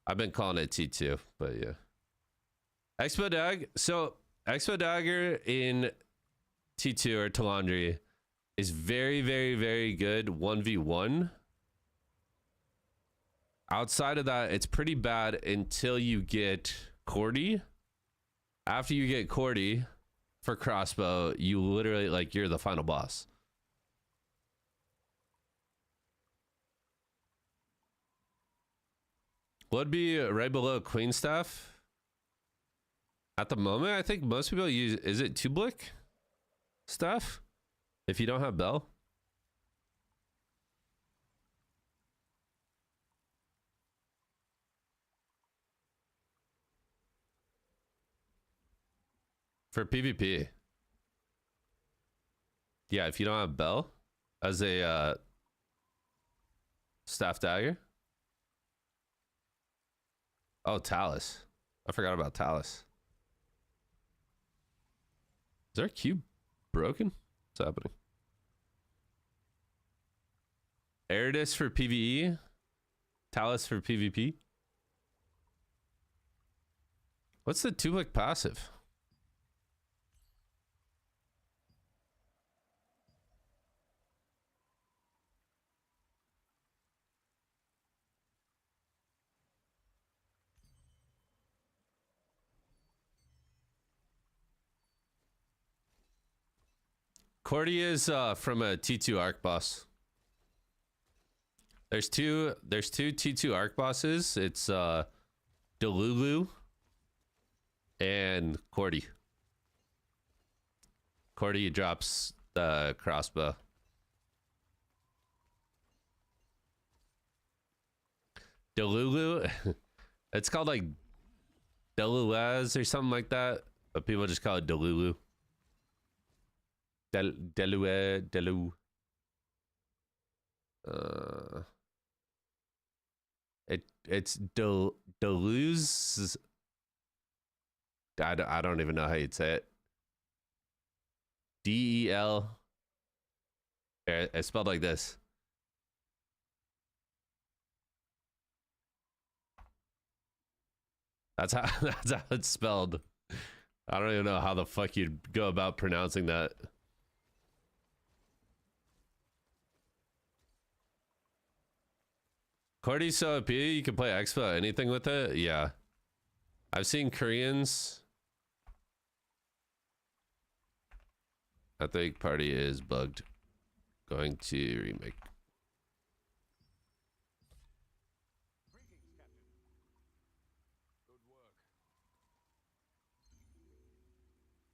I've been calling it T2, but yeah. Expo Dag, so Expo Dagger in T2 or Talandri is very, very, very good 1v1. Outside of that, it's pretty bad until you get Cordy. After you get Cordy for crossbow, you literally, like, you're the final boss. Would be right below Queen Staff. At the moment, I think most people use, is it Tublick Staff? If you don't have Bell. For PvP. Yeah, if you don't have Bell as a staff dagger. Oh, Talus. I forgot about Talus. Is our cube broken? What's happening? Eridus for PvE. Talus for PvP. What's the Tublick passive? Cordy is from a T2 arc boss. There's two T2 arc bosses. It's Delulu and Cordy. Cordy drops the crossbow. Delulu, it's called like Deluaz or something like that, but people just call it Delulu. Delu. It's Deluz. I don't even know how you'd say it. DEL. It's spelled like this. That's how it's spelled. I don't even know how the fuck you'd go about pronouncing that. Cordy's so OP, you can play Expo, anything with it? Yeah. I've seen Koreans. I think party is bugged. Going to remake.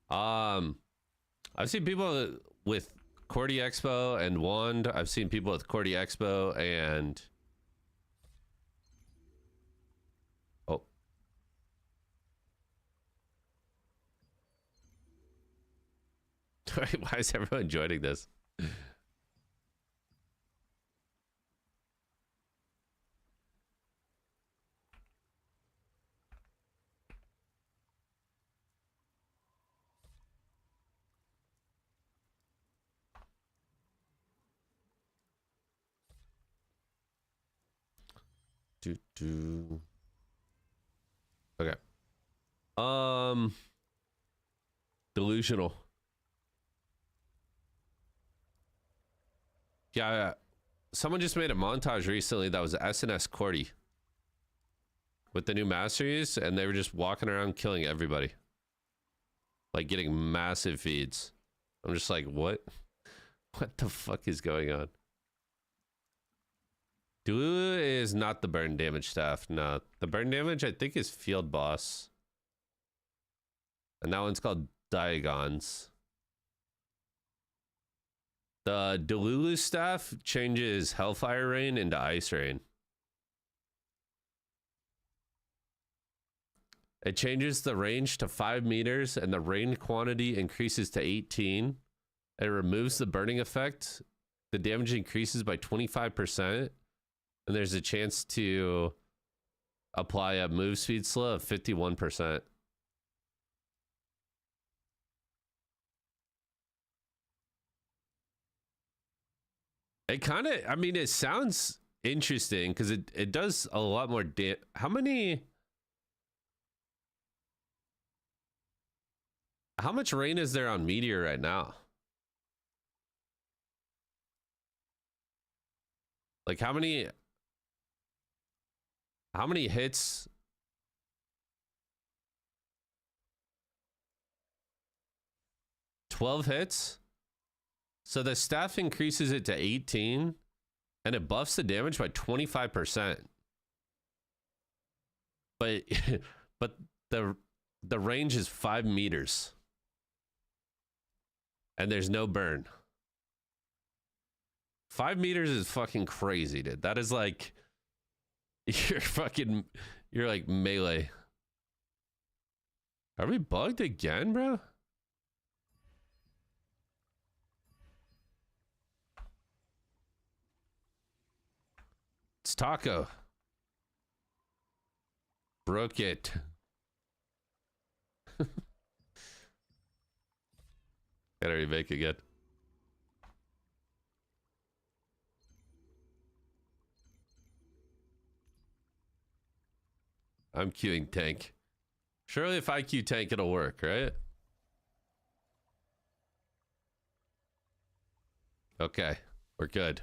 I've seen people with Cordy Expo and Wand. I've seen people with Cordy Expo and Why is everyone joining this? Okay. Delusional. Yeah, someone just made a montage recently that was SNS Cordy with the new masteries, and they were just walking around killing everybody, like getting massive feeds. I'm just like, what? What the fuck is going on? Delulu is not the burn damage staff. No, the burn damage I think is field boss, and that one's called Diagons. The Delulu staff changes Hellfire Rain into Ice Rain. It changes the range to 5 meters and the rain quantity increases to 18. It removes the burning effect. The damage increases by 25%. And there's a chance to apply a move speed slow of 51%. It kind of, I mean, it sounds interesting because it does a lot more how much rain is there on Meteor right now? Like how many hits? $12 hits? So the staff increases it to 18 and it buffs the damage by 25%. But but the range is 5 meters. And there's no burn. 5 meters is fucking crazy, dude. That is like you're like melee. Are we bugged again, bro? It's Taco. Broke it. Gotta remake again. I'm queuing tank. Surely if I queue tank, it'll work, right? Okay, we're good.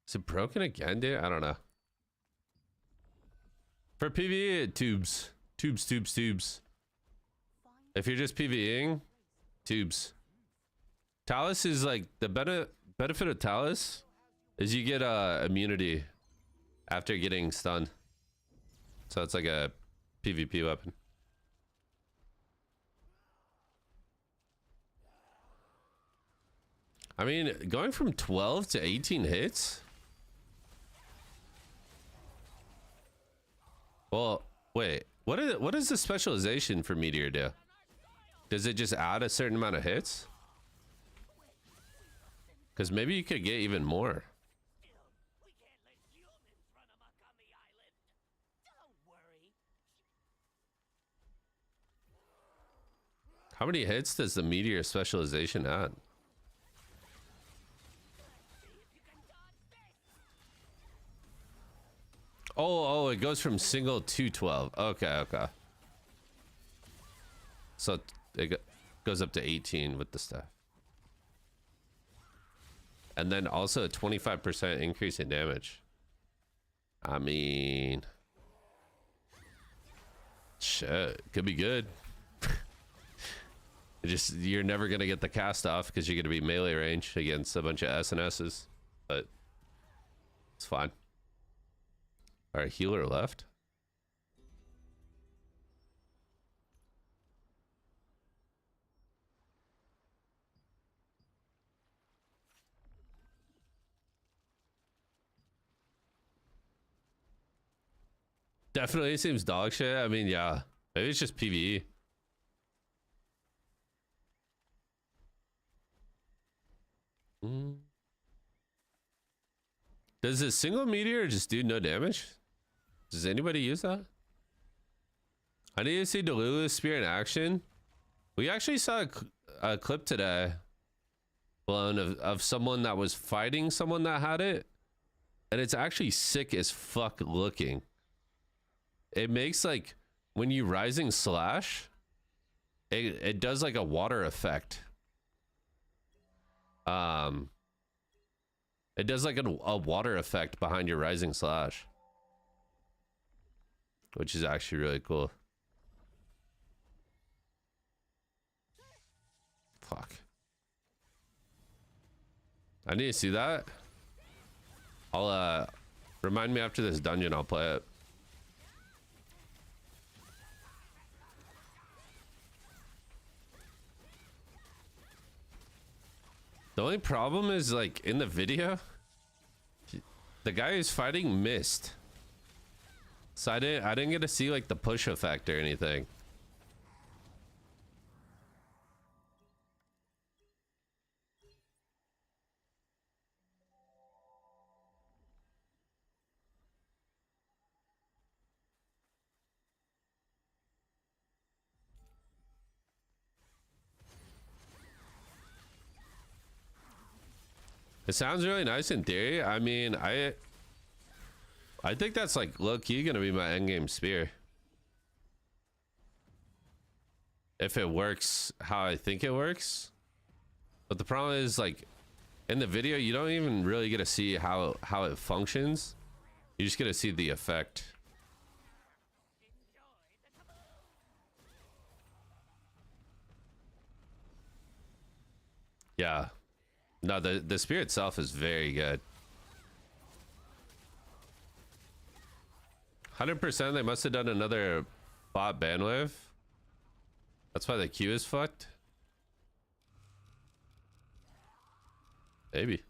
Is it broken again, dude? I don't know. For PvE, tubes. Tubes. If you're just PvEing, tubes. Talus is like, the benefit of Talus is you get immunity after getting stunned. So it's like a PvP weapon. I mean, going from 12 to 18 hits? Well, wait. What is the specialization for Meteor do? Does it just add a certain amount of hits? Because maybe you could get even more. How many hits does the Meteor specialization add? Oh, it goes from single to 12. Okay. So it goes up to 18 with the staff. And then also a 25% increase in damage. I mean, shit, could be good. You're never gonna get the cast off because you're gonna be melee range against a bunch of SNSs, but it's fine. All right, healer left. Definitely seems dog shit. I mean, yeah. Maybe it's just PvE. Does a single meteor just do no damage? Does anybody use that? I need to see Delulu's spear in action. We actually saw a clip today, blown of someone that was fighting someone that had it, and it's actually sick as fuck looking. It makes like when you rising slash, it does like a water effect. It does like a water effect behind your rising slash, which is actually really cool. Fuck. I need to see that. I'll remind me after this dungeon, I'll play it. The only problem is like in the video, the guy who's fighting missed. So I didn't get to see like the push effect or anything. It sounds really nice in theory. I mean, I think that's like low-key gonna be my endgame spear. If it works how I think it works. But the problem is like in the video, you don't even really get to see how it functions. You just get to see the effect. Yeah. No, the spear itself is very good. 100% they must have done another bot bandwidth. That's why the queue is fucked. Maybe.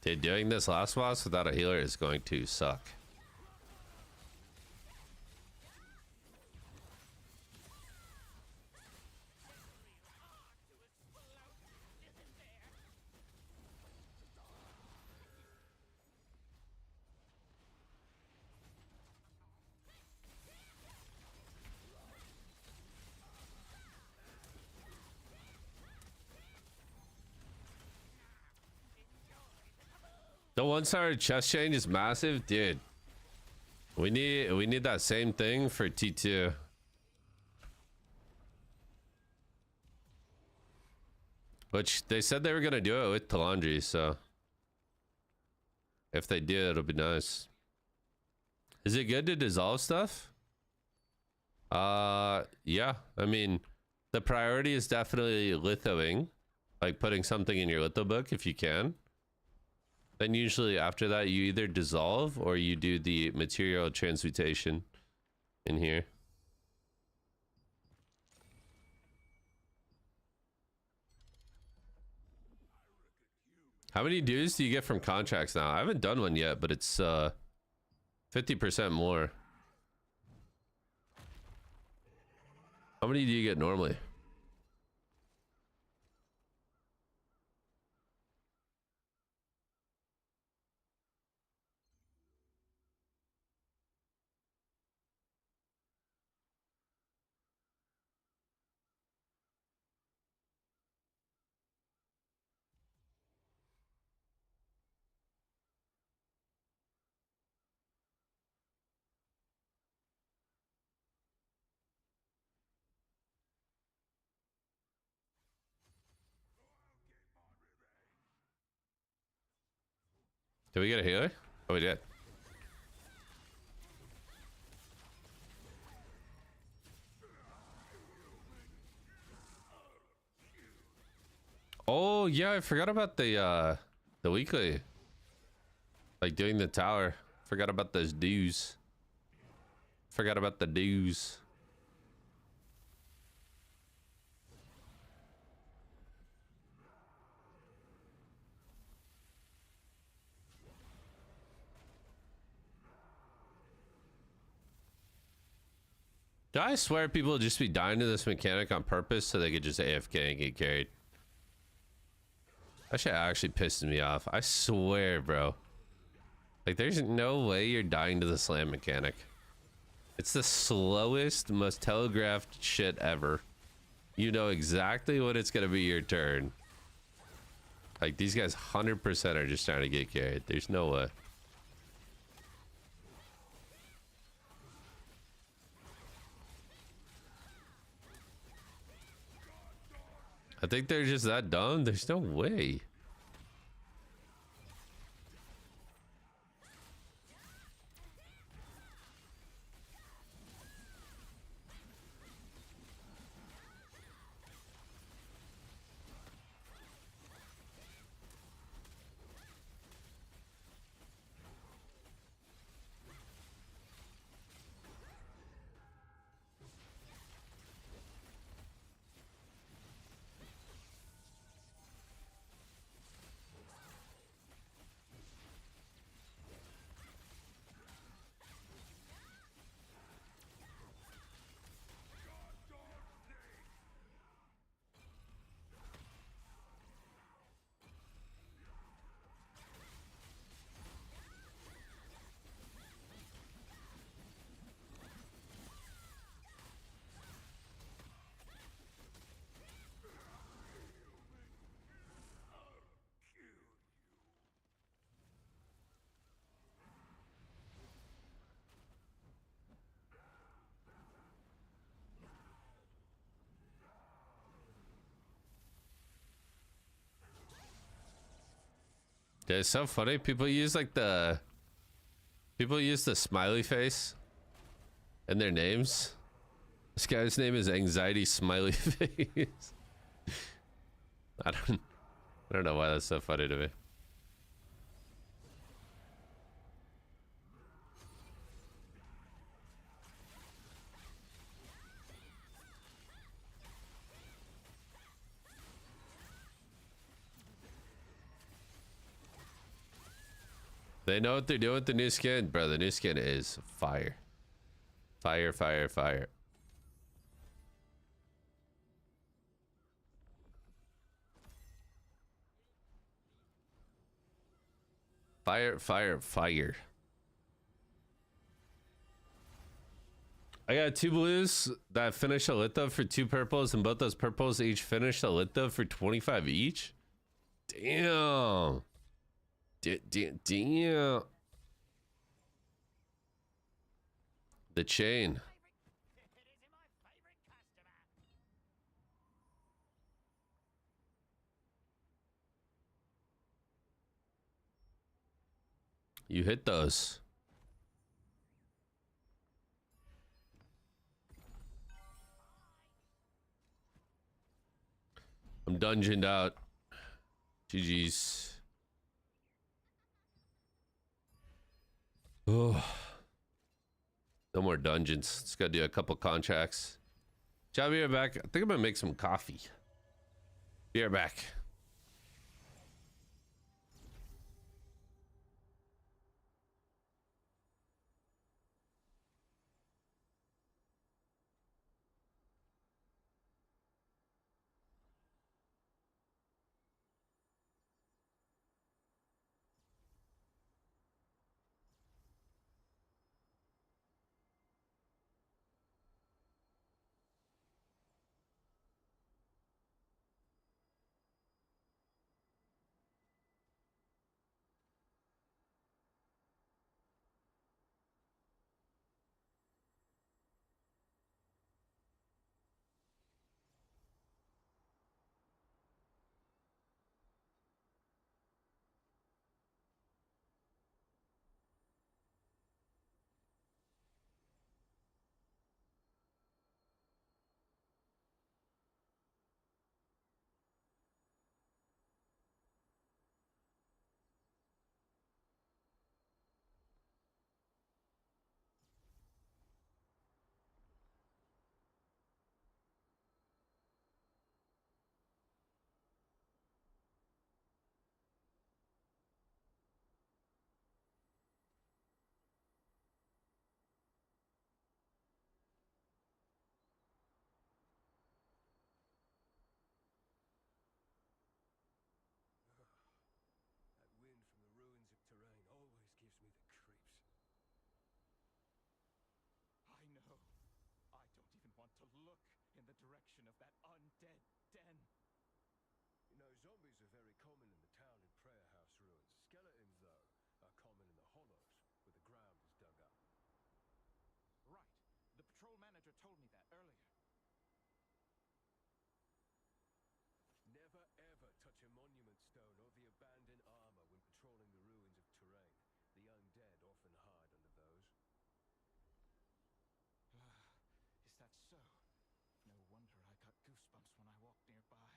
Dude, doing this last boss without a healer is going to suck. The one-star chest change is massive, dude. We need that same thing for T2. Which they said they were gonna do it with Talandri, so if they do, it'll be nice. Is it good to dissolve stuff? Yeah. I mean, the priority is definitely lithoing, like putting something in your litho book if you can. Then usually after that, you either dissolve or you do the material transmutation in here. How many dues do you get from contracts now? I haven't done one yet, but it's 50% more. How many do you get normally? Did we get a healer? Oh, we did. Oh yeah, I forgot about the weekly. Like doing the tower. Forgot about those dues. Forgot about the dues. Do I swear people would just be dying to this mechanic on purpose so they could just AFK and get carried? That shit actually pisses me off. I swear, bro. Like, there's no way you're dying to the slam mechanic. It's the slowest, most telegraphed shit ever. You know exactly when it's gonna be your turn. Like, these guys 100% are just trying to get carried. There's no way. I think they're just that dumb. There's no way. Yeah, it's so funny. People use the smiley face in their names. This guy's name is Anxiety Smiley Face. I don't know why that's so funny to me. They know what they're doing with the new skin, bro. The new skin is fire. Fire, fire, fire. Fire, fire, fire. I got 2 blues that finish a litho for 2 purples, and both those purples each finish a litho for 25 each. Damn. Damn. The chain. You hit those. I'm dungeoned out. GG's. Oh. No more dungeons. Let's go do a couple contracts. I'll be right back. I think I'm gonna make some coffee. Be right back. direction of that undead den. You know, zombies are very common in the town and prayer house ruins. Skeletons, though, are common in the hollows, where the ground is dug up. Right. The patrol manager told me that earlier. Never ever touch a monument stone or the abandoned armor when patrolling the ruins of terrain. The undead often hide under those. Is that so? No wonder I got goosebumps when I walked nearby.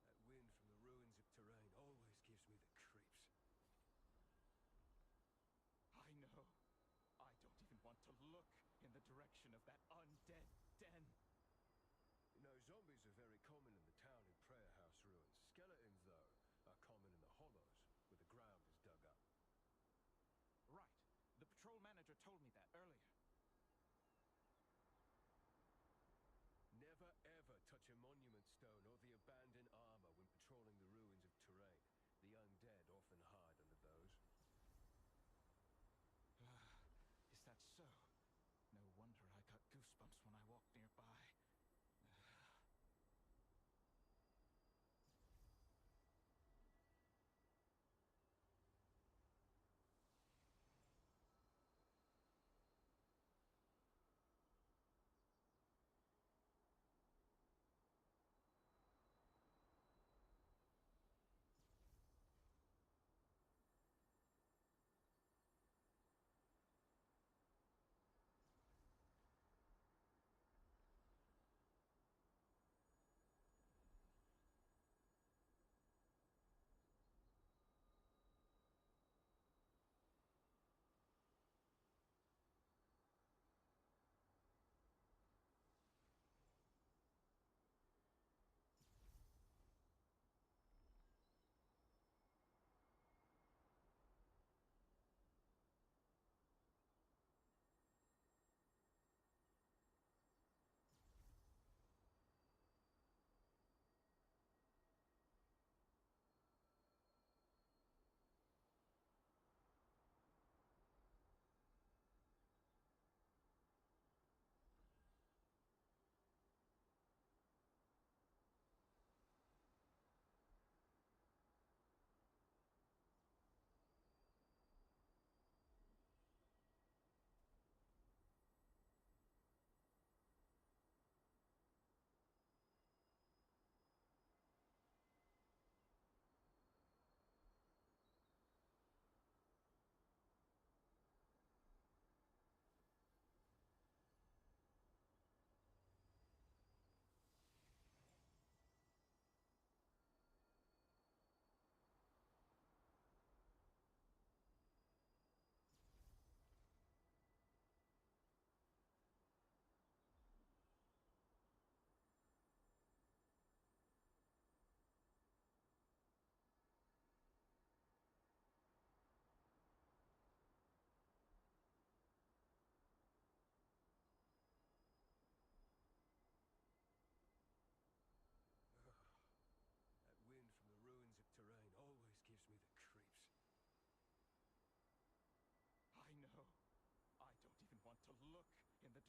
That wind from the ruins of terrain always gives me the creeps. I know. I don't even want to look in the direction of that undead den. You know, zombies are very common in the town and prayer house ruins. Skeletons, though, are common in the hollows, where the ground is dug up. Right. The patrol manager told me that earlier. Never ever touch a monument stone or the abandoned armor when patrolling the ruins of terrain. The undead often hide under those. Is that so? No wonder I got goosebumps when I walked nearby.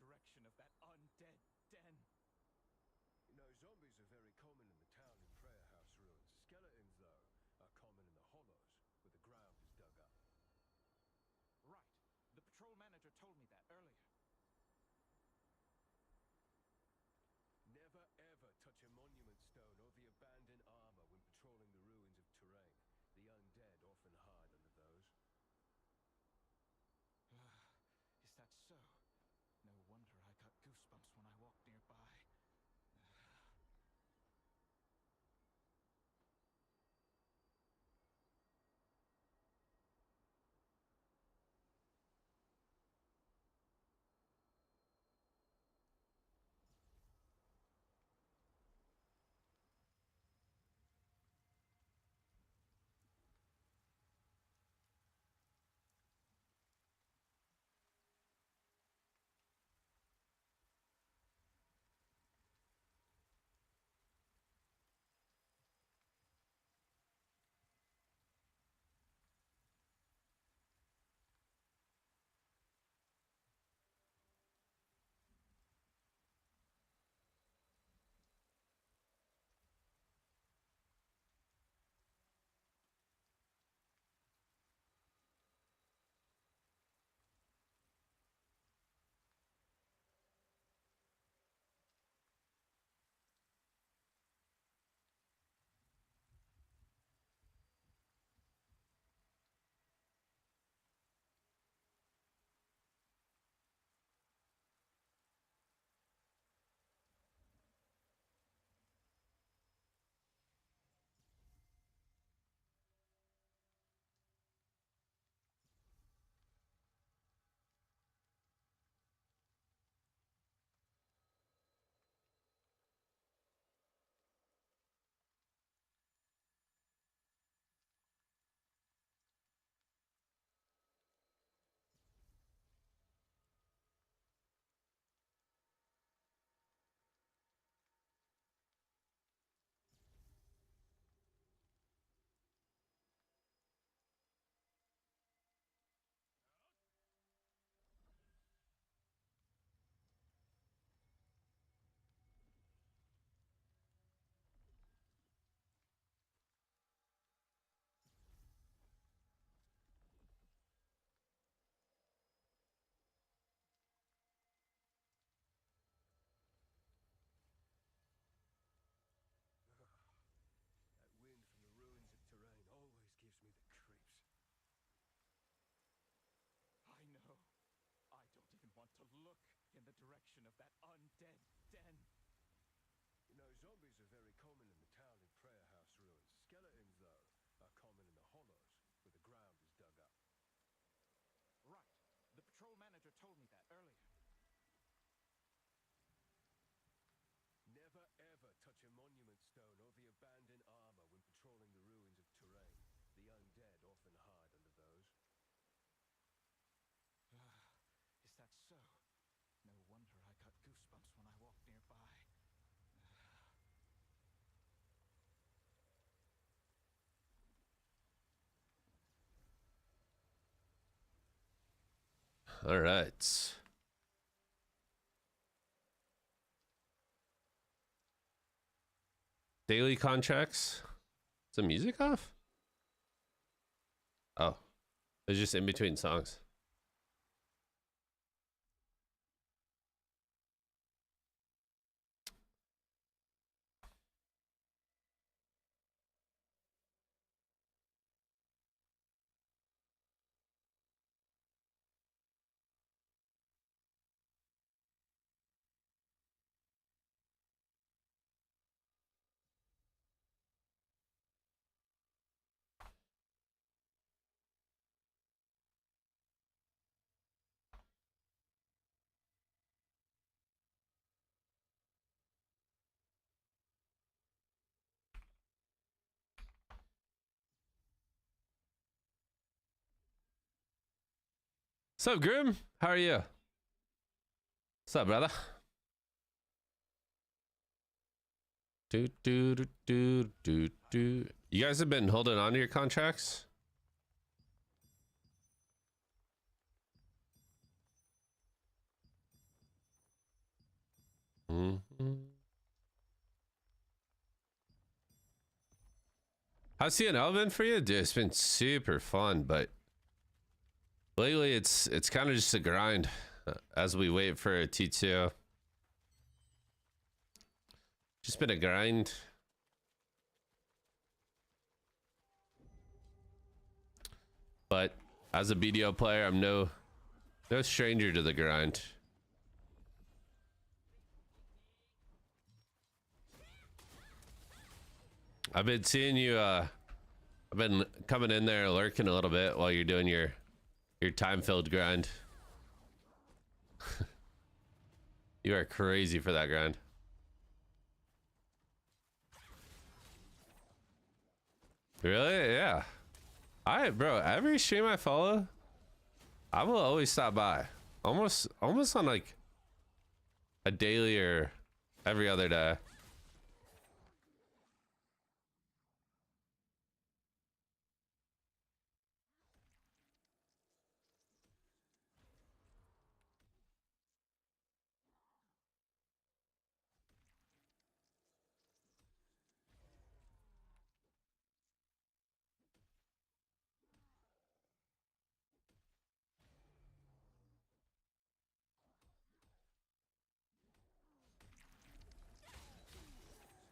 direction of that undead den. You know, zombies are very common in the town and prayer house ruins. Skeletons, though, are common in the hollows, where the ground is dug up. Right. The patrol manager told me that earlier. Never ever touch a monument stone or the abandoned armor when patrolling the ruins of terrain. The undead often hide under those. Is that so? No wonder I got goosebumps when I walked nearby. That wind from the ruins of terrain always gives me the creeps. I know. I don't even want to look in the direction of that undead den. You know, zombies are very common in the town and prayer house ruins. Skeletons, though, are common in the hollows, where the ground is dug up. Right. The patrol manager told me that earlier. Never ever touch a monument stone or the abandoned armor when patrolling the ruins of terrain. The undead often hide under those. Is that so? No wonder I got goosebumps when I walked nearby. All right. Daily contracts. Is the music off? Oh, it's just in between songs. What's up, Grim? How are you? What's up, brother? Do. You guys have been holding on to your contracts? How's TnL been for you? Dude, it's been super fun, but lately it's kind of just a grind as we wait for a T2. Just been a grind. But as a BDO player, I'm no stranger to the grind. I've been seeing you I've been coming in there lurking a little bit while you're doing your time-filled grind. You are crazy for that grind. Really? Yeah. Alright, bro. Every stream I follow, I will always stop by. Almost on like a daily or every other day.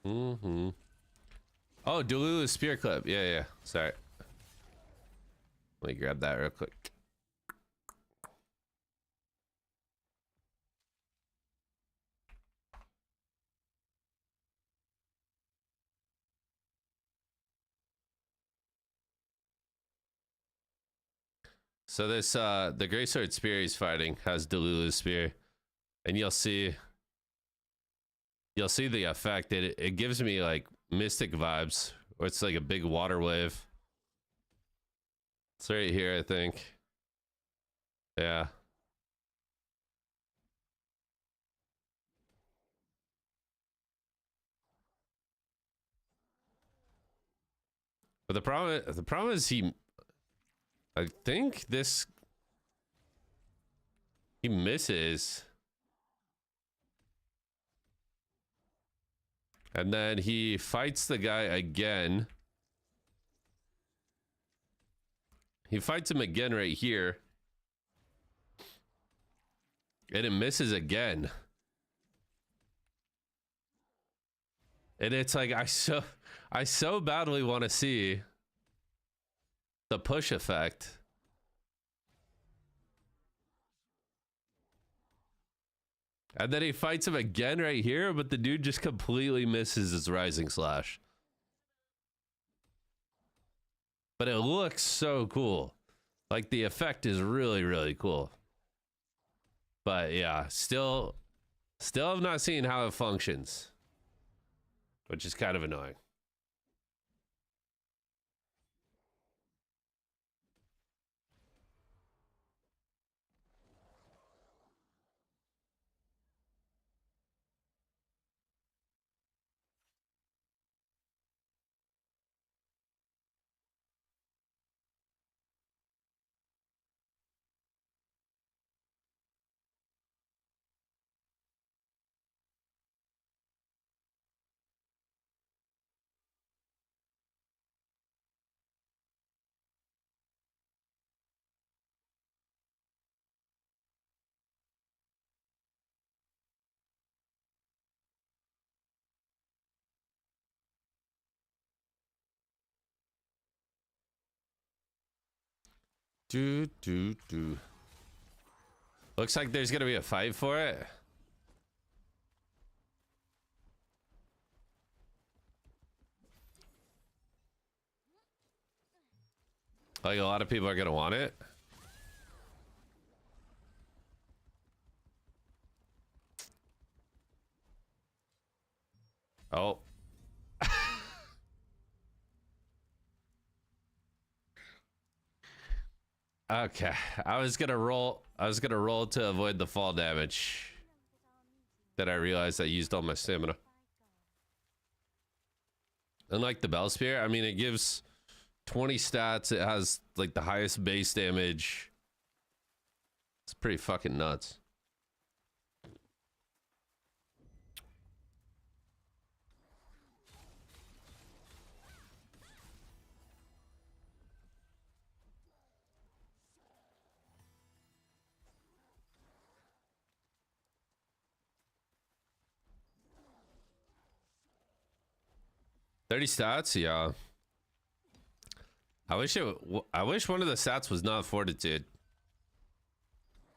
Mm-hmm. Oh, Delulu's spear clip. Yeah, yeah. Sorry. Let me grab that real quick. So this the Greysword spear he's fighting has Delulu's spear, and you'll see the effect. It gives me like mystic vibes, or it's like a big water wave. It's right here, I think. Yeah. But the problem is I think he misses. And then he fights the guy again. He fights him again right here. And it misses again. And it's like I so badly want to see the push effect. And then he fights him again right here, but the dude just completely misses his rising slash. But it looks so cool. Like the effect is really, really cool. But yeah, still have not seen how it functions, which is kind of annoying. Do. Looks like there's gonna be a fight for it. Like a lot of people are gonna want it. Oh. Okay. I was gonna roll to avoid the fall damage. Then I realized I used all my stamina. Unlike the Bell Spear, I mean, it gives 20 stats. It has like the highest base damage. It's pretty fucking nuts. 30 stats, yeah. I wish one of the stats was not fortitude.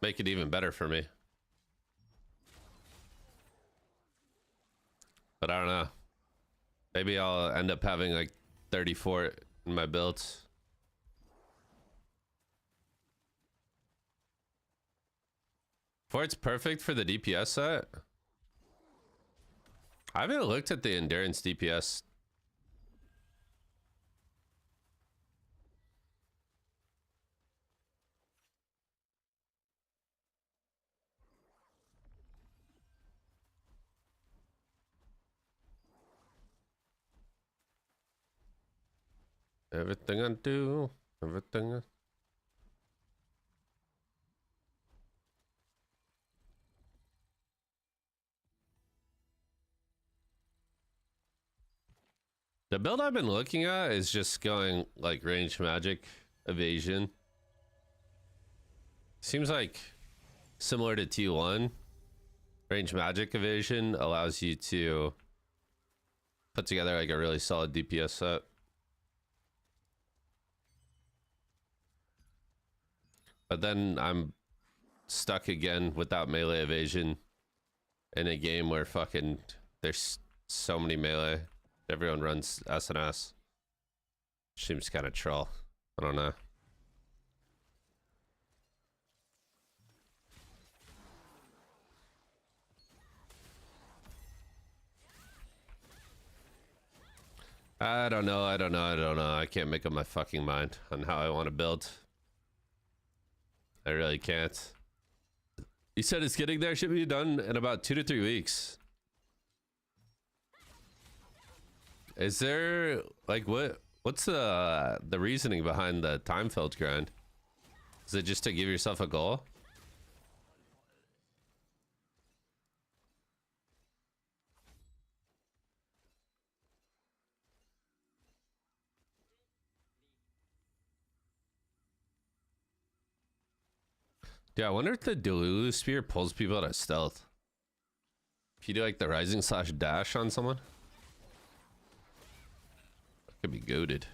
Make it even better for me. But I don't know. Maybe I'll end up having like 34 in my builds. Fort's perfect for the DPS set. I haven't looked at the endurance DPS. Everything I do, everything I... The build I've been looking at is just going like range magic evasion. Seems like similar to T1. Range magic evasion allows you to put together like a really solid DPS set. But then I'm stuck again without melee evasion in a game where fucking there's so many melee. Everyone runs SNS. Seems kind of troll. I don't know. I don't know. I can't make up my fucking mind on how I want to build. I really can't. You said it's getting there. Should be done in about 2 to 3 weeks. Is there like what's the reasoning behind the time filled grind? Is it just to give yourself a goal? Yeah, I wonder if the Delulu Spear pulls people out of stealth. If you do like the rising slash dash on someone, that could be goated.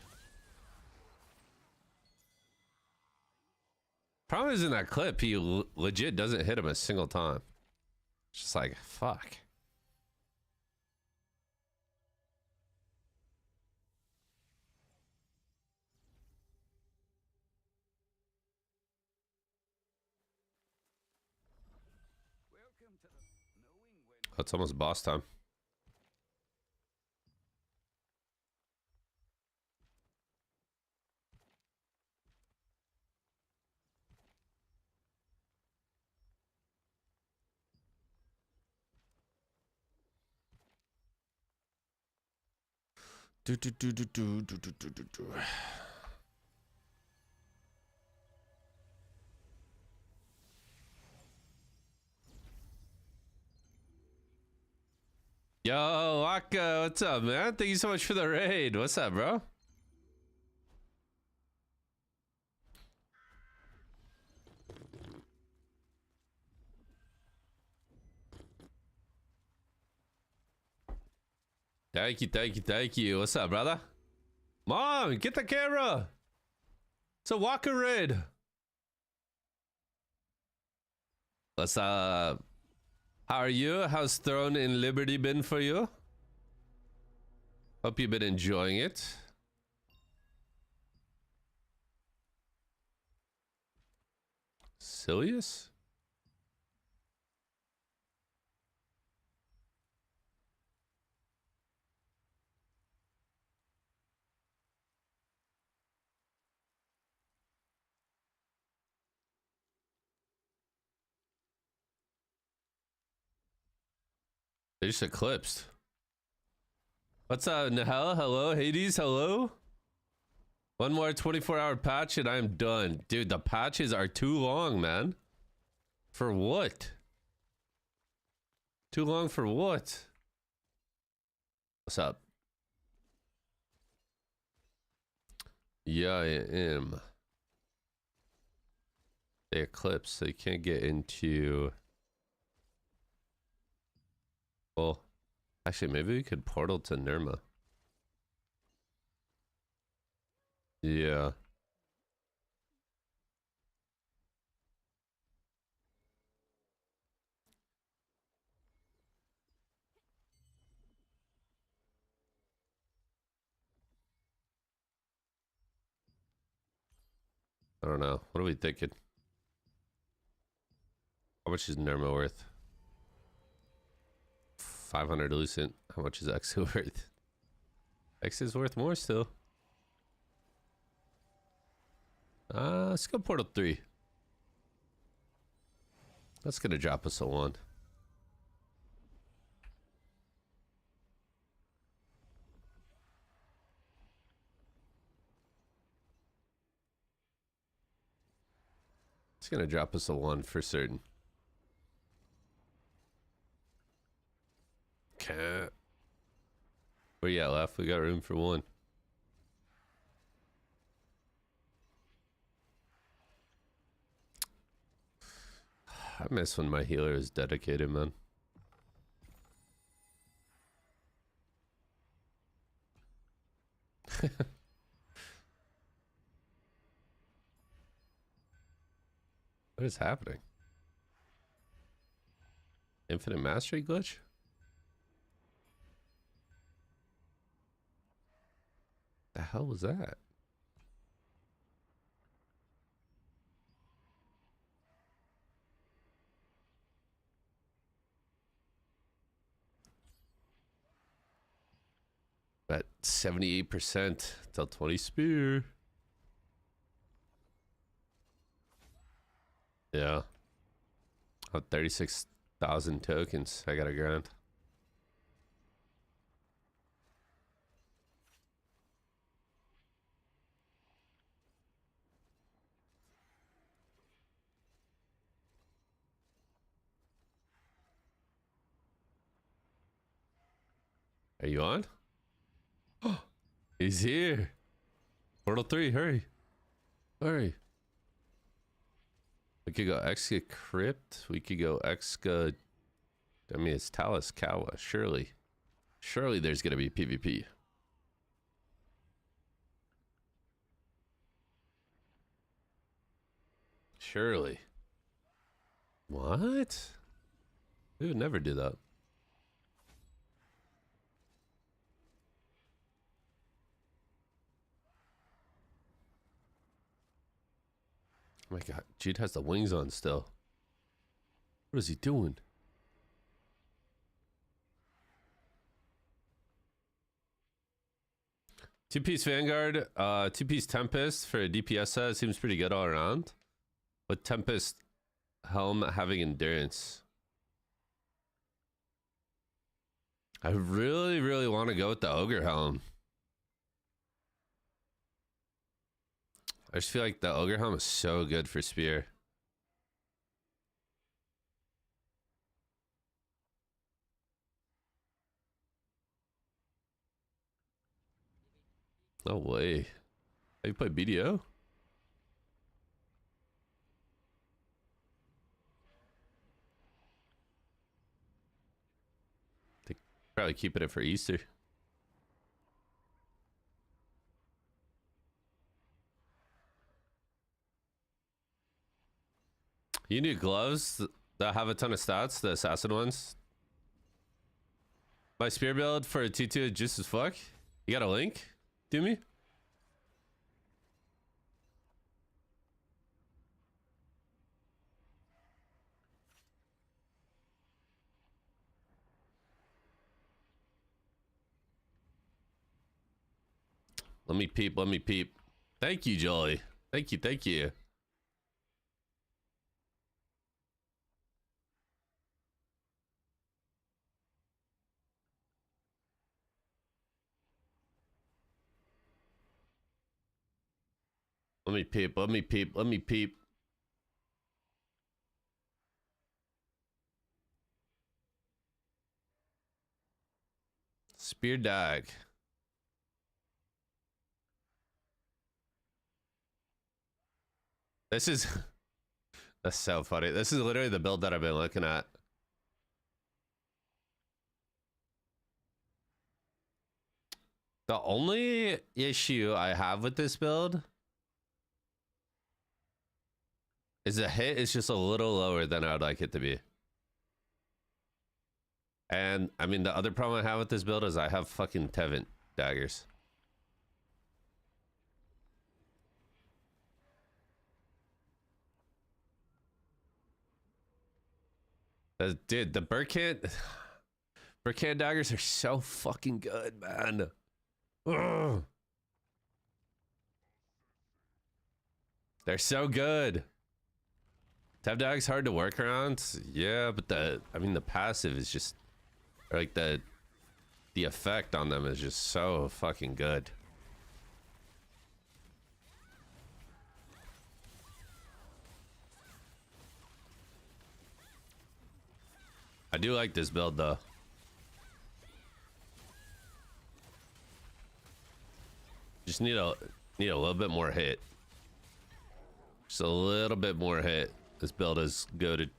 Problem is in that clip, he legit doesn't hit him a single time. It's just like, fuck. Oh, it's almost boss time. Yo, Waka, what's up, man? Thank you so much for the raid. What's up, bro? Thank you. What's up, brother? Mom, get the camera. It's a Waka raid. What's up? How are you? How's Throne in Liberty been for you? Hope you've been enjoying it. Silius? They just eclipsed. What's up, Nahel? Hello, Hades. Hello. One more 24-hour patch and I'm done. Dude, the patches are too long, man. For what? Too long for what? What's up? Yeah, I am. They eclipse, so you can't get into... Well, actually, maybe we could portal to Nirma. Yeah. I don't know. What are we thinking? How much is Nerma worth? 500 Lucent. How much is X worth? X is worth more still. Let's go Portal 3. That's gonna drop us a 1. It's gonna drop us a 1 for certain. Can't. Where you at, left? We got room for 1. I miss when my healer is dedicated, man. What is happening? Infinite mastery glitch? The hell was that? At 78% till 20 spear. Yeah. Oh, 36,000 tokens. I got a grand. Are you on? He's here. Portal 3, hurry. Hurry. We could go Exca Crypt. We could go Exca. I mean, it's Talus Kawa. Surely. Surely there's going to be PvP. Surely. What? We would never do that. Oh my god, Jude has the wings on still. What is he doing? Two-piece Vanguard, two-piece Tempest for a DPS set seems pretty good all around. With Tempest Helm having endurance. I really, really want to go with the Ogre Helm. I just feel like the Ogre Helm is so good for Spear. No way. Have you played BDO? They probably keeping it for Easter. You need gloves that have a ton of stats, the assassin ones. My spear build for a T2 is just as fuck. You got a link? Do me? Let me peep, let me peep. Thank you, Jolly. Thank you, thank you. Let me peep, let me peep, let me peep. Spear Dag. This is... That's so funny. This is literally the build that I've been looking at. The only issue I have with this build is the hit is just a little lower than I would like it to be. And I mean, the other problem I have with this build is I have fucking Tevent daggers. Dude, the Burkhand daggers are so fucking good, man. Ugh. They're so good. Tev daggers hard to work around, yeah, but the passive is just, or like the effect on them is just so fucking good. I do like this build though. Just need a little bit more hit. Just a little bit more hit. This build is goated.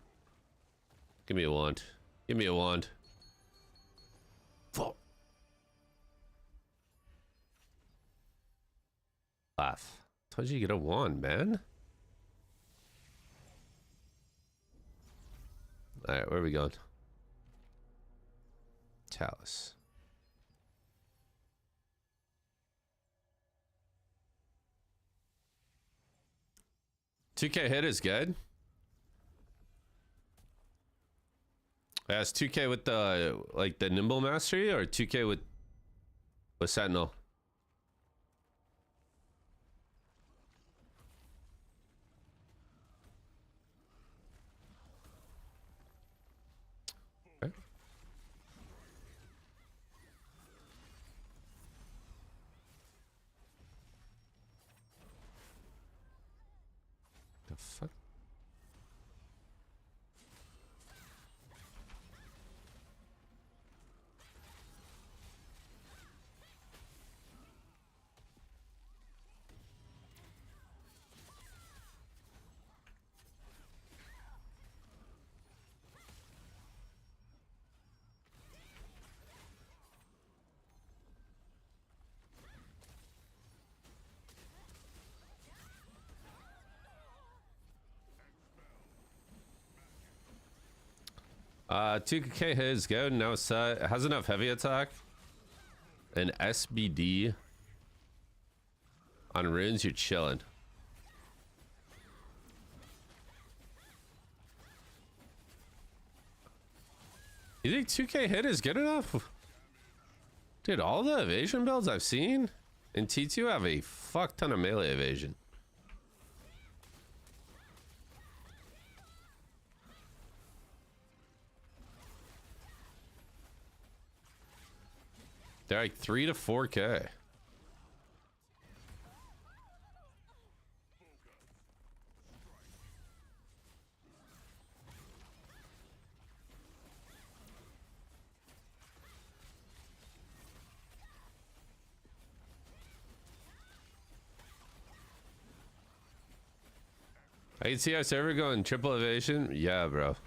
Give me a wand. Give me a wand. Fuck. Laugh. Told you to get a wand, man. Alright, where are we going? Chalice. $2K hit is good. Yeah, it's 2K with the like the nimble mastery or 2K with Sentinel. Okay. The fuck? Uh, 2K hit is good. Now it's it has enough heavy attack and SBD on runes. You're chilling. You think 2K hit is good enough? Dude, all the evasion builds I've seen in T2 have a fuck ton of melee evasion. They're like 3 to 4K. I can see our server going triple evasion. Yeah, bro.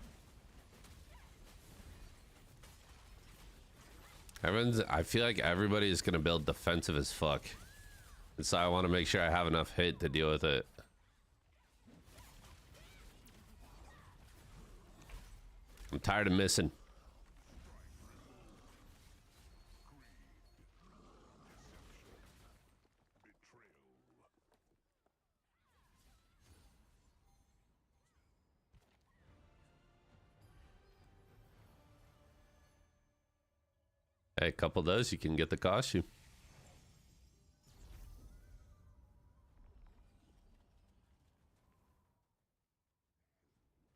I feel like everybody is gonna build defensive as fuck, and so I want to make sure I have enough hit to deal with it. I'm tired of missing. Hey, a couple of those, you can get the costume.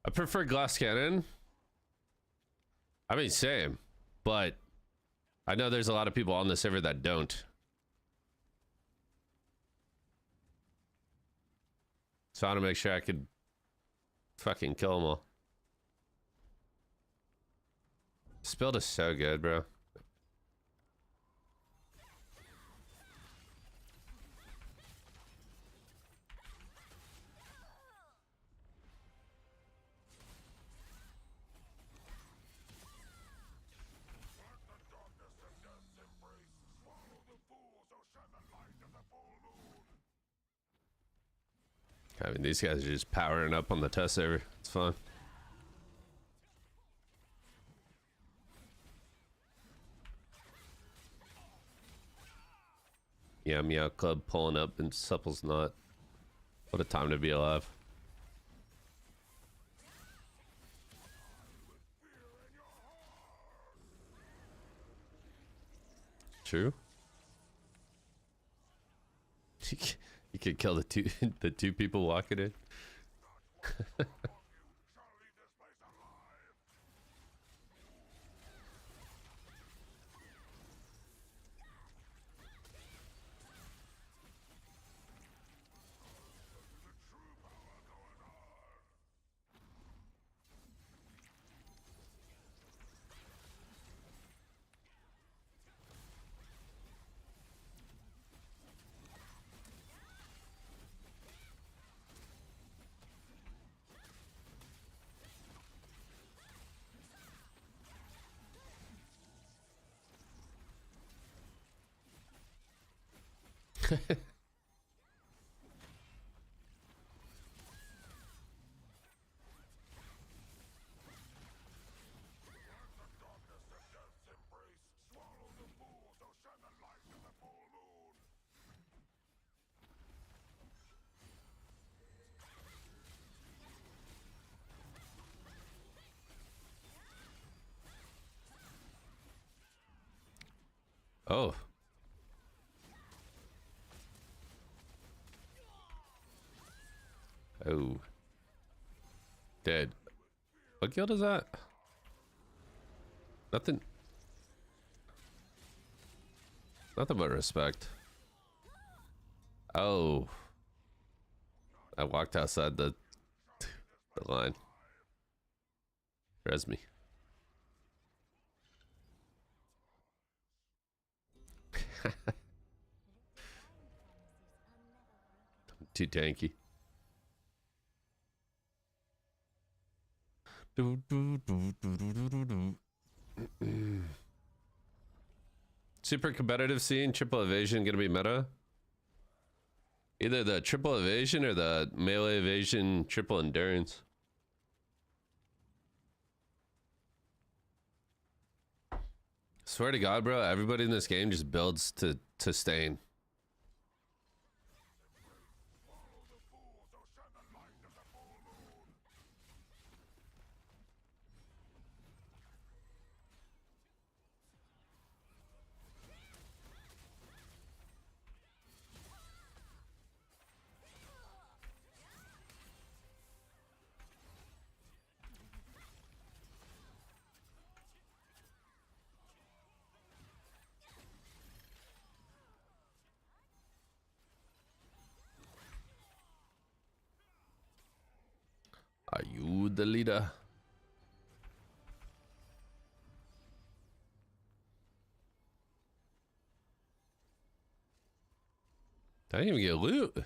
I prefer glass cannon. I mean, same, but I know there's a lot of people on the server that don't. So I want to make sure I could fucking kill them all. This build is so good, bro. I mean, these guys are just powering up on the test server. It's fun. Yeah, Meow Club pulling up and Supple's not. What a time to be alive. True. You could kill the two people walking in. Oh. Oh. Dead. What guild is that? Nothing. Nothing but respect. Oh. I walked outside the line. Res me. Too tanky. Super competitive scene, triple evasion gonna be meta? Either the triple evasion or the melee evasion triple endurance. Swear to God, bro, everybody in this game just builds to sustain. Are you the leader? I didn't even get loot.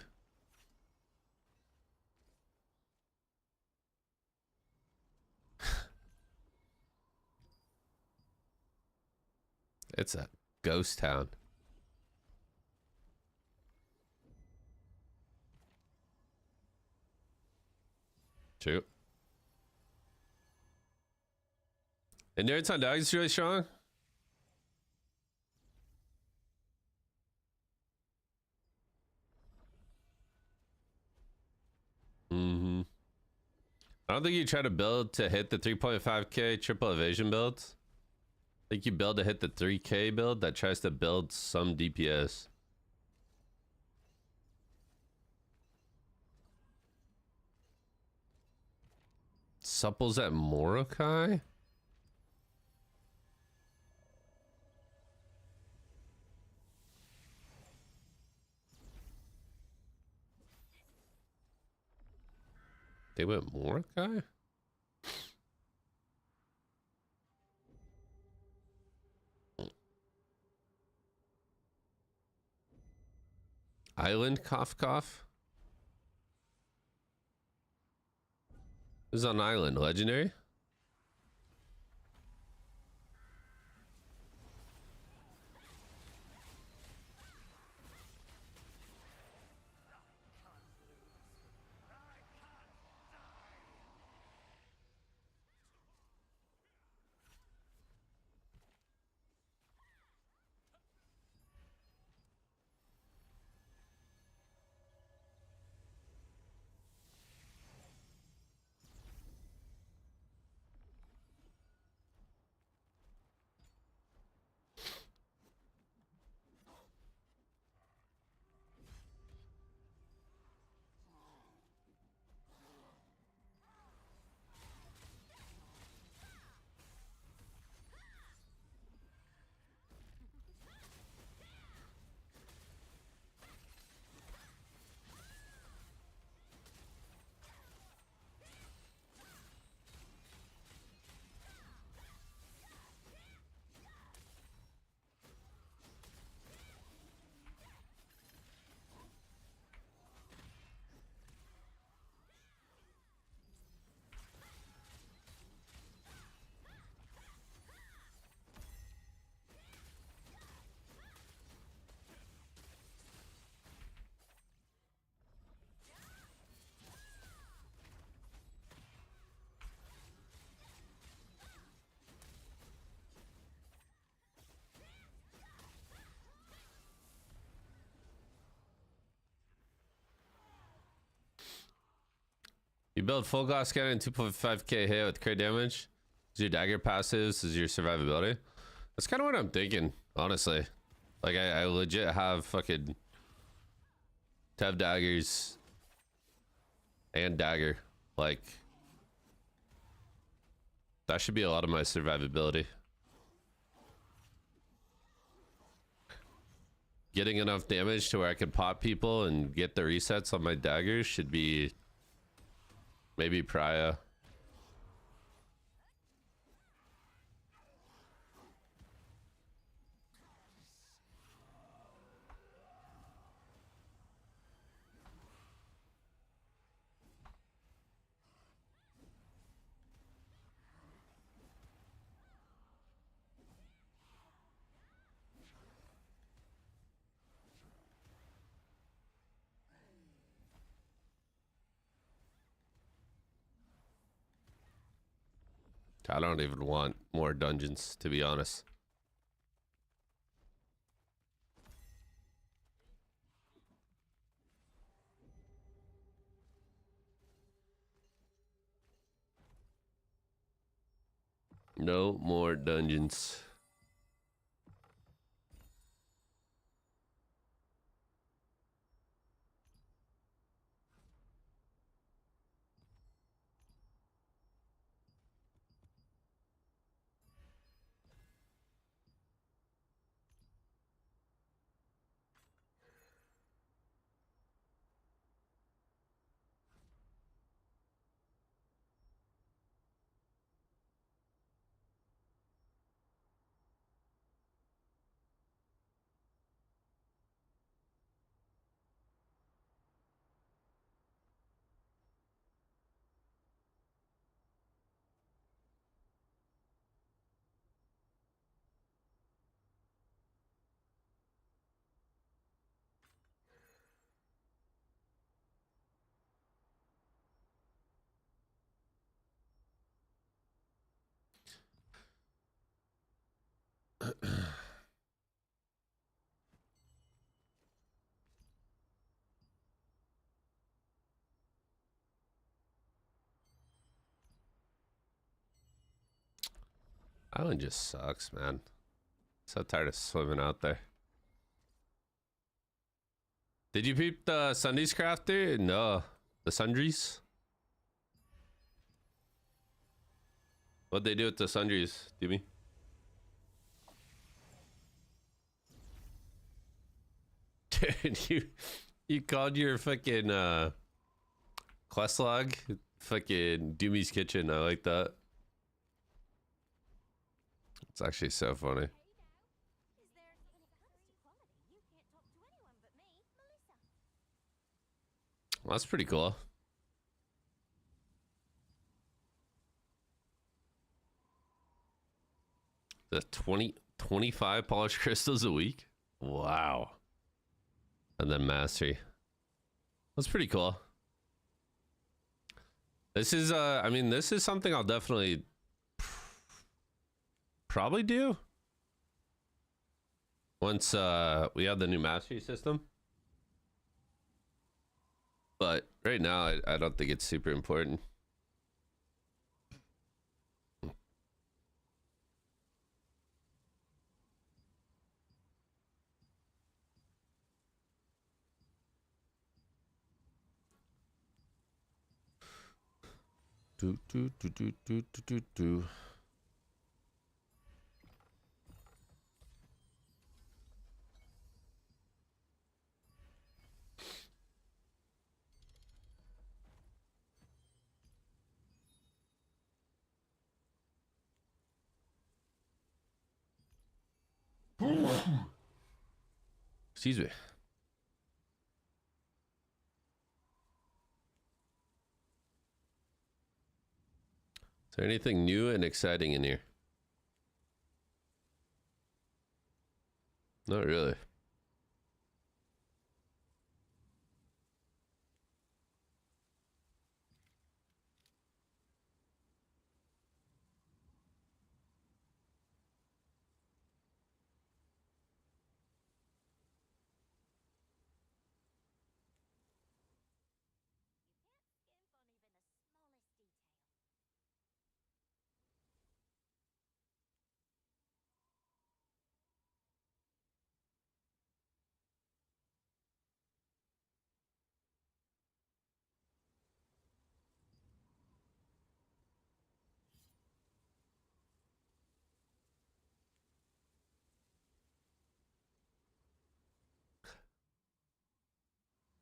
It's a ghost town. True. Endurance on dogs is really strong. I don't think you try to build to hit the 3.5k triple evasion builds. I think you build to hit the 3k build that tries to build some DPS. Supples at Morokai? They went Morokai? Island cough cough? This is on island. Legendary? You build full glass cannon 2.5k hit with crit damage. Is your dagger passives? Is your survivability? That's kind of what I'm thinking, honestly. Like I legit have fucking Tev daggers and dagger. Like that should be a lot of my survivability. Getting enough damage to where I can pop people and get the resets on my daggers should be maybe pariah. I don't even want more dungeons, to be honest. No more dungeons. Island just sucks, man. So tired of swimming out there. Did you peep the Sundays crafter? No. The sundries? What'd they do with the sundries, Jimmy? Dude, you called your fucking quest log fucking Doomy's Kitchen. I like that. It's actually so funny. Well, that's pretty cool. The 25 polished crystals a week? Wow. And then mastery. That's pretty cool. This is I mean, this is something I'll definitely probably do once we have the new mastery system. But right now I don't think it's super important. Do do do do do do do do. Excuse me. Is there anything new and exciting in here? Not really.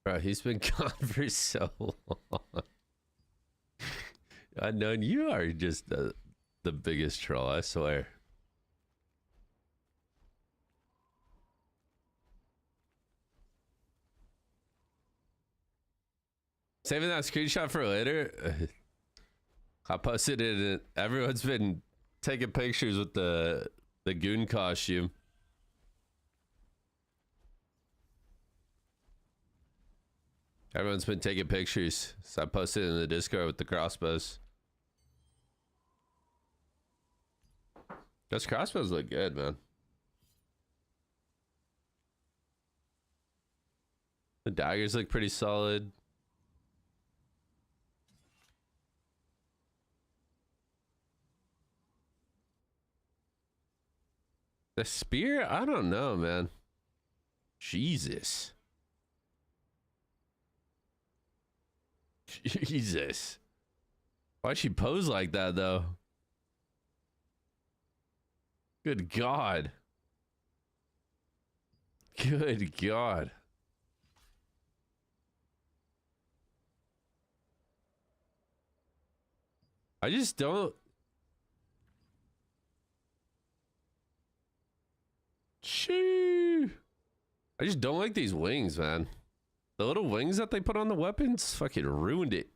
Bro, he's been gone for so long. Unknown, you are just the biggest troll, I swear. Saving that screenshot for later. I posted it and everyone's been taking pictures with the goon costume. Everyone's been taking pictures. So I posted it in the Discord with the crossbows. Those crossbows look good, man. The daggers look pretty solid. The spear? I don't know, man. Jesus. Jesus. Why'd she pose like that, though? Good God. Good God. I just don't... Shoo. I just don't like these wings, man. The little wings that they put on the weapons fucking ruined it.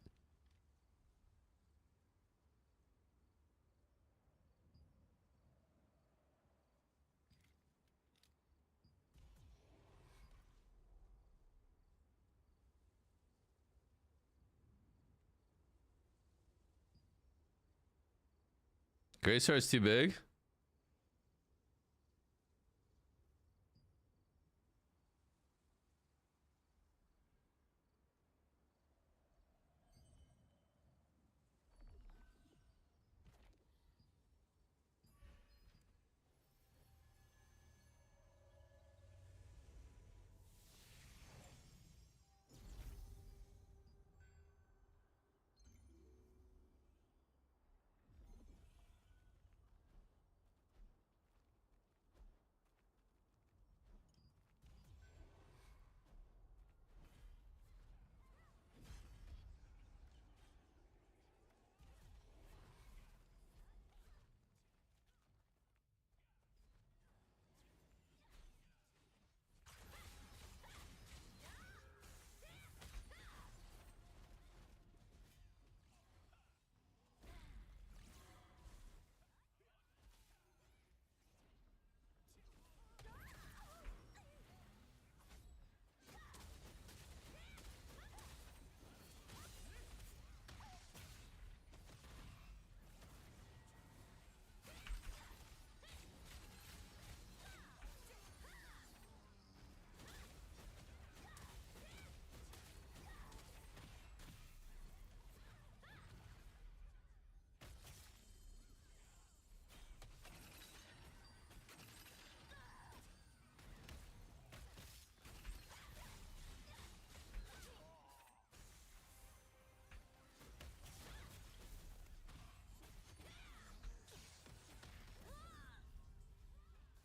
Gray Star's too big.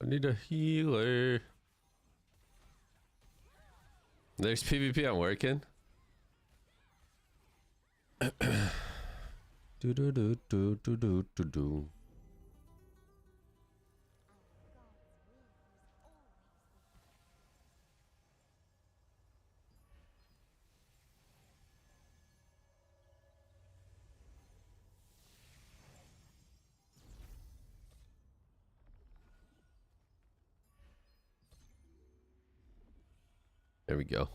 I need a healer. There's PvP I'm working. Do do do do do do do do. There we go.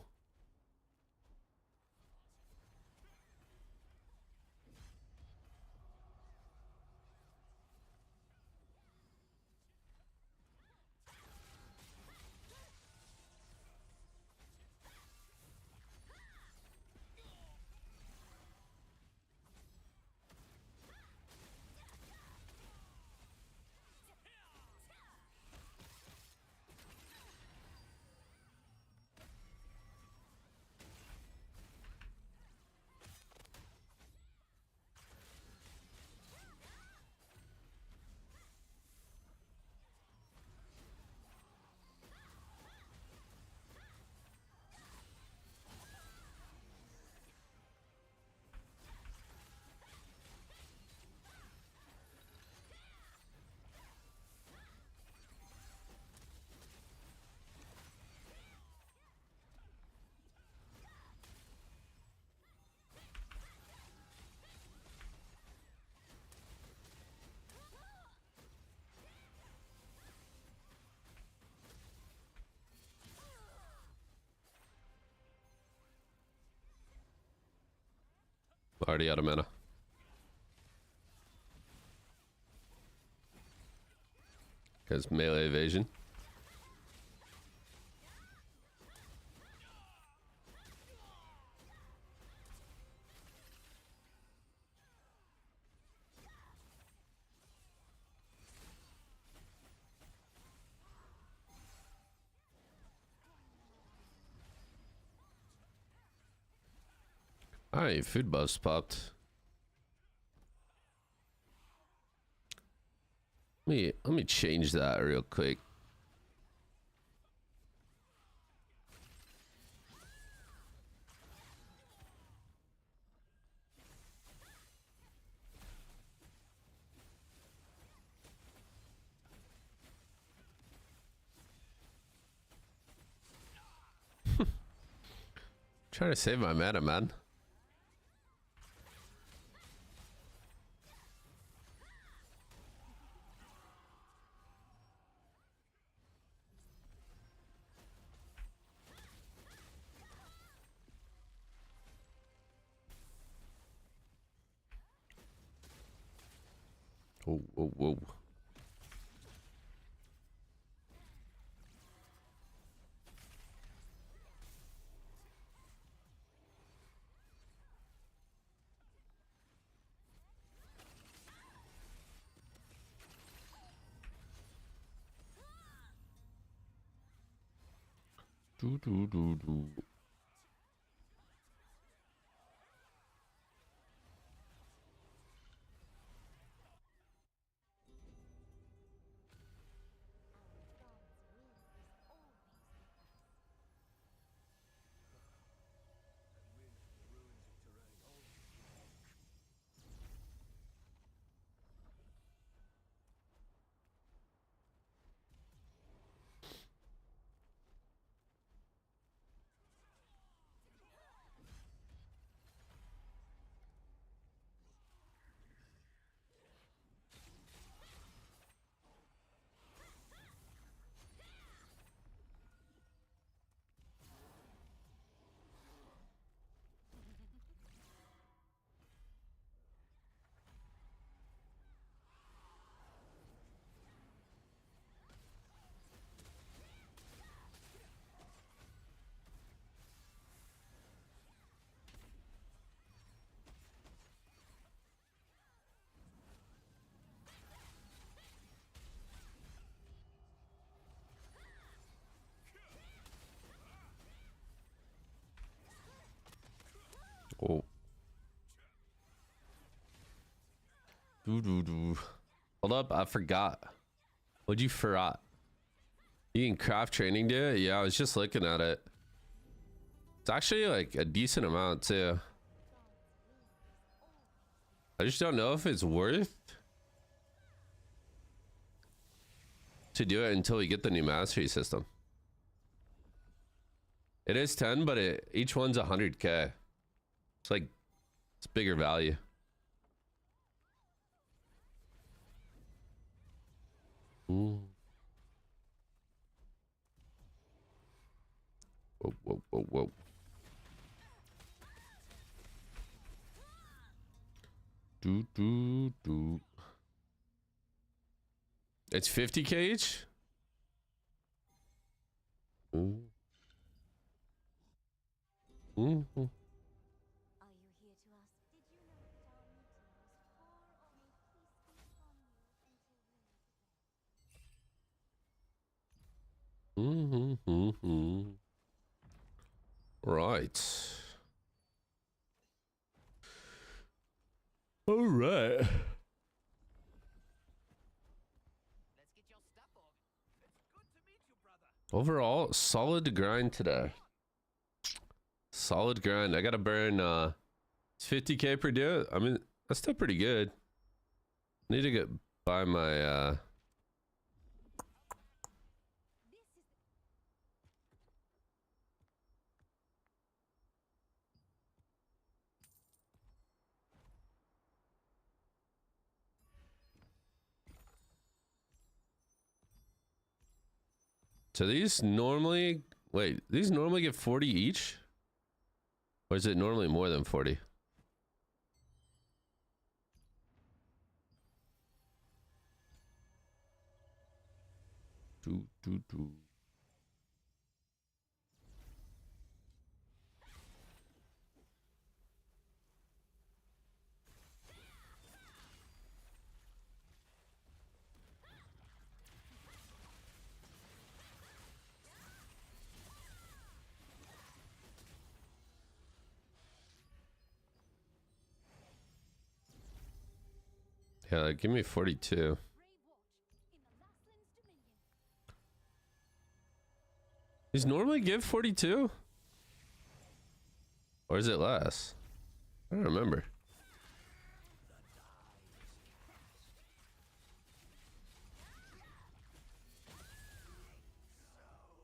Already out of mana. Because melee evasion. Alright, food buffs popped. Let me change that real quick. Trying to save my mana, man. Oh, whoa, whoa. Do, do, do, do. Oh. Do, do, do. Hold up, I forgot. What'd you forgot? You can craft training do it? Yeah, I was just looking at it. It's actually like a decent amount too. I just don't know if it's worth to do it until we get the new mastery system. It is 10, but each one's 100k. It's like, it's bigger value. Ooh. Whoa, whoa, whoa, whoa. Do, do, do. It's 50k each? Ooh. Mm-hmm. Are you here to ask? Did you know that our meeting was for or may peace be upon you until we meet again? Right. All right. Let's get your stuff on. It's good to meet you, brother. Overall, solid grind today. Solid grind. I gotta burn 50k per day. I mean, that's still pretty good. Need to get buy my So these normally, wait, these normally get 40 each? Or is it normally more than 40? Yeah, give me 42. Does normally give 42? Or is it less? I don't remember.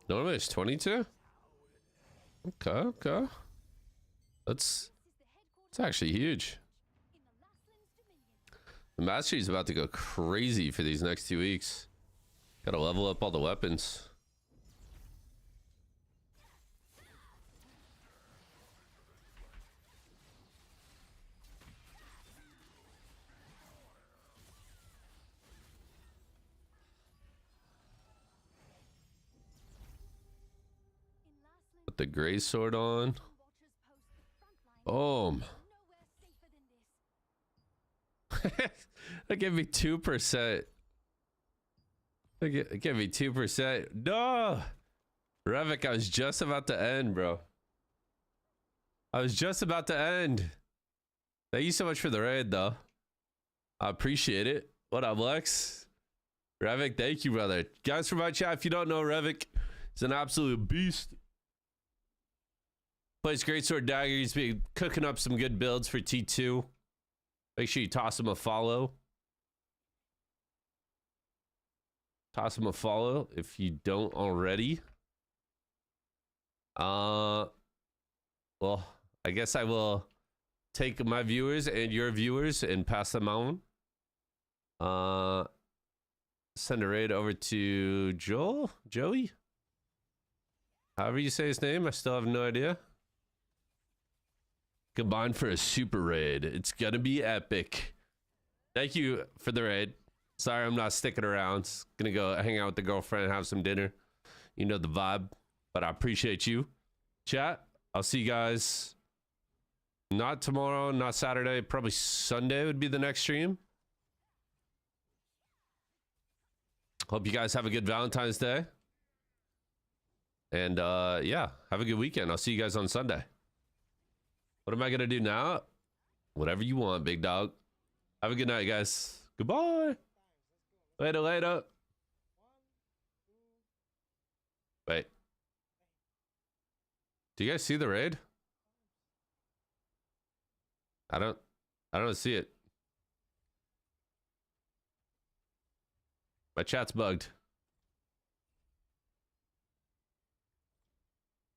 Normally it's 22? Okay. That's actually huge. The mastery is about to go crazy for these next 2 weeks. Gotta level up all the weapons. Put the gray sword on. Boom. That gave me 2%. It gave me 2%. No! Revik, I was just about to end, bro. I was just about to end. Thank you so much for the raid, though. I appreciate it. What up, Lex? Revik, thank you, brother. Guys from my chat, if you don't know Revik, he's an absolute beast. Plays Greatsword Dagger. He's been cooking up some good builds for T2. Make sure you toss him a follow. Toss him a follow if you don't already. Well, I guess I will take my viewers and your viewers and pass them on. Send a raid over to Joey? However you say his name, I still have no idea. Combined for a super raid. It's gonna be epic. Thank you for the raid. Sorry I'm not sticking around. Gonna go hang out with the girlfriend and have some dinner. You know the vibe. But I appreciate you. Chat, I'll see you guys. Not tomorrow, not Saturday. Probably Sunday would be the next stream. Hope you guys have a good Valentine's Day. And yeah, have a good weekend. I'll see you guys on Sunday. What am I gonna do now? Whatever you want, big dog. Have a good night, guys. Goodbye. Later. Wait. Do you guys see the raid? I don't see it. My chat's bugged.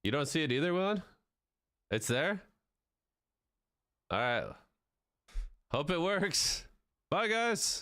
You don't see it either, Willin? It's there? All right. Hope it works. Bye, guys.